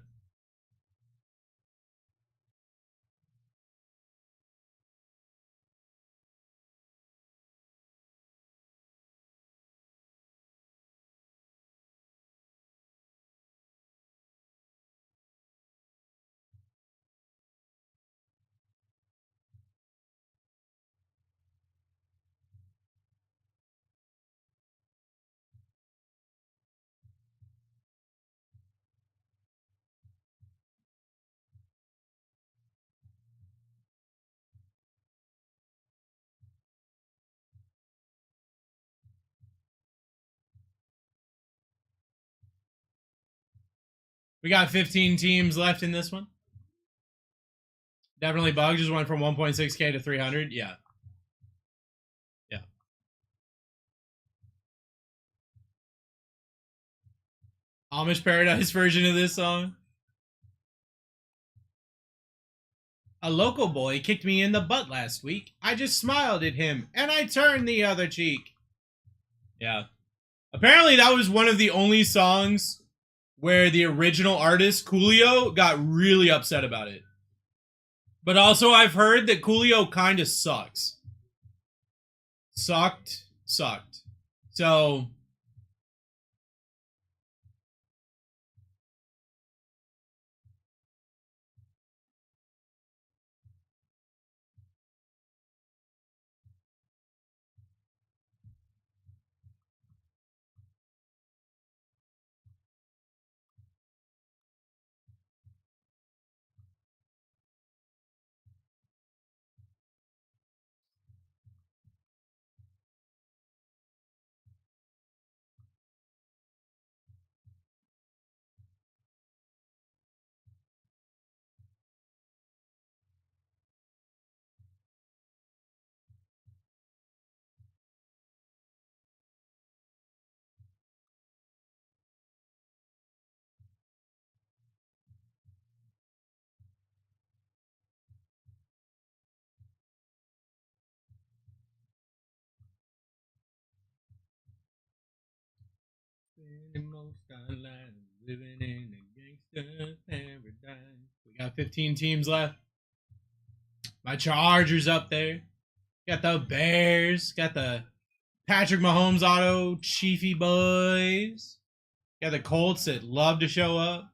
We got 15 teams left in this one. Definitely Bug just went from 1.6K to 300. Yeah. Yeah. Amish Paradise version of this song. A local boy kicked me in the butt last week. I just smiled at him, and I turned the other cheek. Yeah. Apparently that was one of the only songs where the original artist, Coolio, got really upset about it. But also I've heard that Coolio kind of sucks. Sucked. So... living in a gangster paradise. We got 15 teams left. My Chargers up there. Got the Bears. Got the Patrick Mahomes auto Chiefy boys. Got the Colts that love to show up.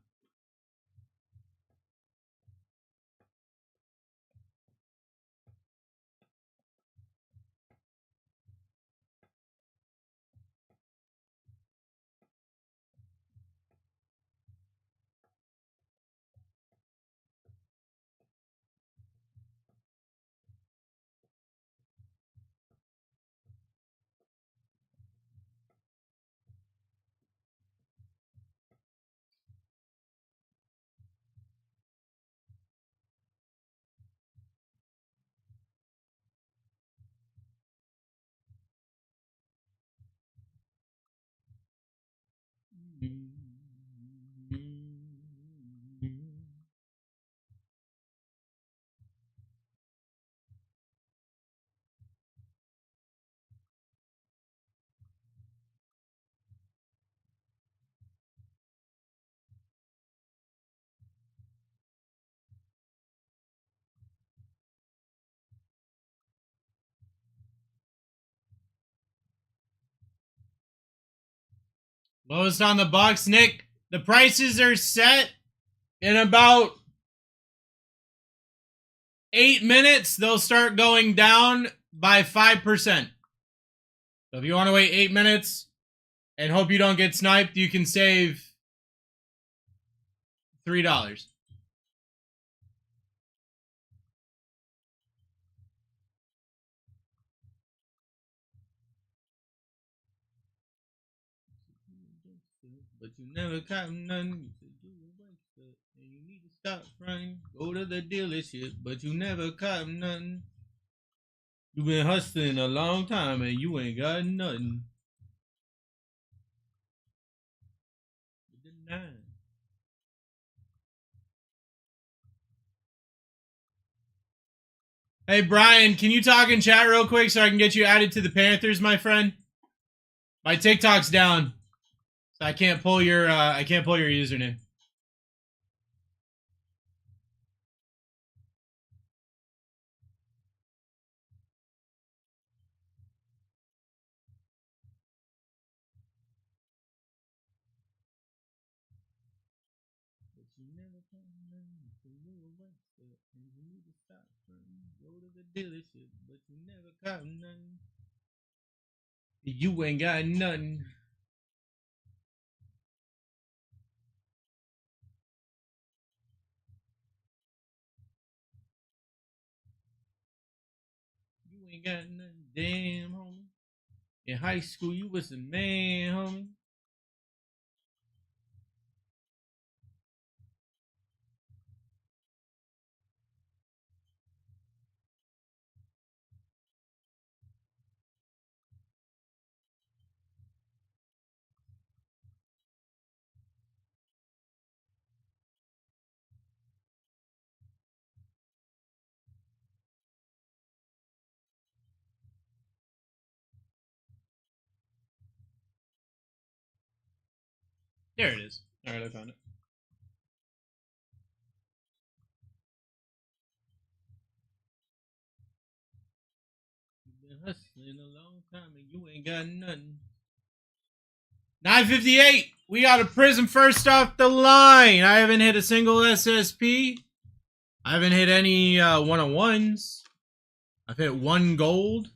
Lowest on the Bucks, Nick. The prices are set in about 8 minutes. They'll start going down by 5%. So if you want to wait 8 minutes and hope you don't get sniped, you can save $3. But you never caught none. And you need to stop running. Go to the dealership, but you never caught none. You been hustling a long time and you ain't got nothing. Hey Brian, can you talk in chat real quick so I can get you added to the Panthers, my friend? My TikTok's down, so I can't pull your username. But you never caught none. You ain't got nothing. You ain't got nothing. Damn, homie. In high school, you was a man, homie. There it is. All right, I found it. You've been hustling a long time and you ain't got nothing. 958. We got a prism first off the line. I haven't hit a single SSP. I haven't hit any one-on-ones. I've hit one gold.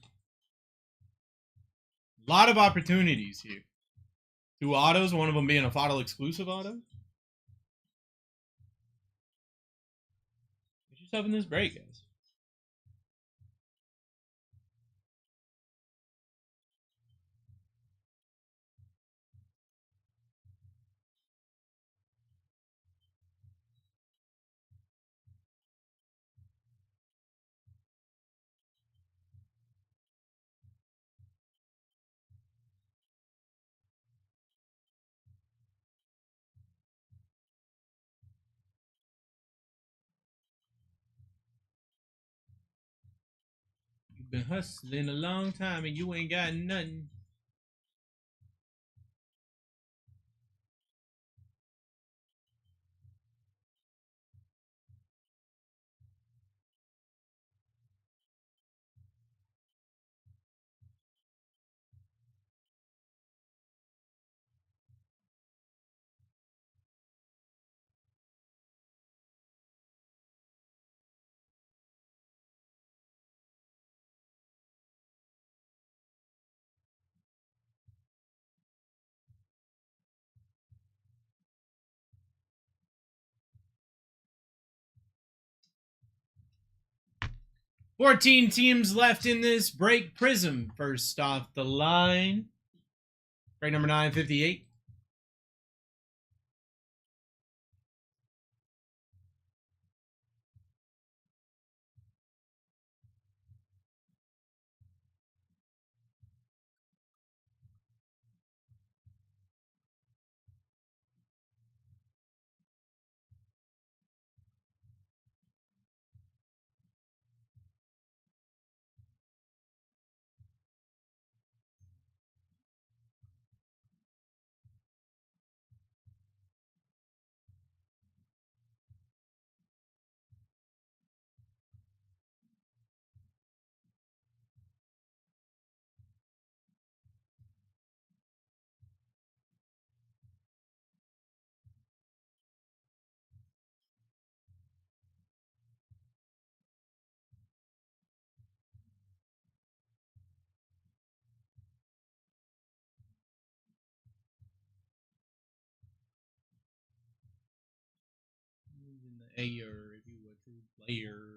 A lot of opportunities here. 2 autos, one of them being a Fodal exclusive auto. Get yourself in this break, guys. You've been hustling a long time and you ain't got nothing. Fourteen teams left in this break. Prism first off the line. Break number 958. player, if you were a true player.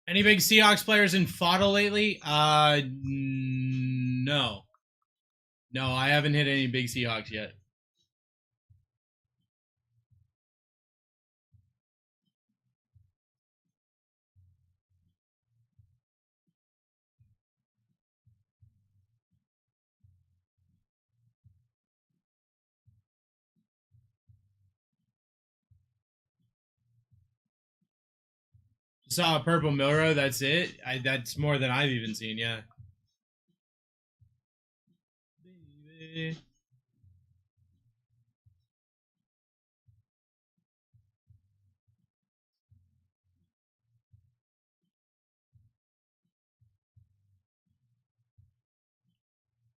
Any big Seahawks players in FOD lately? No. No, I haven't hit any big Seahawks yet. Saw a purple Milrow, that's it. That's more than I've even seen, yeah. Baby.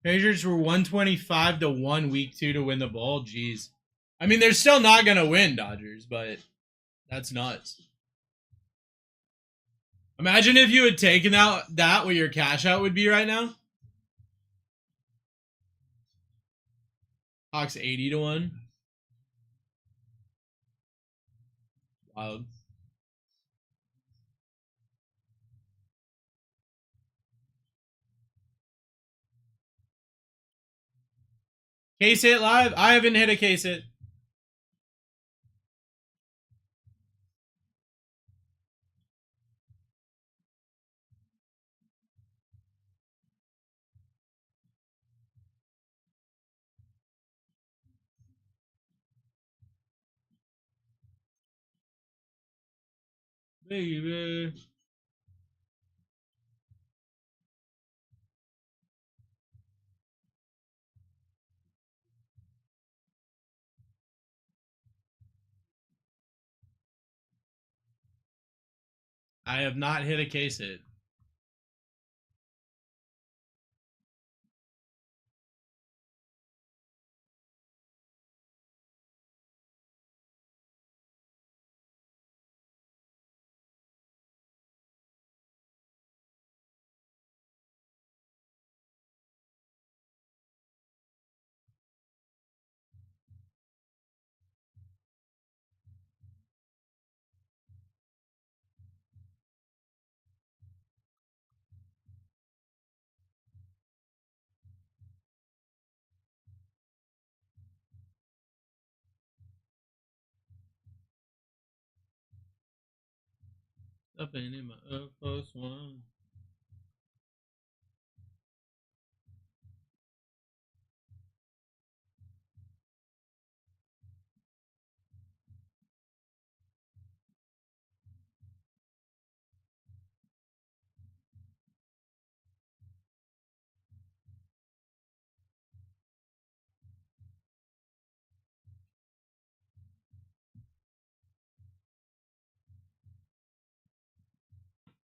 Patriots were 125 to 1 week 2 to win the bowl. Jeez. I mean, they're still not going to win, Dodgers, but that's nuts. Imagine if you had taken out that what your cash out would be right now. Hawks 80 to 1. Wild. Case hit live? I haven't hit a case hit. Baby. I have not hit a case hit. Up in my first one.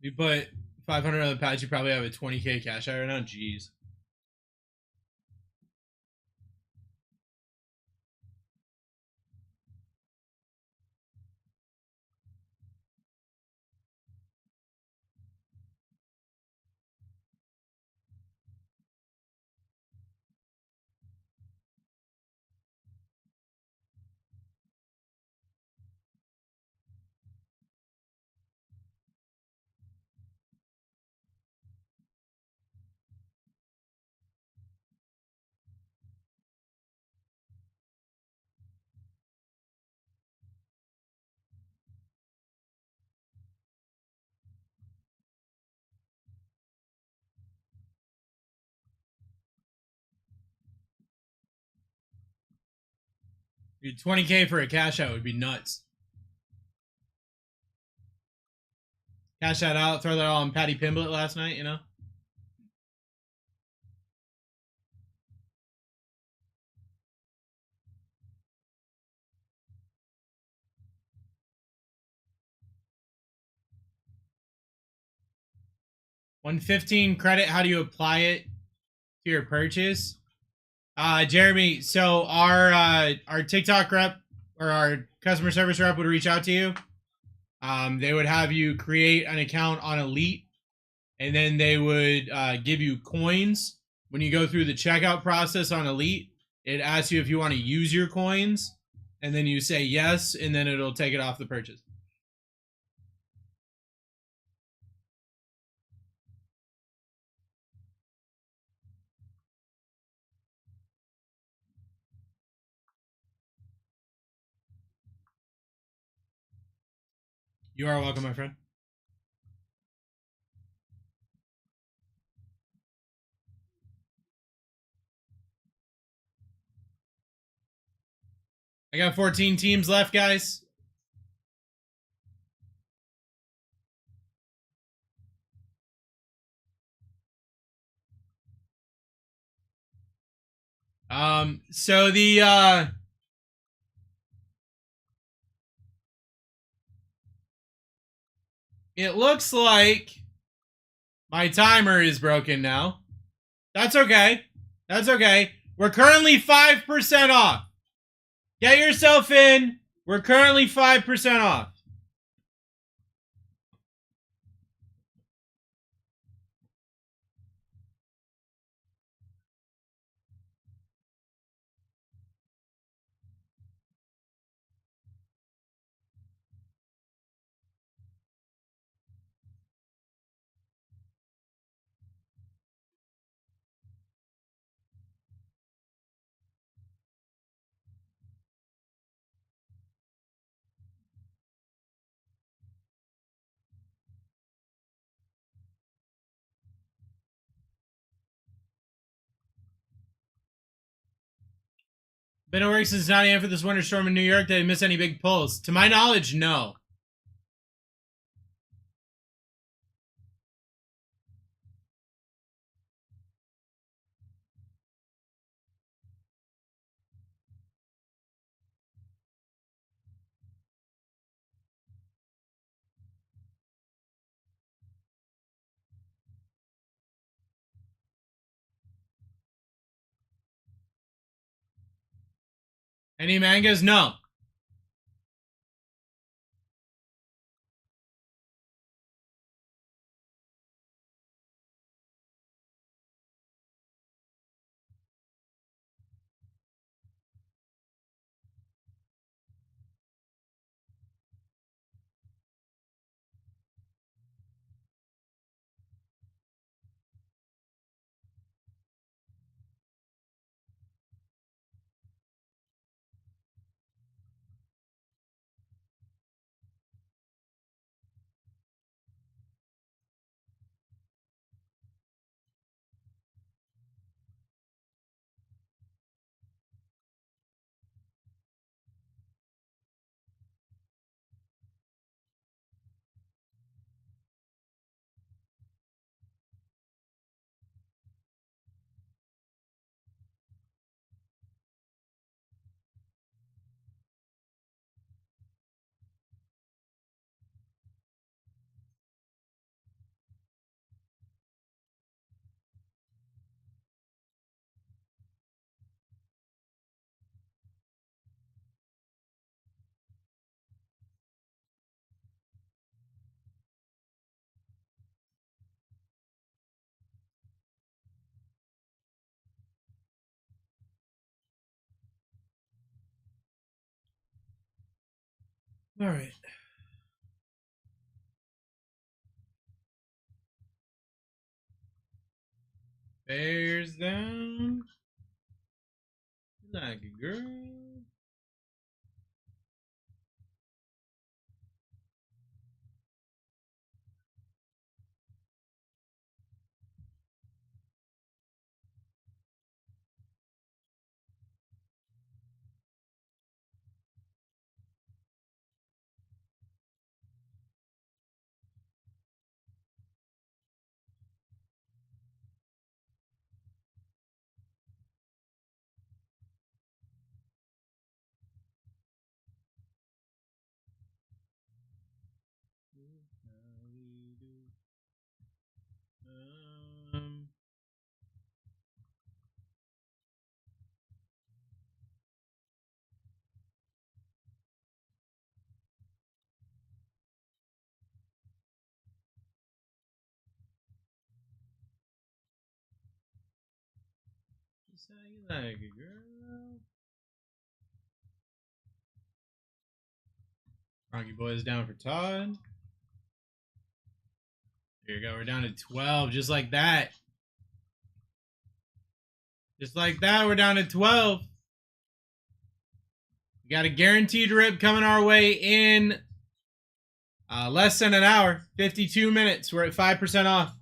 If you put 500 on the patch, you probably have a 20K cash out right now. Jeez. Dude, 20K for a cash out would be nuts. Cash that out, throw that all on Patty Pimblett last night, you know? 115 credit. How do you apply it to your purchase? Jeremy, so our TikTok rep or our customer service rep would reach out to you. They would have you create an account on Elite, and then they would give you coins. When you go through the checkout process on Elite, it asks you if you want to use your coins, and then you say yes, and then it'll take it off the purchase. You are welcome, my friend. I got 14 teams left, guys. So it looks like my timer is broken now. That's okay. That's okay. We're currently 5% off. Get yourself in. We're currently 5% off. Been at work since 9 a.m. for this winter storm in New York. Did I miss any big pulls? To my knowledge, no. Any mangas? No. All right. Bears down. Like a girl. how you like it, girl. Rocky Boys down for Todd. Here you go. We're down to 12, just like that. Just like that, we're down to 12. We got a guaranteed rip coming our way in less than an hour. 52 minutes. We're at 5% off.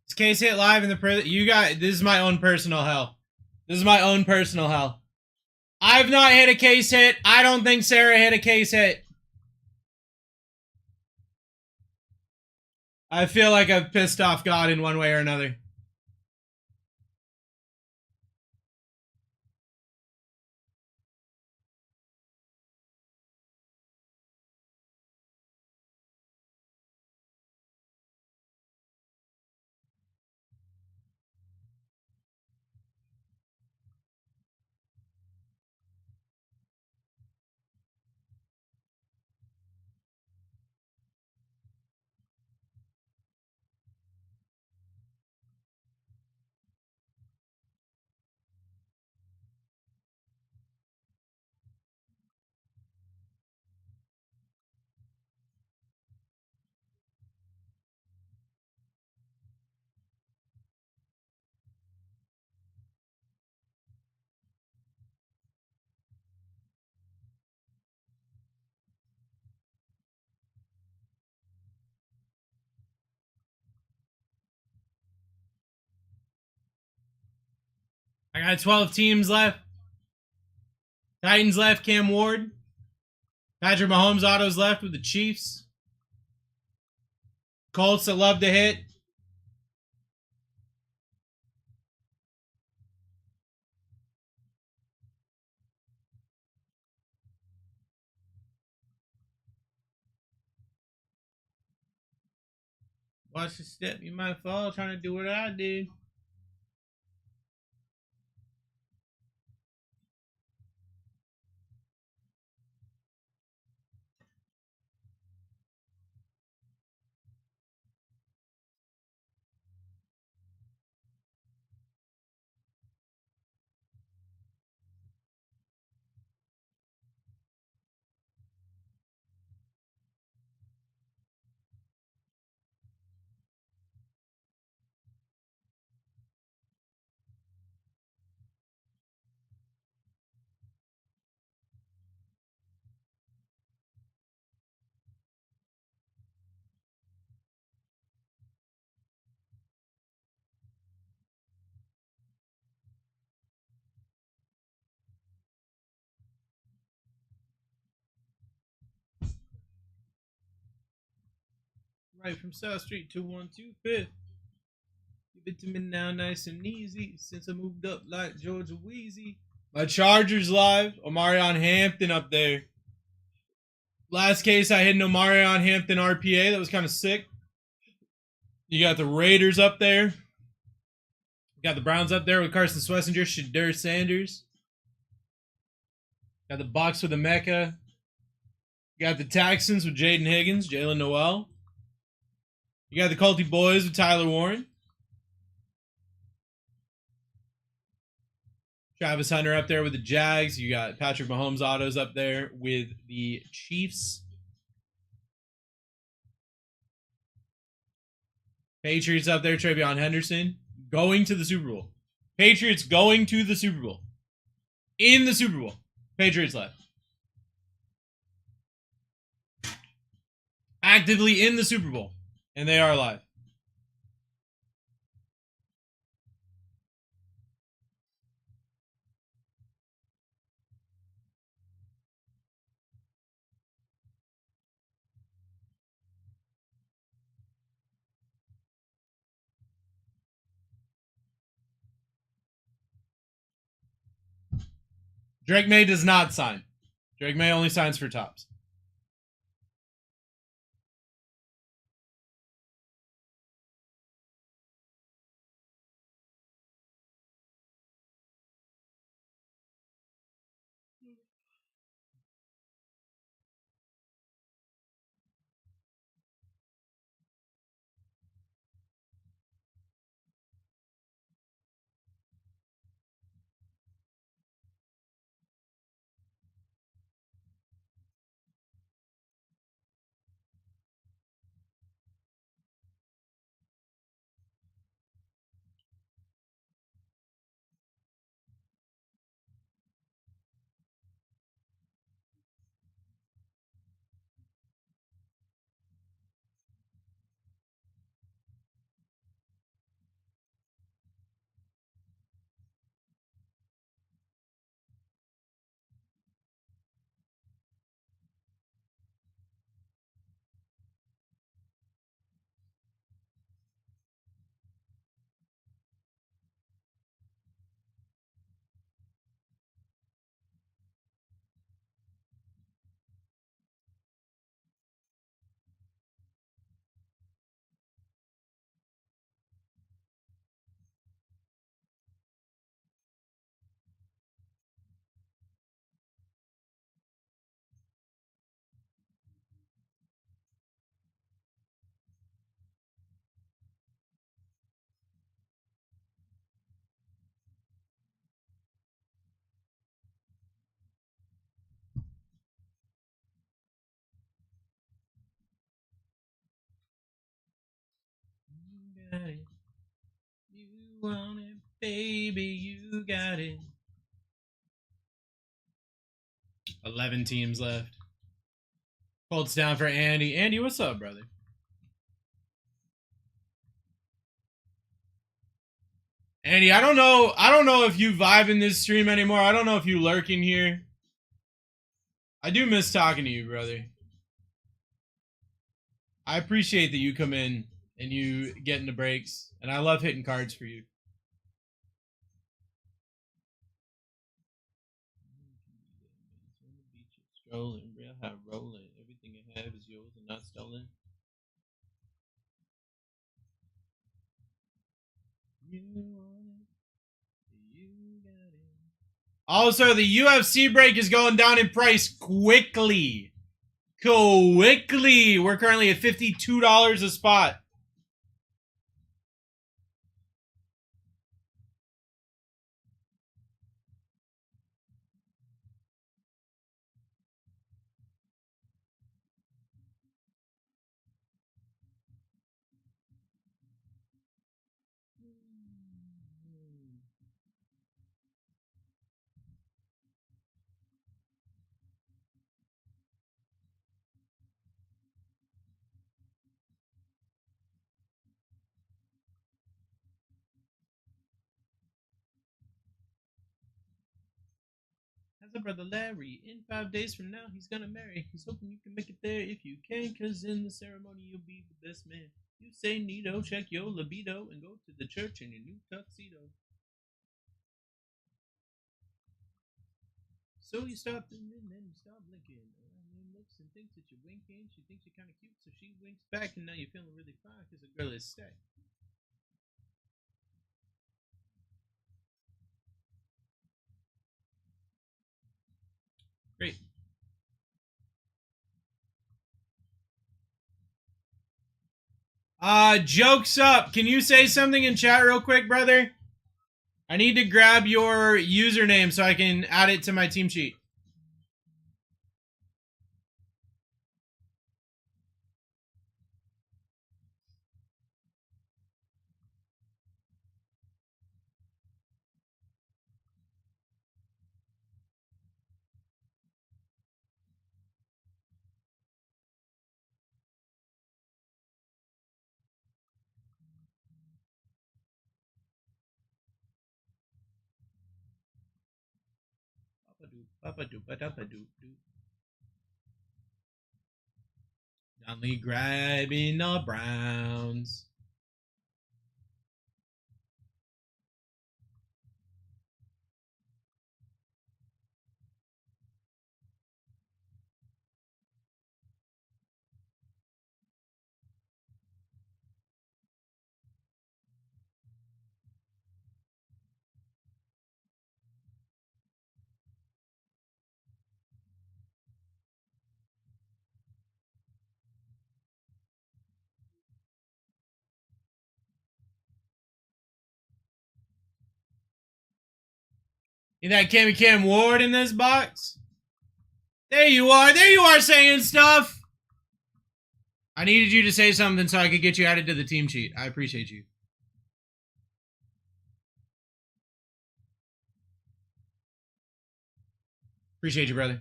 This case hit live in the prison. You got this is my own personal hell. This is my own personal hell. I've not hit a case hit. I don't think Sarah hit a case hit. I feel like I've pissed off God in one way or another. I got 12 teams left. Titans left, Cam Ward. Patrick Mahomes autos left with the Chiefs. Colts that love to hit. Watch the step, you might fall trying to do what I did. Right from South Street to 125th. Give it to me now nice and easy. Since I moved up like Georgia Wheezy. My Chargers live. Omarion Hampton up there. Last case I hit an Omarion Hampton RPA. That was kind of sick. You got the Raiders up there. You got the Browns up there with Carson Schlesinger, Shadur Sanders. Got the Bucs with the Mecca. You got the Texans with Jaden Higgins, Jalen Noel. You got the Culty Boys with Tyler Warren. Travis Hunter up there with the Jags. You got Patrick Mahomes autos up there with the Chiefs. Patriots up there, Travion Henderson. Going to the Super Bowl. Patriots going to the Super Bowl. In the Super Bowl. Patriots left. Actively in the Super Bowl. And they are live. Drake May does not sign. Drake May only signs for tops. Baby, you got it. 11 teams left. Colts down for Andy. Andy, what's up, brother? Andy, I don't know if you vibe in this stream anymore. I don't know if you lurk in here. I do miss talking to you, brother. I appreciate that you come in and you get into breaks, and I love hitting cards for you. Strolling, real high rolling. Everything I have is yours and not stolen. You want it. You got it. Also, the UFC break is going down in price quickly. Quickly. We're currently at $52 a spot. Has a brother Larry. In 5 days from now, he's gonna marry. He's hoping you can make it there if you can, cause in the ceremony you'll be the best man. You say neato, check your libido, and go to the church in your new tuxedo. So you stop and then you stop blinking. And looks and thinks that you're winking. She thinks you're kind of cute, so she winks back, and now you're feeling really fine because the girl is stacked. Great. Jokes up. Can you say something in chat real quick, brother? I need to grab your username so I can add it to my team sheet. Donley grabbing the Browns. You that Cam Ward in this box? There you are. There you are saying stuff. I needed you to say something so I could get you added to the team sheet. I appreciate you. Appreciate you, brother.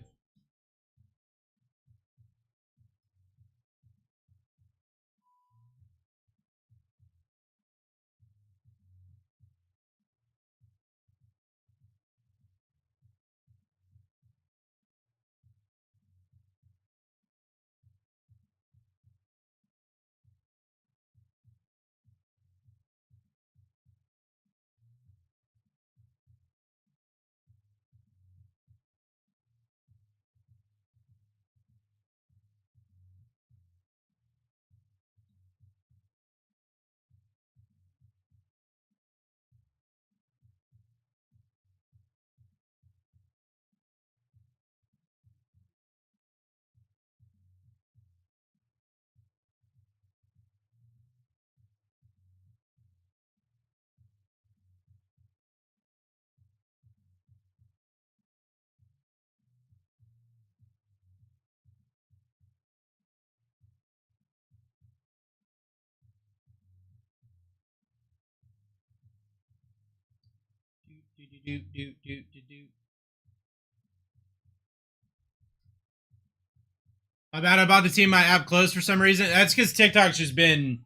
My bad. I bought the team my app closed for some reason. That's because TikTok's just been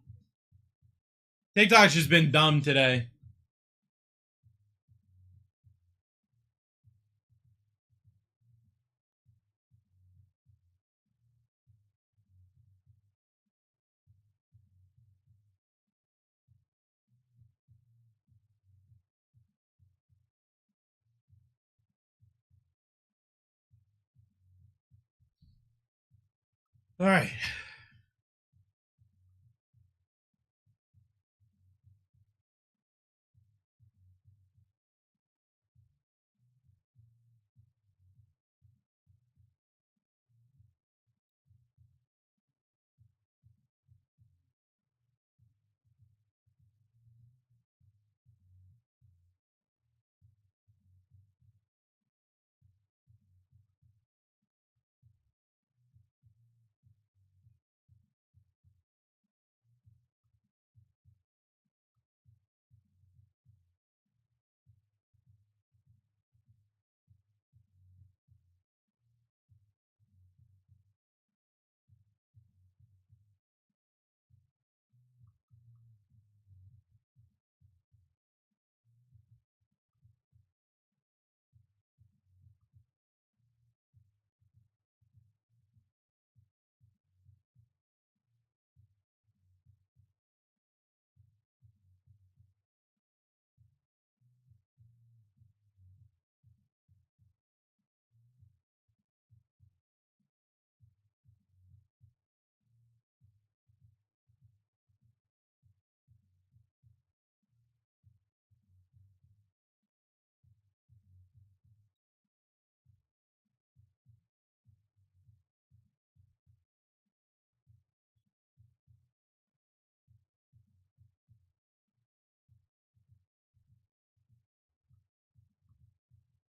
dumb today. All right.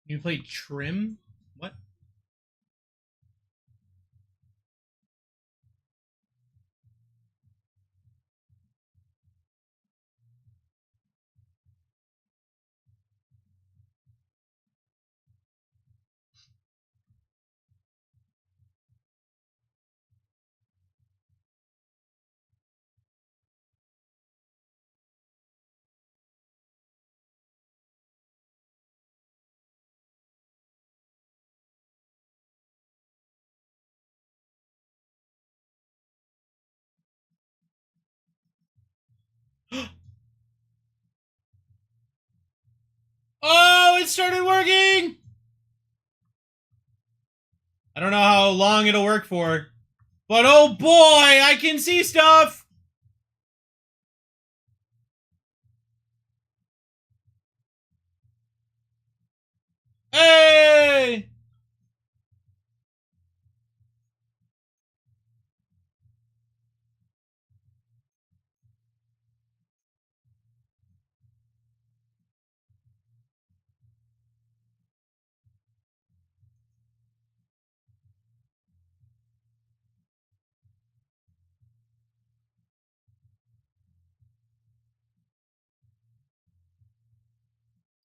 You play Trim? What? Oh, it started working! I don't know how long it'll work for, but oh boy, I can see stuff! Hey!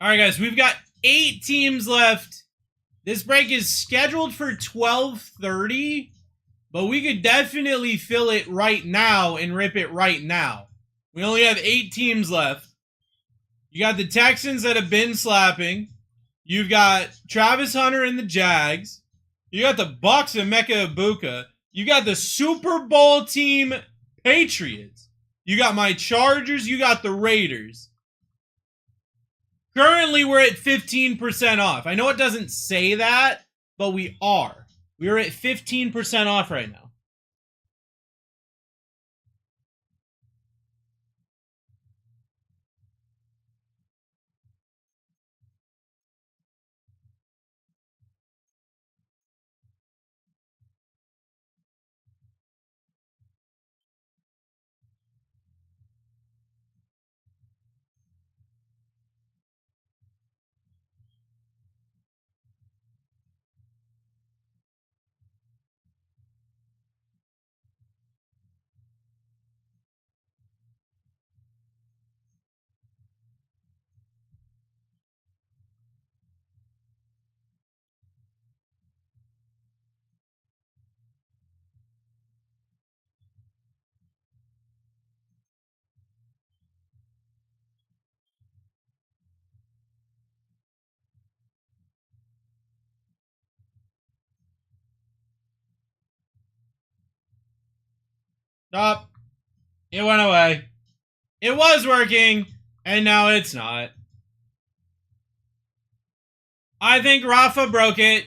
All right, guys, we've got 8 teams left. This break is scheduled for 12:30, but we could definitely fill it right now and rip it right now. We only have 8 teams left. You got the Texans that have been slapping. You've got Travis Hunter and the Jags. You got the Bucks and Mecca Ibuka. You got the Super Bowl team Patriots. You got my Chargers. You got the Raiders. Currently, we're at 15% off. I know it doesn't say that, but we are. We're at 15% off right now. Stop. It went away. It was working, and now it's not. I think Rafa broke it.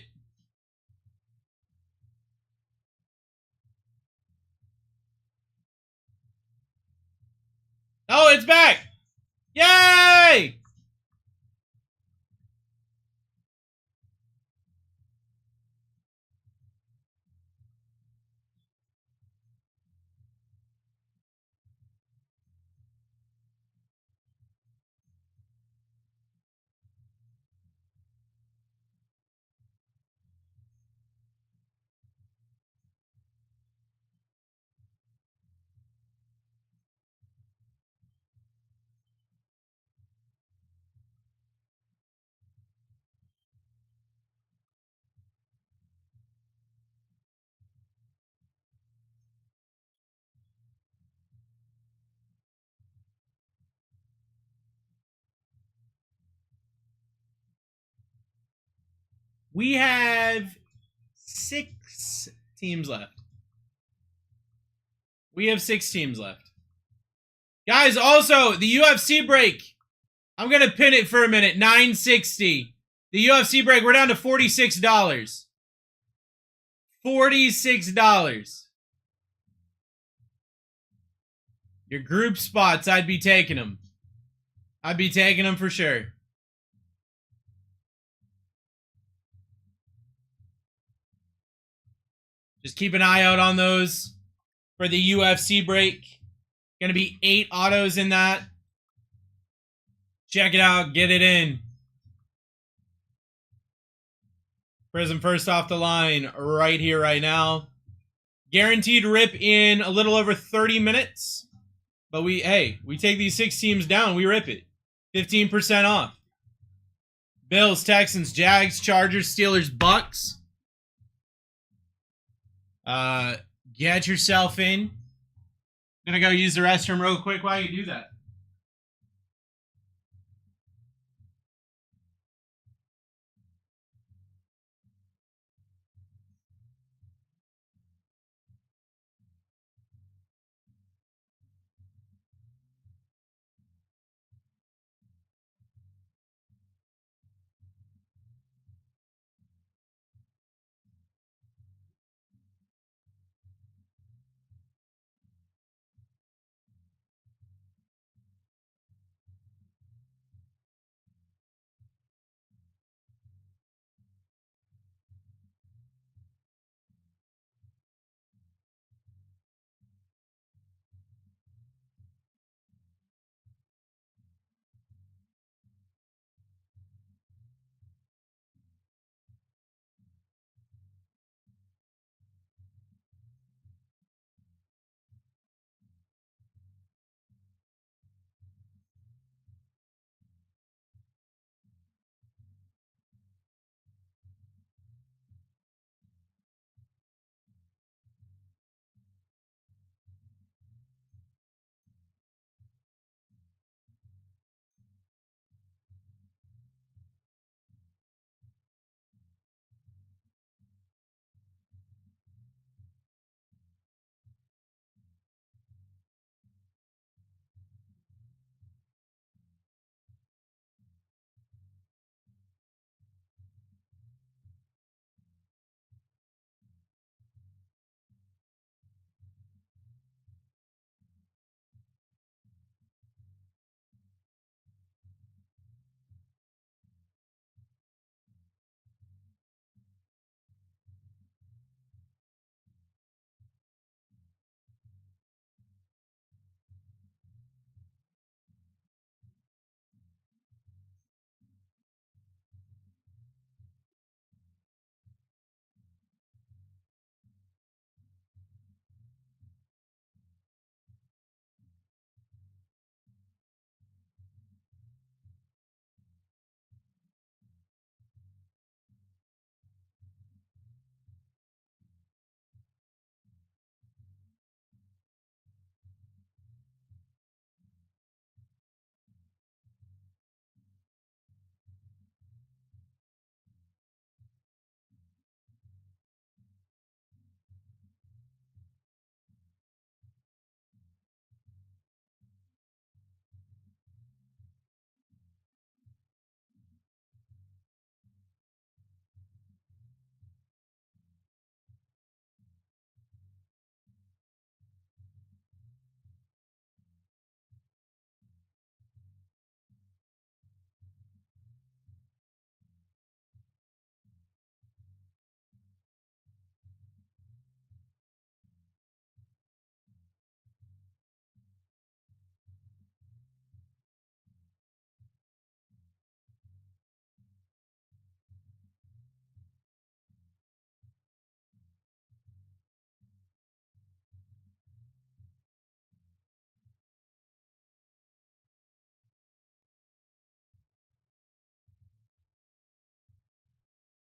Oh, it's back! Yay! We have 6 teams left. We have 6 teams left. Guys, also, the UFC break. I'm going to pin it for a minute. $9.60. The UFC break, we're down to $46. $46. Your group spots, I'd be taking them. I'd be taking them for sure. Just keep an eye out on those for the UFC break. Going to be 8 autos in that. Check it out. Get it in. Prism first off the line right here, right now. Guaranteed rip in a little over 30 minutes. But we take these 6 teams down. We rip it. 15% off. Bills, Texans, Jags, Chargers, Steelers, Bucks. Get yourself in. I'm gonna go use the restroom real quick while you do that.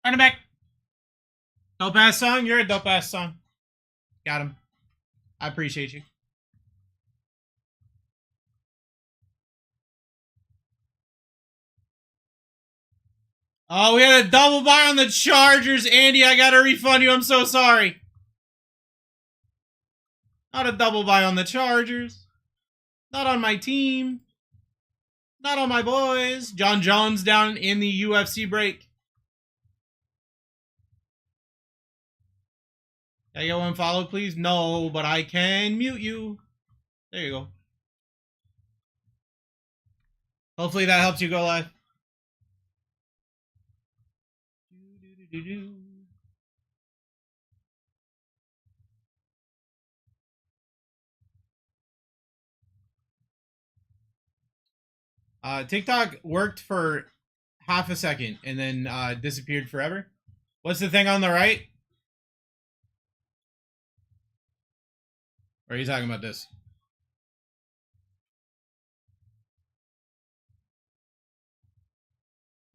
Running back. Dope ass song. You're a dope ass song. Got him. I appreciate you. Oh, we had a double buy on the Chargers. Andy, I gotta refund you. I'm so sorry. Not a double buy on the Chargers. Not on my team. Not on my boys. John Jones down in the UFC break. Can I get one follow, please? No, but I can mute you. There you go. Hopefully that helps you go live. TikTok worked for half a second and then disappeared forever. What's the thing on the right? Or are you talking about this?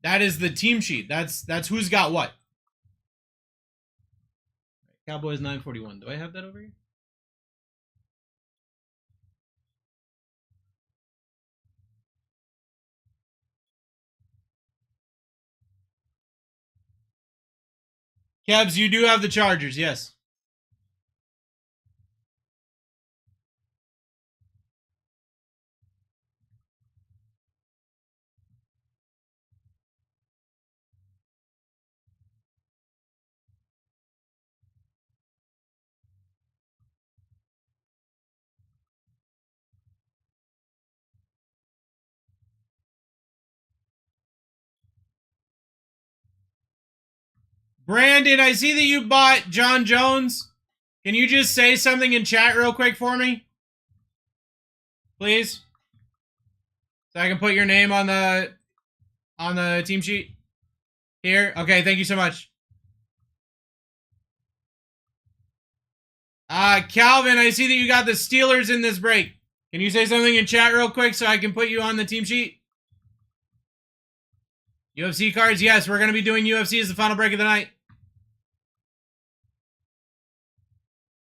That is the team sheet. That's who's got what. Cowboys 941. Do I have that over here? Cavs, you do have the Chargers, yes. Brandon, I see that you bought John Jones. Can you just say something in chat real quick for me? Please? So I can put your name on the team sheet? Here? Okay, thank you so much. Calvin, I see that you got the Steelers in this break. Can you say something in chat real quick so I can put you on the team sheet? UFC cards? Yes, we're going to be doing UFC as the final break of the night.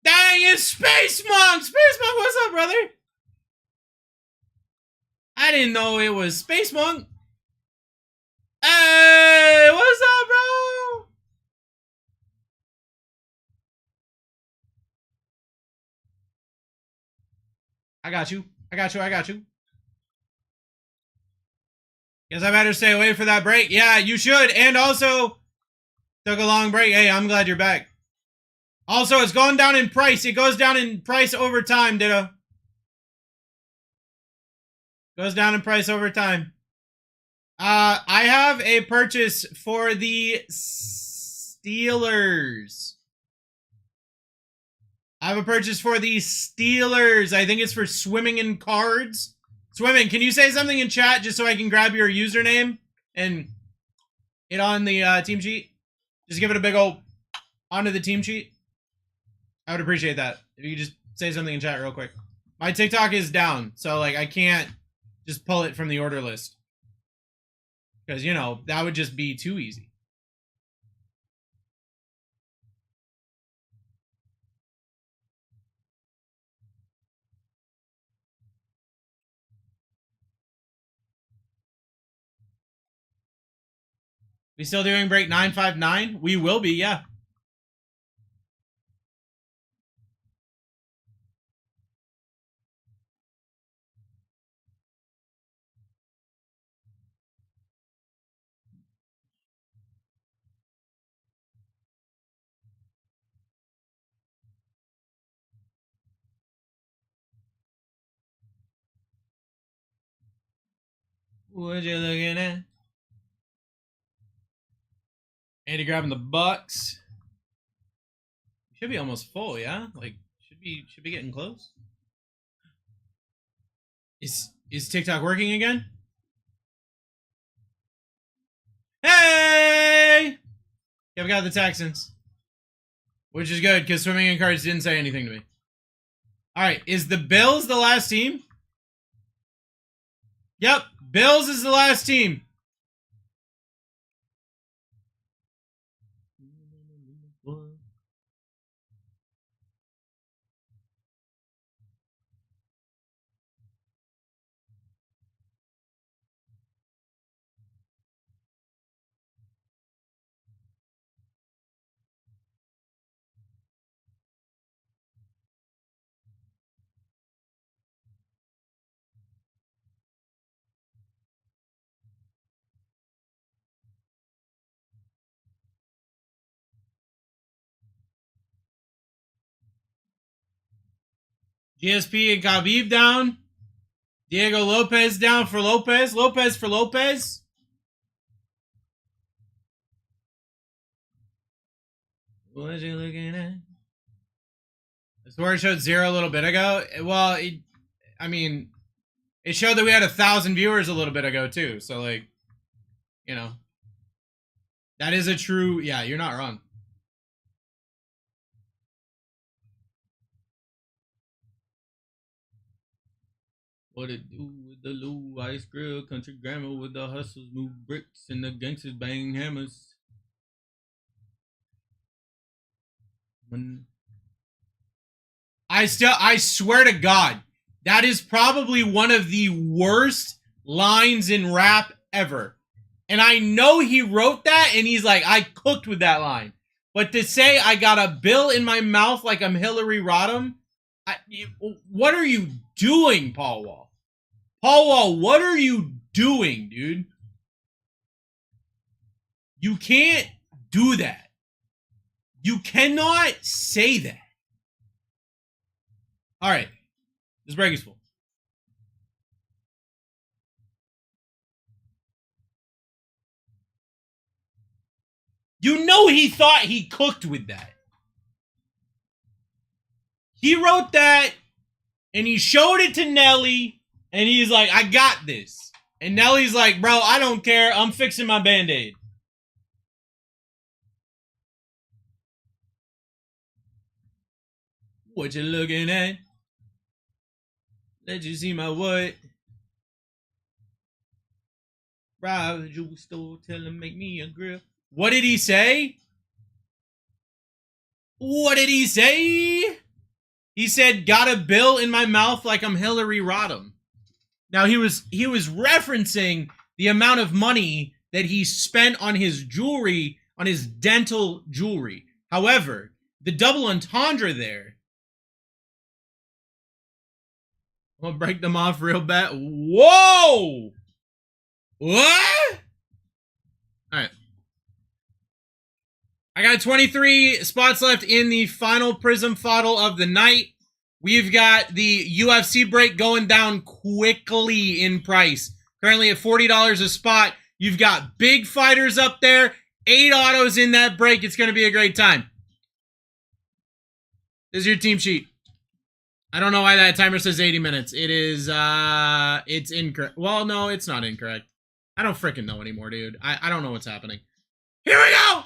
Dang, it's Space Monk! Space Monk, what's up, brother? I didn't know it was Space Monk. Hey, what's up, bro? I got you. I got you. I got you. Guess I better stay away for that break. Yeah, you should. And also, took a long break. Hey, I'm glad you're back. Also, it's going down in price. It goes down in price over time, Ditto. Goes down in price over time. I have a purchase for the Steelers. I have a purchase for the Steelers. I think it's for swimming in cards. Swimming, can you say something in chat just so I can grab your username and it on the team sheet? Just give it a big old onto the team sheet. I would appreciate that. If you could just say something in chat real quick. My TikTok is down, so like I can't just pull it from the order list. Because, you know, that would just be too easy. We still doing break 959? We will be, yeah. What you looking at? Andy grabbing the Bucks. Should be almost full, yeah? Like should be getting close. Is TikTok working again? Hey! Yeah, we got the Texans. Which is good, because swimming in cards didn't say anything to me. Alright, is the Bills the last team? Yep, Bills is the last team. GSP and Khabib down. Diego Lopez down for Lopez. Lopez for Lopez. What you looking at? I swear it showed 0 a little bit ago. Well, I mean, it showed that we had 1,000 viewers a little bit ago too. So like, you know, that is a true. Yeah, you're not wrong. What it do with the Lou Ice Grill, country grammar with the hustlers move bricks and the gangsters bang hammers. I swear to God, that is probably one of the worst lines in rap ever. And I know he wrote that and he's like, I cooked with that line. But to say I got a bill in my mouth like I'm Hillary Rodham, what are you doing, Paul Wall? Paul Wall, what are you doing, dude? You can't do that. You cannot say that. All right. This break is full. You know he thought he cooked with that. He wrote that and he showed it to Nelly and he's like, I got this. And Nelly's like, bro, I don't care. I'm fixing my Band-Aid. What you looking at? Let you see my what? Rob the jewelry store, tell him make me a grill. What did he say? What did he say? He said, got a bill in my mouth like I'm Hillary Rodham. Now he was referencing the amount of money that he spent on his jewelry, on his dental jewelry. However, the double entendre there. I'm gonna break them off real bad. Whoa! What? Alright. I got 23 spots left in the final Prism Fodl of the night. We've got the UFC break going down quickly in price. Currently at $40 a spot. You've got big fighters up there. 8 autos in that break. It's going to be a great time. This is your team sheet. I don't know why that timer says 80 minutes. It is, it's incorrect. Well, no, it's not incorrect. I don't freaking know anymore, dude. I don't know what's happening. Here we go!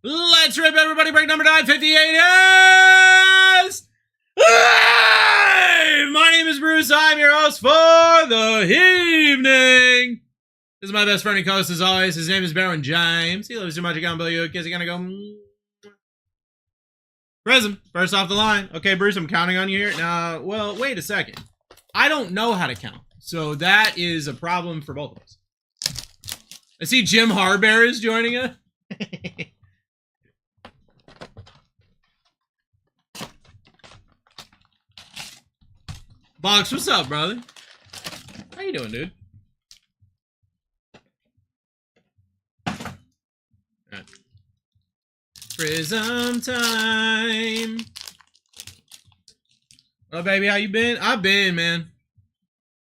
Let's rip, everybody. Break number 958 is... Hey! My name is Bruce. I'm your host for the evening. This is my best friend and co-host as always. His name is Baron James. He loves too much. I can't believe you. Kids are gonna go... Prism, first off the line. Okay, Bruce, I'm counting on you here. Now, well, wait a second. I don't know how to count. So that is a problem for both of us. I see Jim Harbear is joining us. Box, what's up, brother? How you doing, dude? Right. Prism time. Oh, baby, how you been? I've been, man.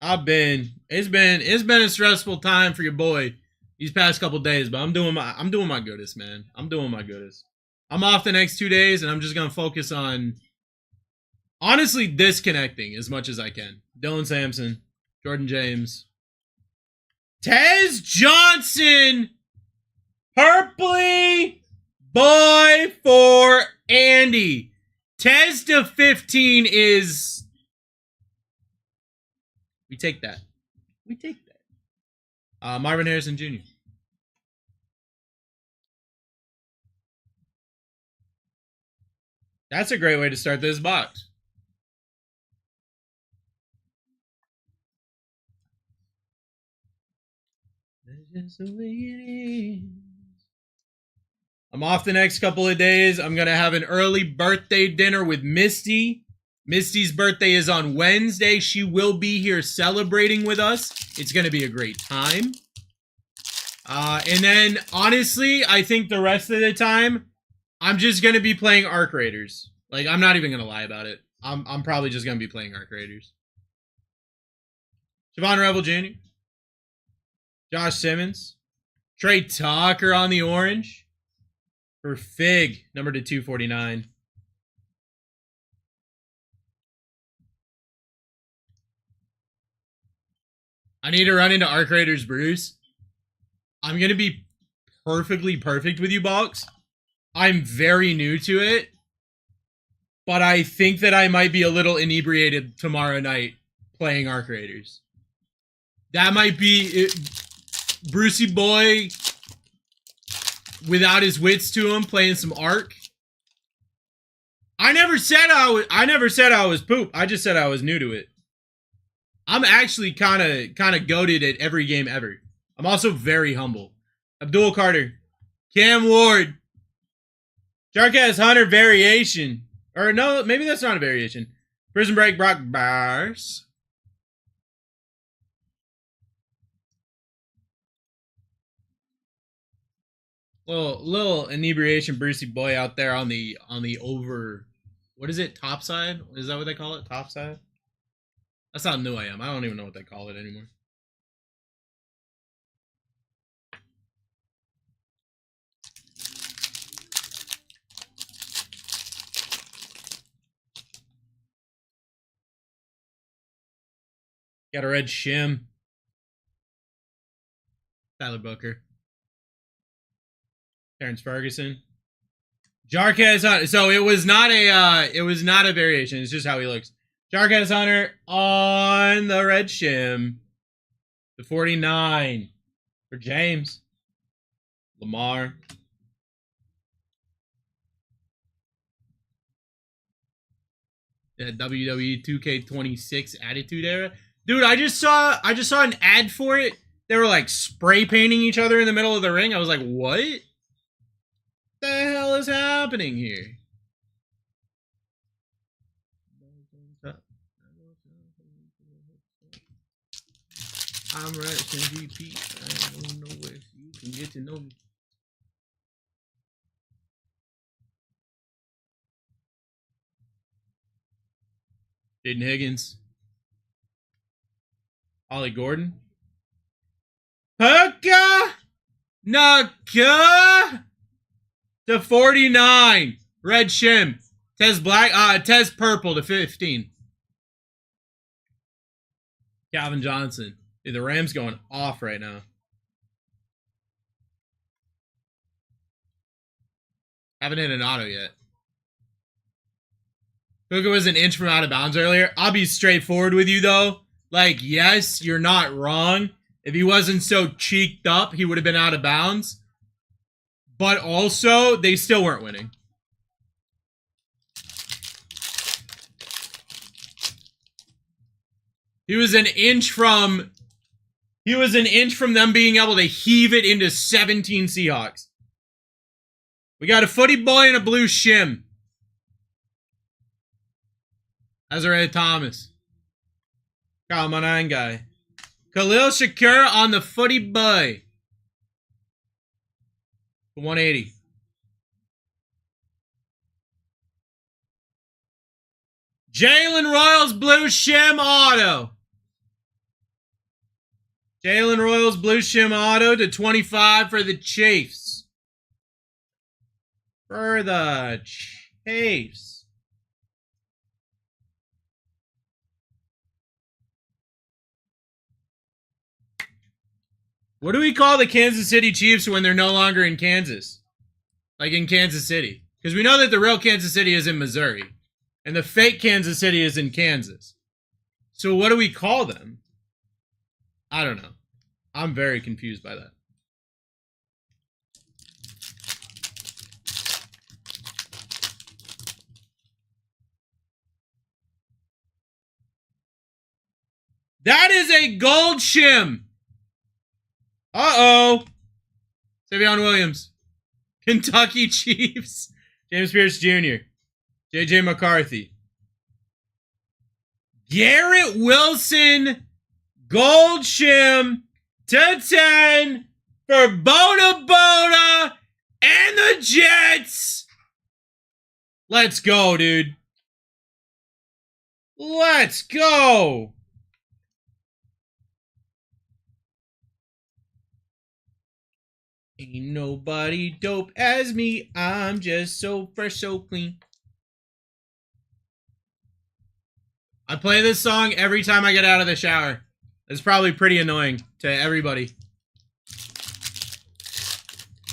I've been. It's been a stressful time for your boy these past couple days, but I'm doing my goodest, man. I'm doing my goodest. I'm off the next 2 days, and I'm just gonna focus on honestly disconnecting as much as I can. Dylan Sampson, Jordan James, Tez Johnson, Purpley boy for Andy. Tez to 15 is... We take that. We take that. Marvin Harrison Jr. That's a great way to start this box. That's just the way it is. I'm off the next couple of days. I'm going to have an early birthday dinner with Misty. Misty's birthday is on Wednesday. She will be here celebrating with us. It's going to be a great time. And then, honestly, I think the rest of the time, I'm just going to be playing Arc Raiders. Like, I'm not even going to lie about it. I'm probably just going to be playing Arc Raiders. Javon Rebel Jr. Josh Simmons. Trey Tucker on the orange. For Fig, number to 249. I need to run into Arc Raiders Bruce. I'm going to be perfectly perfect with you, Box. I'm very new to it. But I think that I might be a little inebriated tomorrow night playing Arc Raiders. That might be it. Brucey boy without his wits to him playing some Arc. I never said I was poop. I just said I was new to it. I'm actually kind of goated at every game ever. I'm also very humble. Abdul Carter. Cam Ward. Jarkaz Hunter variation. Or no, maybe that's not a variation. Prison Break Brock Bars. Little inebriation Brucey boy out there on the over, what is it? Top side? Is that what they call it? Top side? That's how new I am. I don't even know what they call it anymore. Got a red shim. Tyler Booker. Terrence Ferguson. Jarkaz Hunter. So it was not a variation. It's just how he looks. Jarkaz Hunter on the red shim. The 49 for James. Lamar. The WWE 2K26 Attitude Era. Dude, I just saw an ad for it. They were like spray painting each other in the middle of the ring. I was like, what? What the hell is happening here? I'm Ratchet GP. I don't know if you can get to know me. Jaden Higgins. Ollie Gordon. Puka Naka to 49. Red Shim. Tez Black. Tez Purple to 15. Calvin Johnson. Dude, the Rams going off right now. Haven't hit an auto yet. Puka was an inch from out of bounds earlier. I'll be straightforward with you, though. Like, yes, you're not wrong. If he wasn't so cheeked up, he would have been out of bounds. But also, they still weren't winning. He was an inch from them being able to heave it into 17 Seahawks. We got a footy boy and a blue shim. Azariah Thomas. Kyle Monine guy. Khalil Shakur on the footy boy. 180. Jalen Royals blue shim auto. Jalen Royals blue shim auto to 25 for the Chiefs. For the Chiefs. What do we call the Kansas City Chiefs when they're no longer in Kansas? Like in Kansas City. Because we know that the real Kansas City is in Missouri. And the fake Kansas City is in Kansas. So what do we call them? I don't know. I'm very confused by that. That is a gold shim. Uh-oh. Savion Williams. Kentucky Chiefs. James Pierce Jr. J.J. McCarthy. Garrett Wilson, gold shim to 10 for Bona Bona and the Jets. Let's go, dude. Let's go. Ain't nobody dope as me. I'm just so fresh, so clean. I play this song every time I get out of the shower. It's probably pretty annoying to everybody.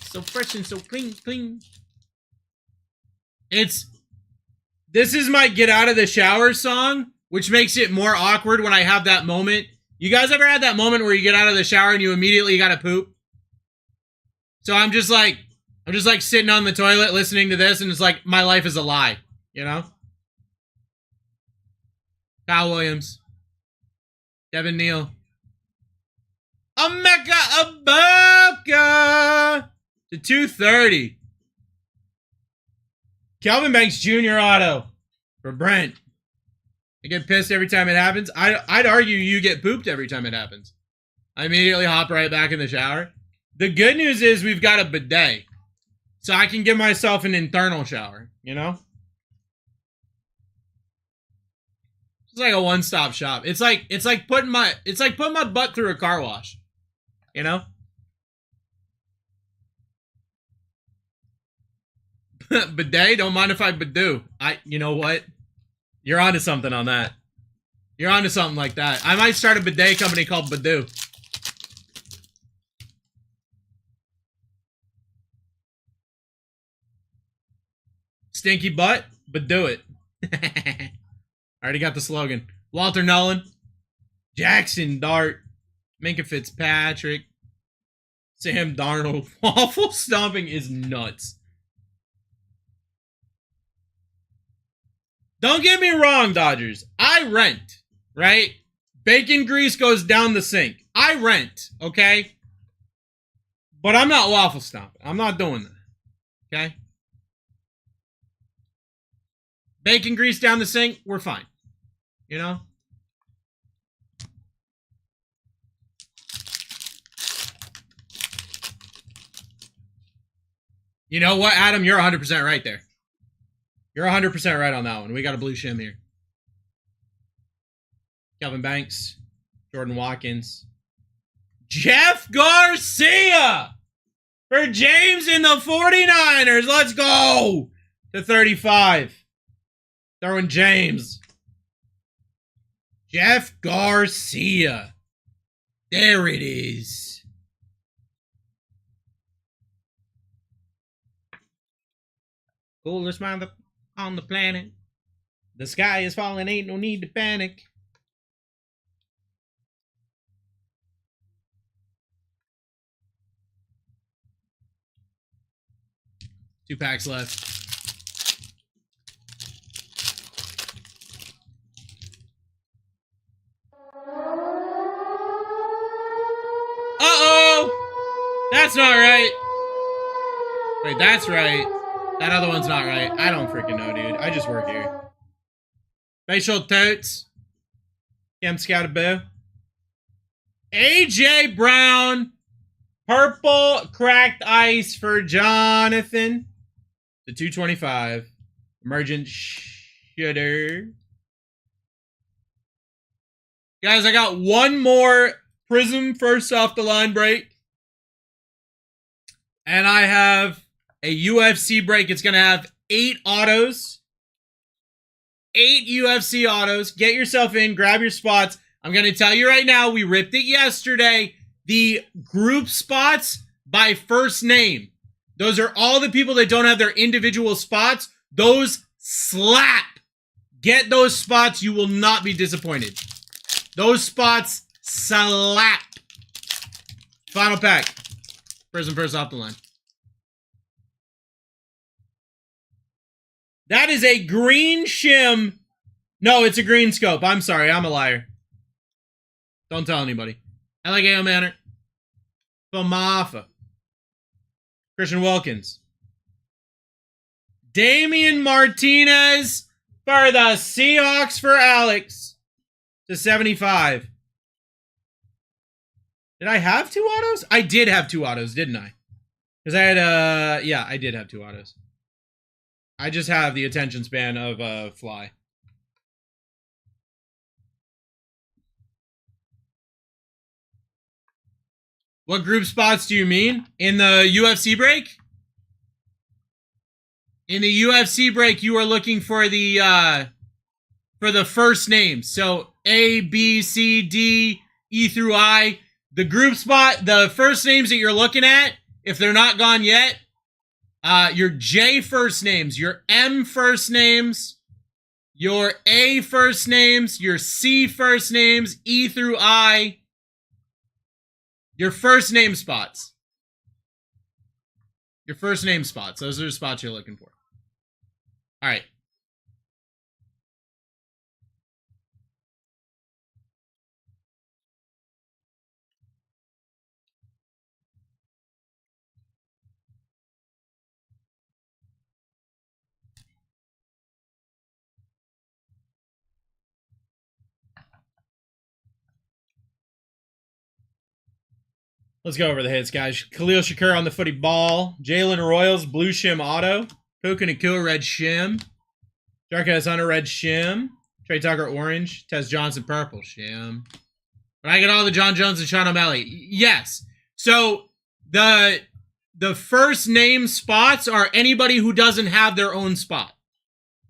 So fresh and so clean, clean. This is my get out of the shower song, which makes it more awkward when I have that moment. You guys ever had that moment where you get out of the shower and you immediately gotta poop? So I'm just like sitting on the toilet listening to this, and it's like my life is a lie, you know? Kyle Williams. Devin Neal. Emeka Ibaka to 230. Kelvin Banks Jr. auto for Brent. I get pissed every time it happens. I'd argue you get pooped every time it happens. I immediately hop right back in the shower. The good news is we've got a bidet, so I can give myself an internal shower, you know? It's like a one-stop shop. It's like putting my butt through a car wash, you know? Bidet, don't mind if I badoo. You know what? You're onto something on that. You're onto something like that. I might start a bidet company called Badoo. Stinky butt, but do it. Already got the slogan. Walter Nolan, Jackson Dart, Minka Fitzpatrick, Sam Darnold. Waffle stomping is nuts. Don't get me wrong, Dodgers. I rent, right? Bacon grease goes down the sink. I rent, okay? But I'm not waffle stomping. I'm not doing that, okay? Bacon grease down the sink, we're fine. You know? You know what, Adam? You're 100% right there. You're 100% right on that one. We got a blue shim here. Kelvin Banks. Jordan Watkins. Jeff Garcia! For James and the 49ers. Let's go! To 35. Throwing James. Jeff Garcia. There it is. Coolest mind on the planet. The sky is falling, ain't no need to panic. Two packs left. Uh-oh! That's not right. Wait, that's right. That other one's not right. I don't freaking know, dude. I just work here. Facial totes. Cam Scoutaboo. AJ Brown. Purple cracked ice for Jonathan. The 225. Emergent shooter. Guys, I got one more Prism first off the line break. And I have a UFC break. It's going to have 8 autos. 8 UFC autos. Get yourself in. Grab your spots. I'm going to tell you right now, we ripped it yesterday. The group spots by first name. Those are all the people that don't have their individual spots. Those slap. Get those spots. You will not be disappointed. Those spots slap. Final pack. Prism first off the line. That is a green shim. No, it's a green scope. I'm sorry. I'm a liar. Don't tell anybody. Alligator Manor. Famafa. Christian Wilkins. Damian Martinez for the Seahawks for Alex. to 75. Did I have 2 autos? I did have 2 autos, didn't I? Because I had, yeah, I did have 2 autos. I just have the attention span of a fly. What group spots do you mean? In the UFC break? In the UFC break, you are looking for the first names. So A, B, C, D, E through I. The group spot, the first names that you're looking at, if they're not gone yet, your J first names, your M first names, your A first names, your C first names, E through I, your first name spots. Your first name spots. Those are the spots you're looking for. All right. Let's go over the hits, guys. Khalil Shakur on the footy ball. Jalen Royals, blue shim auto. Puka Nakua, red shim. Jarquez Hunter, red shim. Trey Tucker, orange. Tez Johnson, purple shim. But I get all the John Jones and Sean O'Malley. Yes. So the first name spots are anybody who doesn't have their own spot.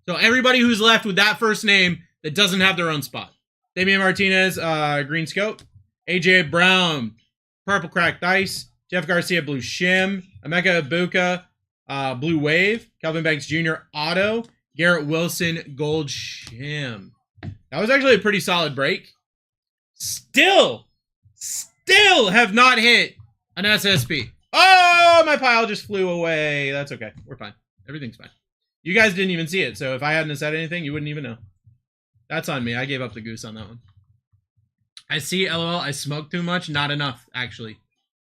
So everybody who's left with that first name that doesn't have their own spot. Damian Martinez, green scope. AJ Brown, purple cracked ice. Jeff Garcia, blue shim. Emeka Ibuka, blue wave. Kelvin Banks Jr., auto. Garrett Wilson, gold shim. That was actually a pretty solid break. Still have not hit an SSP. Oh, my pile just flew away. That's okay. We're fine. Everything's fine. You guys didn't even see it, so if I hadn't said anything, you wouldn't even know. That's on me. I gave up the goose on that one. I see, LOL, I smoked too much. Not enough, actually.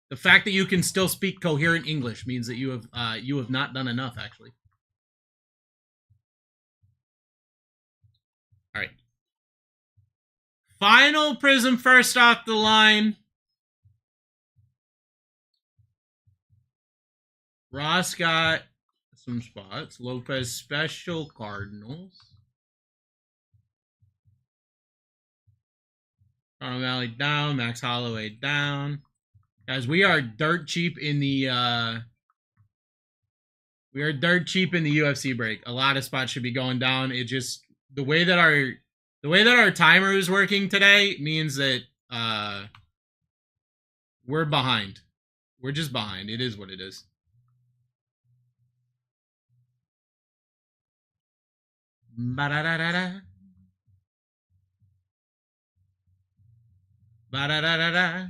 The fact that you can still speak coherent English means that you have not done enough, actually. All right. Final Prism first off the line. Ross got some spots. Lopez special Cardinals. Carl Valley down. Max Holloway down. Guys, we are dirt cheap in the UFC break. A lot of spots should be going down. It just the way that our timer is working today means that we're behind. We're just behind. It is what it is. Ba-da-da-da-da. Ba-da-da-da-da.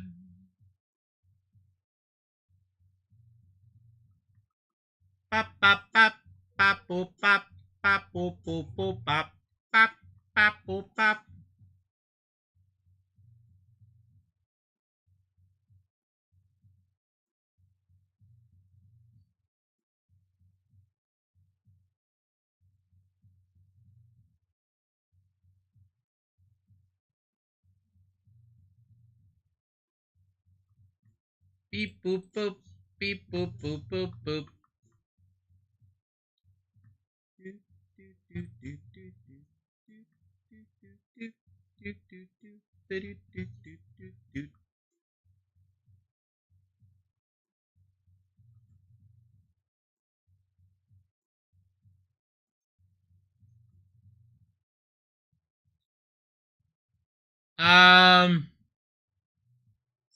Pop, pop, pop, pop, boop, pop, pop, boop, boop, boop, pop, pop, pop, boop, pop. Beep, boop, boop, beep, boop, boop, boop, boop.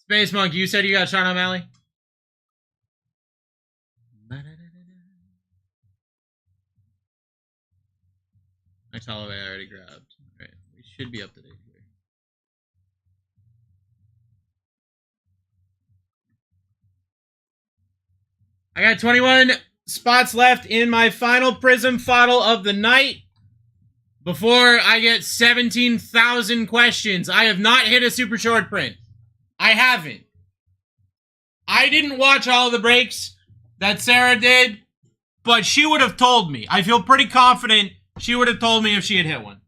Space Monkey, you said you got Sean O'Malley? Max Holloway I already grabbed. Alright, we should be up to date here. I got 21 spots left in my final Prism Fodle of the night. Before I get 17,000 questions, I have not hit a super short print. I haven't. I didn't watch all the breaks that Sarah did, but she would have told me. I feel pretty confident she would have told me if she had hit one.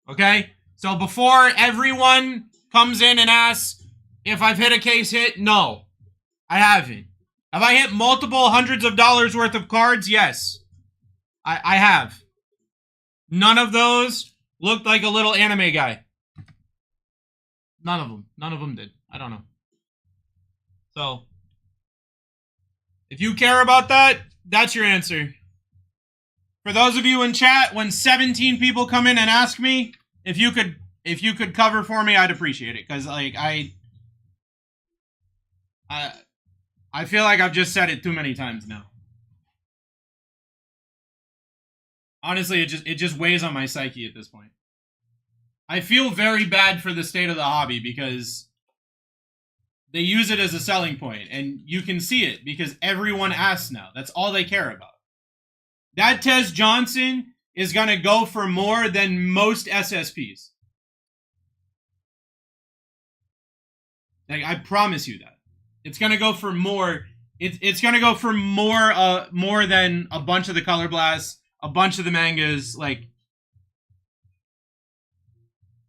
Okay? So before everyone comes in and asks if I've hit a case hit, no, I haven't. Have I hit multiple hundreds of dollars worth of cards? Yes, I have. None of those looked like a little anime guy. None of them. None of them did. I don't know. So, if you care about that, that's your answer. For those of you in chat, when 17 people come in and ask me if you could cover for me, I'd appreciate it, because like I feel like I've just said it too many times now. Honestly, it just weighs on my psyche at this point. I feel very bad for the state of the hobby because they use it as a selling point, and you can see it because everyone asks now. That's all they care about. That Tez Johnson is going to go for more than most SSPs. Like, I promise you that. It's going to go for more. It's going to go for more than a bunch of the Color Blasts, a bunch of the mangas. Like,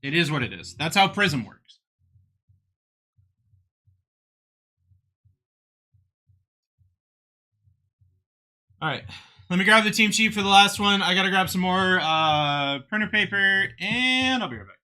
it is what it is. That's how Prism works. All right. Let me grab the team sheet for the last one. I got to grab some more printer paper, and I'll be right back.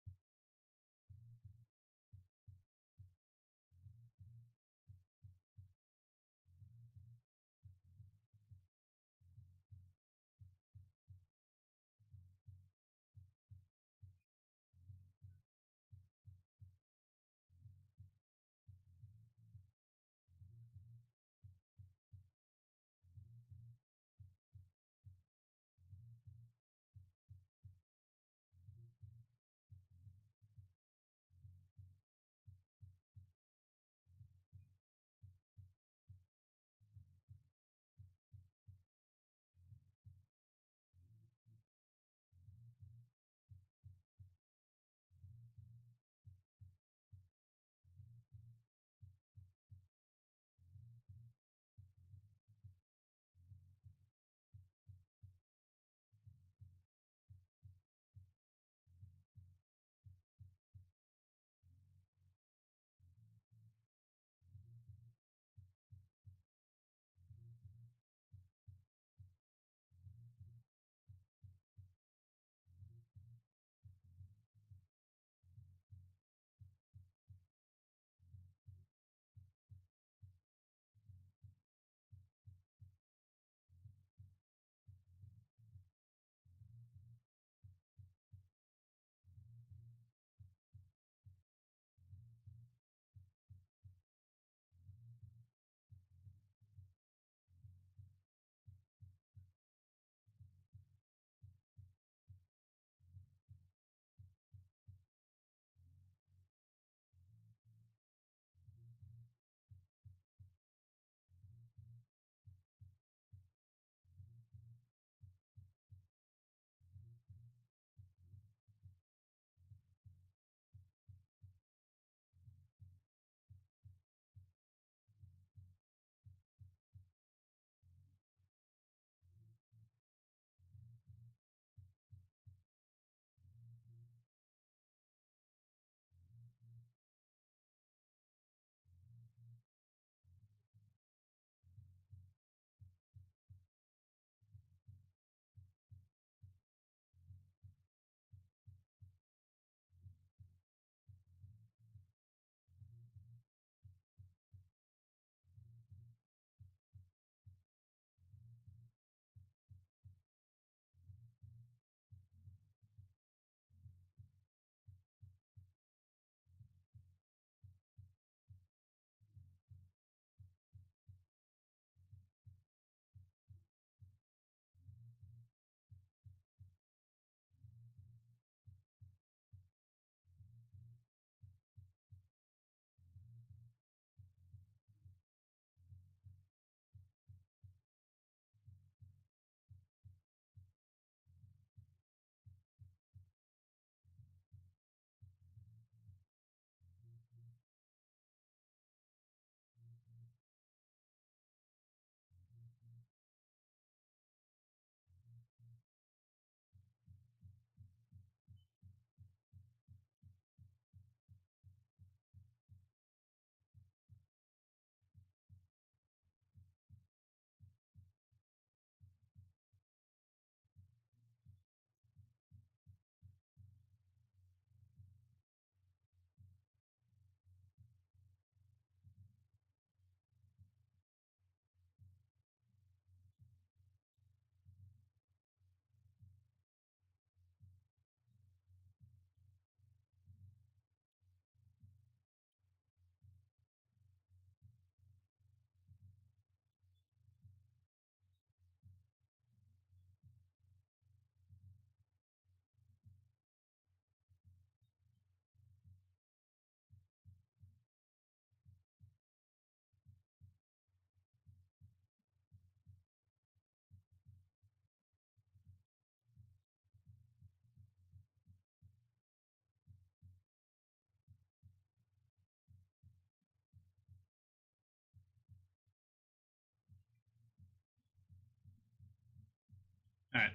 All right.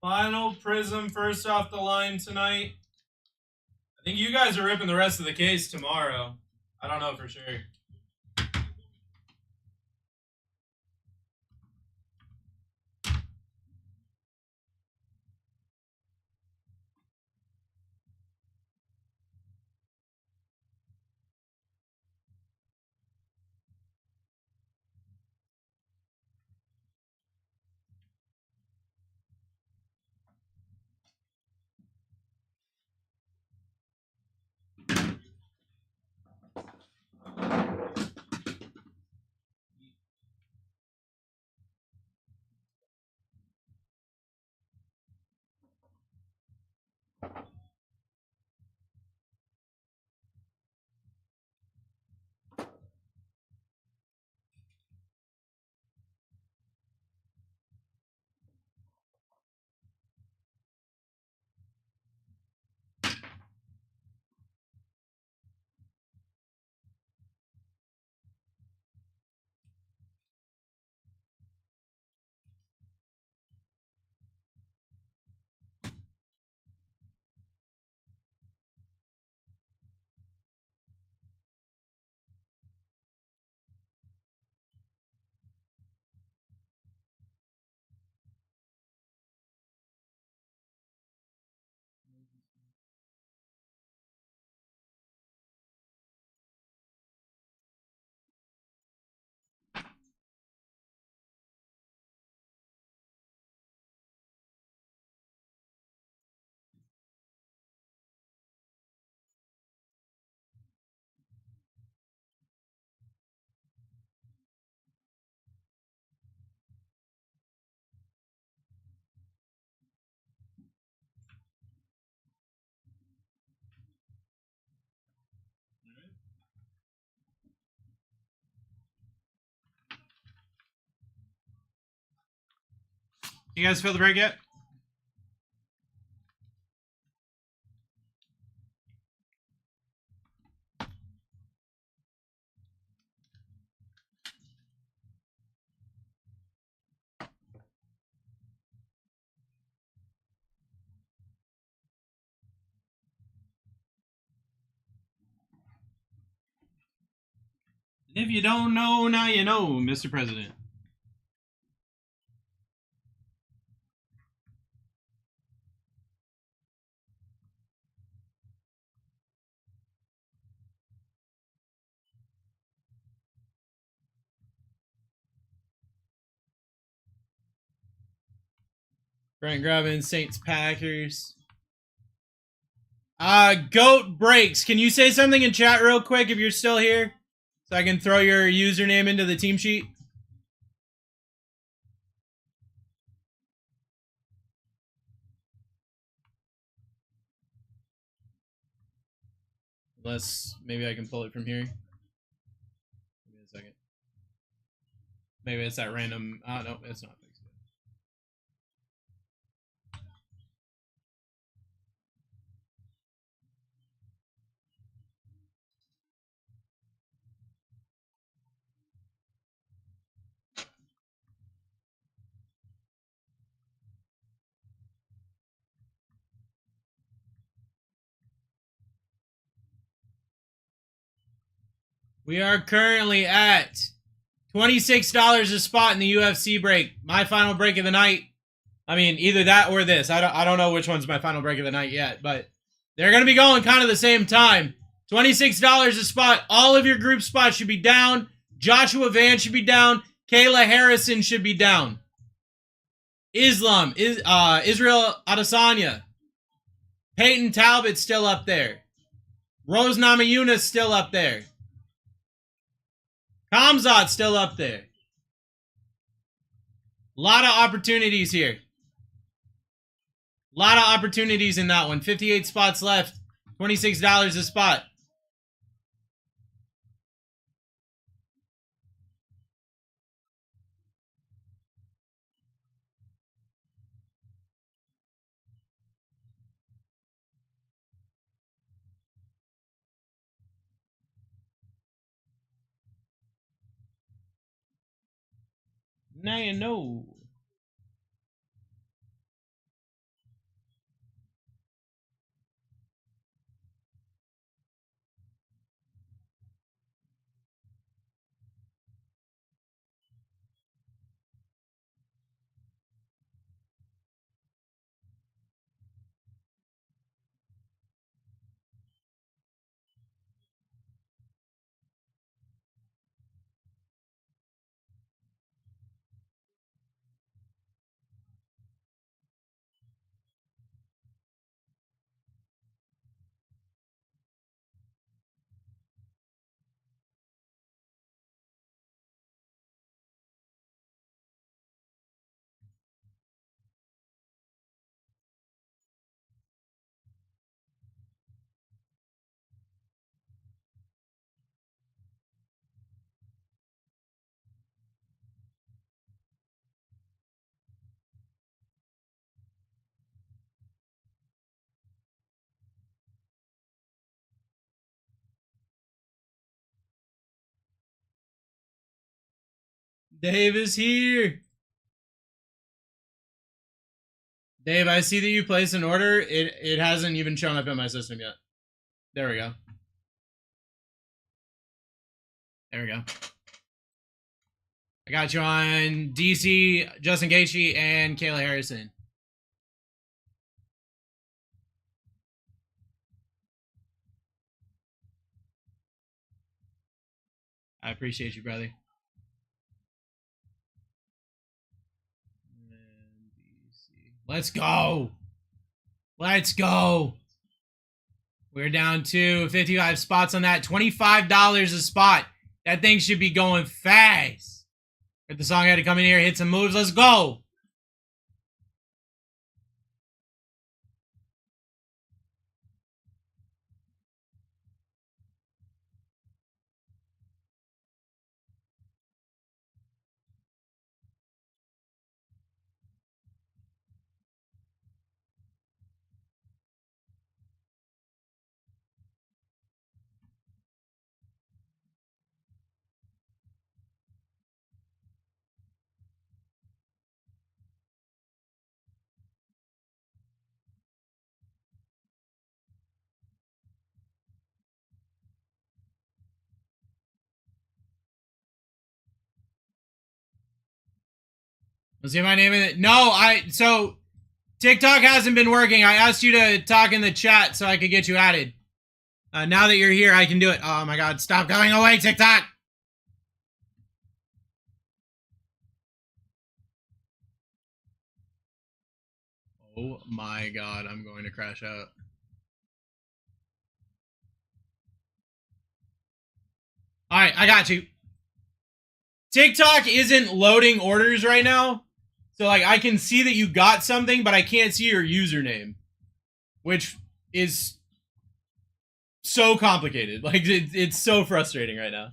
Final Prism first off the line tonight. I think you guys are ripping the rest of the case tomorrow. I don't know for sure. You guys feel the break yet? If you don't know, now you know, Mr. President. Brent Grubbin, Saints Packers. Goat Breaks. Can you say something in chat real quick if you're still here? So I can throw your username into the team sheet? Unless maybe I can pull it from here. Give me a second. Maybe it's that random. Oh, no, it's not fixed yet. We are currently at $26 a spot in the UFC break. My final break of the night. I mean, either that or this. I don't know which one's my final break of the night yet, but they're going to be going kind of the same time. $26 a spot. All of your group spots should be down. Joshua Van should be down. Kayla Harrison should be down. Israel Adesanya. Peyton Talbot's still up there. Rose Namajuna's still up there. Kamzat's still up there. A lot of opportunities here. A lot of opportunities in that one. 58 spots left. $26 a spot. Now you know. Dave is here. Dave, I see that you placed an order. It hasn't even shown up in my system yet. There we go. There we go. I got you on DC, Justin Gaethje, and Kayla Harrison. I appreciate you, brother. Let's go. Let's go. We're down to 55 spots on that. $25 a spot. That thing should be going fast. Get the song had to come in here, hit some moves. Let's go. Let's see my name in it. No, so TikTok hasn't been working. I asked you to talk in the chat so I could get you added. Now that you're here, I can do it. Oh my God, stop going away, TikTok. Oh my God, I'm going to crash out. All right, I got you. TikTok isn't loading orders right now. So, like, I can see that you got something, but I can't see your username. Which is so complicated. Like, it's so frustrating right now.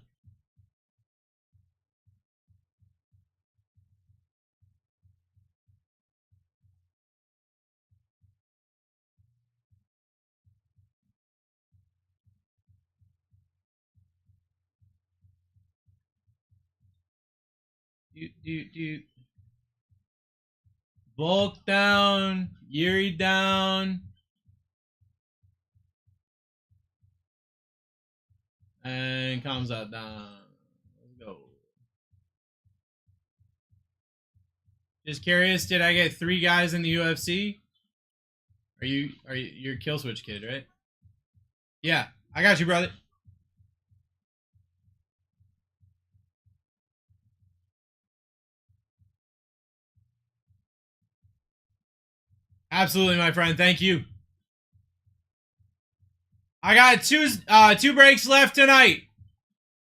Bulk down. Yuri down. And comes up down. Let's go. Just curious, did I get 3 guys in the UFC? You're Kill Switch kid, right? Yeah, I got you, brother. Absolutely, my friend. Thank you. I got two breaks left tonight.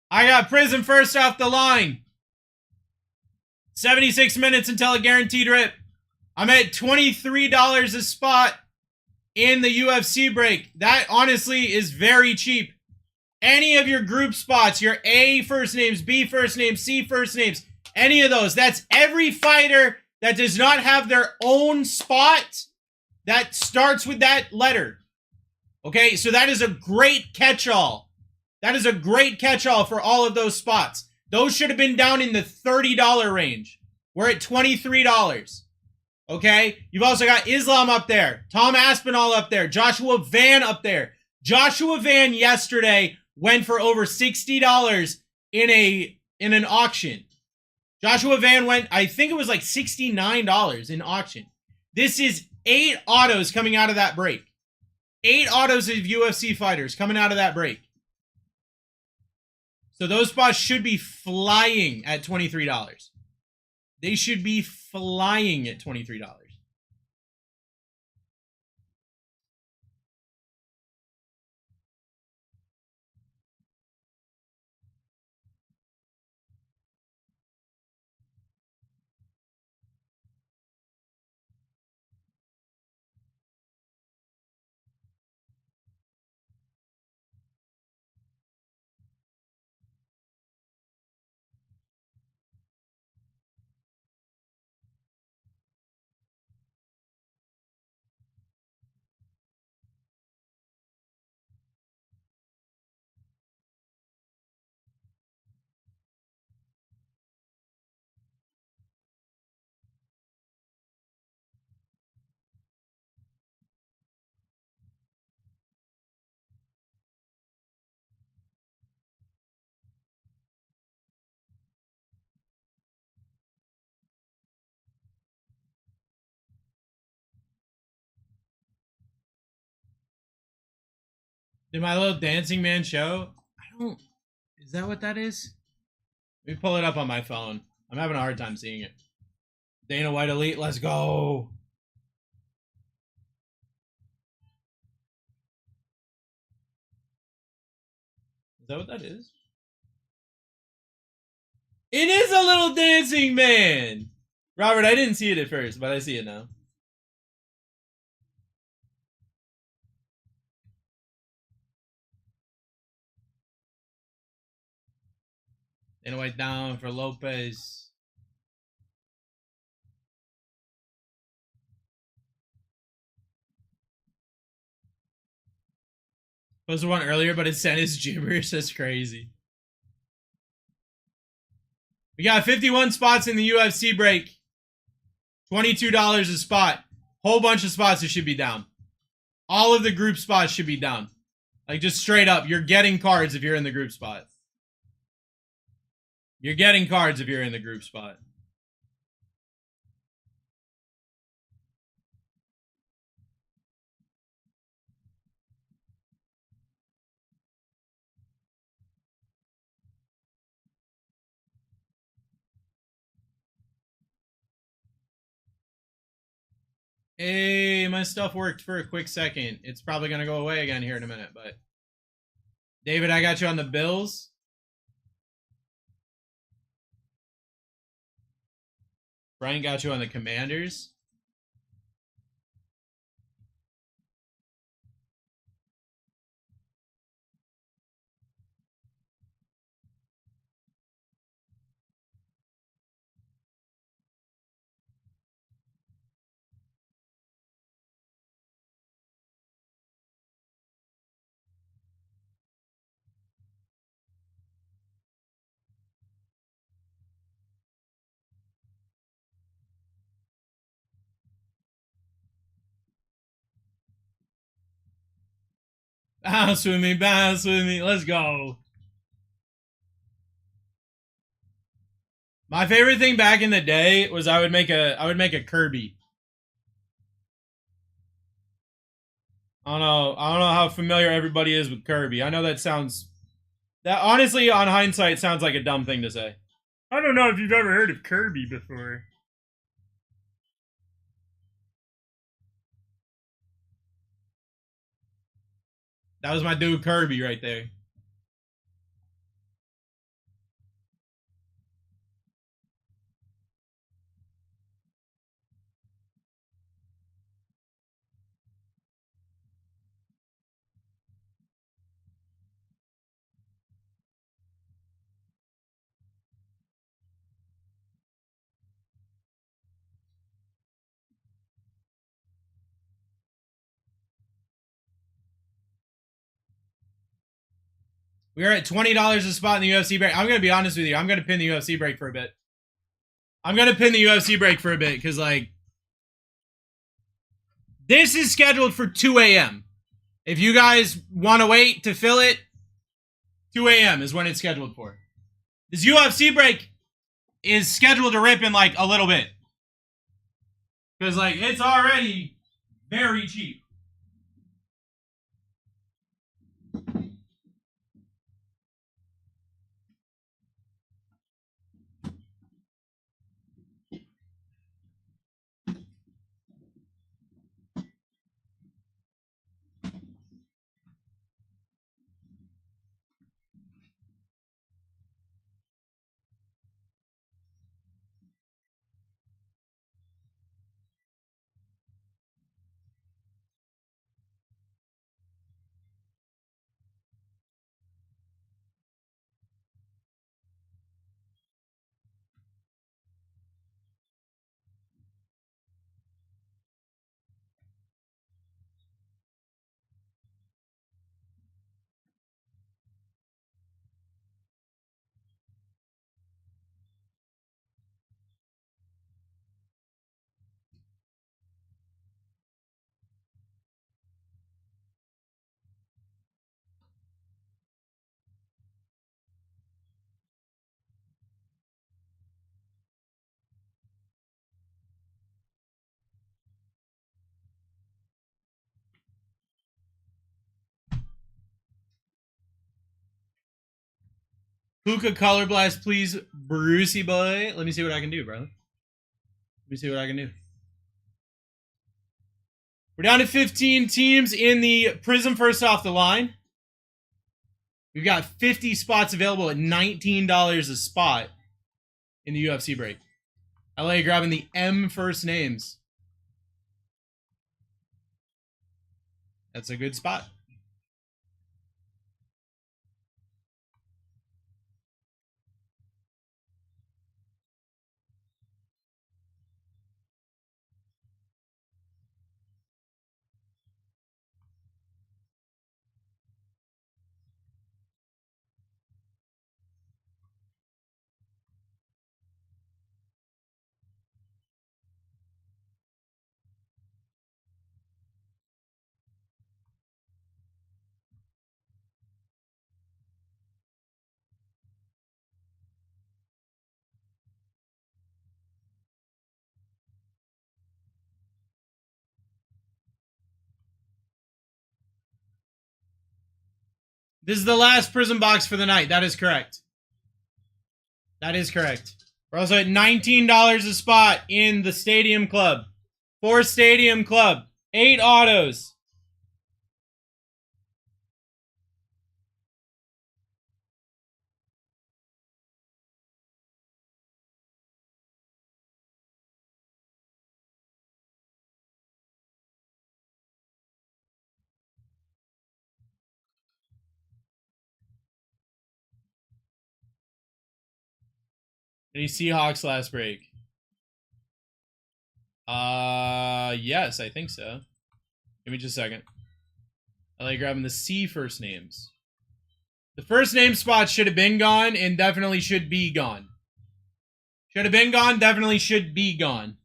I got Prism first off the line. 76 minutes until a guaranteed rip. I'm at $23 a spot in the UFC break. That honestly is very cheap. Any of your group spots, your A first names, B first names, C first names, any of those. That's every fighter that does not have their own spot that starts with that letter. Okay, so that is a great catch-all. That is a great catch-all for all of those spots. Those should have been down in the $30 range. We're at $23. Okay, you've also got Islam up there, Tom Aspinall up there, Joshua Van up there. Joshua Van yesterday went for over $60 in an auction. Joshua Van went, I think it was like $69 in auction. This is 8 autos coming out of that break. 8 autos of UFC fighters coming out of that break. So those spots should be flying at $23. They should be flying at $23. Did my little dancing man show? I don't. Is that what that is? Let me pull it up on my phone. I'm having a hard time seeing it. Dana White Elite, let's go. Is that what that is? It is a little dancing man. Robert, I didn't see it at first, but I see it now. Dana White down for Lopez. Posted one earlier, but it sent his gibberish. That's crazy. We got 51 spots in the UFC break. $22 a spot. Whole bunch of spots that should be down. All of the group spots should be down. Like, just straight up, you're getting cards if you're in the group spot. You're getting cards if you're in the group spot. Hey, my stuff worked for a quick second. It's probably going to go away again here in a minute, but... David, I got you on the Bills. Brian got you on the Commanders. Bounce with me, bounce with me. Let's go. My favorite thing back in the day was I would make a Kirby. I don't know how familiar everybody is with Kirby. I know that honestly, on hindsight, sounds like a dumb thing to say. I don't know if you've ever heard of Kirby before. That was my dude Kirby right there. We are at $20 a spot in the UFC break. I'm going to be honest with you. I'm going to pin the UFC break for a bit. Because, like, this is scheduled for 2 a.m. If you guys want to wait to fill it, 2 a.m. is when it's scheduled for. This UFC break is scheduled to rip in, like, a little bit. Because, like, it's already very cheap. Hookah Color Blast, please, Brucey boy. Let me see what I can do, bro. Let me see what I can do. We're down to 15 teams in the Prism first off the line. We've got 50 spots available at $19 a spot in the UFC break. LA grabbing the M first names. That's a good spot. This is the last Prism box for the night. That is correct. That is correct. We're also at $19 a spot in the Stadium Club. 4 Stadium Club. 8 autos. Any Seahawks last break? Yes, I think so. Give me just a second. I like grabbing the C first names. The first name spot should have been gone and definitely should be gone. Should have been gone, definitely should be gone.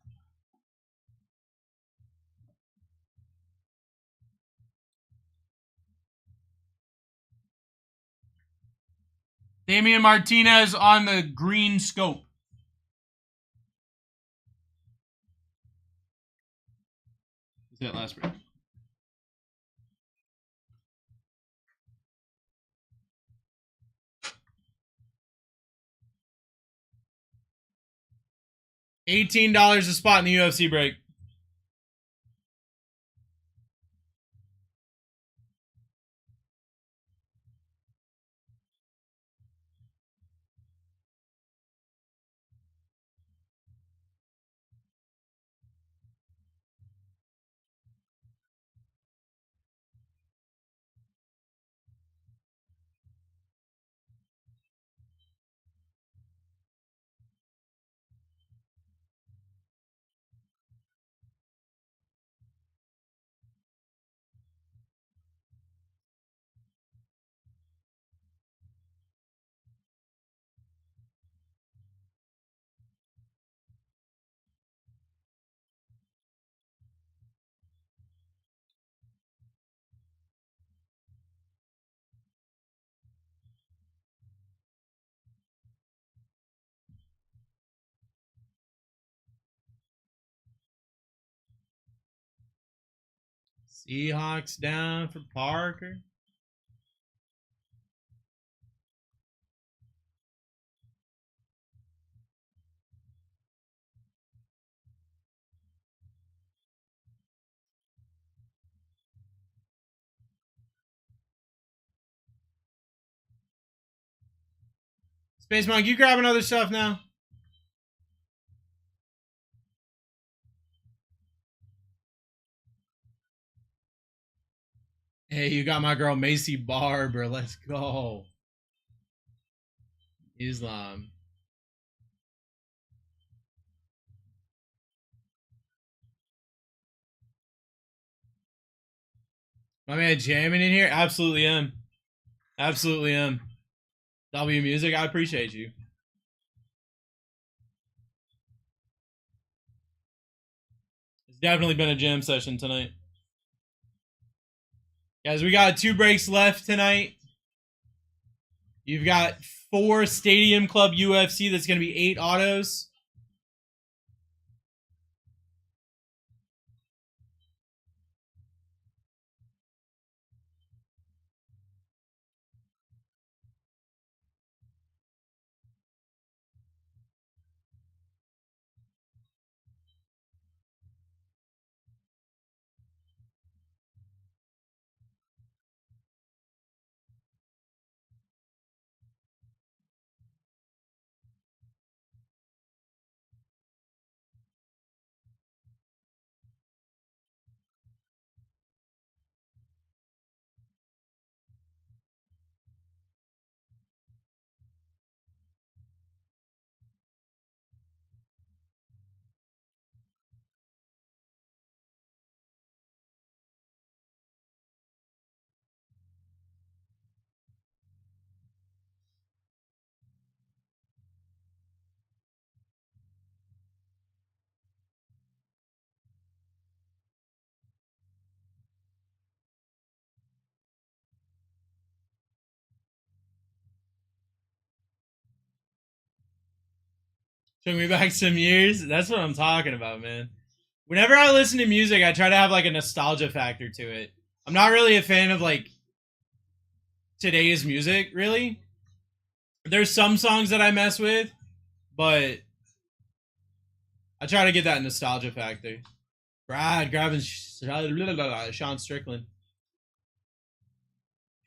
Damian Martinez on the green scope. Was that last break? $18 a spot in the UFC break. Seahawks down for Parker. Space Monk, you grabbing other stuff now? Hey, you got my girl Macy Barber. Let's go. Islam. My man jamming in here? Absolutely am. Absolutely am. W Music, I appreciate you. It's definitely been a jam session tonight. Guys, we got 2 breaks left tonight. You've got 4 Stadium Club UFC. That's going to be 8 autos. Took me back some years. That's what I'm talking about, man. Whenever I listen to music, I try to have like a nostalgia factor to it. I'm not really a fan of like today's music, really. There's some songs that I mess with, but I try to get that nostalgia factor. Brad grabbing Sean Strickland.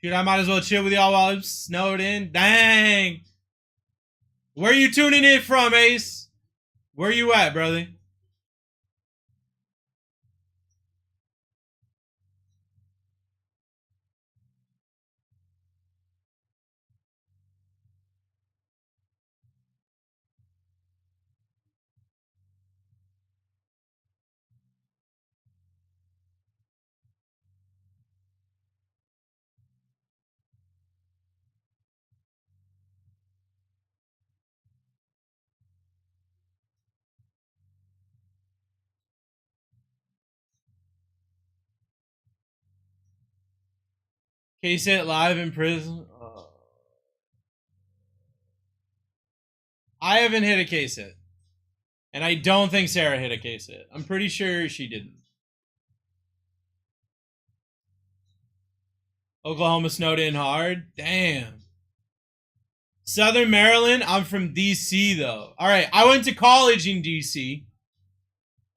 Shoot, I might as well chill with y'all while I'm snowed in. Dang. Where you tuning in from, Ace? Where you at, brother? K-Sit live in prison. I haven't hit a K-Sit. And I don't think Sarah hit a K-Sit. I'm pretty sure she didn't. Oklahoma snowed in hard. Damn. Southern Maryland. I'm from DC though. All right. I went to college in DC.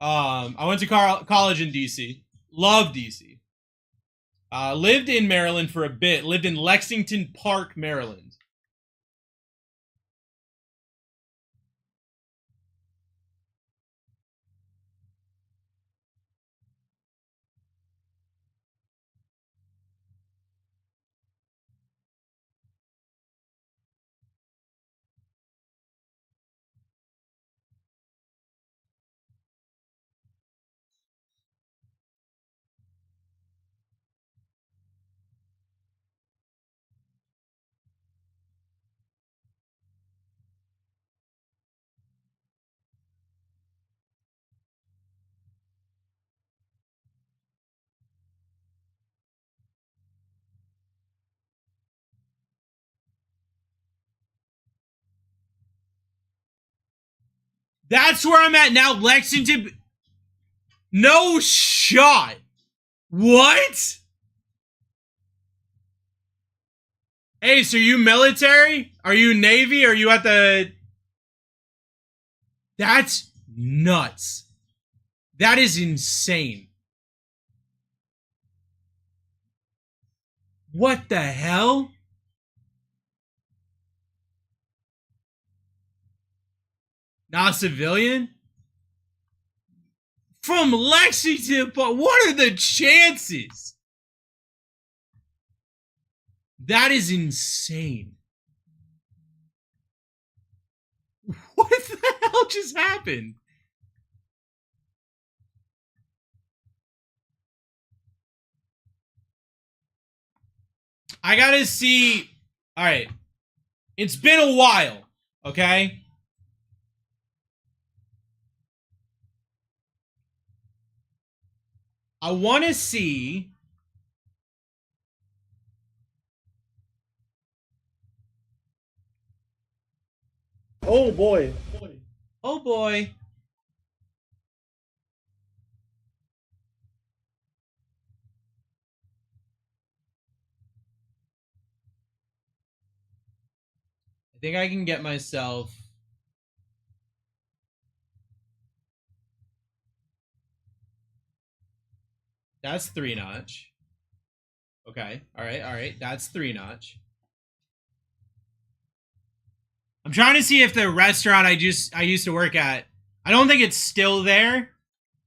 I went to college in DC. Love DC. Lived in Maryland for a bit. Lived in Lexington Park, Maryland. That's where I'm at now, Lexington. No shot. What? Ace, are you military? Are you Navy? Are you at the... That's nuts. That is insane. What the hell? Not civilian? From Lexington, but what are the chances? That is insane. What the hell just happened? I gotta see. All right. It's been a while, okay? I want to see. Oh boy. Oh boy. I think I can get myself. That's 3-notch. Okay. All right. That's 3-notch. I'm trying to see if the restaurant I used to work at, I don't think it's still there,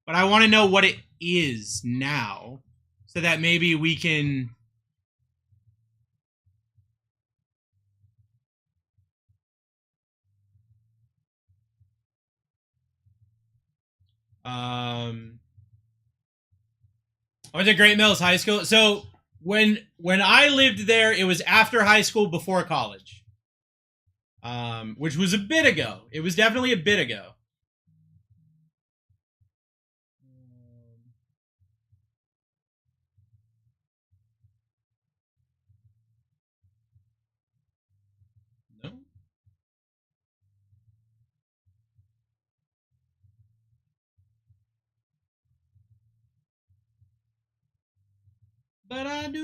but I want to know what it is now so that maybe we can... I went to Great Mills High School. So when I lived there, it was after high school, before college. Which was a bit ago. It was definitely a bit ago. No. But I do.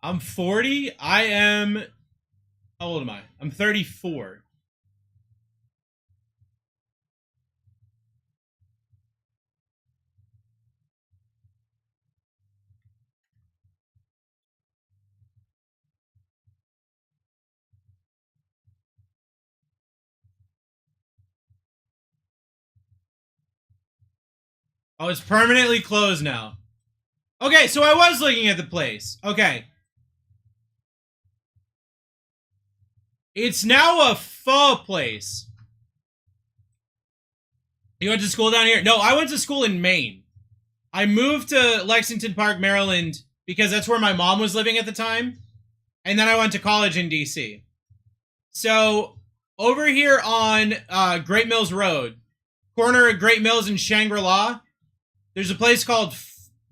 I'm 40. I am... How old am I? I'm 34. Oh, it's permanently closed now. Okay, so I was looking at the place. Okay. It's now a pho place. You went to school down here? No, I went to school in Maine. I moved to Lexington Park, Maryland, because that's where my mom was living at the time. And then I went to college in DC. So, over here on Great Mills Road, corner of Great Mills and Shangri-La, there's a place called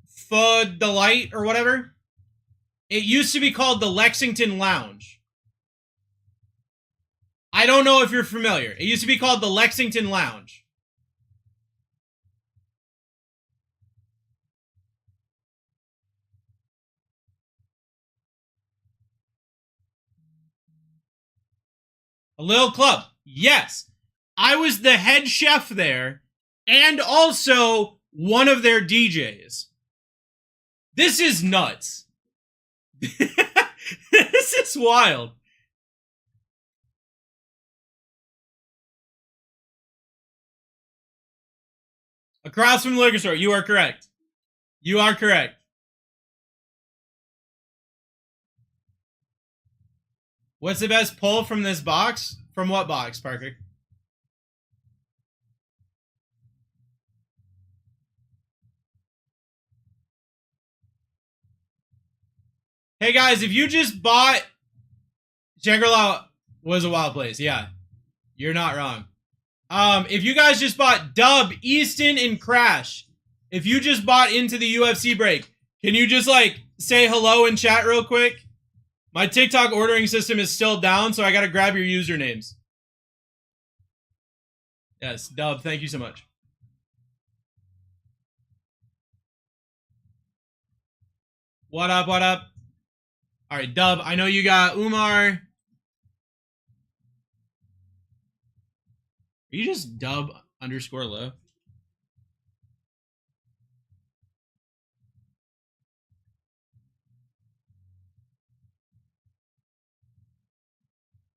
Pho Delight or whatever. It used to be called the Lexington Lounge. I don't know if you're familiar. It used to be called the Lexington Lounge. A little club. Yes. I was the head chef there and also one of their DJs. This is nuts. This is wild. Across from the liquor store. You are correct. You are correct. What's the best pull from this box? From what box, Parker? Hey guys, if you just bought Shangri-La was a wild place, yeah. You're not wrong. If you guys just bought Dub, Easton, and Crash, if you just bought into the UFC break, can you just like say hello in chat real quick? My TikTok ordering system is still down, so I gotta grab your usernames. Yes, Dub, thank you so much. What up, what up? All right, Dub, I know you got Umar. Are you just Dub _ low?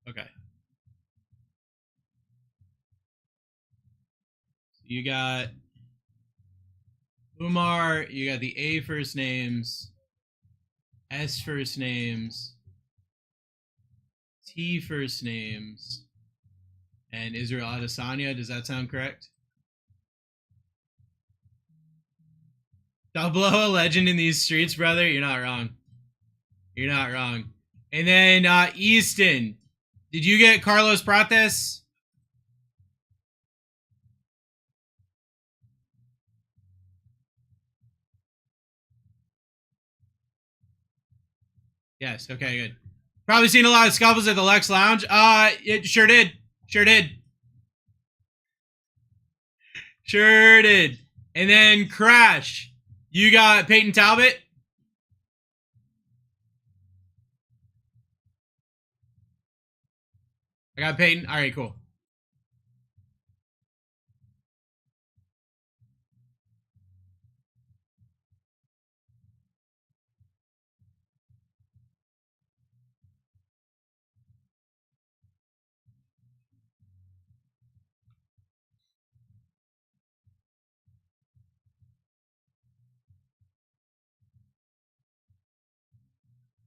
Okay. So you got Umar, you got the A first names, S first names, T first names, and Israel Adesanya. Does that sound correct? Double O, a legend in these streets, brother. You're not wrong. You're not wrong. And then Easton. Did you get Carlos Prates? Yes, okay, good. Probably seen a lot of scuffles at the Lex Lounge. It sure did. Sure did. Sure did. And then Crash. You got Peyton Talbot? I got Peyton. All right, cool.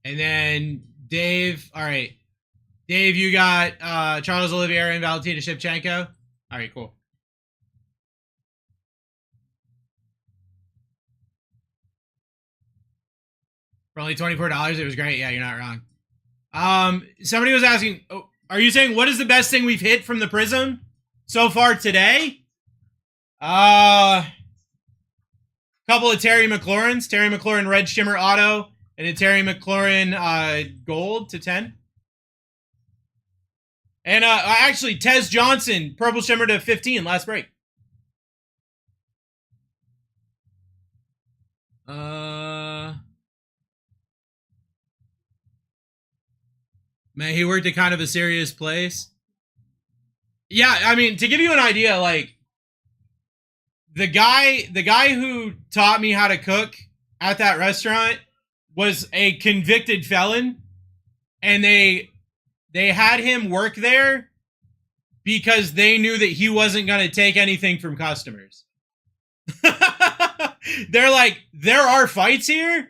And then Dave. All right. Dave, you got Charles Oliveira and Valentina Shevchenko. All right, cool. For only $24, it was great. Yeah, you're not wrong. Somebody was asking, oh, are you saying what is the best thing we've hit from the Prism so far today? Couple of Terry McLaurens. Terry McLaurin Red Shimmer Auto and a Terry McLaurin Gold to 10. And actually, Tez Johnson, Purple Shimmer to 15, last break. Man, he worked at kind of a serious place. Yeah, I mean, to give you an idea, like, the guy who taught me how to cook at that restaurant was a convicted felon, and they had him work there because they knew that he wasn't going to take anything from customers. They're like, there are fights here,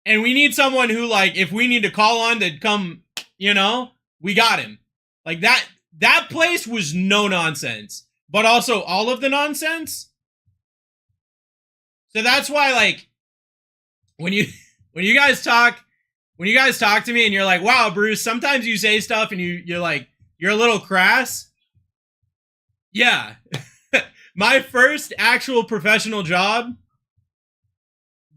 and we need someone who, like, if we need to call on to come, you know, we got him. Like, that place was no nonsense, but also all of the nonsense. So that's why, like, when you guys talk to me and you're like, wow, Bruce, sometimes you say stuff and you're like, you're a little crass. Yeah. My first actual professional job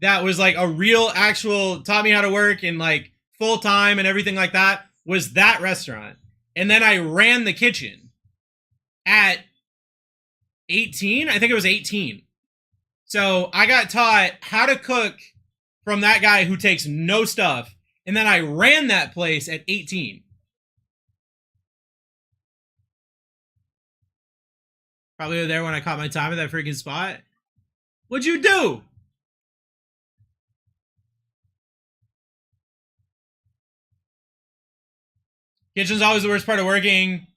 that was like a real actual, taught me how to work in like full time and everything like that, was that restaurant. And then I ran the kitchen at 18. I think it was 18. So I got taught how to cook from that guy who takes no stuff. And then I ran that place at 18. Probably there when I caught my time at that freaking spot. What'd you do? Kitchen's always the worst part of working.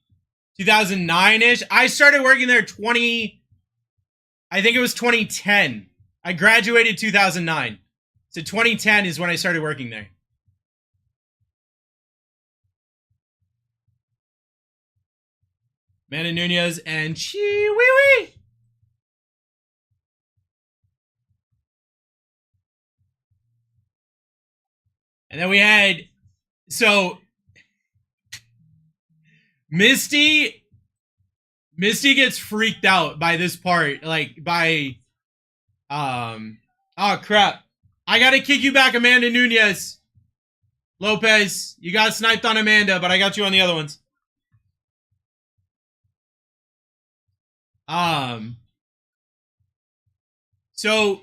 2009-ish. I started working there I think it was 2010. I graduated 2009. So 2010 is when I started working there. Amanda Nunez and Chi Wee Wee. And then we had, so Misty gets freaked out by this part, like by, oh crap. I gotta kick you back, Amanda Nunez. Lopez, you got sniped on Amanda, but I got you on the other ones. So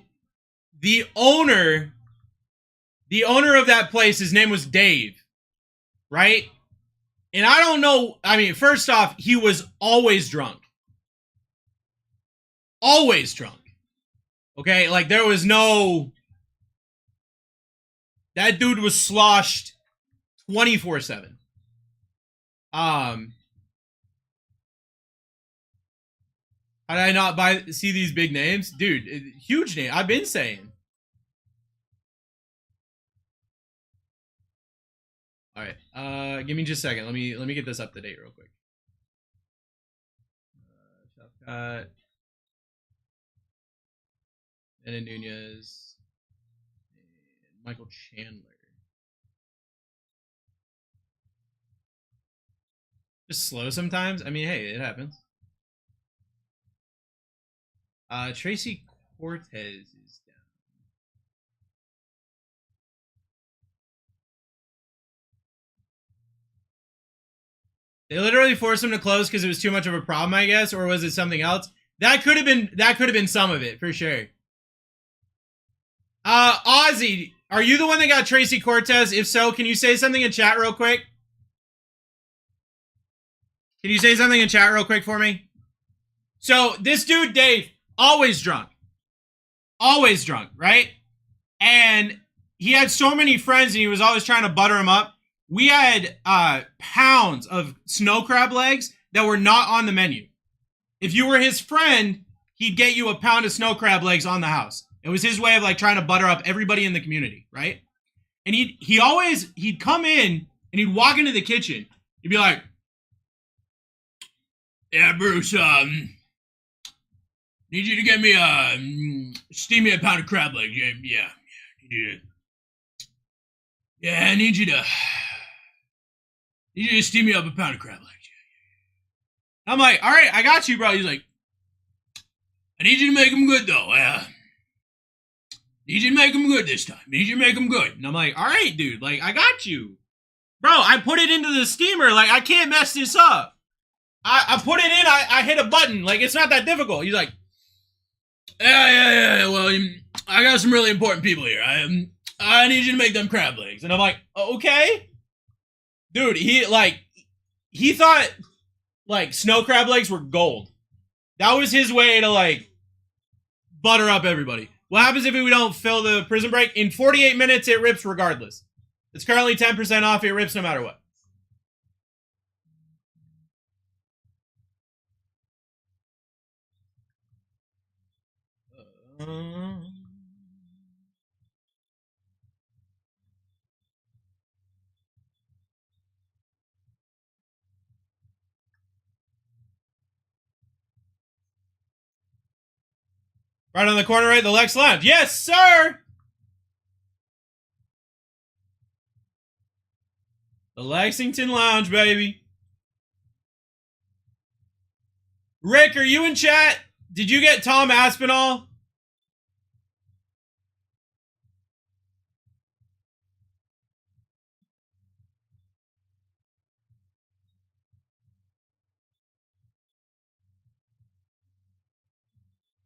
the owner of that place, his name was Dave, right? And I don't know, I mean, first off, he was always drunk. Always drunk. Okay, like there was no, that dude was sloshed 24/7. How did I not see these big names? Dude, huge name. I've been saying. All right. Give me just a second. Let me get this up to date real quick. Anna Nunez and Michael Chandler. Just slow sometimes. I mean, hey, it happens. Tracy Cortez is down. They literally forced him to close because it was too much of a problem, I guess, or was it something else? That could have been some of it, for sure. Ozzy, are you the one that got Tracy Cortez? If so, can you say something in chat real quick? Can you say something in chat real quick for me? So, this dude, Dave, always drunk, right? And he had so many friends and he was always trying to butter them up. We had pounds of snow crab legs that were not on the menu. If you were his friend, he'd get you a pound of snow crab legs on the house. It was his way of like trying to butter up everybody in the community, right? And he'd come in and he'd walk into the kitchen. He'd be like, "Yeah, Bruce, need you to get me steam me a pound of crab legs. Yeah. Yeah, I need you to steam me up a pound of crab legs. Yeah. I'm like, all right, I got you, bro. He's like, I need you to make them good, though. Need you to make them good this time. Need you to make them good. And I'm like, all right, dude. Like, I got you. Bro, I put it into the steamer. Like, I can't mess this up. I put it in. I hit a button. Like, it's not that difficult. He's like, yeah. Well, I got some really important people here. I need you to make them crab legs. And I'm like, okay. Dude, he thought, like, snow crab legs were gold. That was his way to, like, butter up everybody. What happens if we don't fill the prison break? In 48 minutes, it rips regardless. It's currently 10% off. It rips no matter what. Right on the corner, right? The Lex Lounge. Yes, sir! The Lexington Lounge, baby. Rick, are you in chat? Did you get Tom Aspinall?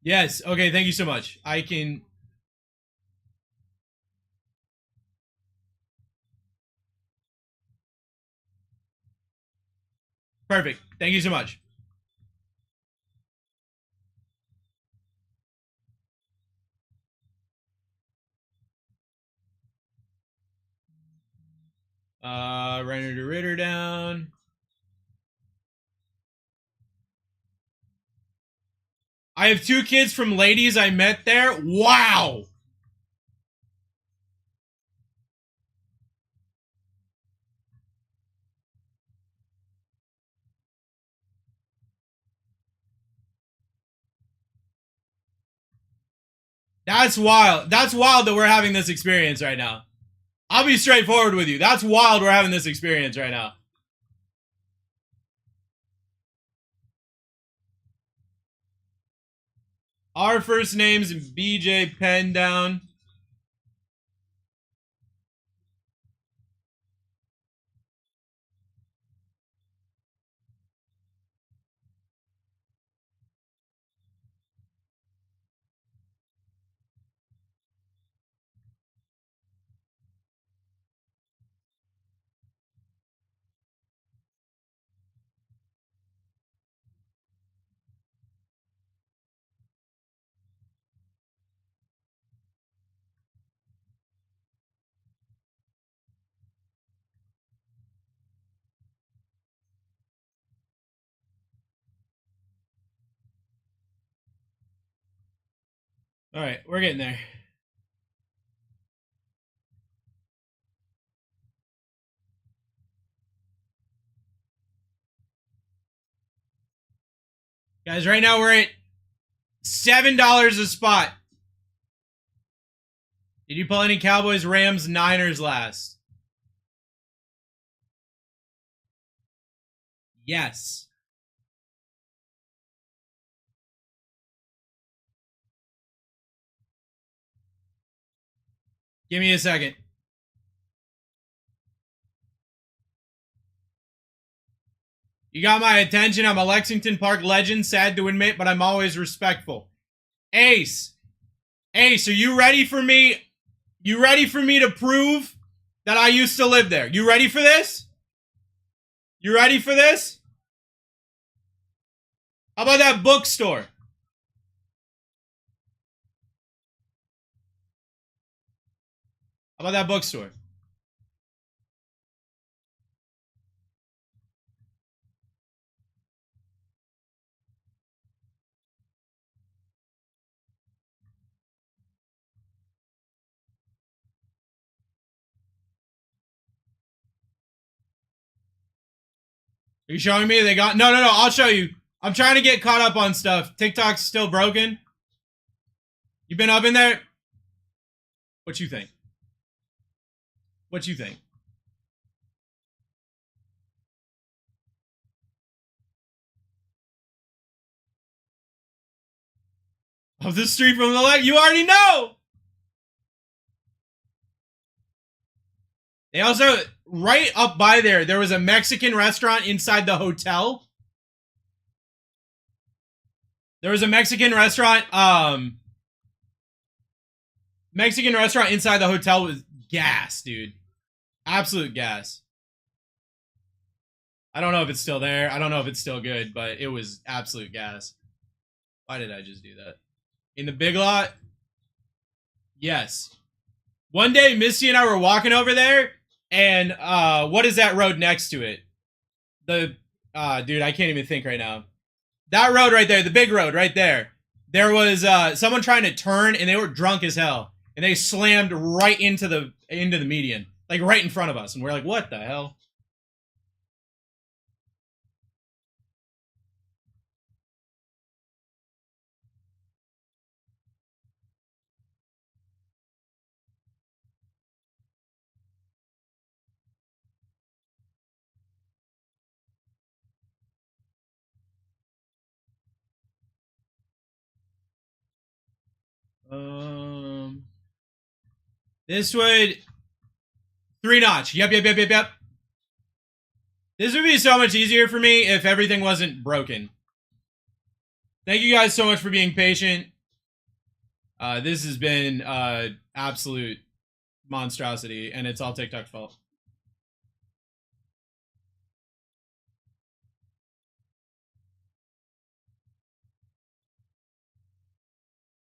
Yes. Okay, thank you so much. I can... Perfect. Thank you so much. Reiner to Ritter down. I have 2 kids from ladies I met there. Wow. That's wild. That's wild that we're having this experience right now. I'll be straightforward with you. That's wild we're having this experience right now. Our first name's BJ Penn down. All right, we're getting there. Guys, right now we're at $7 a spot. Did you pull any Cowboys, Rams, Niners last? Yes. Give me a second. You got my attention. I'm a Lexington Park legend. Sad to admit, but I'm always respectful. Ace. Ace, are you ready for me? You ready for me to prove that I used to live there? You ready for this? You ready for this? How about that bookstore? How about that bookstore? Are you showing me? They got... No, I'll show you. I'm trying to get caught up on stuff. TikTok's still broken. You been up in there? What you think? What you think? Of the street from the left? You already know! They also... Right up by there was a Mexican restaurant inside the hotel. There was a Mexican restaurant, Mexican restaurant inside the hotel was gas, dude. Absolute gas. I don't know if it's still there. I don't know if it's still good, but it was absolute gas. Why did I just do that? In the Big Lot? Yes. One day, Misty and I were walking over there, and what is that road next to it? The dude, I can't even think right now. That road right there, the big road right there. There was someone trying to turn, and they were drunk as hell, and they slammed right into the median, like right in front of us, and we're like, "What the hell?" This would 3-notch. Yep. This would be so much easier for me if everything wasn't broken. Thank you guys so much for being patient. This has been absolute monstrosity, and it's all TikTok's fault.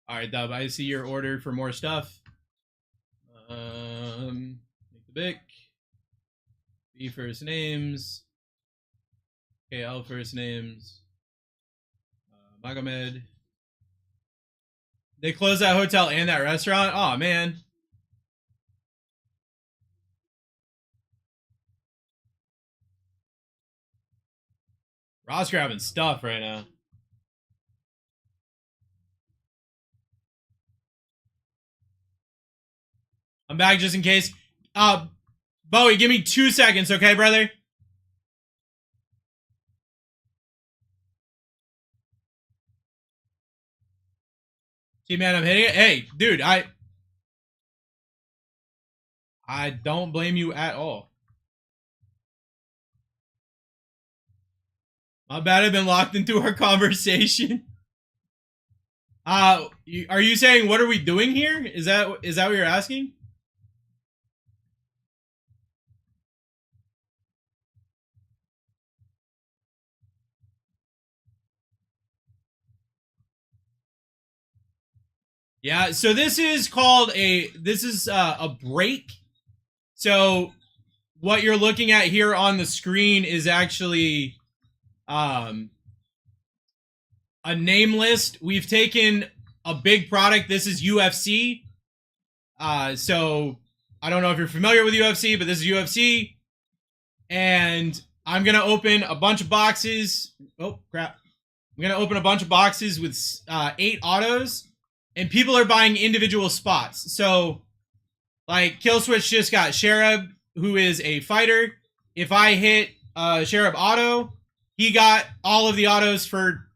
All right, Dub, I see your order for more stuff. Make the bic. B first names. KL first names. Magomed. They closed that hotel and that restaurant? Oh, man. Ross grabbing stuff right now. I'm back just in case. Bowie, give me 2 seconds, okay, brother? See, man, I'm hitting it. Hey, dude, I don't blame you at all. My bad, I've been locked into our conversation. Are you saying what are we doing here? Is that what you're asking? Yeah, so this is called a break. So what you're looking at here on the screen is actually a name list. We've taken a big product. This is UFC. So I don't know if you're familiar with UFC, but this is UFC. And I'm going to open a bunch of boxes. Oh, crap. I'm going to open a bunch of boxes with 8 autos. And people are buying individual spots. So, like, Killswitch just got Sherab, who is a fighter. If I hit Sherab auto, he got all of the autos for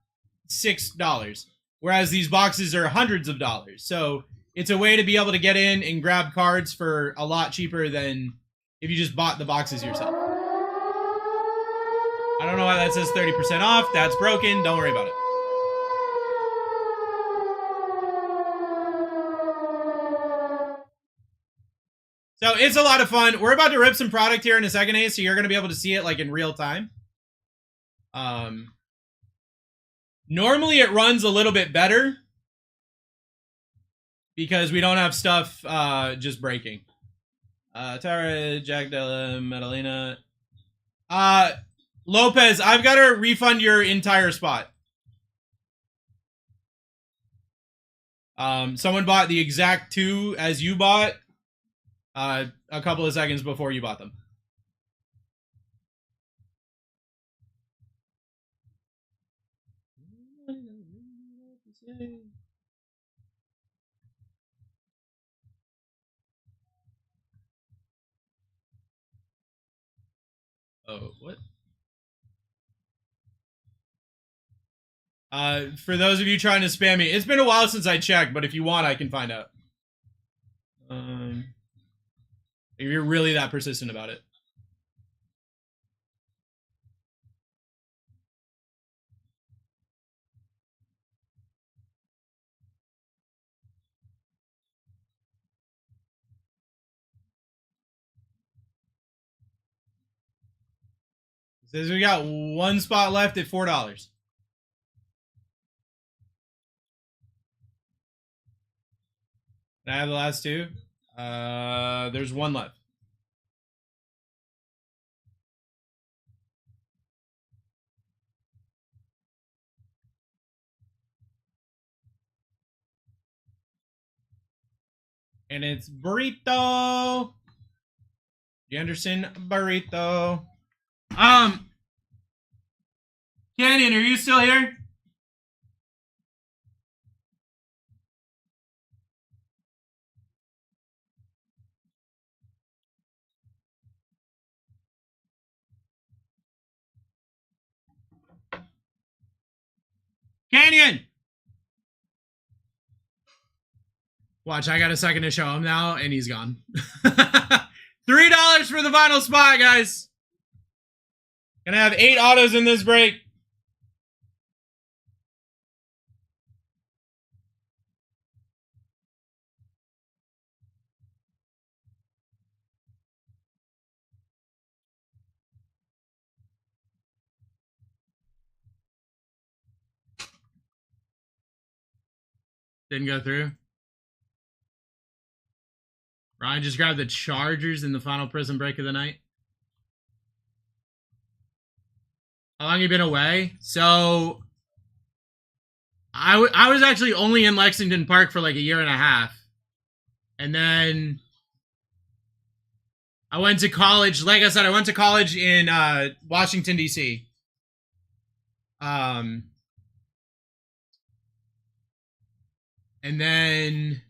$6. Whereas these boxes are hundreds of dollars. So, it's a way to be able to get in and grab cards for a lot cheaper than if you just bought the boxes yourself. I don't know why that says 30% off. That's broken. Don't worry about it. So it's a lot of fun. We're about to rip some product here in a second, so you're going to be able to see it like in real time. Normally it runs a little bit better because we don't have stuff just breaking. Tara, Jack Della, Madalena. Lopez, I've got to refund your entire spot. Someone bought the exact 2 as you bought. A couple of seconds before you bought them. Oh, what? For those of you trying to spam me, it's been a while since I checked, but if you want, I can find out. If you're really that persistent about it. It says we got 1 spot left at $4. Can I have the last 2? There's 1 left. And it's Burrito. Anderson Burrito. Canyon, are you still here? Canyon! Watch, I got a second to show him now, and he's gone. $3 for the final spot, guys. Gonna have 8 autos in this break. Didn't go through. Ryan just grabbed the Chargers in the final prison break of the night. How long you been away? So, I was actually only in Lexington Park for like a year and a half. And then I went to college. Like I said, I went to college in Washington, D.C. And then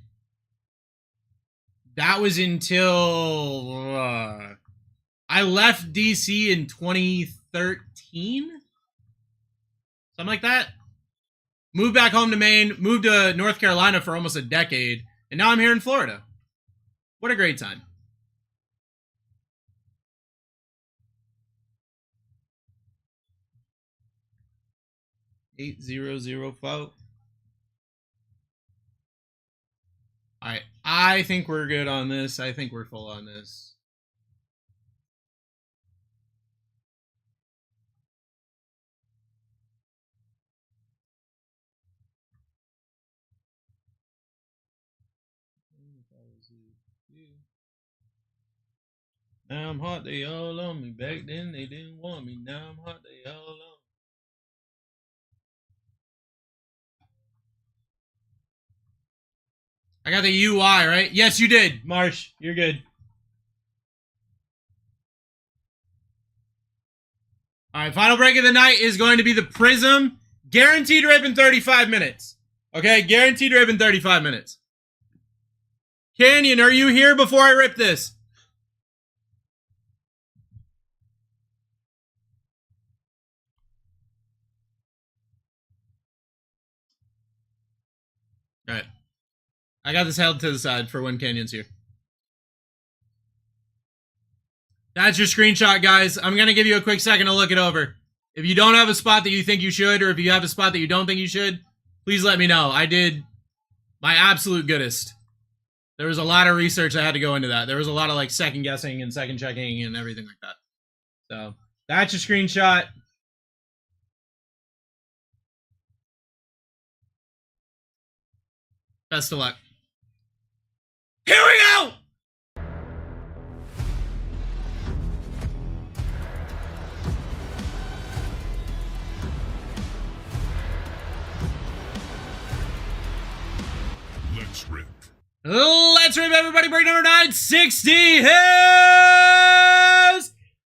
that was until I left DC in 2013, something like that. Moved back home to Maine, moved to North Carolina for almost a decade, and now I'm here in Florida. What a great time. $8,005. All right, I think we're good on this. I think we're full on this. Now I'm hot, they all on me. Back then they didn't want me. Now I'm hot, they all on me. I got the UI, right? Yes, you did, Marsh. You're good. All right, final break of the night is going to be the Prism. Guaranteed rip in 35 minutes. Okay, guaranteed rip in 35 minutes. Canyon, are you here before I rip this? All right. I got this held to the side for when Canyon's here. That's your screenshot, guys. I'm going to give you a quick second to look it over. If you don't have a spot that you think you should, or if you have a spot that you don't think you should, please let me know. I did my absolute goodest. There was a lot of research that had to go into that. There was a lot of like second guessing and second checking and everything like that. So that's your screenshot. Best of luck. Here we go! Let's rip. Let's rip, everybody. Break number 960 is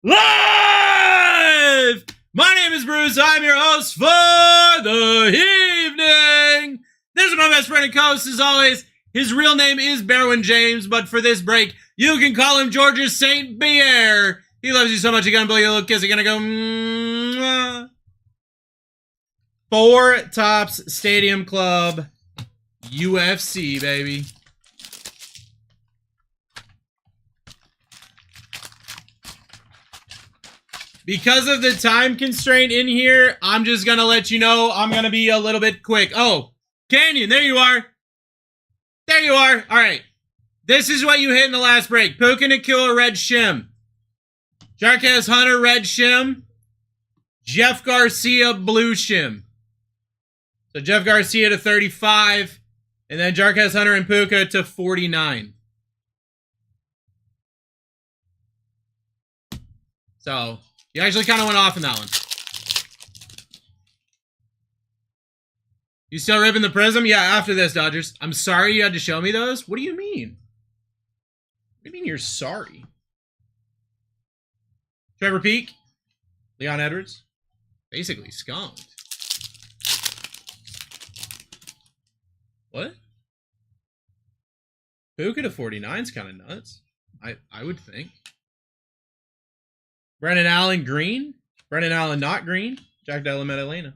live! My name is Bruce. I'm your host for the evening. This is my best friend and co-host, as always. His real name is Berwin James, but for this break, you can call him Georges St. Pierre. He loves you so much, you're gonna blow your little kiss. You're gonna go, mwah. Four Tops Stadium Club, UFC, baby. Because of the time constraint in here, I'm just gonna let you know I'm gonna be a little bit quick. Oh, Canyon, there you are. There you are. All right. This is what you hit in the last break. Puka Nakua, red shim. Jarquez Hunter, red shim. Jeff Garcia, blue shim. So Jeff Garcia to 35. And then Jarquez Hunter and Puka to 49. So you actually kind of went off in that one. You still ripping the Prism? Yeah, after this, Dodgers. I'm sorry you had to show me those. What do you mean? What do you mean you're sorry? Trevor Peak. Leon Edwards. Basically skunked. What? Puka to 49 is kind of nuts. I would think. Brennan Allen green. Brennan Allen not green. Jack Della Medellina.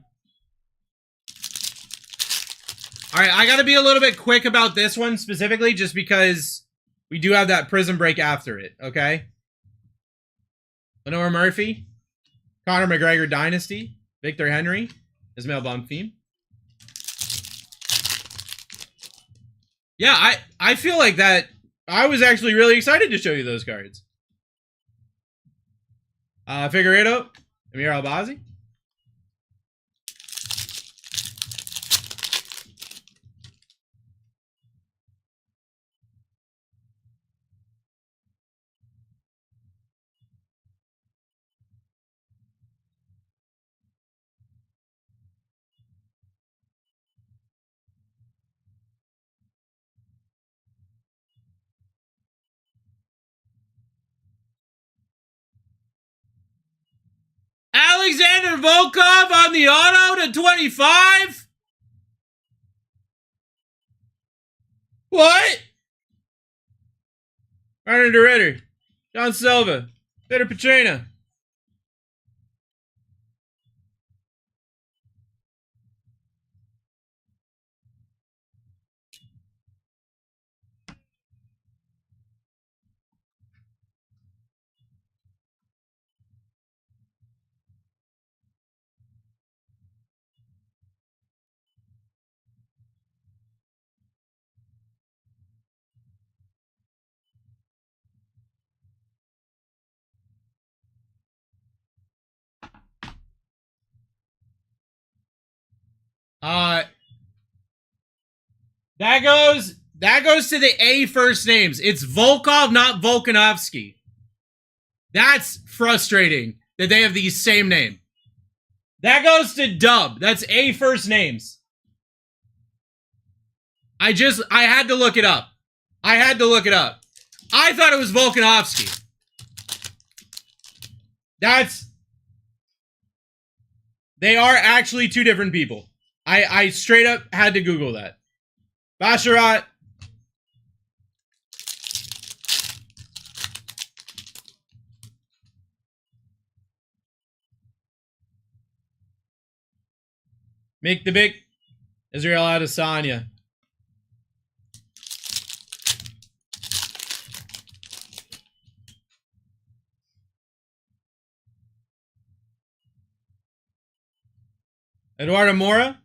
All right, I got to be a little bit quick about this one specifically just because we do have that Prism break after it, okay? Lenore Murphy, Conor McGregor Dynasty, Victor Henry, Ismail Bonfim. Yeah, I feel like that. I was actually really excited to show you those cards. Figueiredo, Amir Albazi. Alexander Volkov on the auto to 25? What? Arnold Ritter. John Silva. Peter Petrina. That goes to the A first names. It's Volkov, not Volkanovsky. That's frustrating that they have the same name. That goes to Dub. That's A first names. I had to look it up. I thought it was Volkanovsky. They are actually two different people. I straight up had to Google that. Basharat. Make the big Israel Adesanya. Eduardo Mora.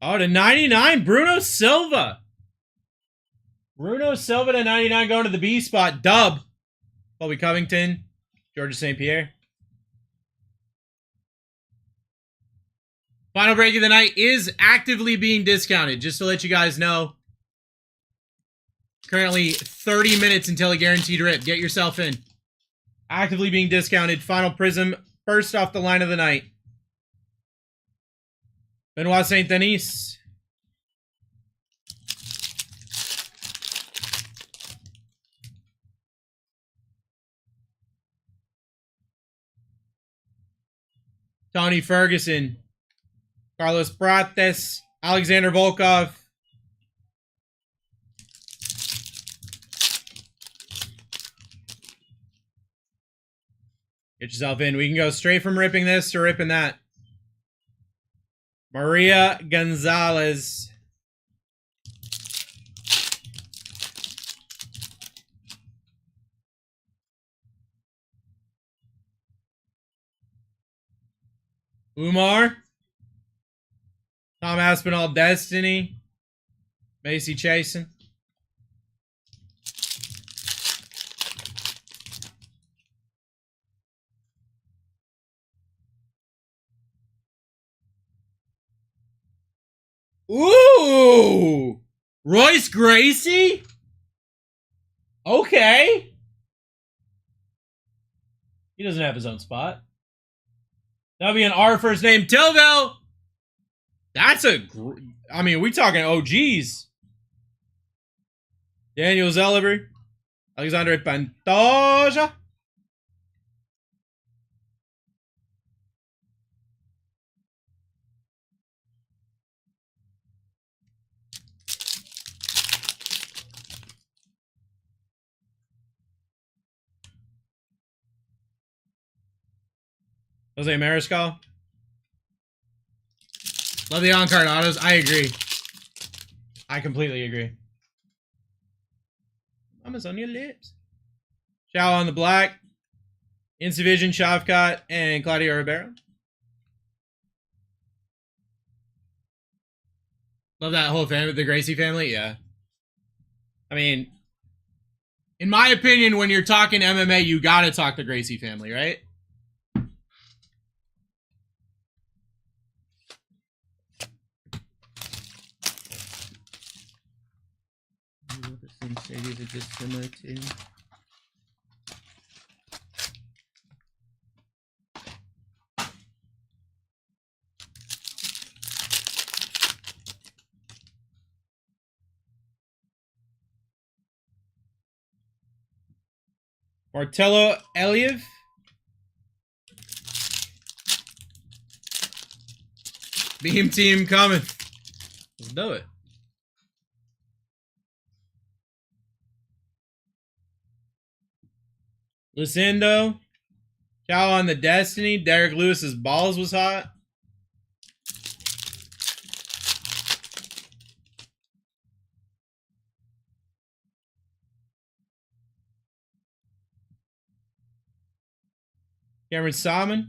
Oh, to 99, Bruno Silva. Bruno Silva to 99 going to the B spot. Dub. Colby Covington. Georgia St. Pierre. Final break of the night is actively being discounted, just to let you guys know. Currently 30 minutes until a guaranteed rip. Get yourself in. Actively being discounted. Final Prism, first off the line of the night. Benoit Saint Denis. Tony Ferguson. Carlos Prates. Alexander Volkov. Get yourself in. We can go straight from ripping this to ripping that. Maria Gonzalez. Umar. Tom Aspinall Destiny. Macy Chasen. Ooh! Royce Gracie? Okay. He doesn't have his own spot. That'll be an R first name. Tilville! That's I mean, we talking OGs. Daniel Zelliver. Alexandre Pantoja. Jose Mariscal. Love the on-card autos. I agree. I completely agree. Mama's on your lips. Chow on the black. Incivision, Shavkat, and Claudio Ribeiro. Love that whole family, the Gracie family. Yeah. I mean, in my opinion, when you're talking MMA, you gotta talk the Gracie family, right? Similar to. Martello Eliev. Beam team coming. Let's do it. Lucindo. Cow on the Destiny. Derek Lewis's balls was hot. Cameron Salmon.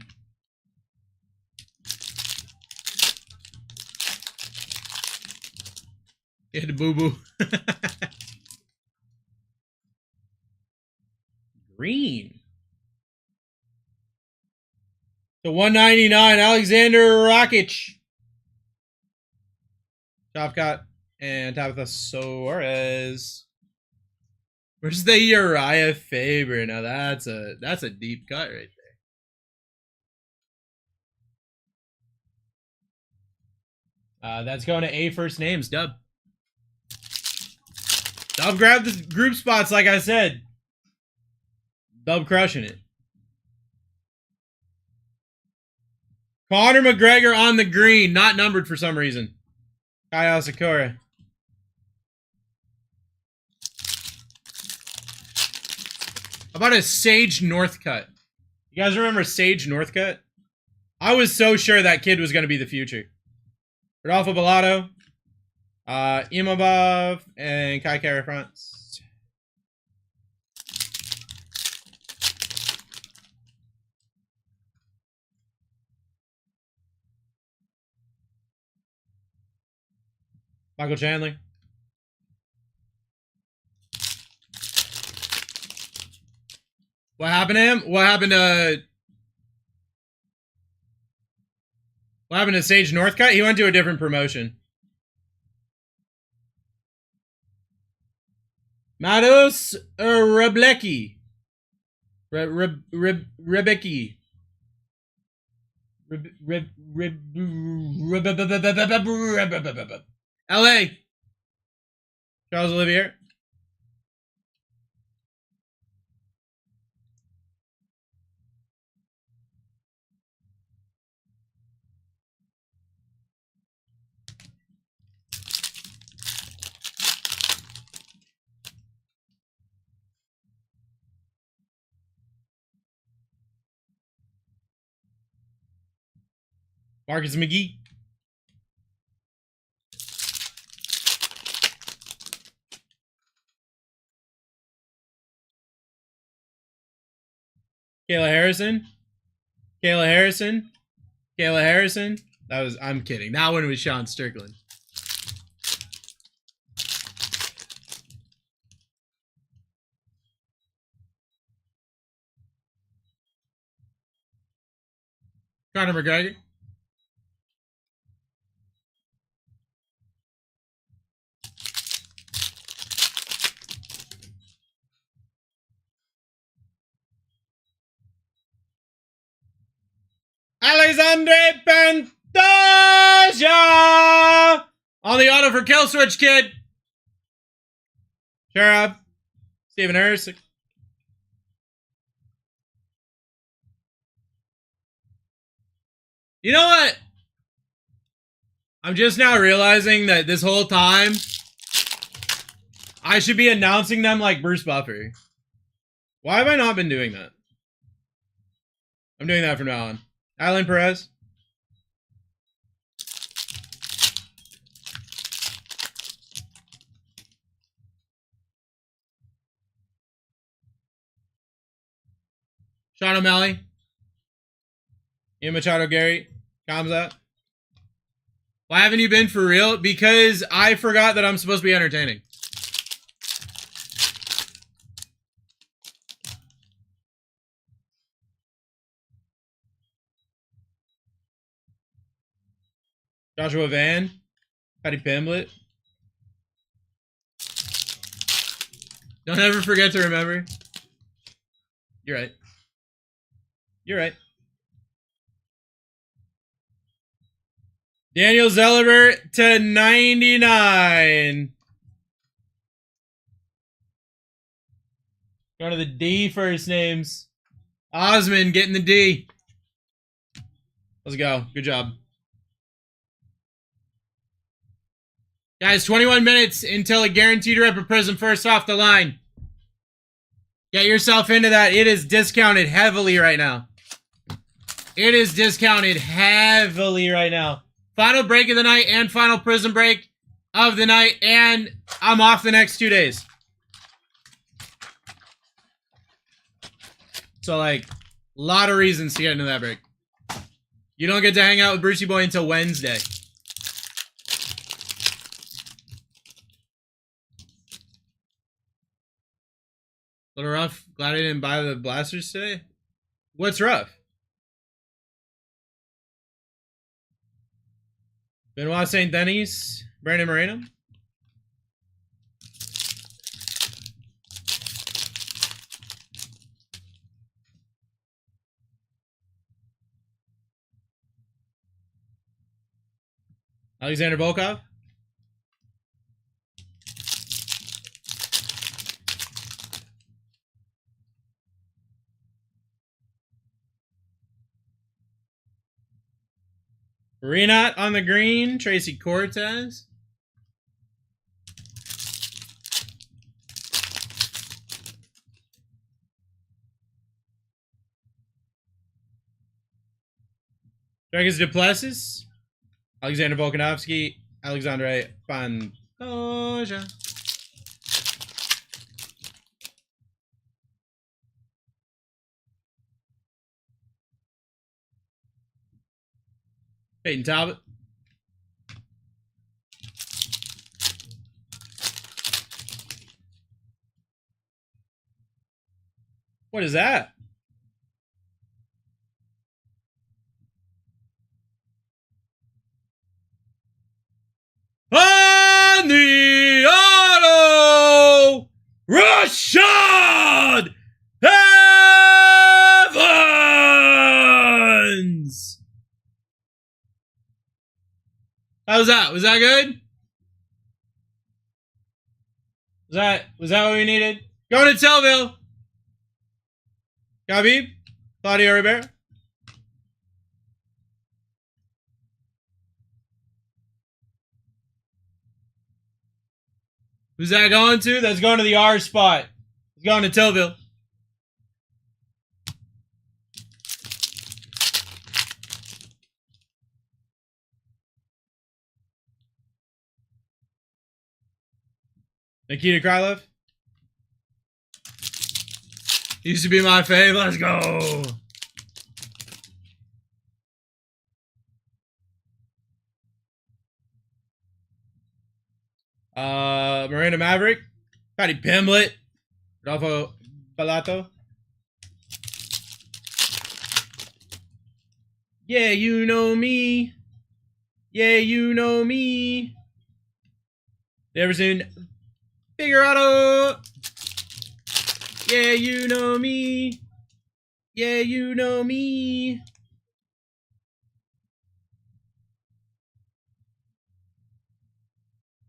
Get the boo-boo. Green. The 199, Alexander Rakic. Top cut. And Tabitha Soares. Where's the Uriah Faber? Now that's a deep cut right there. That's going to A first names, Dub. Dub grabbed the group spots, like I said. Dub crushing it. Conor McGregor on the green, not numbered for some reason. Kyle Sakura. How about a Sage Northcutt? You guys remember Sage Northcutt? I was so sure that kid was going to be the future. Rodolfo Bellato. Imabov and Kai Kara France. Michael Chandler. What happened to him? What happened to Sage Northcutt? He went to a different promotion. Matos Reblecki. Rebecki. LA. Charles Olivier. Marcus McGee. Kayla Harrison. Kayla Harrison. Kayla Harrison. That was, I'm kidding. That one was Sean Strickland. Conor McGregor. Alexandre Pantoja on the auto for Kill Switch Kid. Sharab. Stephen Harris. You know what? I'm just now realizing that this whole time I should be announcing them like Bruce Buffer. Why have I not been doing that? I'm doing that from now on. Alan Perez. Sean O'Malley. Ian Machado Gary. Kamza. Why haven't you been for real? Because I forgot that I'm supposed to be entertaining. Joshua Van. Patty Pimblett. Don't ever forget to remember. You're right. You're right. Daniel Zelliver to 99. Going to the D first names. Osmond getting the D. Let's go. Good job. Guys, 21 minutes until a guaranteed rip of Prism first off the line. Get yourself into that. It is discounted heavily right now. It is discounted heavily right now. Final break of the night and final Prism break of the night. And I'm off the next 2 days. So, like, a lot of reasons to get into that break. You don't get to hang out with Brucey Boy until Wednesday. A little rough. Glad I didn't buy the blasters today. What's rough? Benoit St. Denis, Brandon Moreno. Alexander Volkov. Renat on the green. Tracy Cortez. Dragons Duplessis. Alexander Volkanovsky. Alexandre Pantoja. Peyton Talbot. What is that? On the auto, Rashad Evans. How was that? Was that good? Was that what we needed? Going to Telville. Khabib. Claudio Ribeiro. Who's that going to? That's going to the R spot. It's going to Tillville. Nikita Krylov. Used to be my fave. Let's go. Miranda Maverick. Patty Pimblett. Rodolfo Balato. Yeah, you know me. Yeah, you know me. Everson Figueroa. Yeah, you know me. Yeah, you know me.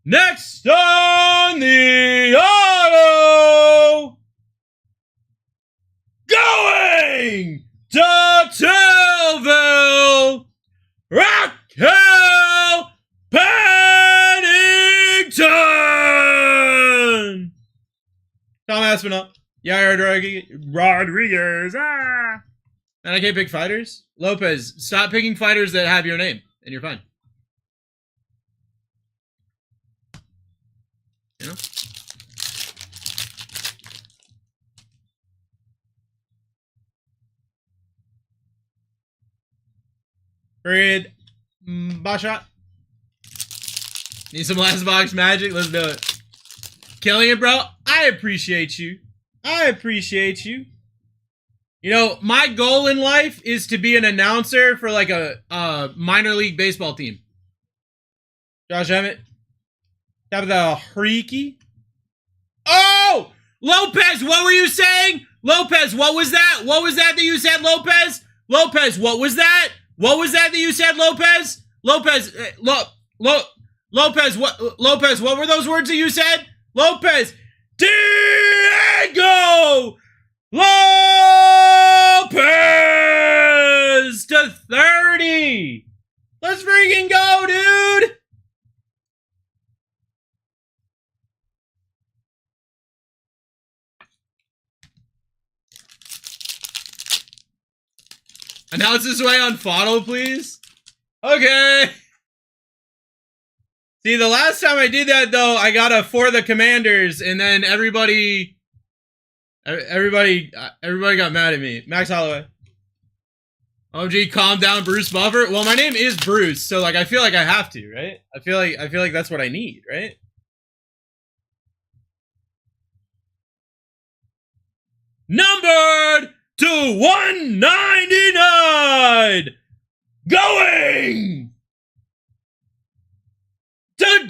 Next on the auto, going to Tillville, Raquel Pennington. Tom Aspinall. Yair Rodriguez. Ah. And I can't pick fighters. Lopez, stop picking fighters that have your name, and you're fine. You know? Period. Bashot. Need some last box magic? Let's do it. Killing it, bro. I appreciate you. I appreciate you. You know, my goal in life is to be an announcer for like a minor league baseball team. Josh Emmett. Top of the Hriki. Oh! Lopez, what were you saying? Lopez, what was that? What was that you said, Lopez? Lopez, what was that? What was that you said, Lopez? Lopez, Lopez, what were those words that you said? Lopez, D Diego Lopez to 30. Let's freaking go, dude. Announce this way on Fotto, please. Okay. See, the last time I did that, though, I got a for the Commanders, and then everybody got mad at me. Max Holloway. OG, calm down, Bruce Buffer. Well, my name is Bruce, so like I feel like I have to, right? I feel like that's what I need, right? Numbered to 199, going to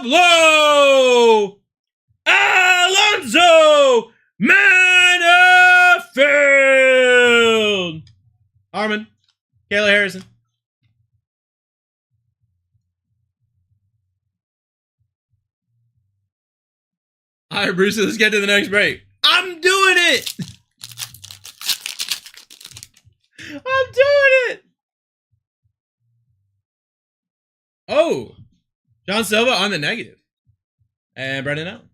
Doblo Alonzo Manifield. Harmon, Kayla Harrison. All right, Bruce, let's get to the next break. I'm doing it. I'm doing it. Oh, John Silva on the negative. And Brendan Allen.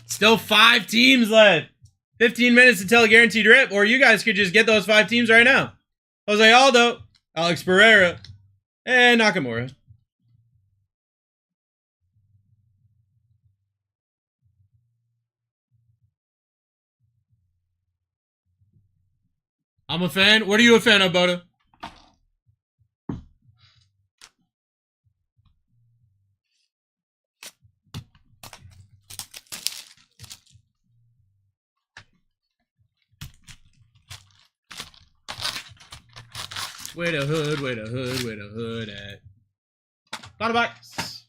Still 5 teams left. 15 minutes until a guaranteed rip, or you guys could just get those 5 teams right now. Jose Aldo, Alex Pereira, and Nakamura. I'm a fan. What are you a fan of, Boda? Where the hood at? Bottom box.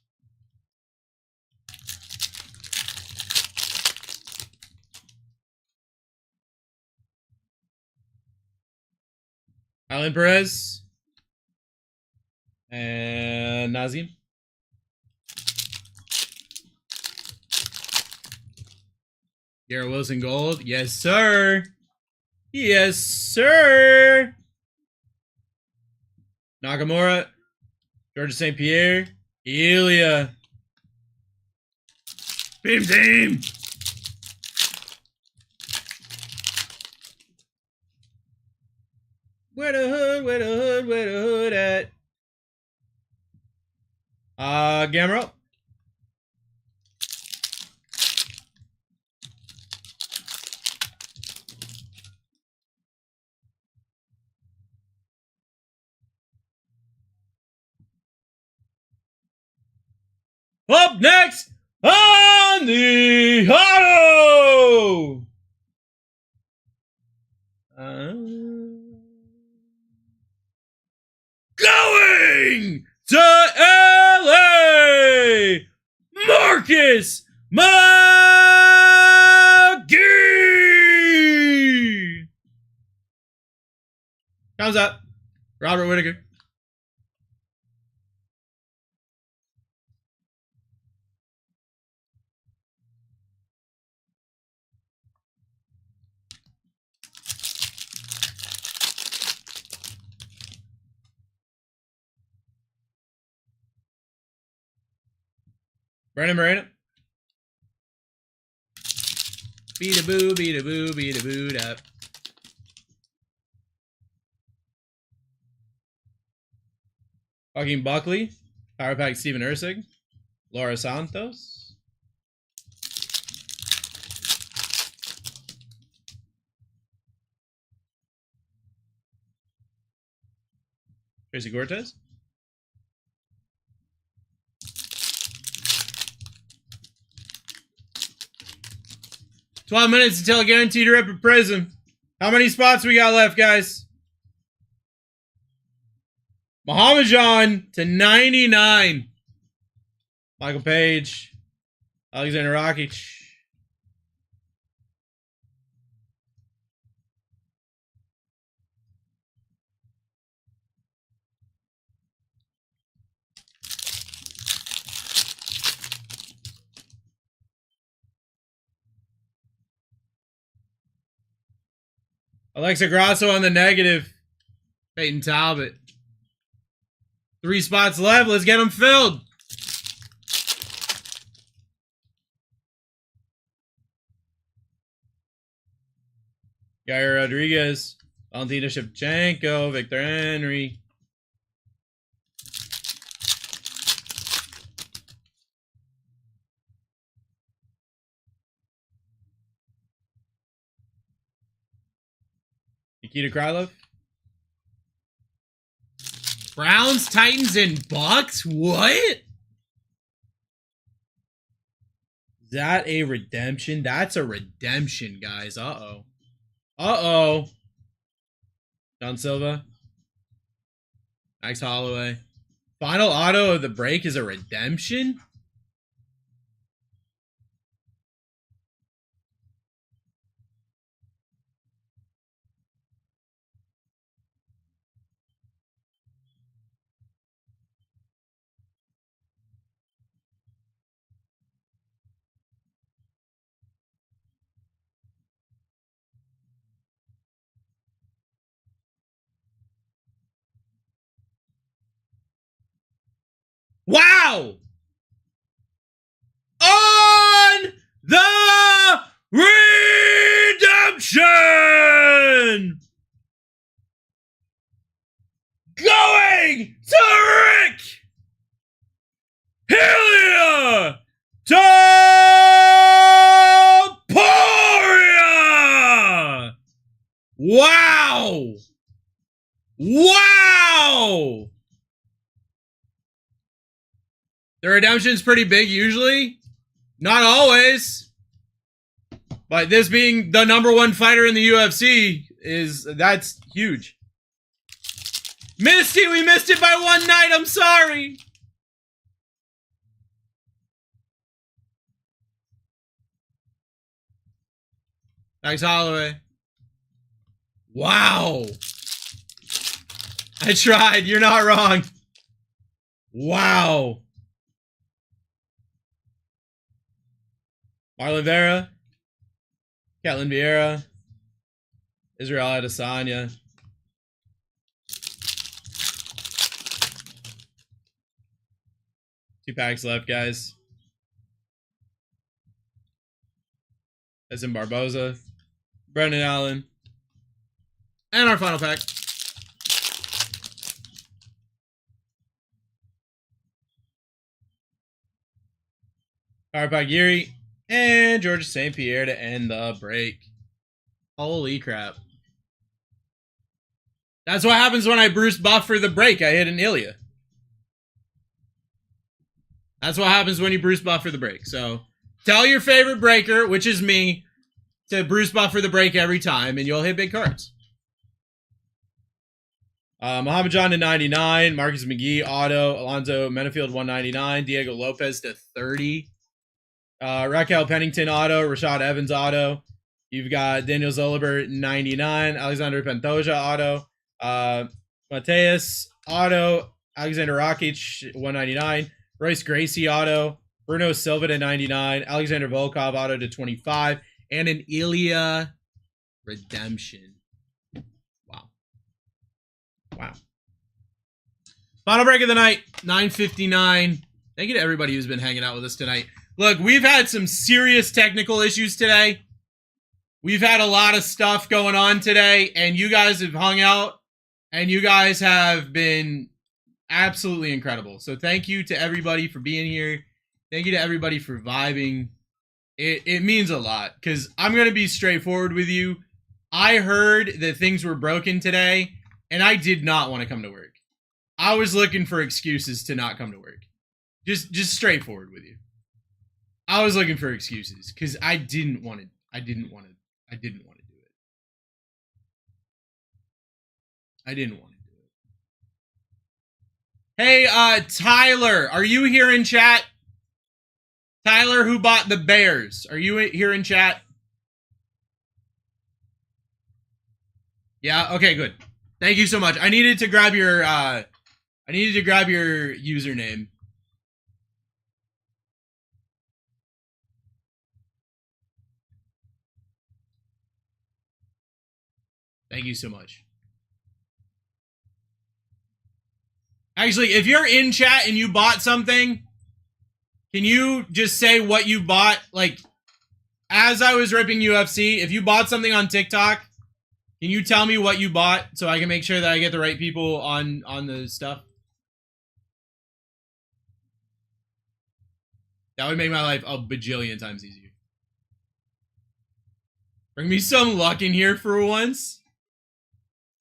Alan Perez. And Nazim. Garrett Wilson gold. Yes, sir. Yes, sir. Nakamura. George St. Pierre. Elia. Beam team. Where the hood at? Gamero. Up next on the auto. Going to LA, Marcus McGee. Comes up, Robert Whittaker. Brandon Moreno. Beat a boo, beat a boo, beat a boot up. Joaquin Buckley. Power Pack Steven Ursig. Laura Santos. Tracy Cortez. $12 minutes until guaranteed rip at Prism. How many spots we got left, guys? Muhammad John to 99. Michael Page. Alexander Rakic. Alexa Grasso on the negative. Peyton Talbot. 3 spots left. Let's get them filled. Yair Rodriguez. Valentina Shevchenko. Victor Henry. Nikita Krylov. Browns, Titans, and Bucks? What? Is that a redemption? That's a redemption, guys. Uh-oh. Uh-oh. John Silva. Max Holloway. Final auto of the break is a redemption? Wow! On the redemption! Going to Rick Helia Topuria! Wow! Wow! The redemption's pretty big usually. Not always. But this being the #1 fighter in the UFC that's huge. Misty, we missed it by 1 night. I'm sorry. Max Holloway. Wow. I tried. You're not wrong. Wow. Marlon Vera. Catlin Vieira. Israel Adesanya. Two packs left, guys. Essen Barboza. Brendan Allen. And our final pack. Harpagiri. And George St. Pierre to end the break. Holy crap. That's what happens when I Bruce buff for the break. I hit an Ilya. That's what happens when you Bruce buff for the break. So, tell your favorite breaker, which is me, to Bruce buff for the break every time, and you'll hit big cards. Muhammad John to 99. Marcus McGee, auto. Alonzo Menafield, 199. Diego Lopez to 30. Raquel Pennington, auto. Rashad Evans, auto. You've got Daniel Zolibert, 99. Alexander Pantoja, auto. Mateus, auto. Alexander Rakic, 199. Royce Gracie, auto. Bruno Silva to 99. Alexander Volkov, auto to 25. And an Ilya redemption. Wow. Wow. Final break of the night, 9:59. Thank you to everybody who's been hanging out with us tonight. Look, we've had some serious technical issues today. We've had a lot of stuff going on today, and you guys have hung out, and you guys have been absolutely incredible. So thank you to everybody for being here. Thank you to everybody for vibing. It means a lot, because I'm going to be straightforward with you. I heard that things were broken today, and I did not want to come to work. I was looking for excuses to not come to work. Just straightforward with you. I was looking for excuses because I didn't want to do it. I didn't want to do it. Hey, Tyler, are you here in chat? Tyler, who bought the Bears, are you here in chat? Yeah. Okay. Good. Thank you so much. I needed to grab your username. Thank you so much. Actually, if you're in chat and you bought something, can you just say what you bought? Like, as I was ripping UFC, if you bought something on TikTok, can you tell me what you bought so I can make sure that I get the right people on the stuff? That would make my life a bajillion times easier. Bring me some luck in here for once.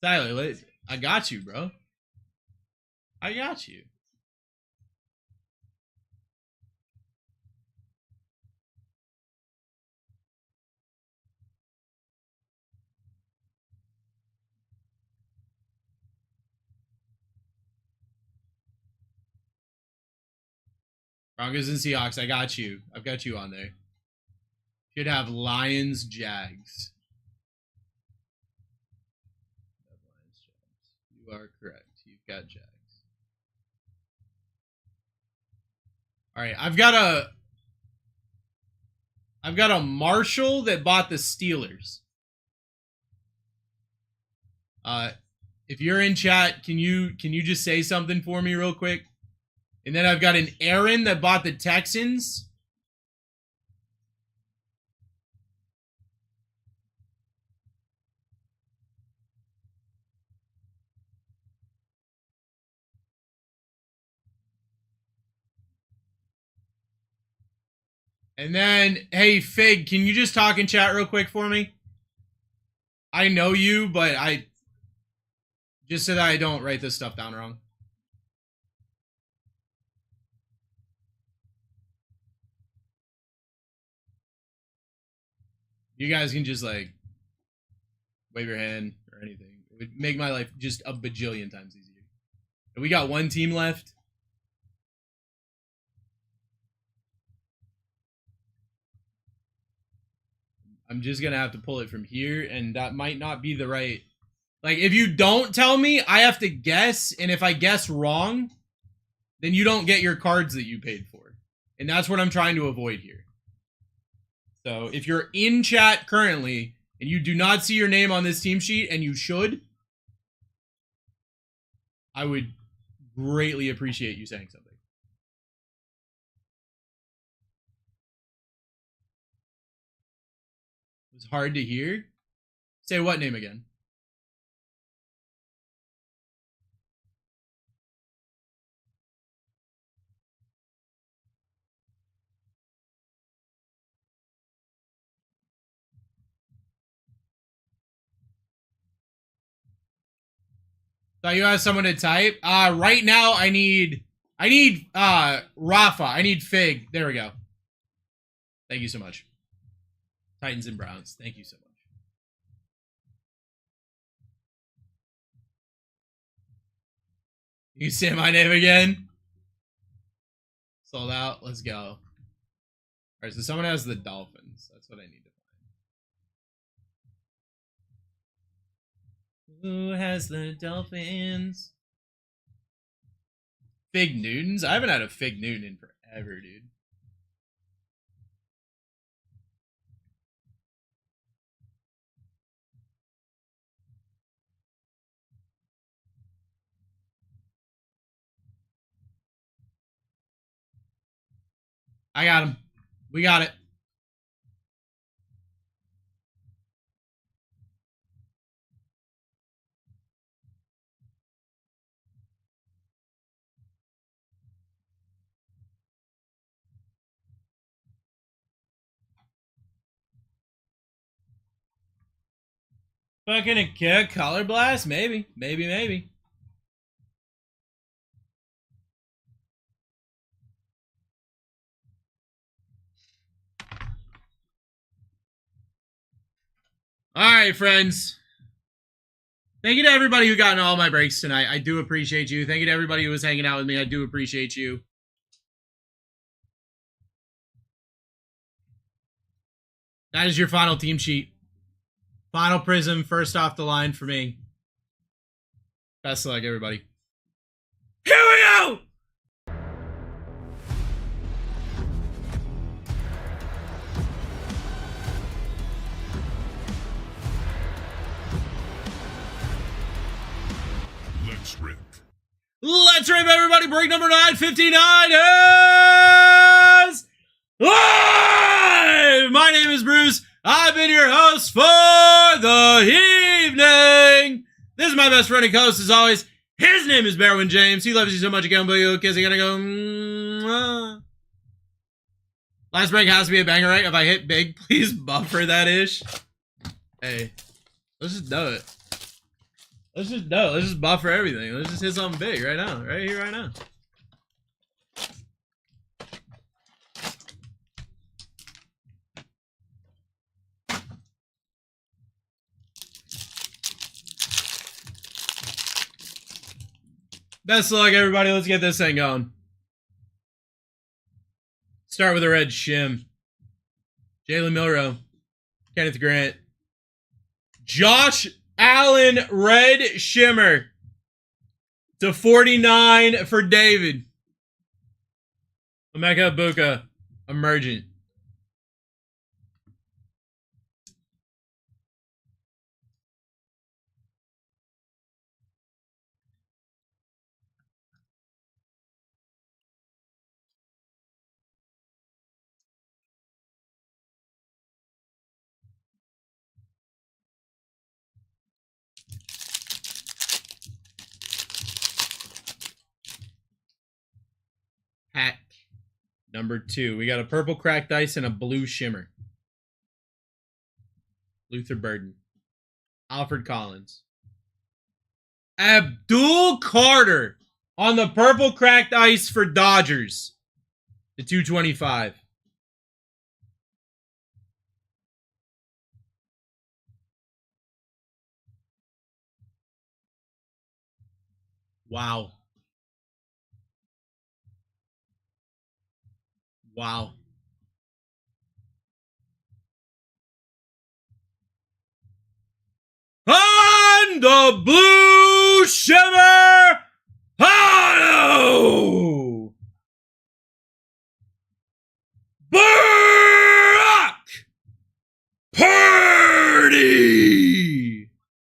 Tyler, I got you, bro. I got you. Broncos and Seahawks, I got you. I've got you on there. Should have Lions, Jags. You are correct. You've got Jags. All right, I've got a Marshall that bought the Steelers. If you're in chat, can you just say something for me real quick? And then I've got an Aaron that bought the Texans. And then, hey, Fig, can you just talk in chat real quick for me? I know you, but just so that I don't write this stuff down wrong. You guys can just, like, wave your hand or anything. It would make my life just a bajillion times easier. And we got one team left. I'm just going to have to pull it from here, and that might not be the right... Like, if you don't tell me, I have to guess, and if I guess wrong, then you don't get your cards that you paid for. And that's what I'm trying to avoid here. So, if you're in chat currently, and you do not see your name on this team sheet, and you should, I would greatly appreciate you saying something. It was hard to hear. Say what name again? Thought you had someone to type. Right now I need Rafa. I need Fig. There we go. Thank you so much. Titans and Browns. Thank you so much. You say my name again? Sold out. Let's go. All right, so someone has the Dolphins. That's what I need to find. Who has the Dolphins? Fig Newtons? I haven't had a Fig Newton in forever, dude. I got him. We got it. Fucking a color blast? Maybe. Maybe. All right, friends. Thank you to everybody who got in all my breaks tonight. I do appreciate you. Thank you to everybody who was hanging out with me. I do appreciate you. That is your final team sheet. Final Prism, first off the line for me. Best of luck, everybody. Here we go! That's right, everybody. Break number 959 is live! My name is Bruce. I've been your host for the evening. This is my best friend and co-host, as always. His name is Berwin James. He loves you so much, again, but you kiss. You gotta go. Last break has to be a banger, right? If I hit big, please buffer that ish. Hey, let's just do it. Let's just do it. Let's just buffer everything. Let's just hit something big right now. Right here, right now. Best of luck, everybody. Let's get this thing going. Start with a red shim. Jalen Milroe. Kenneth Grant. Josh Allen, red shimmer. To 49 for David. Emeka Buka, emergent. Pack number 2. We got a purple cracked ice and a blue shimmer. Luther Burden. Alfred Collins. Abdul Carter on the purple cracked ice for Dodgers. To 225. Wow. Wow. On the blue shimmer auto, Brock Purdy.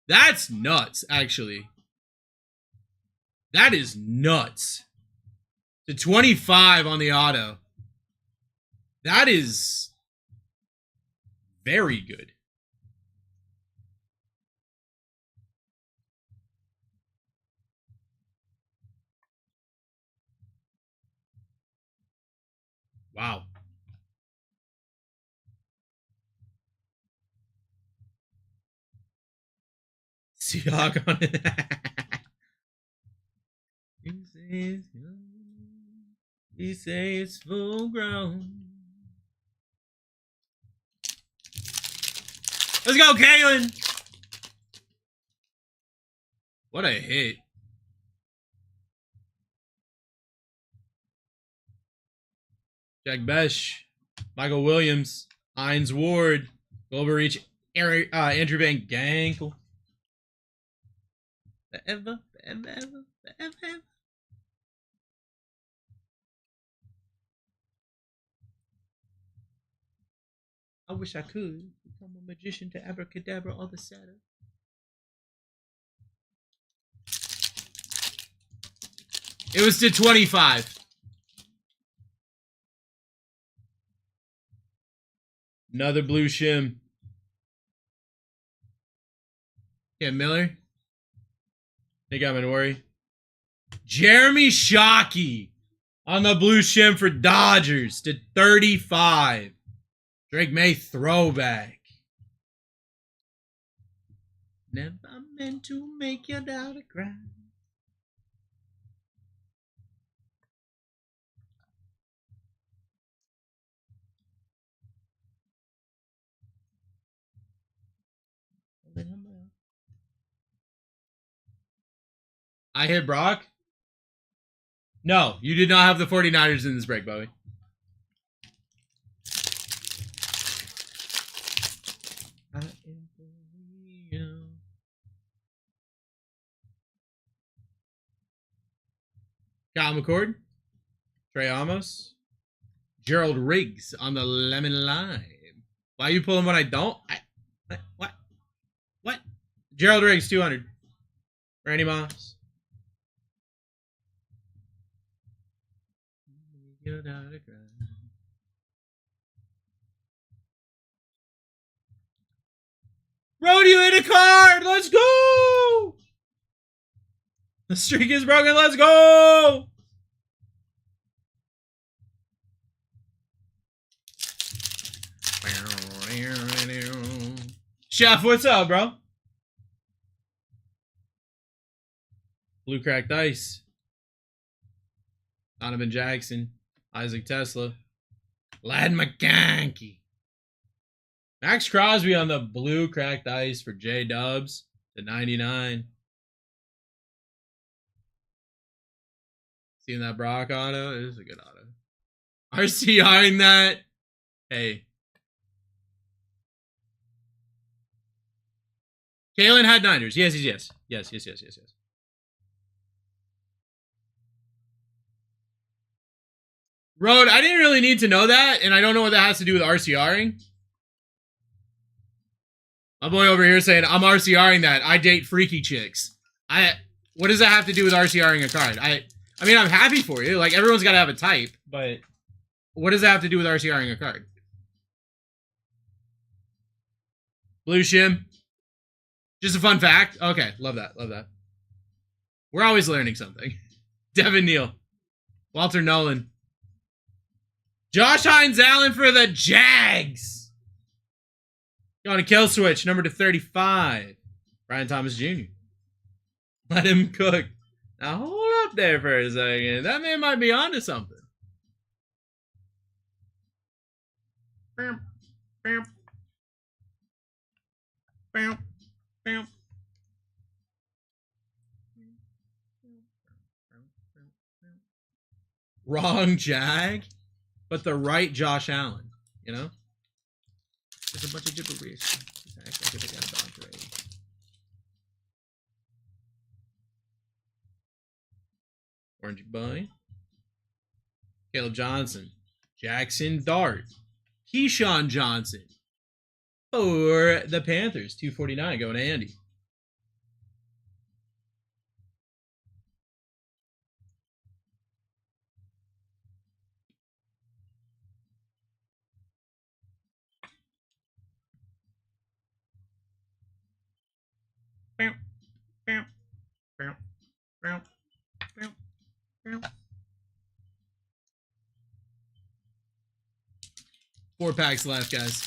That's nuts, actually. That is nuts. To 25 on the auto. That is very good. Wow. Seahawk on it. He say it's full grown. Let's go, Kalen! What a hit. Jack Besh, Michael Williams, Hines Ward, Global Reach, Andrew Van Gankle. Forever. I wish I could become a magician to abracadabra all the sadder. It was to 25. Another blue shim. Yeah, Miller. Think I'm gonna worry. Jeremy Shockey on the blue shim for Dodgers to 35. Drake May throwback. Never meant to make your daughter cry. I hit Brock? No, you did not have the 49ers in this break, Bowie. Kyle McCord, Trey Amos, Gerald Riggs on the lemon lime. Why are you pulling when I don't? What? Gerald Riggs, 200. Randy Moss. Rodeo hit a card! Let's go! The streak is broken, let's go! Chef, what's up, bro? Blue cracked ice. Donovan Jackson. Isaac Tesla. Lad McCankey. Max Crosby on the blue cracked ice for J Dubs to 99. Seeing that Brock auto? It is a good auto. RCRing that. Hey. Kalen had Niners. Yes. Road, I didn't really need to know that, and I don't know what that has to do with RCRing. My boy over here saying, I'm RCRing that. I date freaky chicks. What does that have to do with RCRing a card? I mean, I'm happy for you. Like, everyone's got to have a type, but what does that have to do with RCRing a card? Blue shim. Just a fun fact. Okay, love that. We're always learning something. Devin Neal. Walter Nolan. Josh Hines Allen for the Jags. Going to kill switch, number to 35. Brian Thomas Jr. Let him cook. Now hold up there for a second. That man might be onto something. Bam. Bam. Bam. Bam. Wrong Jag, but the right Josh Allen, you know? There's a bunch of gibberish. Orange Bunny. Caleb Johnson. Jackson Dart. Keyshawn Johnson. For the Panthers. 249 going to Andy. Bam, bam, bam, bam, bam, bam. 4 packs left, guys.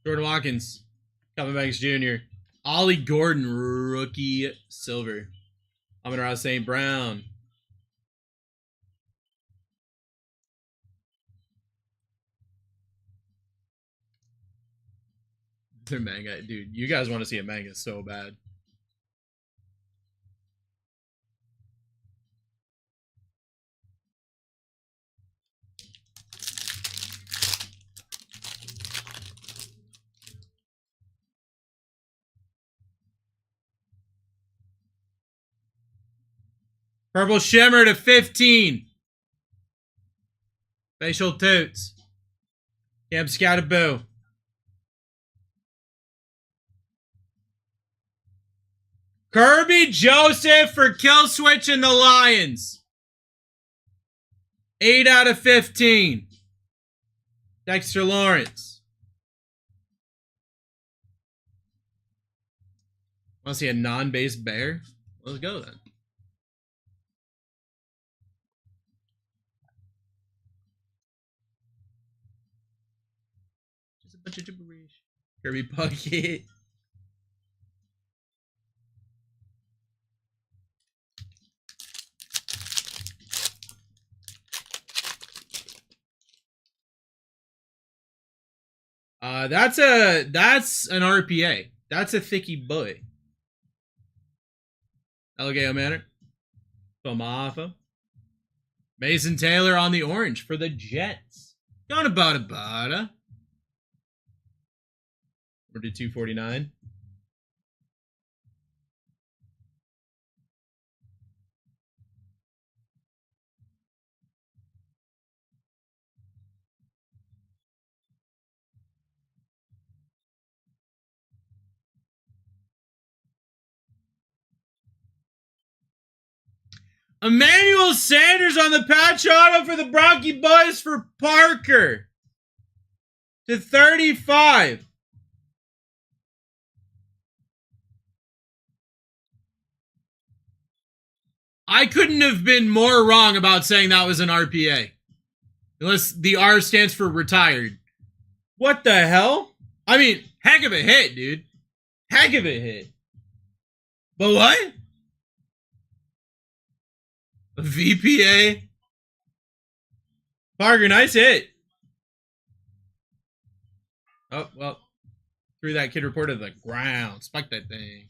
Jordan Watkins, Calvin Banks Jr., Ollie Gordon, rookie silver. Amon-Ra St. Brown. Their manga, dude. You guys want to see a manga so bad. Purple Shimmer to 15. Facial Toots. Cam Scatterboo. Kirby Joseph for Kill Switch and the Lions. 8 out of 15. Dexter Lawrence. Want to see a non-base bear? Let's go then. Just a bunch of gibberish. Kirby Puckett. That's an RPA. That's a thicky boy. Alligator Manor. Famafa. Mason Taylor on the orange for the Jets. Going about a bada. We're to 249. Emmanuel Sanders on the patch auto for the Bronchi Boys for Parker. To 35. I couldn't have been more wrong about saying that was an RPA. Unless the R stands for retired. What the hell? I mean, heck of a hit, dude. Heck of a hit. But what? A VPA? Parker, nice hit. Oh, well. Threw that kid report to the ground. Spike that thing.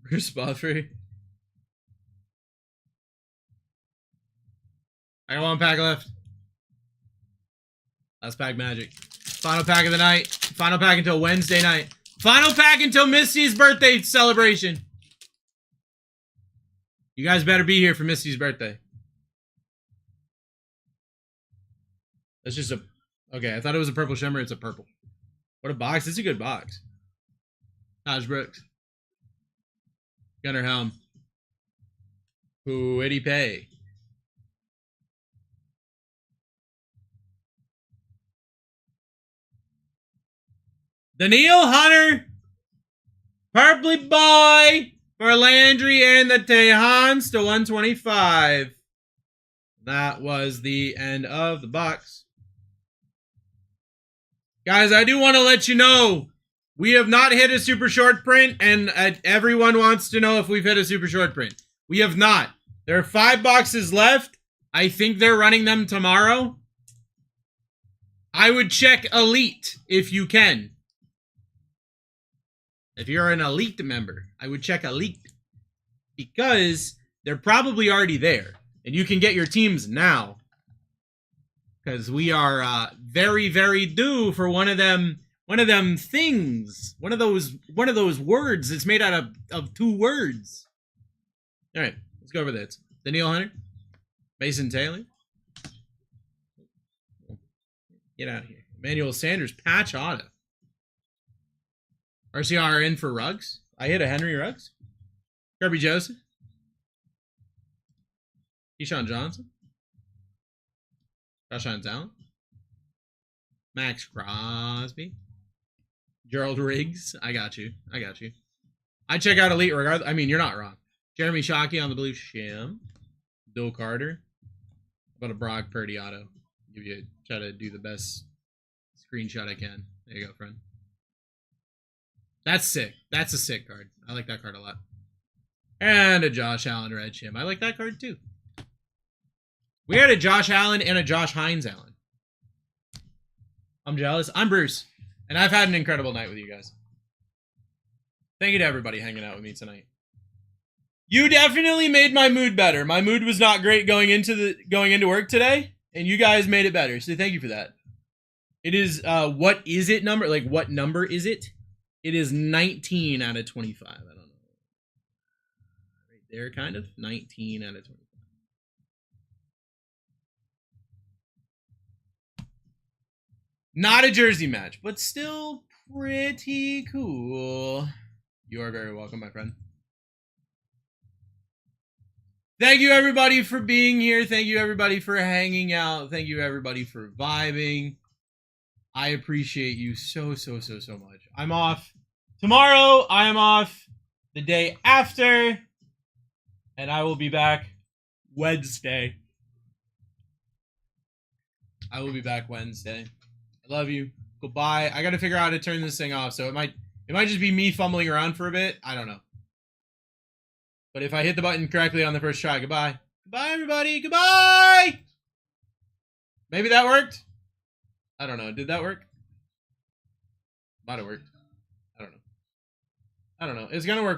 Bruce Buffer. I got one pack left. Last pack magic. Final pack of the night. Final pack until Wednesday night. Final pack until Misty's birthday celebration. You guys better be here for Misty's birthday. That's just a... Okay, I thought it was a purple shimmer. It's a purple. What a box. It's a good box. Taj Brooks. Gunnar Helm. Who did he pay? Daniil Hunter. Purpley Boy. For Landry and the Tejans to 125. That was the end of the box. Guys, I do want to let you know, we have not hit a super short print, and everyone wants to know if we've hit a super short print. We have not. There are 5 boxes left. I think they're running them tomorrow. I would check Elite if you can. If you're an Elite member, I would check Elite. Because they're probably already there. And you can get your teams now. Because we are very, very due for one of them things. One of those words. It's made out of 2 words. Alright, let's go over this. Daniil Hunter. Mason Taylor. Get out of here. Emmanuel Sanders, patch auto. RCR in for Ruggs. I hit a Henry Ruggs. Kirby Joseph. Keyshawn Johnson. Josh Allen. Max Crosby. Gerald Riggs. I got you. I check out Elite regardless. I mean, you're not wrong. Jeremy Shockey on the blue shim. Bill Carter. How about a Brock Purdy auto? Try to do the best screenshot I can. There you go, friend. That's sick. That's a sick card. I like that card a lot. And a Josh Allen red shim. I like that card too. We had a Josh Allen and a Josh Hines Allen. I'm jealous. I'm Bruce. And I've had an incredible night with you guys. Thank you to everybody hanging out with me tonight. You definitely made my mood better. My mood was not great going into work today, and you guys made it better. So thank you for that. It is what is it number? Like what number is it? It is 19 out of 25. I don't know. Right there, kind of. 19 out of 25. Not a jersey match, but still pretty cool. You are very welcome, my friend. Thank you, everybody, for being here. Thank you, everybody, for hanging out. Thank you, everybody, for vibing. I appreciate you so, so, so, so much. I'm off tomorrow. I am off the day after. And I will be back Wednesday. I will be back Wednesday. I love you. Goodbye. I got to figure out how to turn this thing off. So it might just be me fumbling around for a bit. I don't know. But if I hit the button correctly on the first try, goodbye. Goodbye, everybody. Goodbye. Maybe that worked. I don't know. Did that work? Might have worked. I don't know. It's going to work when